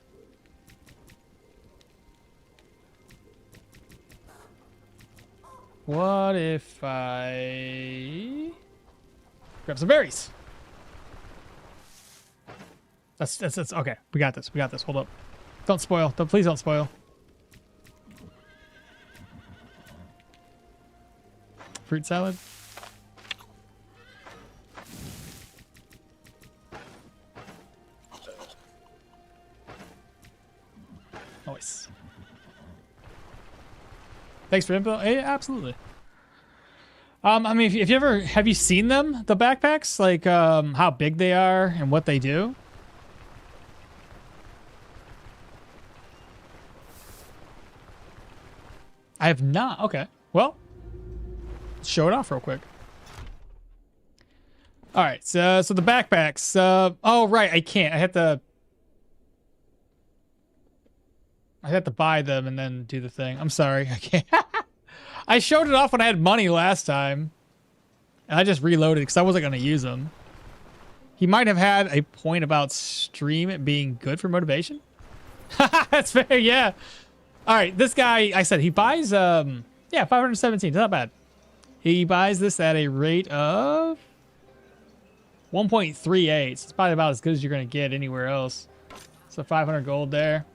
What if I grab some berries? That's okay. We got this. We got this. Hold up. Don't spoil. Please don't spoil. Fruit salad. Nice. Thanks for info. Hey, absolutely. I mean, if you ever have you seen them, the backpacks, like how big they are and what they do? I have not. Okay. Well, show it off real quick. All right. So the backpacks. Oh, right. I can't. I have to buy them and then do the thing. I'm sorry. I can't. I showed it off when I had money last time. And I just reloaded because I wasn't going to use them. He might have had a point about stream being good for motivation. That's fair. Yeah. All right. This guy, I said he buys, yeah, 517. Not bad. He buys this at a rate of 1.38. So it's probably about as good as you're going to get anywhere else. So 500 gold there.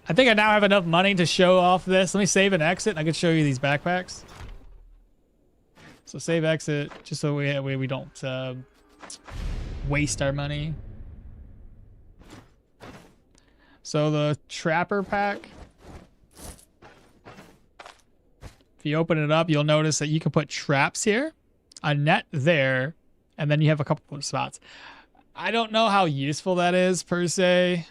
I think I now have enough money to show off this. Let me save and exit. And I can show you these backpacks. So save exit, just so we don't waste our money. So the Trapper pack. If you open it up, you'll notice that you can put traps here, a net there, and then you have a couple of spots. I don't know how useful that is per se.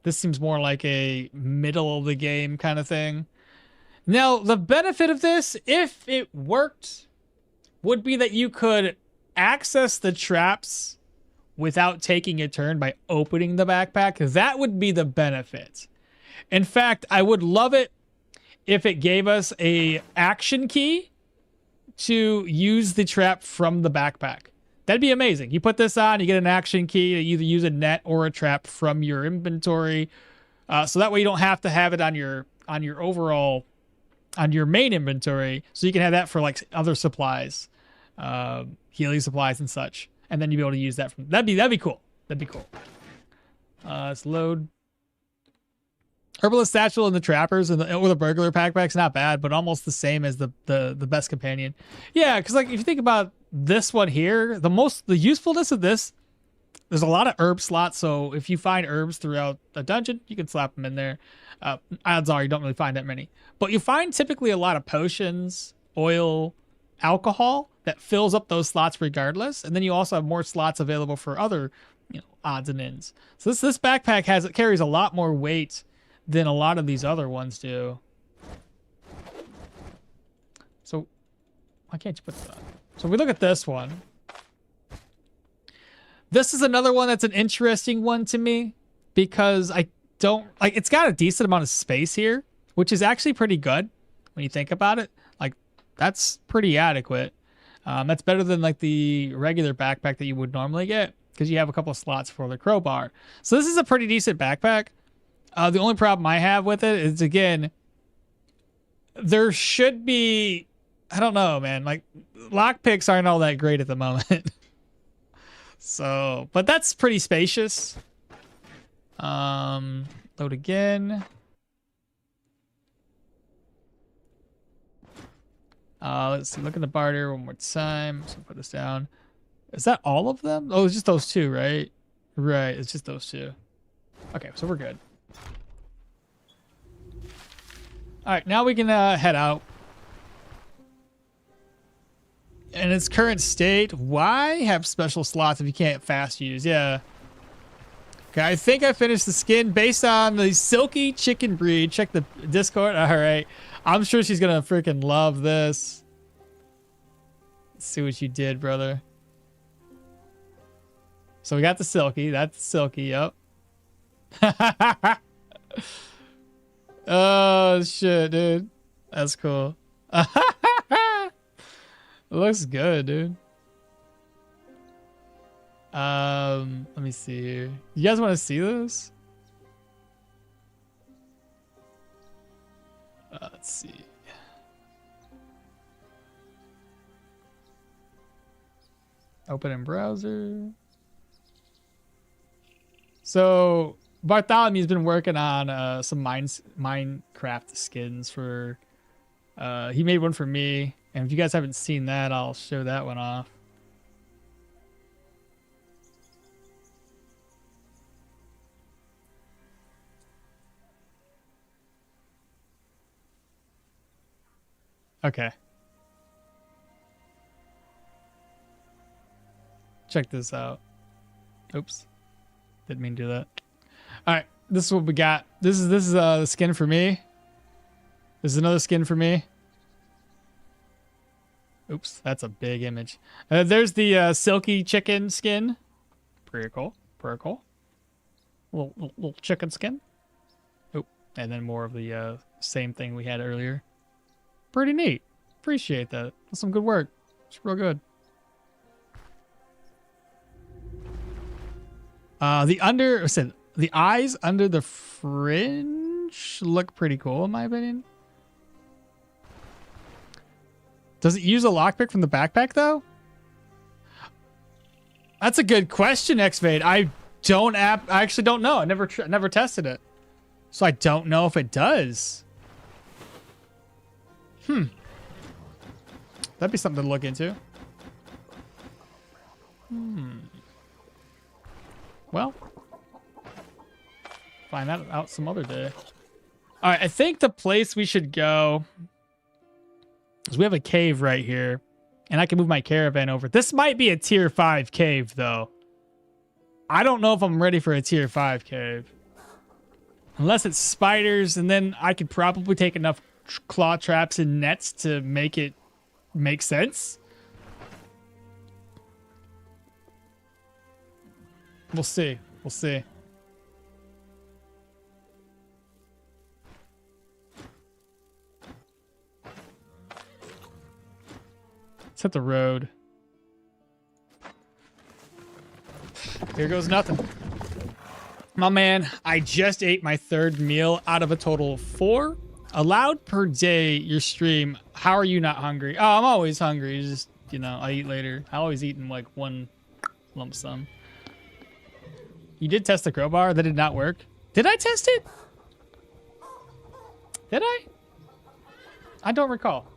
This seems more like a middle of the game kind of thing. Now, the benefit of this, if it worked, would be that you could access the traps without taking a turn by opening the backpack. That would be the benefit. In fact, I would love it if it gave us a action key to use the trap from the backpack. That'd be amazing. You put this on, you get an action key to either use a net or a trap from your inventory. So that way you don't have to have it on your overall, on your main inventory. So you can have that for like other supplies, healing supplies and such. And then you'll be able to use that from, that'd be cool. That'd be cool. Let's load. Herbalist Satchel and the Trappers or the burglar backpack's not bad, but almost the same as the best companion. Yeah, because like if you think about this one here, the usefulness of this, there's a lot of herb slots. So if you find herbs throughout a dungeon, you can slap them in there. Odds are you don't really find that many, but you find typically a lot of potions, oil, alcohol that fills up those slots regardless. And then you also have more slots available for other, odds and ends. So this backpack carries a lot more weight than a lot of these other ones do. So why can't you put that? So we look at this one. This is another one that's an interesting one to me because I don't like, it's got a decent amount of space here, which is actually pretty good when you think about it. Like, that's pretty adequate. That's better than like the regular backpack that you would normally get because you have a couple of slots for the crowbar. So this is a pretty decent backpack. The only problem I have with it is, again, there should be, I don't know, man, like lockpicks aren't all that great at the moment. So, but that's pretty spacious. Load again. Let's see, look at the barter one more time. So put this down. Is that all of them? Oh, it's just those two, right? Right, it's just those two. Okay, so we're good. All right, now we can head out. In its current state, why have special slots if you can't fast use? Yeah. Okay, I think I finished the skin based on the silky chicken breed. Check the Discord. All right. I'm sure she's going to freaking love this. Let's see what you did, brother. So we got the silky. That's silky. Yep. Oh, shit, dude. That's cool. It looks good, dude. Let me see here. You guys want to see this? Let's see. Open in browser. So Bartholomew's been working on some Minecraft skins for. He made one for me. And if you guys haven't seen that, I'll show that one off. Okay. Check this out. Oops. Didn't mean to do that. All right. This is what we got. This is the skin for me. This is another skin for me. Oops, that's a big image. There's the silky chicken skin. Pretty cool. Pretty cool. Little chicken skin. Oh, and then more of the same thing we had earlier. Pretty neat. Appreciate that. That's some good work. It's real good. The eyes under the fringe look pretty cool in my opinion. Does it use a lockpick from the backpack though? That's a good question, Xfade. I actually don't know. I never tested it, so I don't know if it does. That'd be something to look into. Well, find that out some other day. All right, I think the place we should go. Because we have a cave right here. And I can move my caravan over. This might be a tier 5 cave, though. I don't know if I'm ready for a tier 5 cave. Unless it's spiders, and then I could probably take enough claw traps and nets to make it make sense. We'll see. We'll see. Let's hit the road. Here goes nothing. My man, I just ate my third meal out of a total of 4. Allowed per day, your stream. How are you not hungry? Oh, I'm always hungry. Just, I eat later. I always eat in like one lump sum. You did test the crowbar. That did not work. Did I test it? Did I? I don't recall.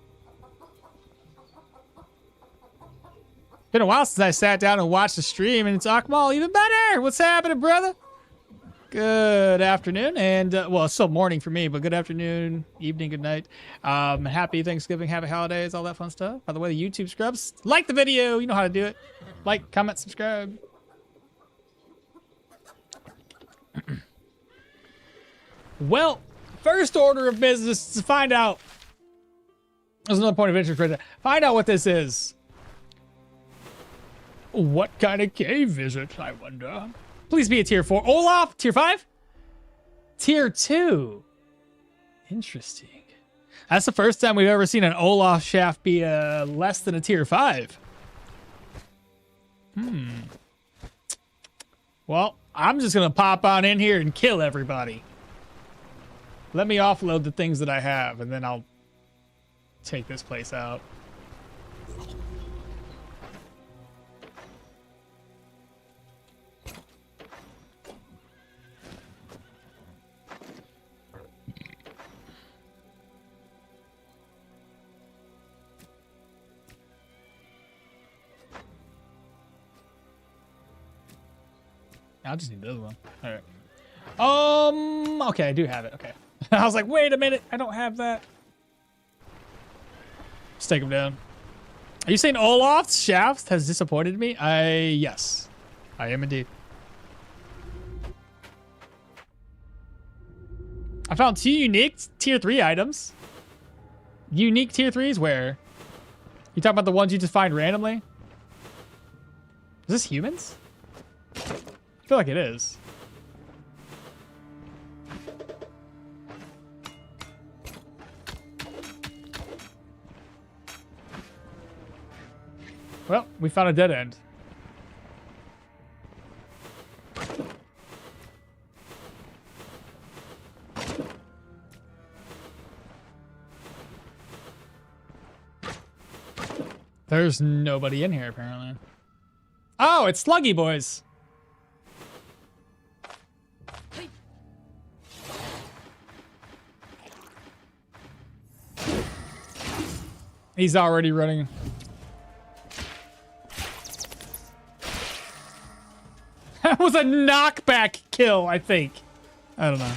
Been a while since I sat down and watched the stream, and it's okmall even better. What's happening, brother? Good afternoon, and well, it's still morning for me, but good afternoon, evening, good night. Happy Thanksgiving, happy holidays, all that fun stuff. By the way, the YouTube scrubs, like the video, you know how to do it. Like, comment, subscribe. Well, first order of business is to find out. There's another point of interest right there. Find out what this is. What kind of cave is it, I wonder? Please be a tier 4. Olaf, tier 5? Tier 2. Interesting. That's the first time we've ever seen an Olaf shaft be less than a tier 5. Well, I'm just going to pop on in here and kill everybody. Let me offload the things that I have, and then I'll take this place out. I just need this one. All right. Okay, I do have it. Okay. I was like, wait a minute. I don't have that. Let's take him down. Are you saying Olaf's shaft has disappointed me? Yes. I am indeed. I found 2 unique tier 3 items. Unique tier 3s where? You talking about the ones you just find randomly? Is this humans? I feel like it is. Well, we found a dead end. There's nobody in here, apparently. Oh, it's Sluggy Boys. Hey. He's already running. That was a knockback kill, I think. I don't know.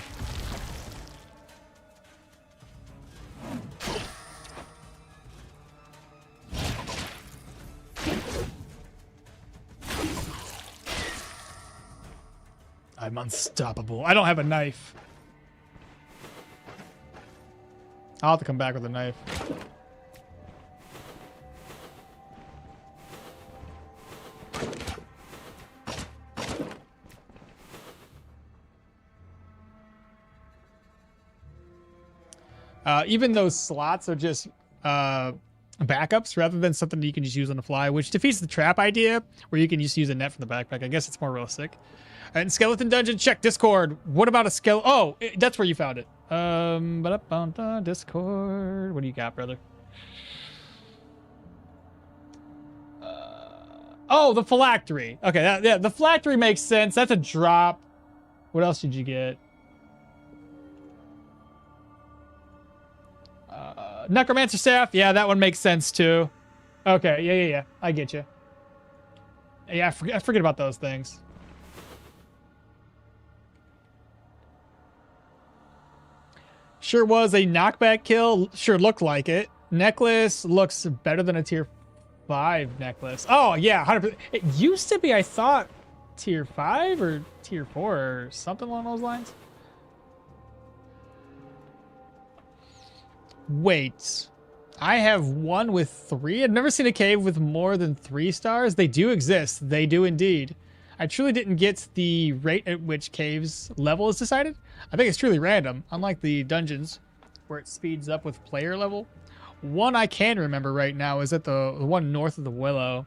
I'm unstoppable. I don't have a knife. I'll have to come back with a knife. Even those slots are just backups rather than something that you can just use on the fly, which defeats the trap idea where you can just use a net from the backpack. I guess it's more realistic. And skeleton dungeon, check Discord. What about a skeleton? Oh, that's where you found it. Discord. What do you got, brother? Oh, the phylactery. Okay, yeah, the phylactery makes sense. That's a drop. What else did you get? Necromancer staff. Yeah, that one makes sense too. Okay, yeah. I get you. Yeah, I forget about those things. Sure was a knockback kill. Sure looked like it. Necklace looks better than a tier 5 necklace. Oh, yeah, 100%. It used to be, I thought, tier 5 or tier 4 or something along those lines. Wait. I have one with 3. I've never seen a cave with more than 3 stars. They do exist. They do indeed. I truly didn't get the rate at which caves level is decided. I think it's truly random, unlike the dungeons, where it speeds up with player level. One I can remember right now is at the one north of the Willow.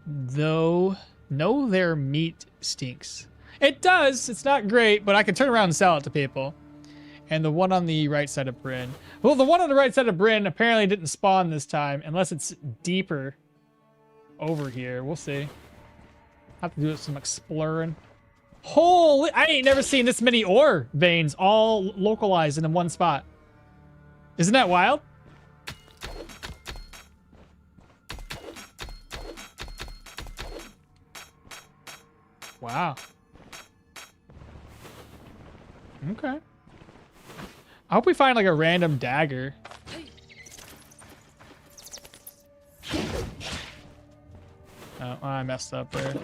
Though, no, their meat stinks. It does. It's not great, but I can turn around and sell it to people. And the one on the right side of Bryn. Well, the one on the right side of Bryn apparently didn't spawn this time, unless it's deeper over here. We'll see. Have to do some exploring. Holy, I ain't never seen this many ore veins all localized in one spot. Isn't that wild? Wow. Okay. I hope we find like a random dagger. Oh, I messed up there. Looks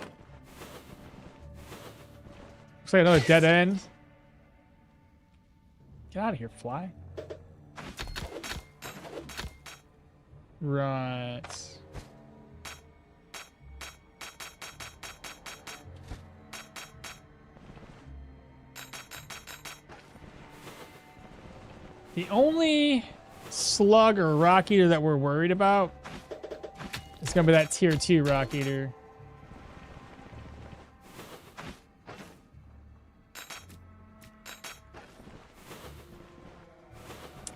like another dead end. Get out of here, fly. Right. The only slug or rock eater that we're worried about is gonna be that tier 2 rock eater.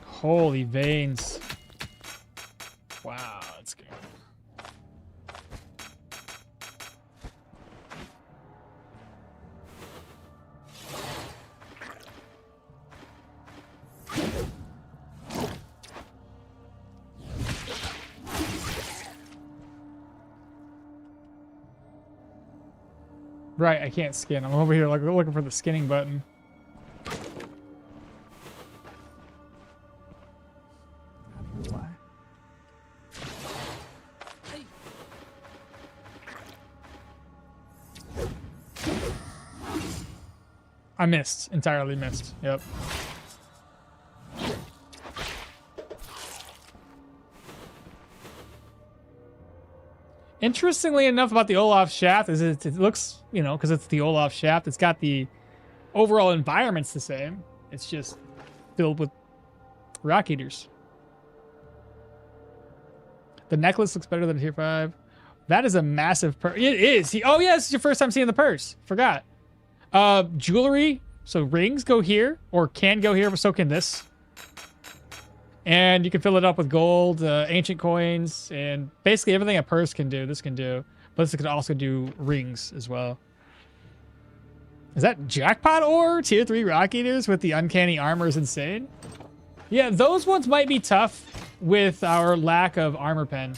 Holy veins. Wow, that's good. Right, I can't skin. I'm over here like looking for the skinning button. I missed. Entirely missed. Yep. Interestingly enough about the Olaf shaft is it looks, you know, because it's the Olaf shaft, it's got the overall environment's the same. It's just filled with rock eaters. The necklace looks better than tier 5. That is a massive purse. It is. Oh, yeah, this is your first time seeing the purse. Forgot. Jewelry. So rings go here, or can go here, but so can this. And you can fill it up with gold, ancient coins, and basically everything a purse can do, this can do. But this can also do rings as well. Is that jackpot ore? Tier 3 rock eaters with the uncanny armor is insane. Yeah, those ones might be tough with our lack of armor pen.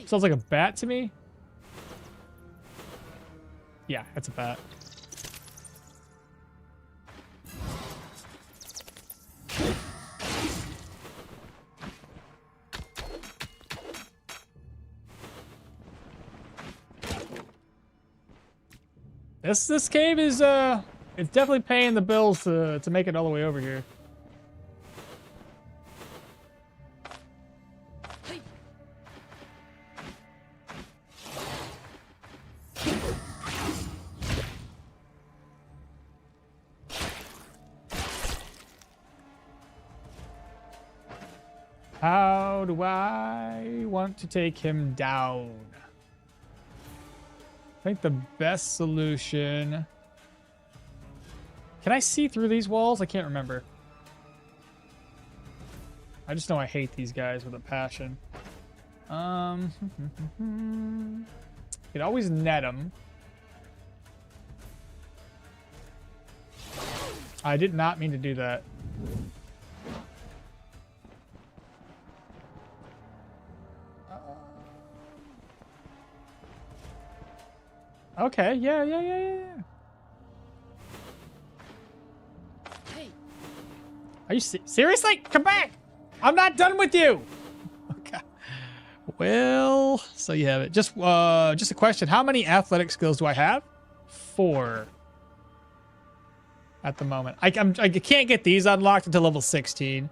Sounds like a bat to me. Yeah, that's a bat. This cave is it's definitely paying the bills to make it all the way over here. How do I want to take him down? I think the best solution... Can I see through these walls? I can't remember. I just know I hate these guys with a passion. You could always net them. I did not mean to do that. Okay, yeah. Hey, Are you seriously? Come back! I'm not done with you! Okay. Well, so you have it. Just a question. How many athletic skills do I have? 4. At the moment. I can't get these unlocked until level 16.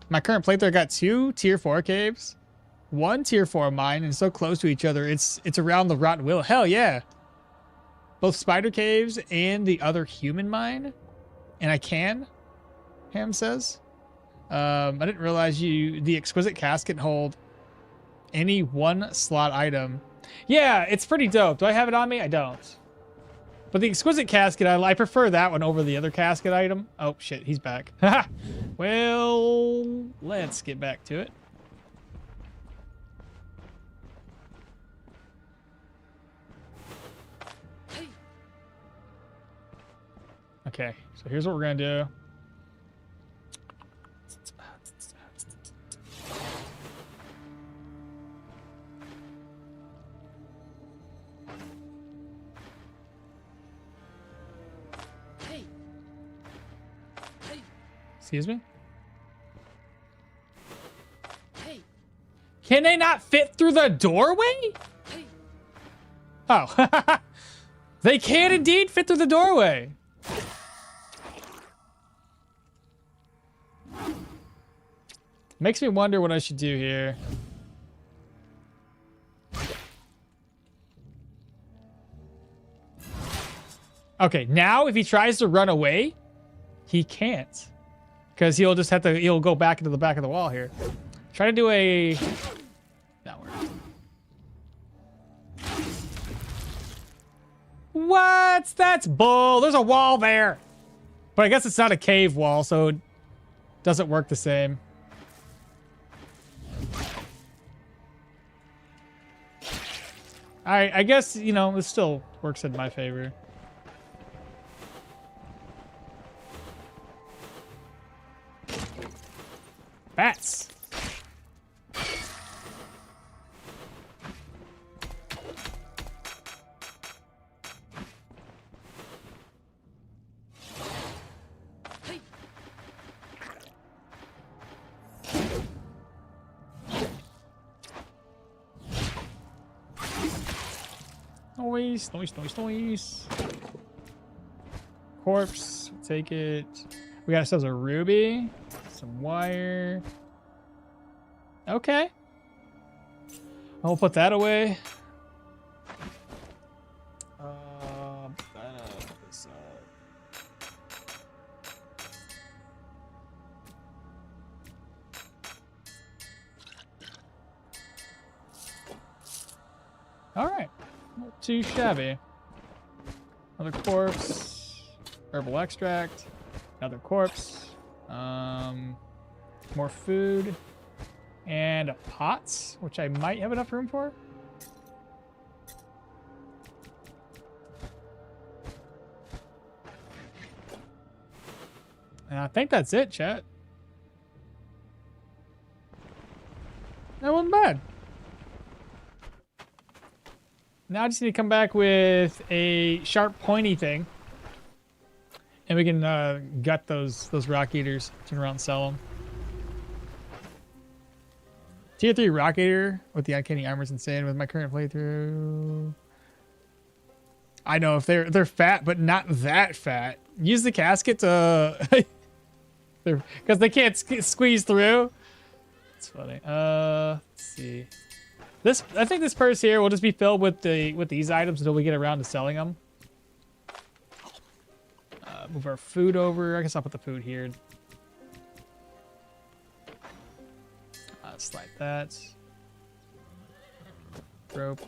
My current playthrough, I got 2 tier 4 caves. 1 tier 4 mine, and so close to each other. It's around the Rotten Willow. Hell yeah. Both spider caves and the other human mine. And I can, Ham says. I didn't realize the exquisite casket can hold any 1 slot item. Yeah, it's pretty dope. Do I have it on me? I don't. But the exquisite casket, I prefer that one over the other casket item. Oh shit, he's back. Well, let's get back to it. hey, Okay, so here's what we're gonna do. Excuse me? Hey, Can they not fit through the doorway? hey, Oh. They can indeed fit through the doorway. Makes me wonder what I should do here. Okay, now if he tries to run away, he can't. Because he'll just have to, he'll go back into the back of the wall here. Try to do a... That worked. What? That's bull. There's a wall there. But I guess it's not a cave wall, so it doesn't work the same. I guess, you know, this still works in my favor. Bats. hey, Noise, noise, noise, noise. Corpse, take it. We got ourselves a ruby, some wire. Okay. I'll put that away. This All right. Not too shabby. Another corpse. Herbal extract. Another corpse. More food. And pots, which I might have enough room for. And I think that's it, chat. That wasn't bad. Now I just need to come back with a sharp, pointy thing. And we can gut those rock eaters, turn around and sell them. Tier 3 rock eater with the uncanny armor is insane with my current playthrough. I know if they're fat, but not that fat. Use the casket to because they can't squeeze through. It's funny. Let's see. This I think this purse here will just be filled with these items until we get around to selling them. Move our food over. I guess I'll put the food here. Slide that. Rope.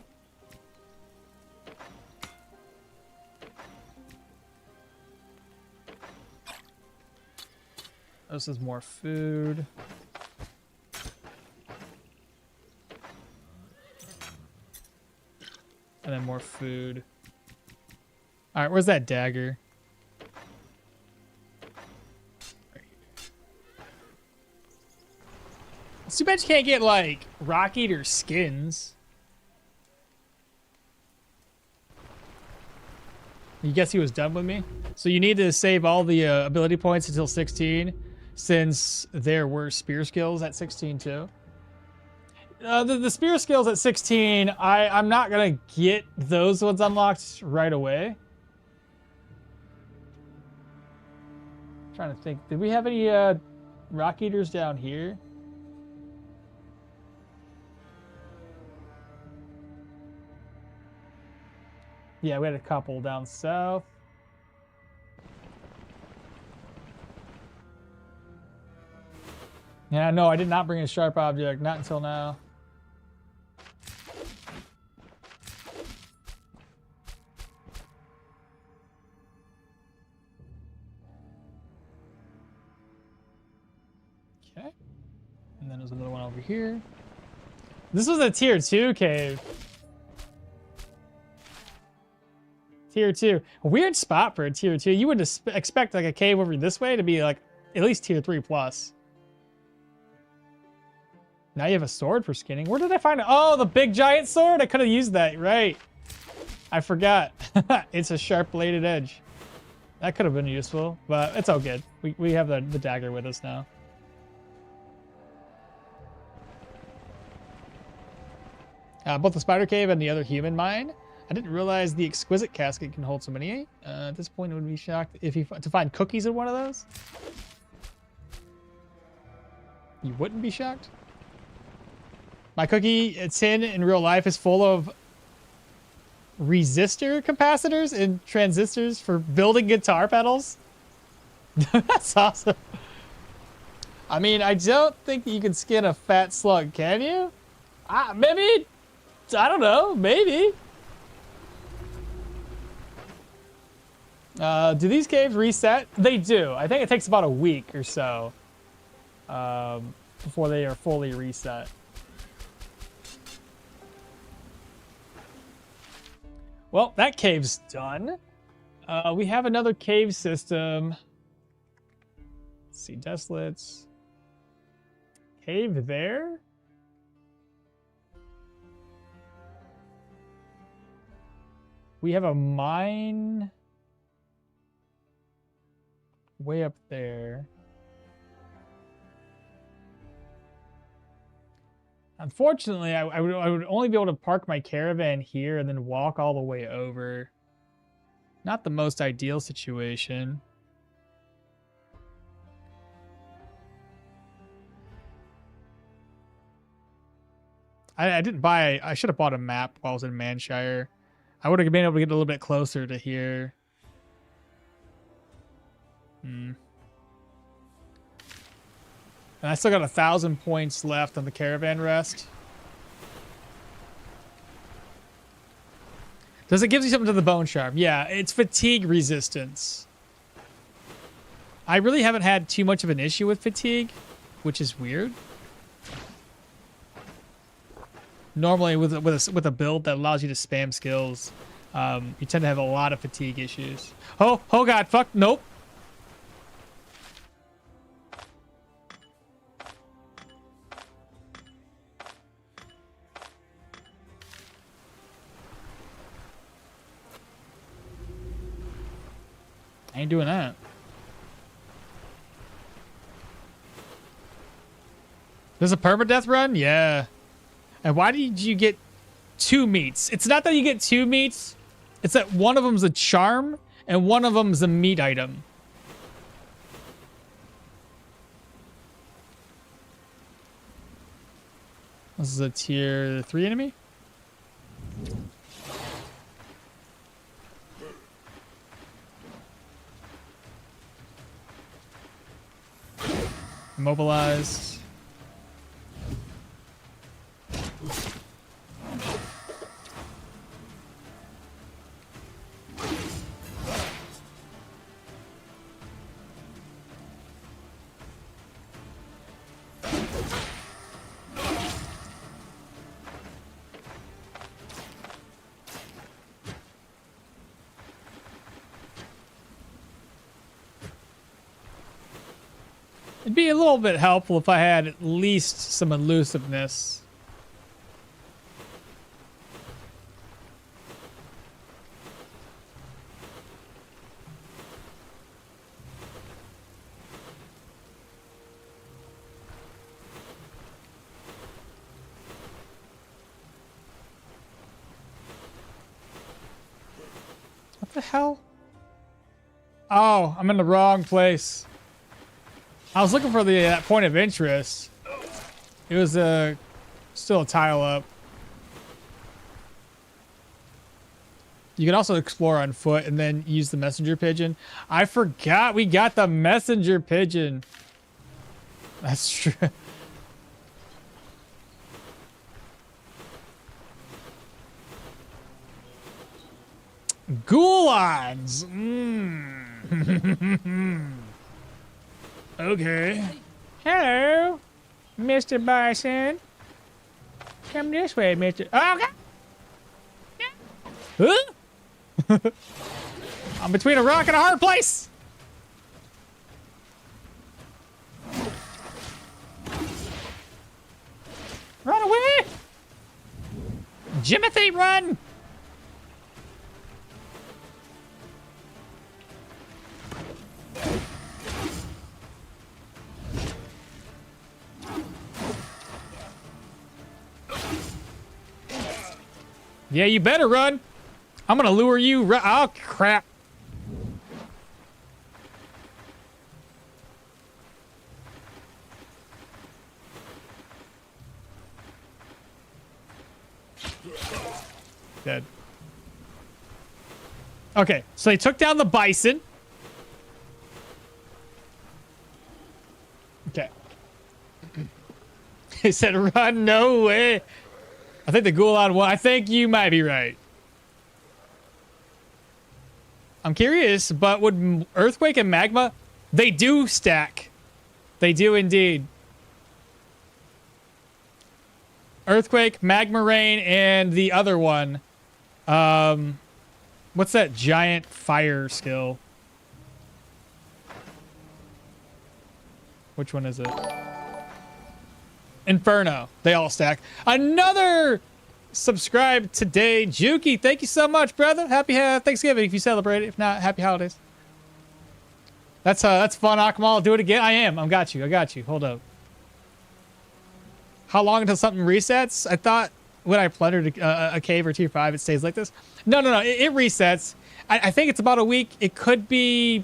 This is more food. And then more food. All right, where's that dagger? It's too bad you can't get, like, rock eater skins. You guess he was done with me? So you need to save all the ability points until 16, since there were spear skills at 16 too. The spear skills at 16, I'm not going to get those ones unlocked right away. I'm trying to think. Did we have any rock eaters down here? Yeah, we had a couple down south. Yeah, no, I did not bring a sharp object. Not until now. Okay. And then there's another one over here. This was a tier 2 cave. Tier 2. A weird spot for a tier 2. You would expect like a cave over this way to be like at least tier 3 plus. Now you have a sword for skinning. Where did I find it? Oh, the big giant sword. I could have used that. Right. I forgot. It's a sharp bladed edge. That could have been useful, but it's all good. We have the dagger with us now. Both the spider cave and the other human mine. I didn't realize the exquisite casket can hold so many. At this point, I would be shocked if to find cookies in one of those. You wouldn't be shocked? My cookie tin in real life is full of resistor capacitors and transistors for building guitar pedals. That's awesome. I mean, I don't think you can skin a fat slug, can you? Maybe. I don't know. Maybe. Do these caves reset? They do. I think it takes about a week or so before they are fully reset. Well, that cave's done. We have another cave system. Let's see, Desolates. Cave there? We have a mine way up there. Unfortunately, I would only be able to park my caravan here and then walk all the way over. Not the most ideal situation. I didn't buy... I should have bought a map while I was in Manshire. I would have been able to get a little bit closer to here. And I still got 1,000 points left on the caravan rest. Does it give you something to the bone sharp? Yeah, it's fatigue resistance. I really haven't had too much of an issue with fatigue, which is weird. Normally, with a build that allows you to spam skills, you tend to have a lot of fatigue issues. Oh god, fuck, nope. I ain't doing that. There's a permadeath run? Yeah. And why did you get 2 meats? It's not that you get 2 meats. It's that one of them's a charm and one of them's a meat item. This is a tier 3 enemy. Immobilized. It'd be a little bit helpful if I had at least some elusiveness. What the hell? Oh, I'm in the wrong place. I was looking for the point of interest. It was still a tile up. You can also explore on foot and then use the messenger pigeon. I forgot we got the messenger pigeon. That's true. Goulons. Okay. Hello, Mr. Bison. Come this way, Mr. Oh, okay. Huh? I'm between a rock and a hard place. Run away! Jimothy, run! Yeah, you better run. I'm gonna lure you. Oh, crap. Dead. Okay, so they took down the bison. Okay. He said, run, no way. I think the Gulan won. I think you might be right. I'm curious, but would Earthquake and Magma, they do stack. They do indeed. Earthquake, Magma Rain, and the other one. What's that giant fire skill? Which one is it? Inferno. They all stack. Another subscribe today. Juki, thank you so much, brother. Happy Thanksgiving if you celebrate it. If not, happy holidays. That's fun, okmall. Do it again. I am. I got you. Hold up. How long until something resets? I thought when I plundered a cave or tier 5, it stays like this. No. It resets. I think it's about a week. It could be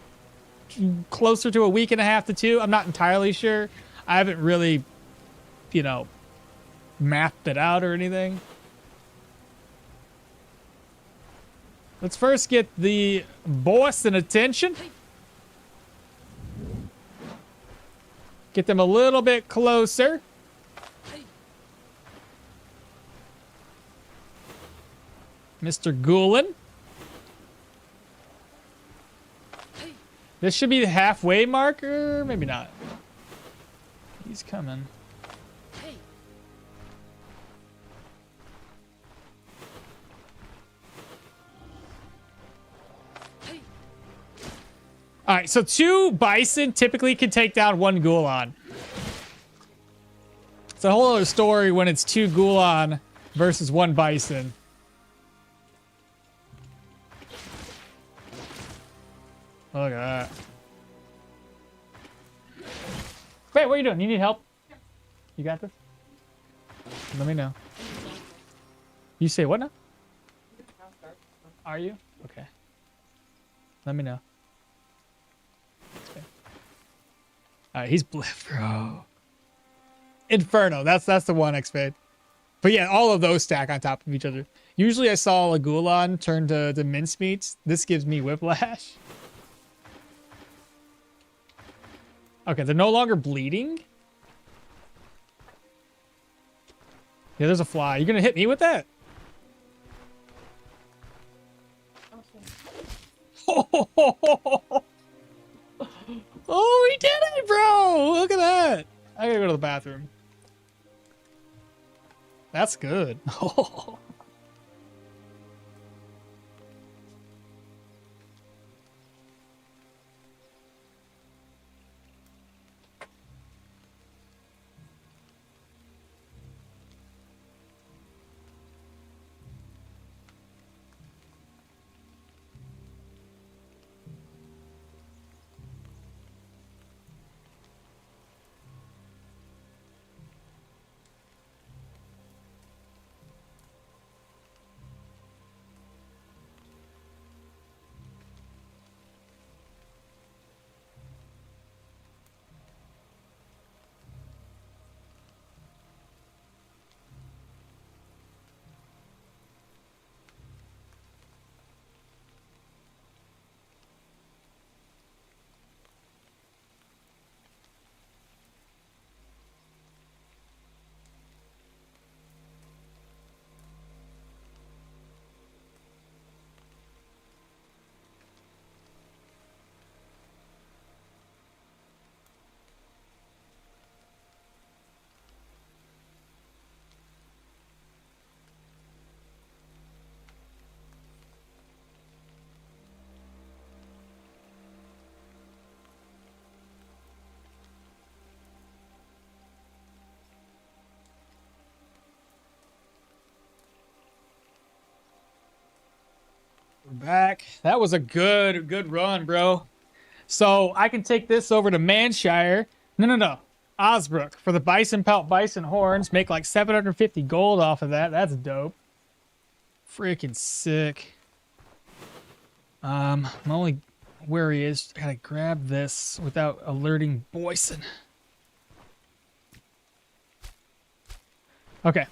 closer to a week and a half to 2. I'm not entirely sure. I haven't really, mapped it out or anything. Let's first get the boss in attention. Get them a little bit closer. Mr. Gulen. This should be the halfway marker. Maybe not. He's coming. All right, so 2 bison typically can take down 1 Gulan. It's a whole other story when it's 2 Gulan versus 1 bison. Look at that. Wait, what are you doing? You need help? You got this? Let me know. You say what now? Are you? Okay. Let me know. Alright, he's bliff, bro. Inferno, that's the one X-Fade. But yeah, all of those stack on top of each other. Usually I saw a Gulan turn to mincemeat. This gives me whiplash. Okay, they're no longer bleeding. Yeah, there's a fly. You gonna hit me with that? Oh, he did it, bro! Look at that. I gotta go to the bathroom. That's good. We're back. That was a good run, bro. So I can take this over to Manshire. No. Osbrook for the bison pelt, bison horns. Make like 750 gold off of that. That's dope. freaking sick. I'm only where he is. I gotta grab this without alerting Boyson. Okay.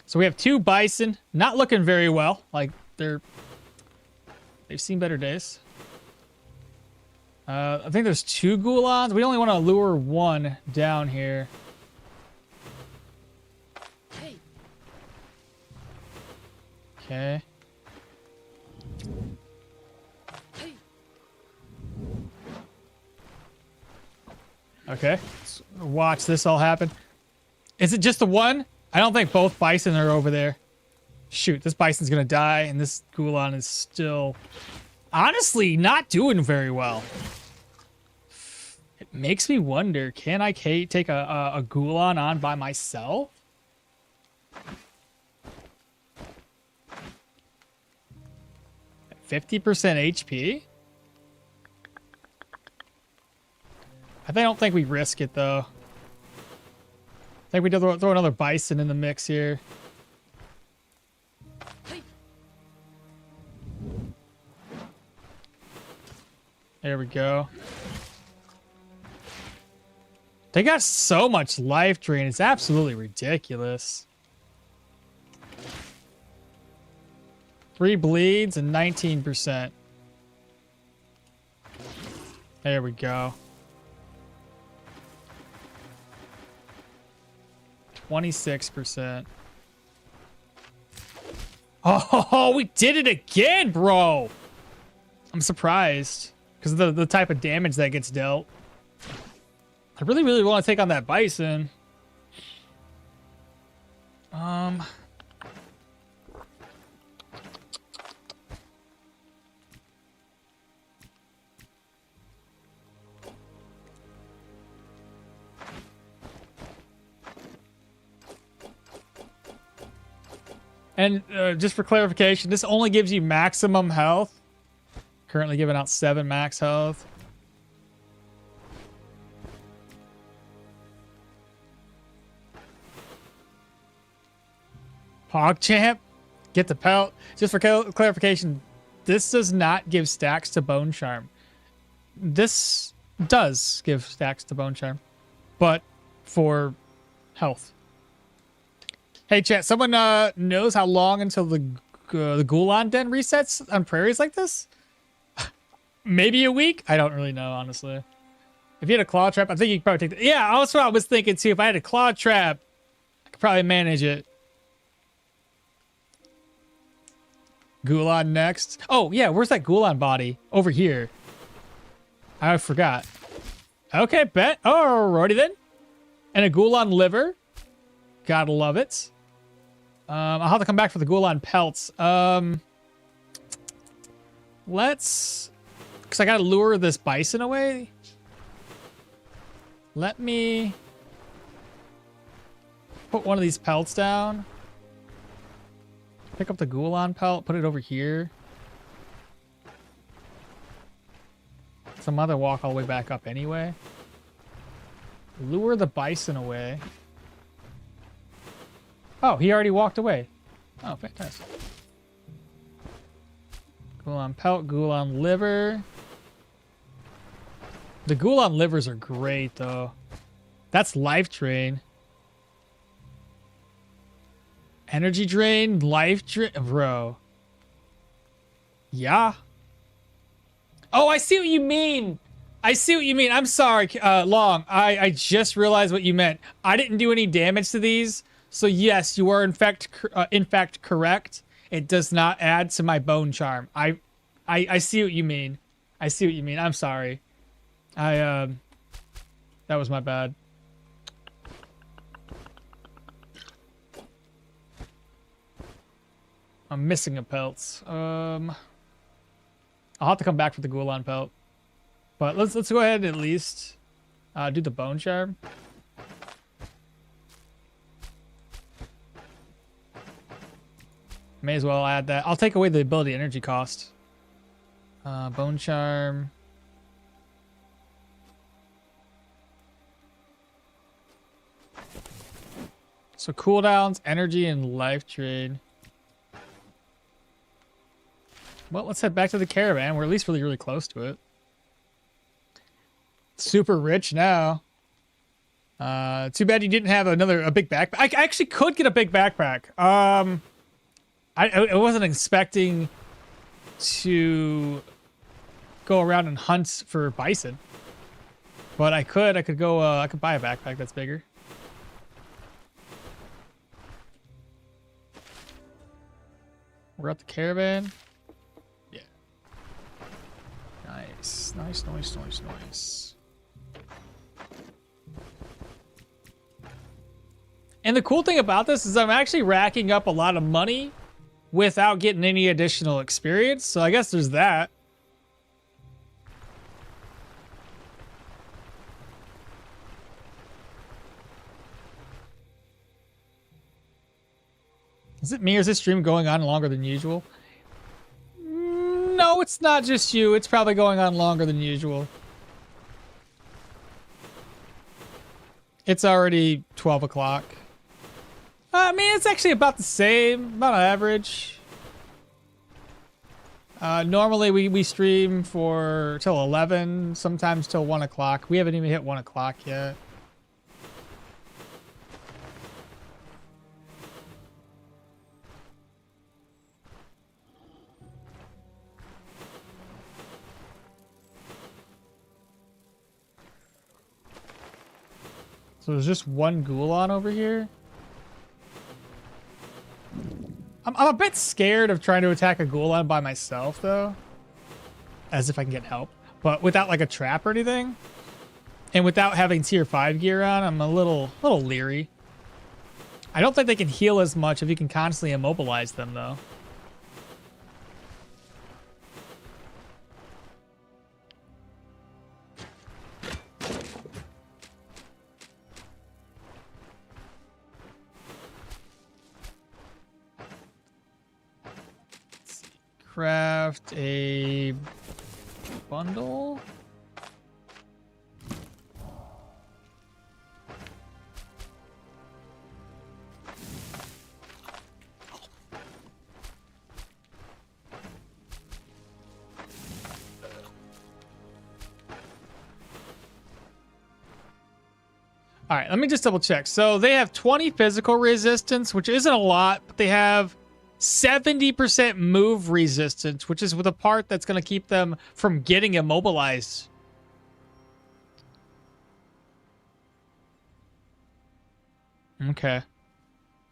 So we have 2 bison. Not looking very well. Like, they've seen better days. I think there's 2 Gulons. We only want to lure 1 down here. Hey. Okay. Hey. Okay. Let's watch this all happen. Is it just the one? I don't think both bison are over there. Shoot, this bison's gonna die, and this Gulon is still, honestly, not doing very well. It makes me wonder, can I take a Gulon on by myself? At 50% HP? I don't think we risk it, though. I think we throw another bison in the mix here. Hey. There we go. They got so much life drain. It's absolutely ridiculous. 3 bleeds and 19%. There we go. 26%. Oh, we did it again, bro. I'm surprised because of the type of damage that gets dealt. I really, really want to take on that bison. And just for clarification, this only gives you maximum health. Currently giving out 7 max health. PogChamp, get the pelt. Just for clarification, this does not give stacks to Bone Charm. This does give stacks to Bone Charm, but for health. Hey, chat, someone knows how long until the Gulon Den resets on prairies like this? Maybe a week? I don't really know, honestly. If you had a claw trap, I think you could probably take the... Yeah, that's what I was thinking, too. If I had a claw trap, I could probably manage it. Gulon next. Oh, yeah, where's that Gulon body? Over here. I forgot. Okay, bet. Alrighty then. And a Gulon liver. Gotta love it. I'll have to come back for the Gulon pelts. Let's... Because I gotta lure this bison away. Let me... put one of these pelts down. Pick up the Gulon pelt, put it over here. Some other walk all the way back up anyway. Lure the bison away. Oh, he already walked away. Oh, fantastic. Gulon pelt, Gulon liver. The Gulon livers are great, though. That's life drain. Energy drain, life drain, bro. Yeah. Oh, I see what you mean. I see what you mean. I'm sorry, Long. I just realized what you meant. I didn't do any damage to these. So yes, you are in fact correct. It does not add to my bone charm. I see what you mean. I see what you mean. I'm sorry. That was my bad. I'm missing a pelt. I'll have to come back for the Gulon pelt. But let's go ahead and at least do the bone charm. May as well add that. I'll take away the ability energy cost. Bone charm. So cooldowns, energy, and life drain. Well, let's head back to the caravan. We're at least really, really close to it. Super rich now. Too bad you didn't have a big backpack. I actually could get a big backpack. I wasn't expecting to go around and hunt for bison, but I could go. I could buy a backpack that's bigger. We're at the caravan. Yeah. Nice. And the cool thing about this is I'm actually racking up a lot of money without getting any additional experience. So I guess there's that. Is it me or is this stream going on longer than usual? No, it's not just you. It's probably going on longer than usual. It's already 12 o'clock. I mean, it's actually about the same, about average. Normally we stream for till 11, sometimes till 1 o'clock. We haven't even hit 1 o'clock yet. So there's just one Ghoulon over here. I'm a bit scared of trying to attack a Ghoulon by myself, though. As if I can get help. But without, like, a trap or anything. And without having tier 5 gear on, I'm a little leery. I don't think they can heal as much if you can constantly immobilize them, though. Craft a bundle. All right, let me just double check. So they have 20 physical resistance, which isn't a lot, but they have 70% move resistance, which is with a part that's going to keep them from getting immobilized. Okay.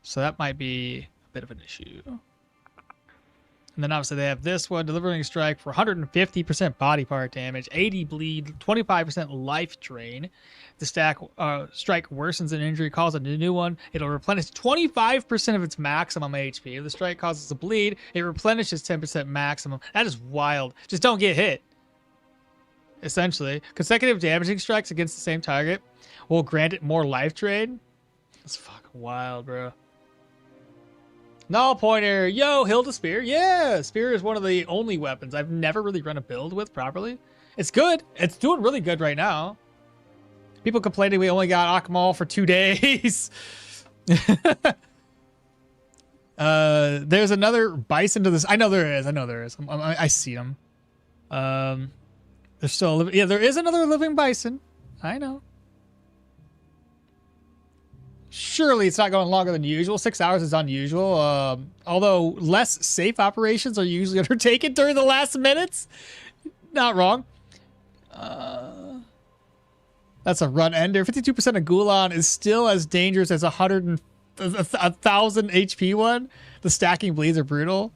So that might be a bit of an issue. And then obviously they have this one, delivering strike for 150% body part damage, 80 bleed, 25% life drain. The strike worsens an injury, causes a new one. It'll replenish 25% of its maximum HP. If the strike causes a bleed, it replenishes 10% maximum. That is wild. Just don't get hit. Essentially, consecutive damaging strikes against the same target will grant it more life drain. That's fucking wild, bro. Null pointer, yo, Hilda Spear. Yeah, Spear is one of the only weapons I've never really run a build with properly. It's good. It's doing really good right now. People complaining we only got okmall for 2 days. There's another bison to this. I know there is. I see them. There's still yeah, there is another living bison. I know. Surely it's not going longer than usual. 6 hours is unusual. Although less safe operations are usually undertaken during the last minutes. Not wrong. That's a run ender. 52% of Ghoulon is still as dangerous as 1,000 HP one. The stacking bleeds are brutal.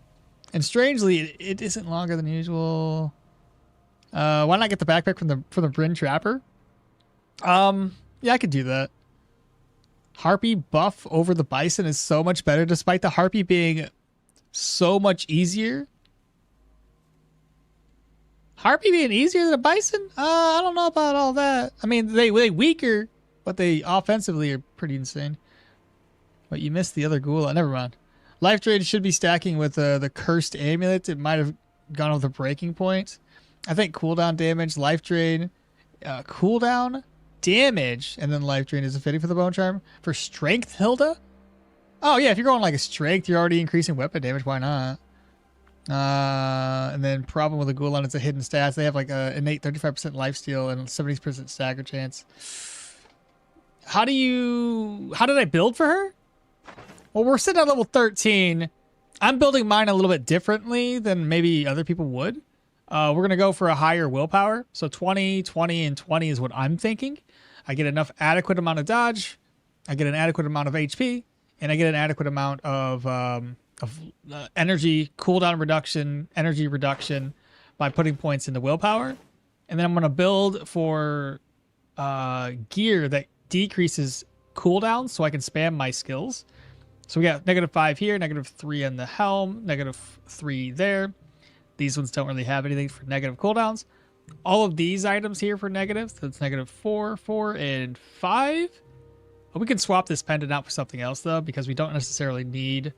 And strangely, it isn't longer than usual. Why not get the backpack from the Bryn Trapper? Yeah, I could do that. Harpy buff over the bison is so much better, despite the harpy being so much easier. Harpy being easier than a bison? I don't know about all that. I mean, they weaker, but they offensively are pretty insane. But you missed the other ghoul. Never mind. Life drain should be stacking with the cursed amulet. It might have gone with a breaking point. I think cooldown damage, life drain, cooldown damage, and then life drain is fitting for the bone charm. For strength, Hilda? Oh yeah, if you're going like a strength, you're already increasing weapon damage. Why not? And then problem with the Ghoulon is a hidden stats. They have like a innate 35% lifesteal and 70% stagger chance. How did I build for her? Well, we're sitting at level 13. I'm building mine a little bit differently than maybe other people would. We're going to go for a higher willpower. So 20, 20, and 20 is what I'm thinking. I get enough adequate amount of dodge. I get an adequate amount of HP. And I get an adequate amount of energy cooldown reduction, energy reduction by putting points into willpower. And then I'm going to build for gear that decreases cooldowns so I can spam my skills. So we got -5 here, -3 on the helm, -3 there. These ones don't really have anything for negative cooldowns. All of these items here for negative, so it's -4, 4, and 5. We can swap this pendant out for something else though, because we don't necessarily need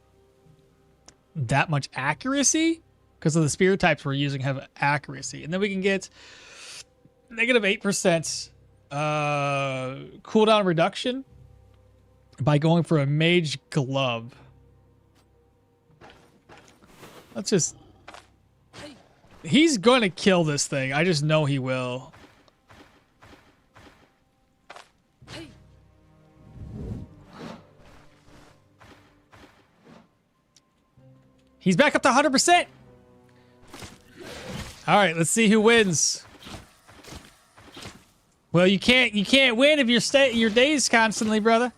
that much accuracy because of the spear types we're using have accuracy. And then we can get -8% cooldown reduction by going for a mage glove. Let's just... He's going to kill this thing. I just know he will. He's back up to 100%. All right, let's see who wins. Well, you can't win if you're dazed constantly, brother.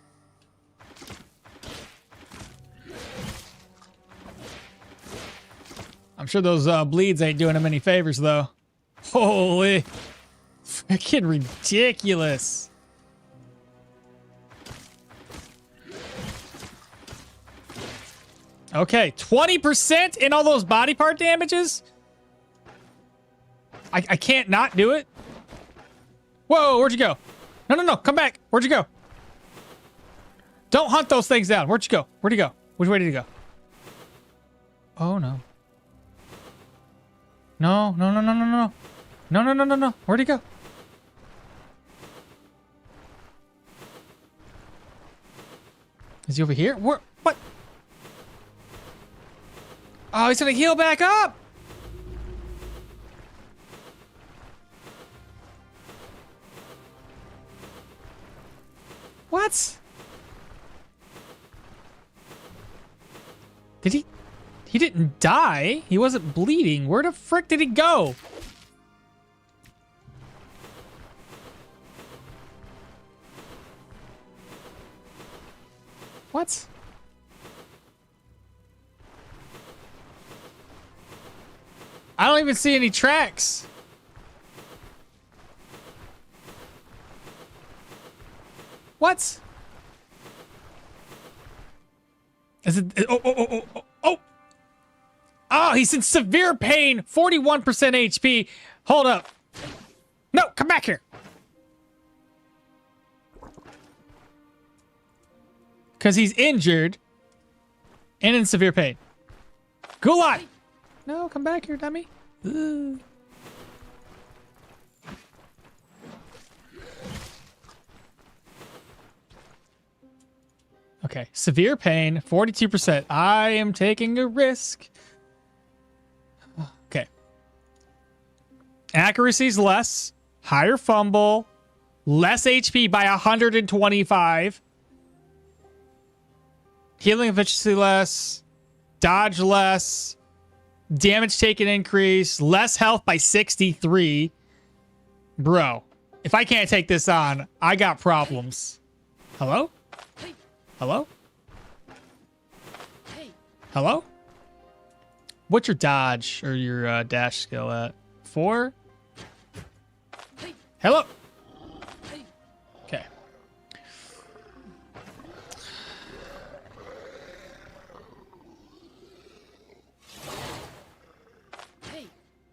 I'm sure those bleeds ain't doing him any favors, though. Holy, freaking ridiculous. Okay, 20% in all those body part damages? I can't not do it. Whoa, where'd you go? No, come back. Where'd you go? Don't hunt those things down. Where'd you go? Where'd you go? Which way did you go? Oh, no. No. No. Where'd he go? Is he over here? Where? What? Oh, he's gonna heal back up! What? Did he? He didn't die. He wasn't bleeding. Where the frick did he go? What? I don't even see any tracks. What? Is it? Oh! Oh, he's in severe pain. 41% HP. Hold up. No, come back here. Because he's injured and in severe pain. Gulak! No, come back here, dummy. Ugh. Okay, severe pain, 42%. I am taking a risk. Okay. Accuracy's less, higher fumble, less HP by 125. Healing efficiency less, dodge less, damage taken increase, less health by 63. Bro, if I can't take this on, I got problems. Hello? Hello? Hello? What's your dodge or your dash skill at? 4? Hello? Okay.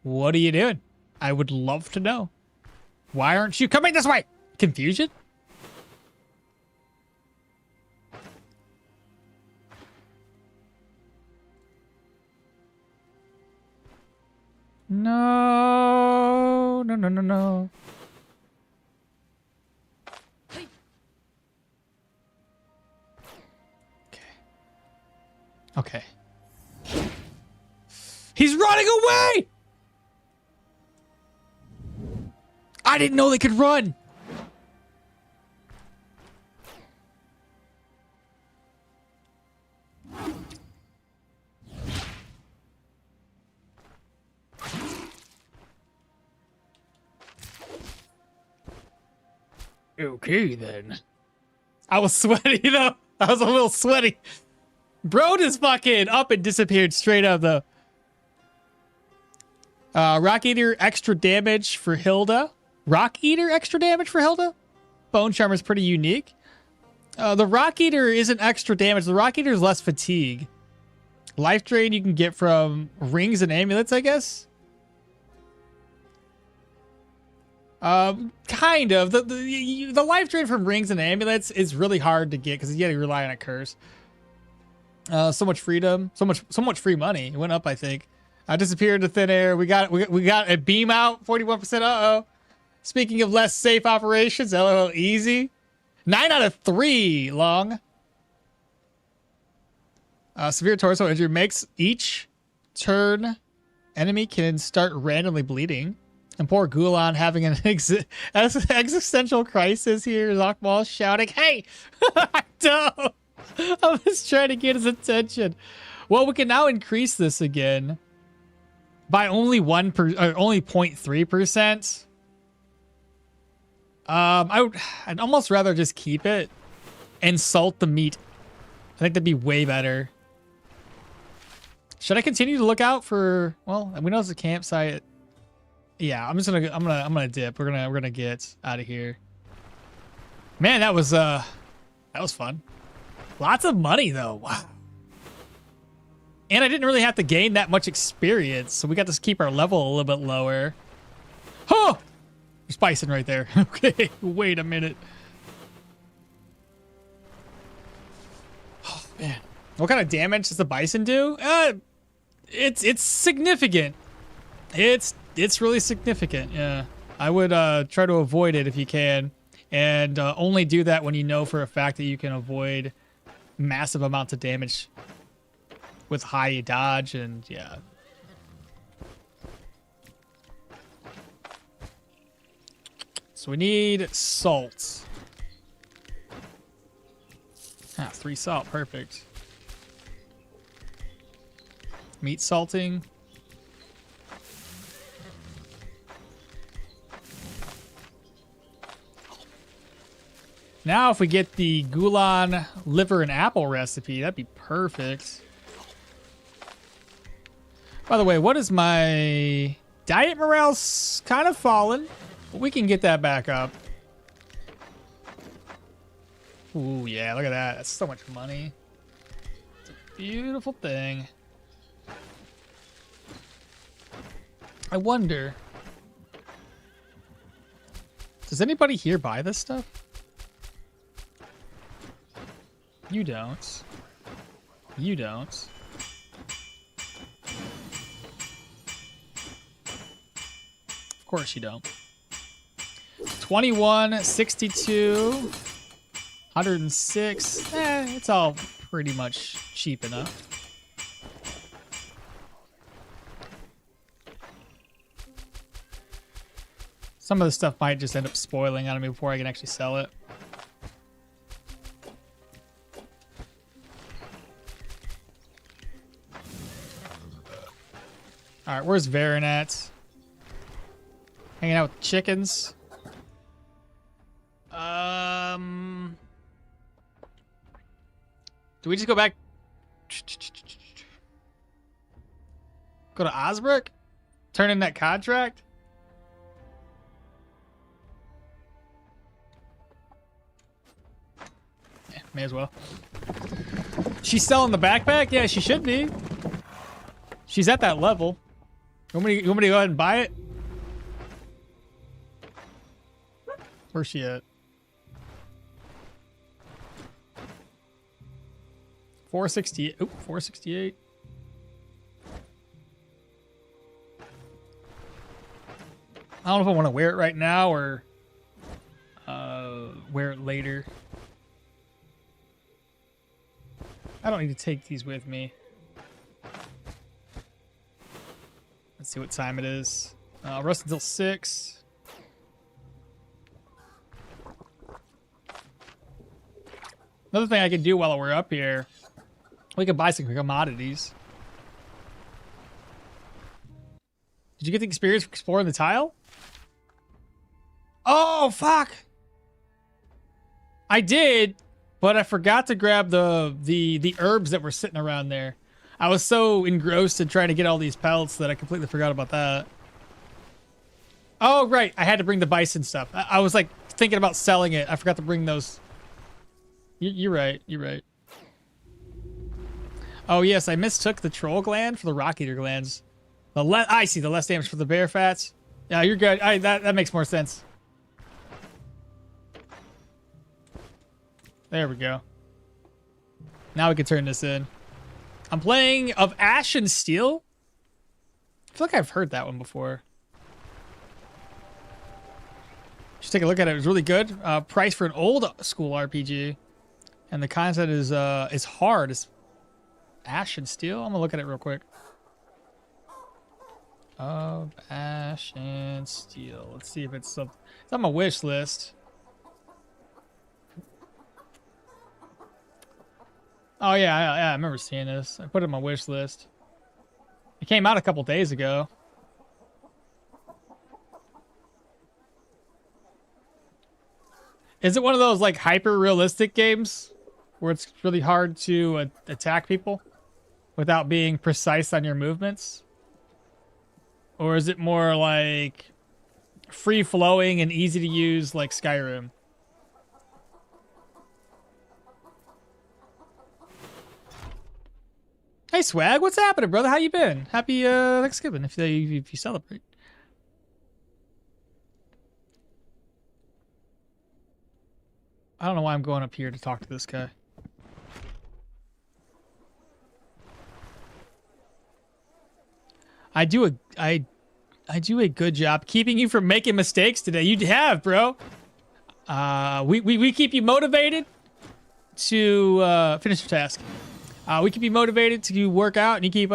What are you doing? I would love to know. Why aren't you coming this way? Confusion? No. Okay. He's running away! I didn't know they could run. Okay, then. I was sweaty, though. I was a little sweaty. Bro just fucking up and disappeared straight up, though. Rock Eater extra damage for Hilda. Rock Eater extra damage for Hilda? Bone Charmer is pretty unique. The Rock Eater isn't extra damage. The Rock Eater is less fatigue. Life Drain you can get from rings and amulets, I guess. Kind of. The life drain from rings and amulets is really hard to get because you gotta rely on a curse. So much freedom, so much free money. It went up, I think. I disappeared into thin air. We got a beam out, 41%. Uh-oh. Speaking of less safe operations, LOL easy. 9 out of 3 long. Severe torso injury makes each turn enemy can start randomly bleeding. And poor Gulan having an existential crisis here. Okmall shouting, "Hey, don't!" I was trying to get his attention. Well, we can now increase this again by only only 0.3%. I'd almost rather just keep it and salt the meat. I think that'd be way better. Should I continue to look out for? Well, we know it's a campsite. Yeah, I'm gonna dip. We're gonna get out of here. Man, that was fun. Lots of money though. Wow. And I didn't really have to gain that much experience, so we got to keep our level a little bit lower. Oh, there's bison right there. Okay, wait a minute. Oh man, what kind of damage does the bison do? It's significant. It's really significant. Yeah, I would try to avoid it if you can, and only do that when you know for a fact that you can avoid massive amounts of damage with high dodge. And yeah, so we need salt. 3 salt, perfect. Meat salting. Now if we get the Gulan liver and apple recipe, that'd be perfect. By the way, what is my diet morale's kind of fallen, but we can get that back up. Ooh, yeah, look at that. That's so much money. It's a beautiful thing. I wonder, does anybody here buy this stuff? You don't. You don't. Of course you don't. 21, 62, 106. It's all pretty much cheap enough. Some of the stuff might just end up spoiling on me before I can actually sell it. All right, where's Varen at? Hanging out with chickens. Do we just go back? Go to Osbrook? Turn in that contract? Yeah, may as well. She's selling the backpack? Yeah, she should be. She's at that level. You want me to go ahead and buy it? Where's she at? 468. Oh, 468. I don't know if I want to wear it right now or wear it later. I don't need to take these with me. see what time it is. I'll rest until 6. Another thing I can do while we're up here, we can buy some commodities. Did you get the experience for exploring the tile? Oh, fuck! I did, but I forgot to grab the herbs that were sitting around there. I was so engrossed in trying to get all these pelts that I completely forgot about that. Oh, right. I had to bring the bison stuff. I was like thinking about selling it. I forgot to bring those. You're right. You're right. Oh, yes. I mistook the troll gland for the rock eater glands. I see. The less damage for the bear fats. Yeah, you're good. That makes more sense. There we go. Now we can turn this in. I'm playing Of Ash and Steel. I feel like I've heard that one before. Just take a look at it. It was really good. Price for an old school RPG. And the content is hard. It's Ash and Steel. I'm gonna look at it real quick. Of Ash and Steel. Let's see if it's something. It's on my wish list. Oh yeah, I remember seeing this. I put it on my wish list. It came out a couple days ago. Is it one of those like hyper realistic games where it's really hard to attack people without being precise on your movements? Or is it more like free flowing and easy to use like Skyrim? Hey Swag, what's happening, brother? How you been? Happy Thanksgiving if you celebrate. I don't know why I'm going up here to talk to this guy. I do a good job keeping you from making mistakes today. You have, bro. We keep you motivated to finish your task. We keep you motivated to work out, and you keep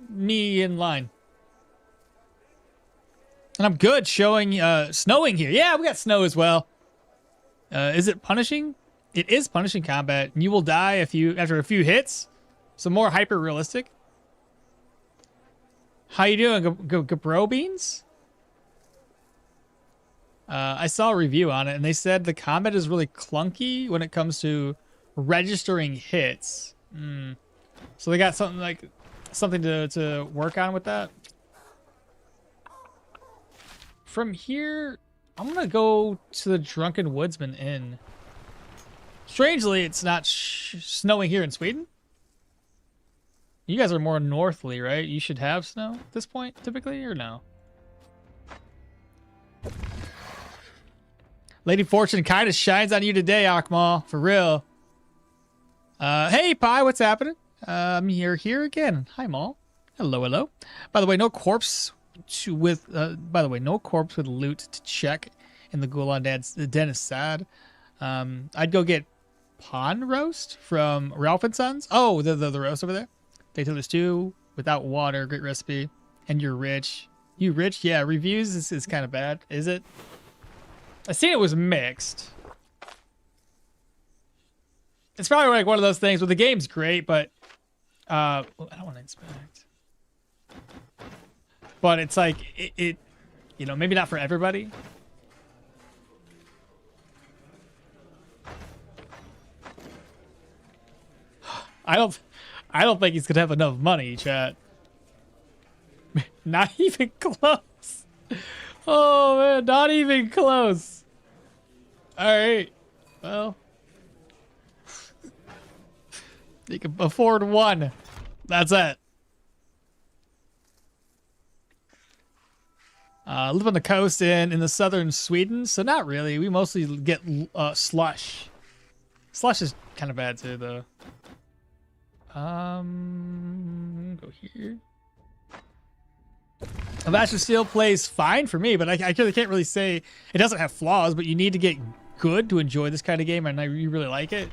me in line. And I'm good showing snowing here. Yeah, we got snow as well. Is it punishing? It is punishing combat, and you will die after a few hits. So more hyper realistic. How you doing, Gabro Beans? I saw a review on it, and they said the combat is really clunky when it comes to registering hits. So they got something to work on with that. From here, I'm gonna go to the Drunken Woodsman Inn. Strangely, it's not snowing here in Sweden. You guys are more northly, right? You should have snow at this point, typically, or no? Lady Fortune kind of shines on you today, Okmall, for real. Hey, Pi, what's happening? You're here again. Hi, Maul. Hello, hello. By the way, no corpse with loot to check in the Gulan Den is sad. I'd go get Pond Roast from Ralph and Sons. Oh, the roast over there. They told us too. Without water, great recipe. And you're rich. You rich? Yeah, reviews is kind of bad. Is it? I seen it was mixed. It's probably like one of those things where the game's great, but I don't want to inspect. But it's like it maybe not for everybody. I don't think he's gonna have enough money, chat. Not even close. Oh man, not even close. Alright. Well. You can afford one. That's it. Live on the coast in the southern Sweden, so not really. We mostly get slush. Slush is kind of bad too, though. Go here. Avasha Steel plays fine for me, but I can't really say it doesn't have flaws. But you need to get good to enjoy this kind of game, and you really like it.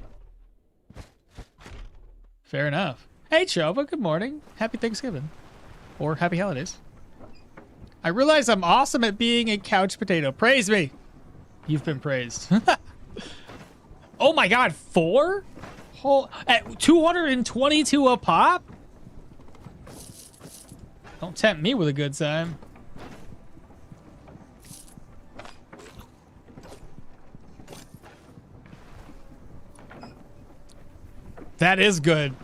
Fair enough. Hey, Chova, good morning. Happy Thanksgiving. Or happy holidays. I realize I'm awesome at being a couch potato. Praise me. You've been praised. Oh my god, 4? At 222 a pop? Don't tempt me with a good time. That is good.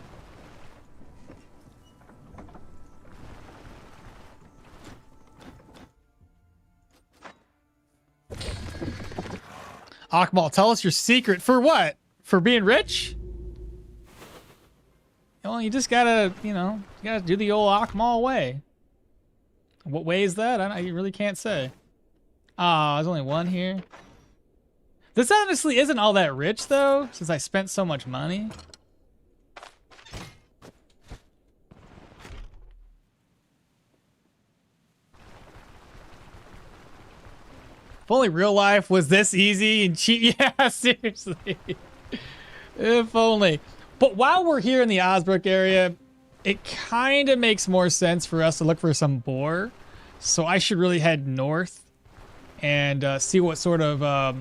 Okmall, tell us your secret. For what? For being rich? Well, you just gotta, you know, you gotta do the old Okmall way. What way is that? I really can't say. Ah, there's only one here. This honestly isn't all that rich, though, since I spent so much money. If only real life was this easy and cheap. Yeah, seriously. If only. But while we're here in the Osbrook area, it kind of makes more sense for us to look for some boar. So I should really head north and see what sort of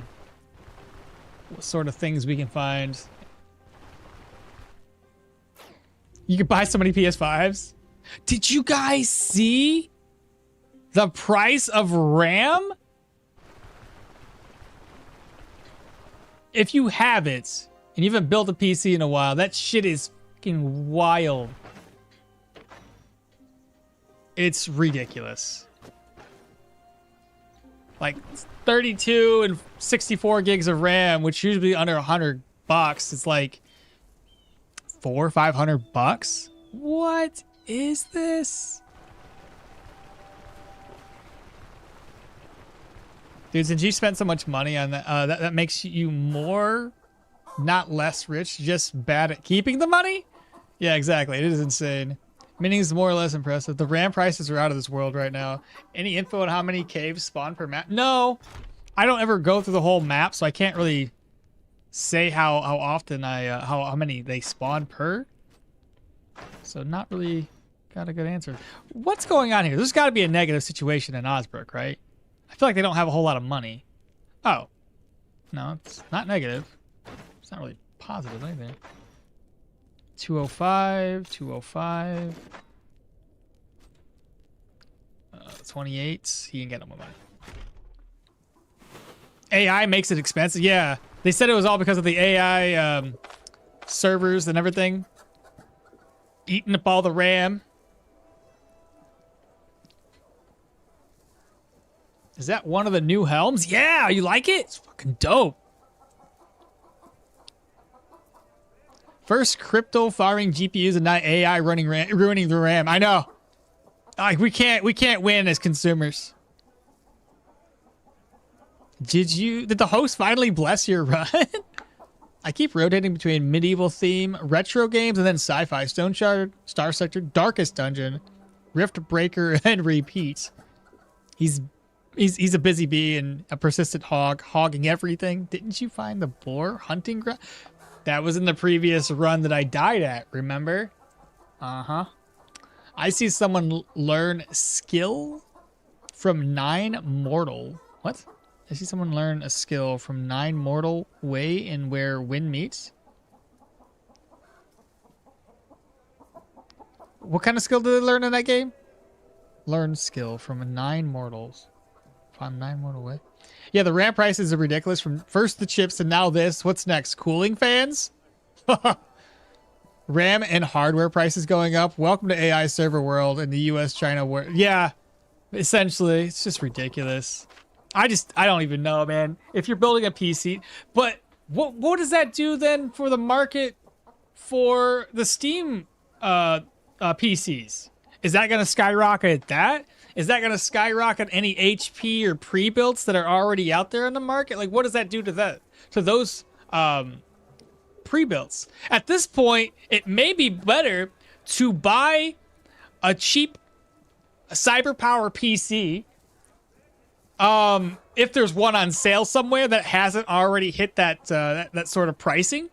things we can find. You could buy so many PS5s. Did you guys see the price of RAM? If you have it and you haven't built a PC in a while, that shit is fucking wild. It's ridiculous. Like 32 and 64 gigs of RAM, which usually under $100, it's like $400 or $500. What is this? Dude, since you spent so much money on that, that makes you more, not less rich, just bad at keeping the money? Yeah, exactly. It is insane. Minning's more or less impressive. The RAM prices are out of this world right now. Any info on how many caves spawn per map? No, I don't ever go through the whole map, so I can't really say how often how many they spawn per. So not really got a good answer. What's going on here? There's got to be a negative situation in Osbrook, right? I feel like they don't have a whole lot of money. Oh. No, it's not negative. It's not really positive either. 205, 205. 28. He ain't getting no more money. AI makes it expensive. Yeah. They said it was all because of the AI servers and everything. Eating up all the RAM. Is that one of the new helms? Yeah, you like it? It's fucking dope. First crypto firing GPUs and not AI ruining the RAM. I know. Like we can't win as consumers. Did the host finally bless your run? I keep rotating between medieval theme, retro games, and then sci-fi. Stoneshard, Star Sector, Darkest Dungeon, Rift Breaker, and repeat. He's a busy bee and a persistent hog, hogging everything. Didn't you find the boar hunting ground? That was in the previous run that I died at, remember? Uh-huh. I see someone learn skill from 9 mortal. What? I see someone learn a skill from 9 mortal way and where wind meets. What kind of skill did they learn in that game? Learn skill from 9 mortals. From 9 mortal way. Yeah, the RAM prices are ridiculous. From first the chips and now this. What's next? Cooling fans? RAM and hardware prices going up. Welcome to AI server world in the US China war. Yeah, essentially, it's just ridiculous. I don't even know, man. If you're building a PC, but what does that do then for the market for the Steam PCs? Is that going to skyrocket that? Is that going to skyrocket any HP or pre-builds that are already out there in the market? Like, what does that do to that, to those pre-builds? At this point, it may be better to buy a cheap CyberPower PC, if there's one on sale somewhere that hasn't already hit that that sort of pricing,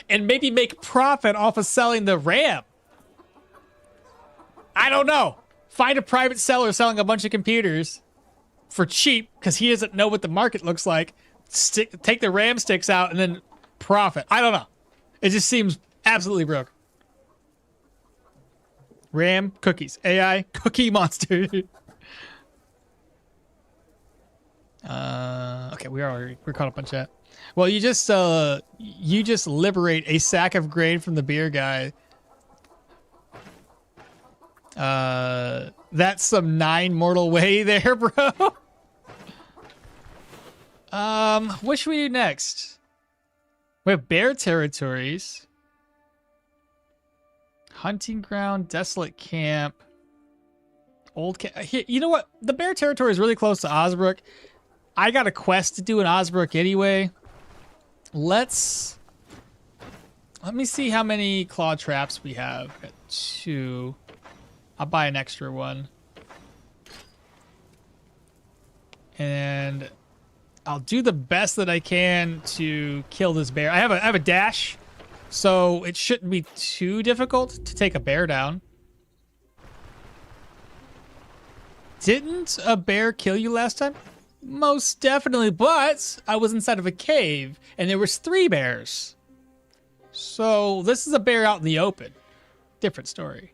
and maybe make profit off of selling the RAM. I don't know. find a private seller selling a bunch of computers for cheap because he doesn't know what the market looks like. Take the RAM sticks out and then profit. I don't know. It just seems absolutely broke. RAM cookies. AI cookie monster. Okay, we're caught up on chat. Well, you just liberate a sack of grain from the beer guy. That's some 9 mortal way there, bro. What should we do next? We have bear territories. Hunting ground, desolate camp. Old camp. You know what? The bear territory is really close to Osbrook. I got a quest to do in Osbrook anyway. Let me see how many claw traps we have. Got 2. I'll buy an extra one. And I'll do the best that I can to kill this bear. I have a dash, so it shouldn't be too difficult to take a bear down. Didn't a bear kill you last time? Most definitely, but I was inside of a cave and there was 3 bears. So this is a bear out in the open. Different story.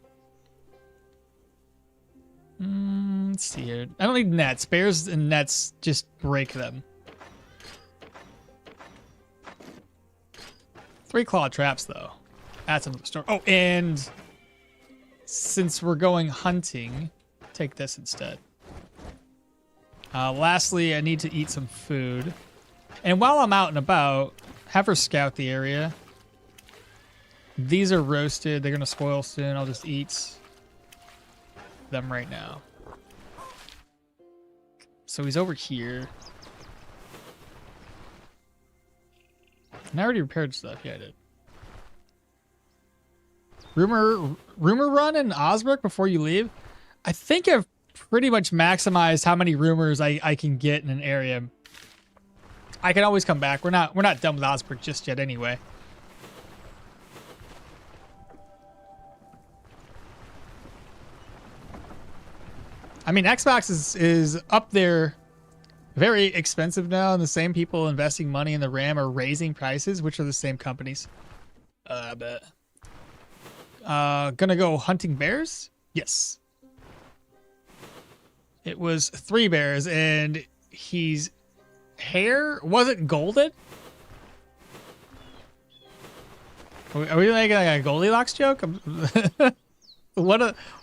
Let's see here. I don't need nets. Bears and nets just break them. 3 claw traps though. That's another story. Oh, and since we're going hunting, take this instead. Lastly, I need to eat some food. And while I'm out and about, have her scout the area. These are roasted. They're going to spoil soon. I'll just eat them right now. So he's over here. And I already repaired stuff. Yeah, I did. Rumor run in Osbrook before you leave? I think I've pretty much maximized how many rumors I can get in an area. I can always come back. We're not done with Osbrook just yet anyway. I mean, Xbox is up there, very expensive now, and the same people investing money in the RAM are raising prices, which are the same companies. I bet. Gonna go hunting bears? Yes. It was 3 bears, and he's hair wasn't golden. Are we making like a Goldilocks joke? Because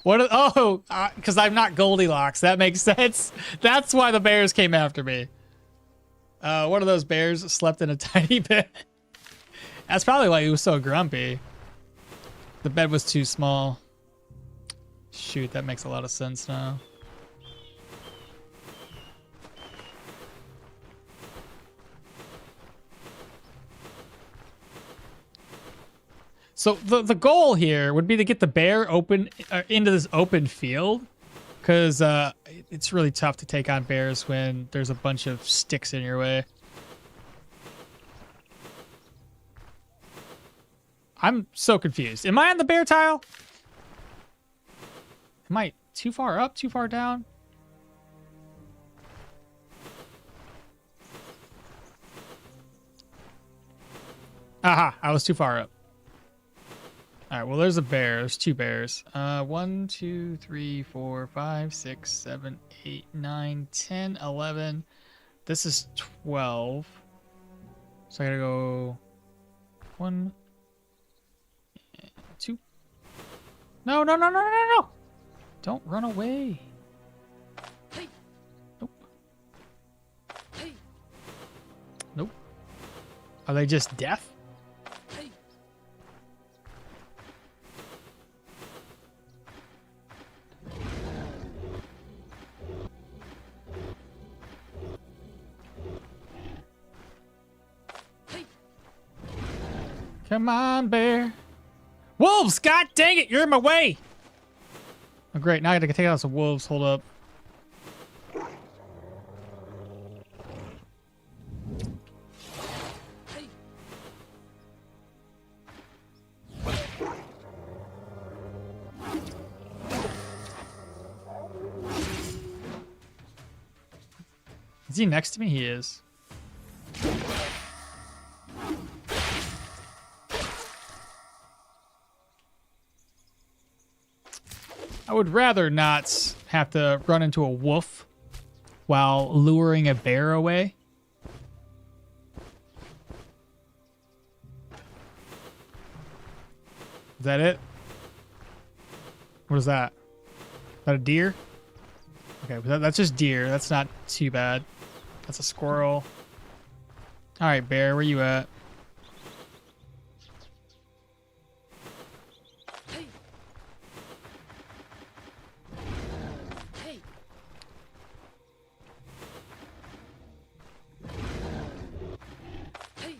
I'm not Goldilocks. That makes sense. That's why the bears came after me. One of those bears slept in a tiny bed. That's probably why he was so grumpy. The bed was too small. Shoot, that makes a lot of sense now. So the goal here would be to get the bear open into this open field, because it's really tough to take on bears when there's a bunch of sticks in your way. I'm so confused. Am I on the bear tile? Am I too far up, too far down? Aha, I was too far up. All right, well, there's a bear. There's 2 bears. 1, 2, 3, 4, 5, 6, 7, 8, 9, 10, 11. This is 12. So I gotta go 1, 2. No. Don't run away. Hey. Nope. Hey. Nope. Are they just deaf? Hey. Hey. Come on, bear. Wolves! God dang it, you're in my way! Oh, great. Now I gotta take out some wolves. Hold up. Hey. Is he next to me? He is. I would rather not have to run into a wolf while luring a bear away. Is that it? What is that? Is that a deer? Okay, that's just deer. That's not too bad. That's a squirrel. All right, bear, where you at? Hey. Hey. Hey.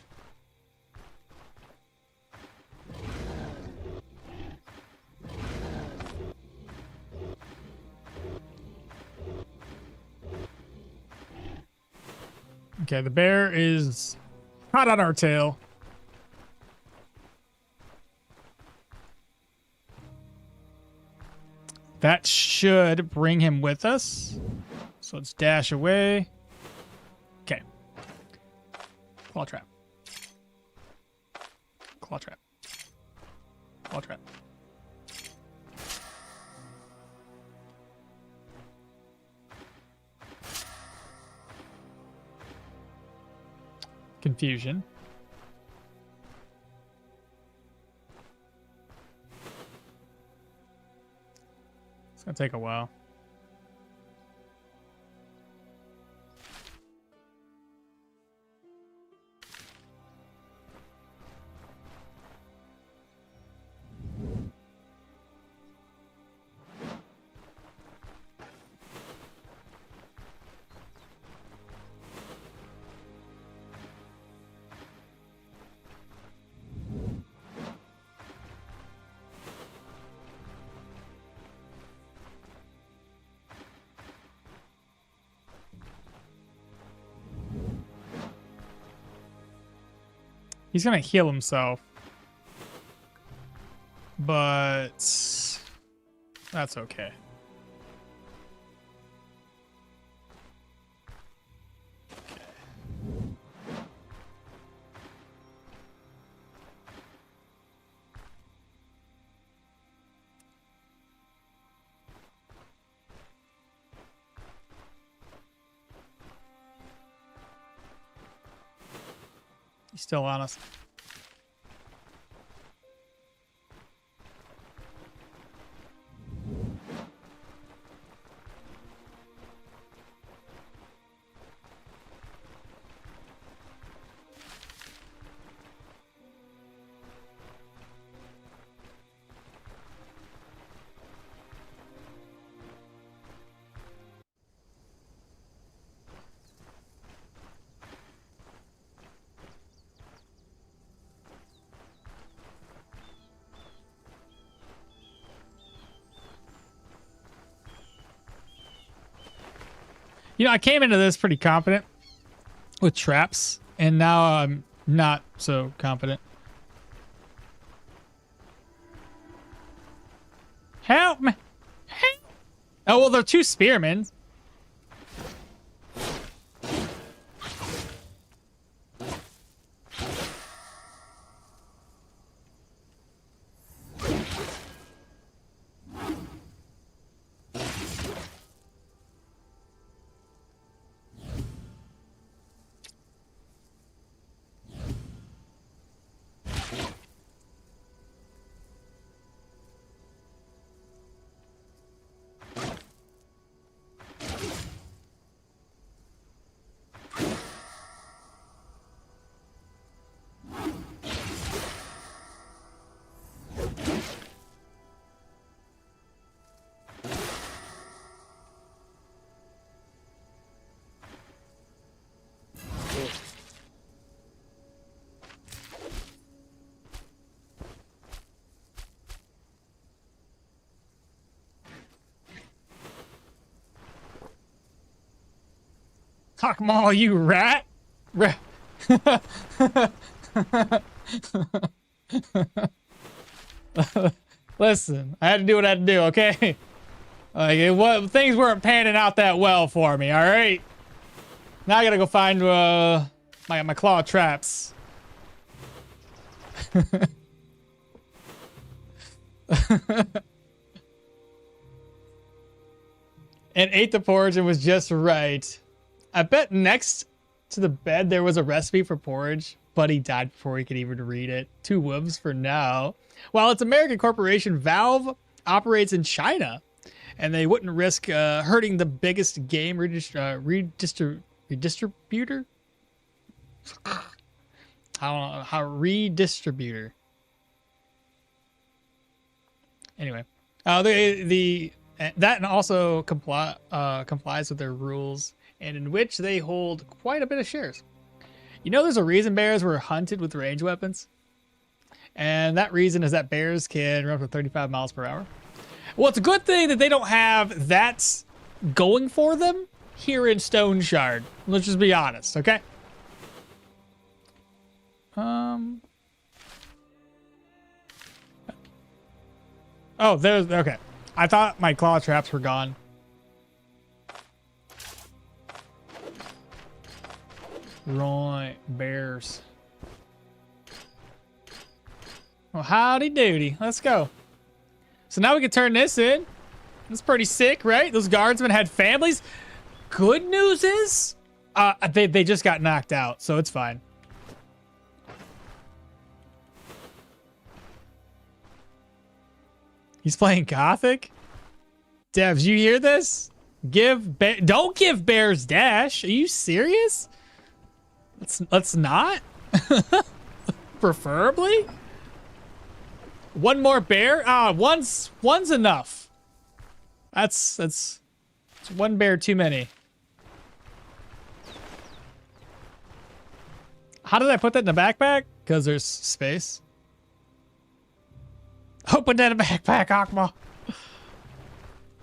Okay, the bear is hot on our tail. That should bring him with us. So let's dash away. Okay. Claw trap. Claw trap. Claw trap. Confusion. It's gonna take a while. He's gonna heal himself. But that's okay. He's still on us. You know, I came into this pretty confident with traps, and now I'm not so confident. Help me! Help! Oh, well, they're two spearmen. Okmall, you rat! Listen, I had to do what I had to do, okay? Like, things weren't panning out that well for me, all right? Now I gotta go find my claw traps. And ate the porridge and was just right. I bet next to the bed there was a recipe for porridge, but he died before he could even read it. 2 wolves for now. While it's American corporation, Valve operates in China, and they wouldn't risk hurting the biggest game redistributor. I don't know how redistributor. Anyway, that also complies with their rules, and in which they hold quite a bit of shares. You know, there's a reason bears were hunted with range weapons, and that reason is that bears can run up to 35 miles per hour. Well, it's a good thing that they don't have that going for them here in Stoneshard. Let's just be honest, okay? Oh, there's okay. I thought my claw traps were gone. Right, bears. Well, howdy doody. Let's go. So now we can turn this in. That's pretty sick, right? Those guardsmen had families. Good news is, they just got knocked out, so it's fine. He's playing Gothic? Devs, you hear this? Don't give bears dash. Are you serious? Let's not? Preferably? One more bear? One's enough. That's one bear too many. How did I put that in the backpack? Because there's space. Open that backpack, okmall.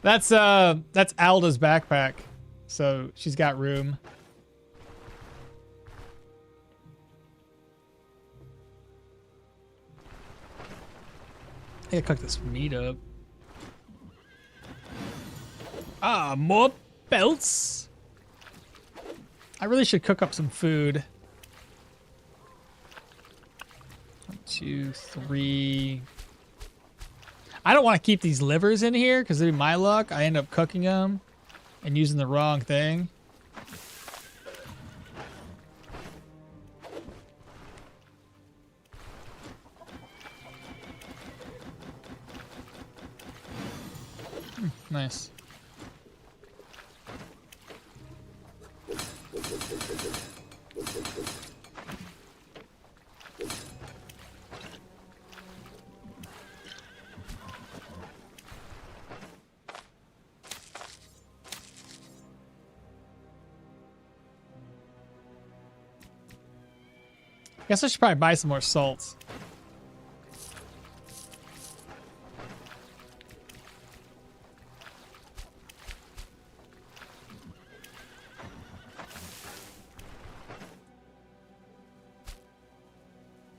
That's Alda's backpack. So she's got room. I gotta cook this meat up. More belts. I really should cook up some food. 1, 2, 3. I don't want to keep these livers in here because it'd be my luck. I end up cooking them and using the wrong thing. Nice. Guess I should probably buy some more salt.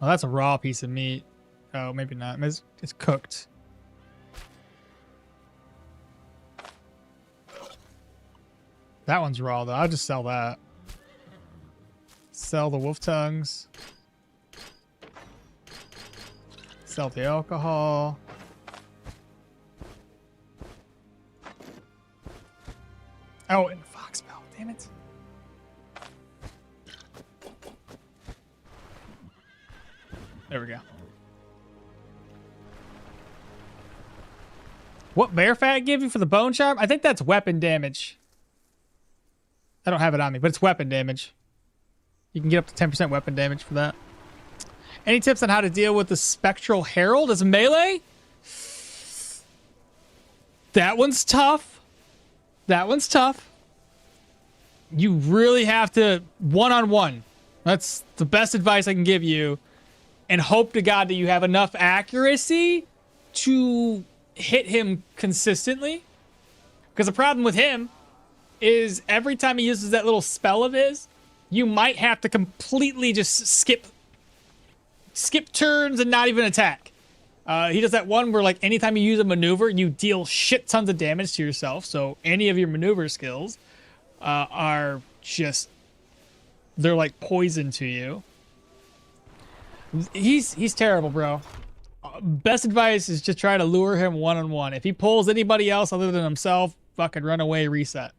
Oh, that's a raw piece of meat. Oh, maybe not. It's cooked. That one's raw, though. I'll just sell that. Sell the wolf tongues. Sell the alcohol. Oh, and fox milk. Damn it. There we go. What bear fat give you for the bone sharp? I think that's weapon damage. I don't have it on me, but it's weapon damage. You can get up to 10% weapon damage for that. Any tips on how to deal with the Spectral Herald as a melee? That one's tough. That one's tough. You really have to one-on-one. That's the best advice I can give you. And hope to God that you have enough accuracy to hit him consistently. Because the problem with him is every time he uses that little spell of his, you might have to completely just skip turns and not even attack. He does that one where, like, anytime you use a maneuver, you deal shit tons of damage to yourself. So any of your maneuver skills are just they're like poison to you. He's terrible, bro. Best advice is just try to lure him one-on-one. If he pulls anybody else other than himself, fucking run away, reset.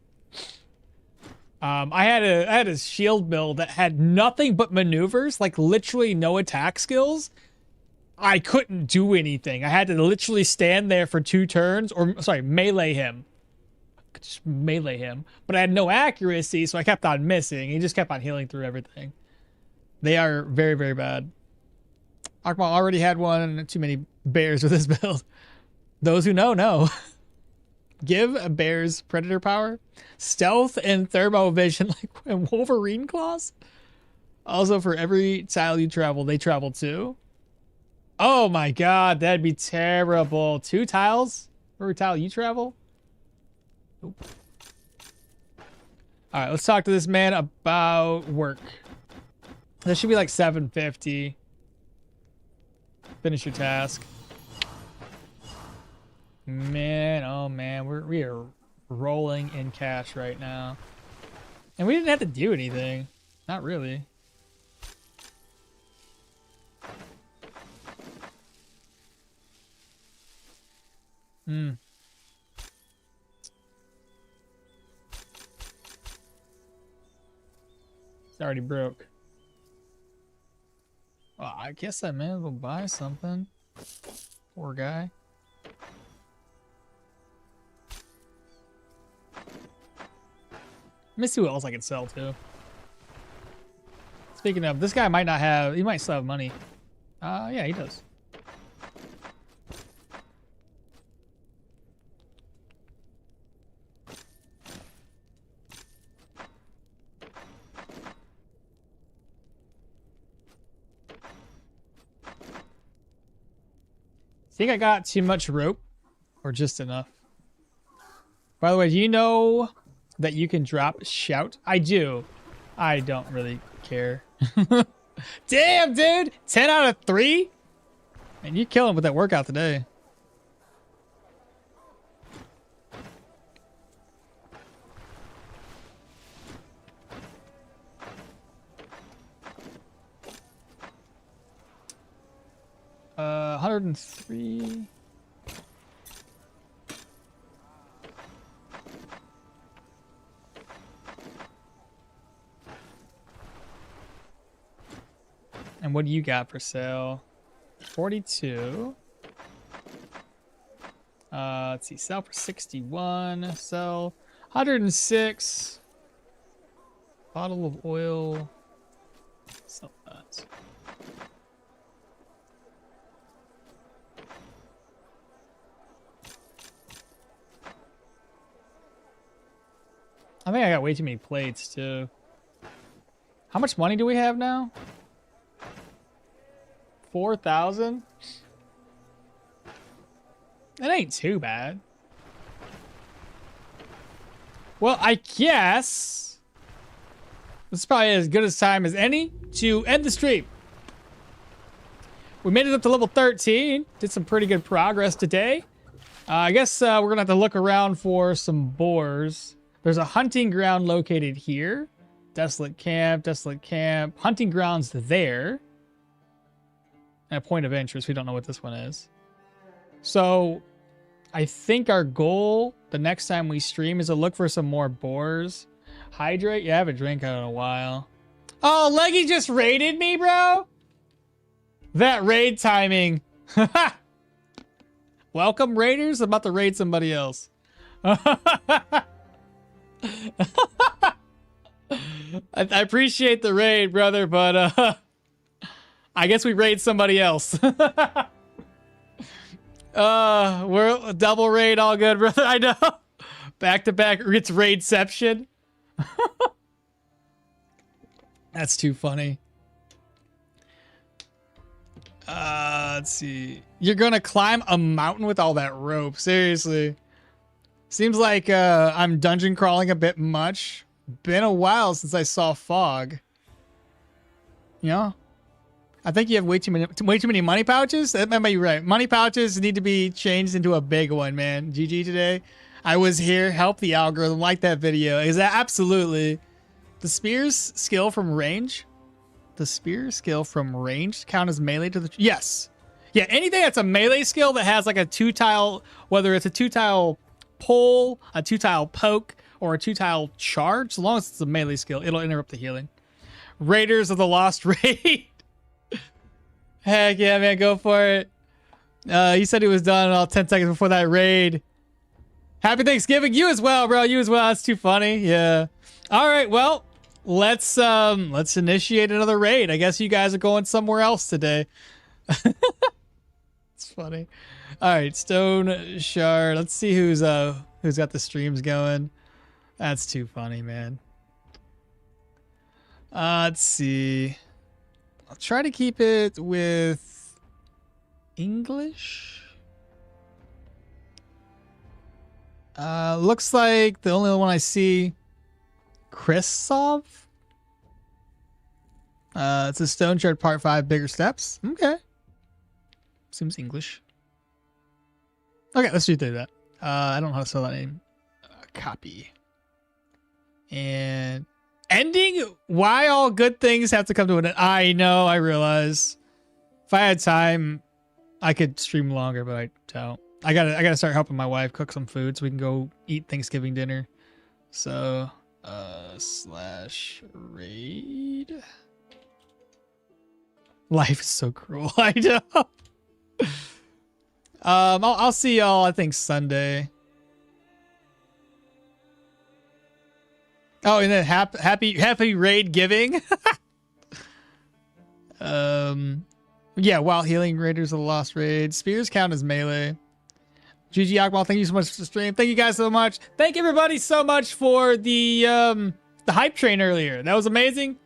I had a shield build that had nothing but maneuvers, like literally no attack skills. I couldn't do anything. I had to literally stand there for 2 turns, or sorry, melee him. Just melee him. But I had no accuracy, so I kept on missing. He just kept on healing through everything. They are very, very bad. Okmall already had one. Too many bears with this build. Those who know, know. Give a bear's predator power, stealth, and thermo vision like Wolverine claws. Also, for every tile you travel, they travel too. Oh my god, that'd be terrible. 2 tiles for every tile you travel? Nope. Alright, let's talk to this man about work. This should be like 750. Finish your task. Man, oh man, we are rolling in cash right now. And we didn't have to do anything. Not really. It's already broke. Well, I guess I may as well buy something. Poor guy. Let me see what else I can sell too. Speaking of, this guy might not have, he might still have money. Yeah, he does. Think I got too much rope or just enough? By the way, do you know that you can drop shout? I do. I don't really care. Damn, dude. 10 out of 3? Man, you killing with that workout today. Uh, 103. And what do you got for sale? 42. Let's see. Sell for 61. Sell 106. Bottle of oil. Sell that. I think I got way too many plates too. How much money do we have now? 4,000? That ain't too bad. Well, I guess this is probably as good a time as any to end the stream. We made it up to level 13. Did some pretty good progress today. I guess we're gonna have to look around for some boars. There's a hunting ground located here. Desolate camp, hunting grounds there. And a point of interest. We don't know what this one is. So I think our goal the next time we stream is to look for some more boars. Hydrate? Yeah, I haven't drank out in a while. Oh, Leggy just raided me, bro? That raid timing. Welcome, raiders. I'm about to raid somebody else. I appreciate the raid, brother, but I guess we raid somebody else. We're a double raid, all good, brother. I know. Back to back, it's raidception. That's too funny. Let's see. You're gonna climb a mountain with all that rope. Seriously. Seems like I'm dungeon crawling a bit much. Been a while since I saw fog. You know? I think you have way too many money pouches. That might be right. Money pouches need to be changed into a big one, man. GG today. I was here. Help the algorithm. Like that video. Is that absolutely? The spear's skill from range. The spear skill from range count as melee to the... Yes. Yeah, anything that's a melee skill that has like a 2-tile, whether it's a 2-tile pull, a 2-tile poke, or a 2-tile charge, as long as it's a melee skill, it'll interrupt the healing. Raiders of the Lost Raid. Heck yeah, man, go for it. He said he was done all 10 seconds before that raid. Happy Thanksgiving. You as well, bro. You as well. That's too funny. Yeah. All right, well, let's initiate another raid. I guess you guys are going somewhere else today. It's funny. All right, Stoneshard. Let's see who's got the streams going. That's too funny, man. Let's see. I'll try to keep it with English. Looks like the only one I see, Chrisov. It's a Stoneshard Part 5, Bigger Steps. Okay. Seems English. Okay, let's do that. I don't know how to spell that name. Copy. And ending. Why all good things have to come to an end? I know, I realize. If I had time, I could stream longer, but I don't. I gotta start helping my wife cook some food so we can go eat Thanksgiving dinner. So, /raid. Life is so cruel. I know. I'll see y'all, I think, Sunday. Oh, and then happy raid giving. Yeah, while healing Raiders of the Lost Raid. Spears count as melee. GG Okmall, thank you so much for the stream. Thank you guys so much. Thank everybody so much for the hype train earlier. That was amazing.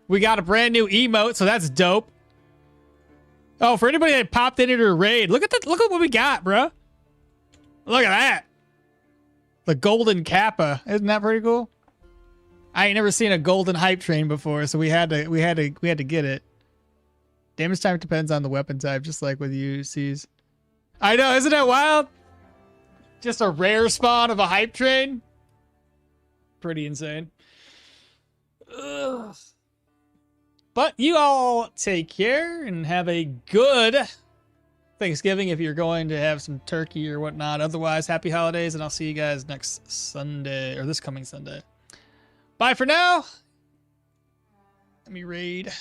We got a brand new emote, so that's dope. Oh, for anybody that popped into a raid, look at what we got, bro. Look at that. The golden kappa. Isn't that pretty cool? I ain't never seen a golden hype train before, so we had to get it. Damage time depends on the weapon type, just like with UCs. I know, isn't that wild? Just a rare spawn of a hype train. Pretty insane. Ugh. But you all take care and have a good Thanksgiving if you're going to have some turkey or whatnot. Otherwise, happy holidays, and I'll see you guys next Sunday, or this coming Sunday. Bye for now. Let me raid.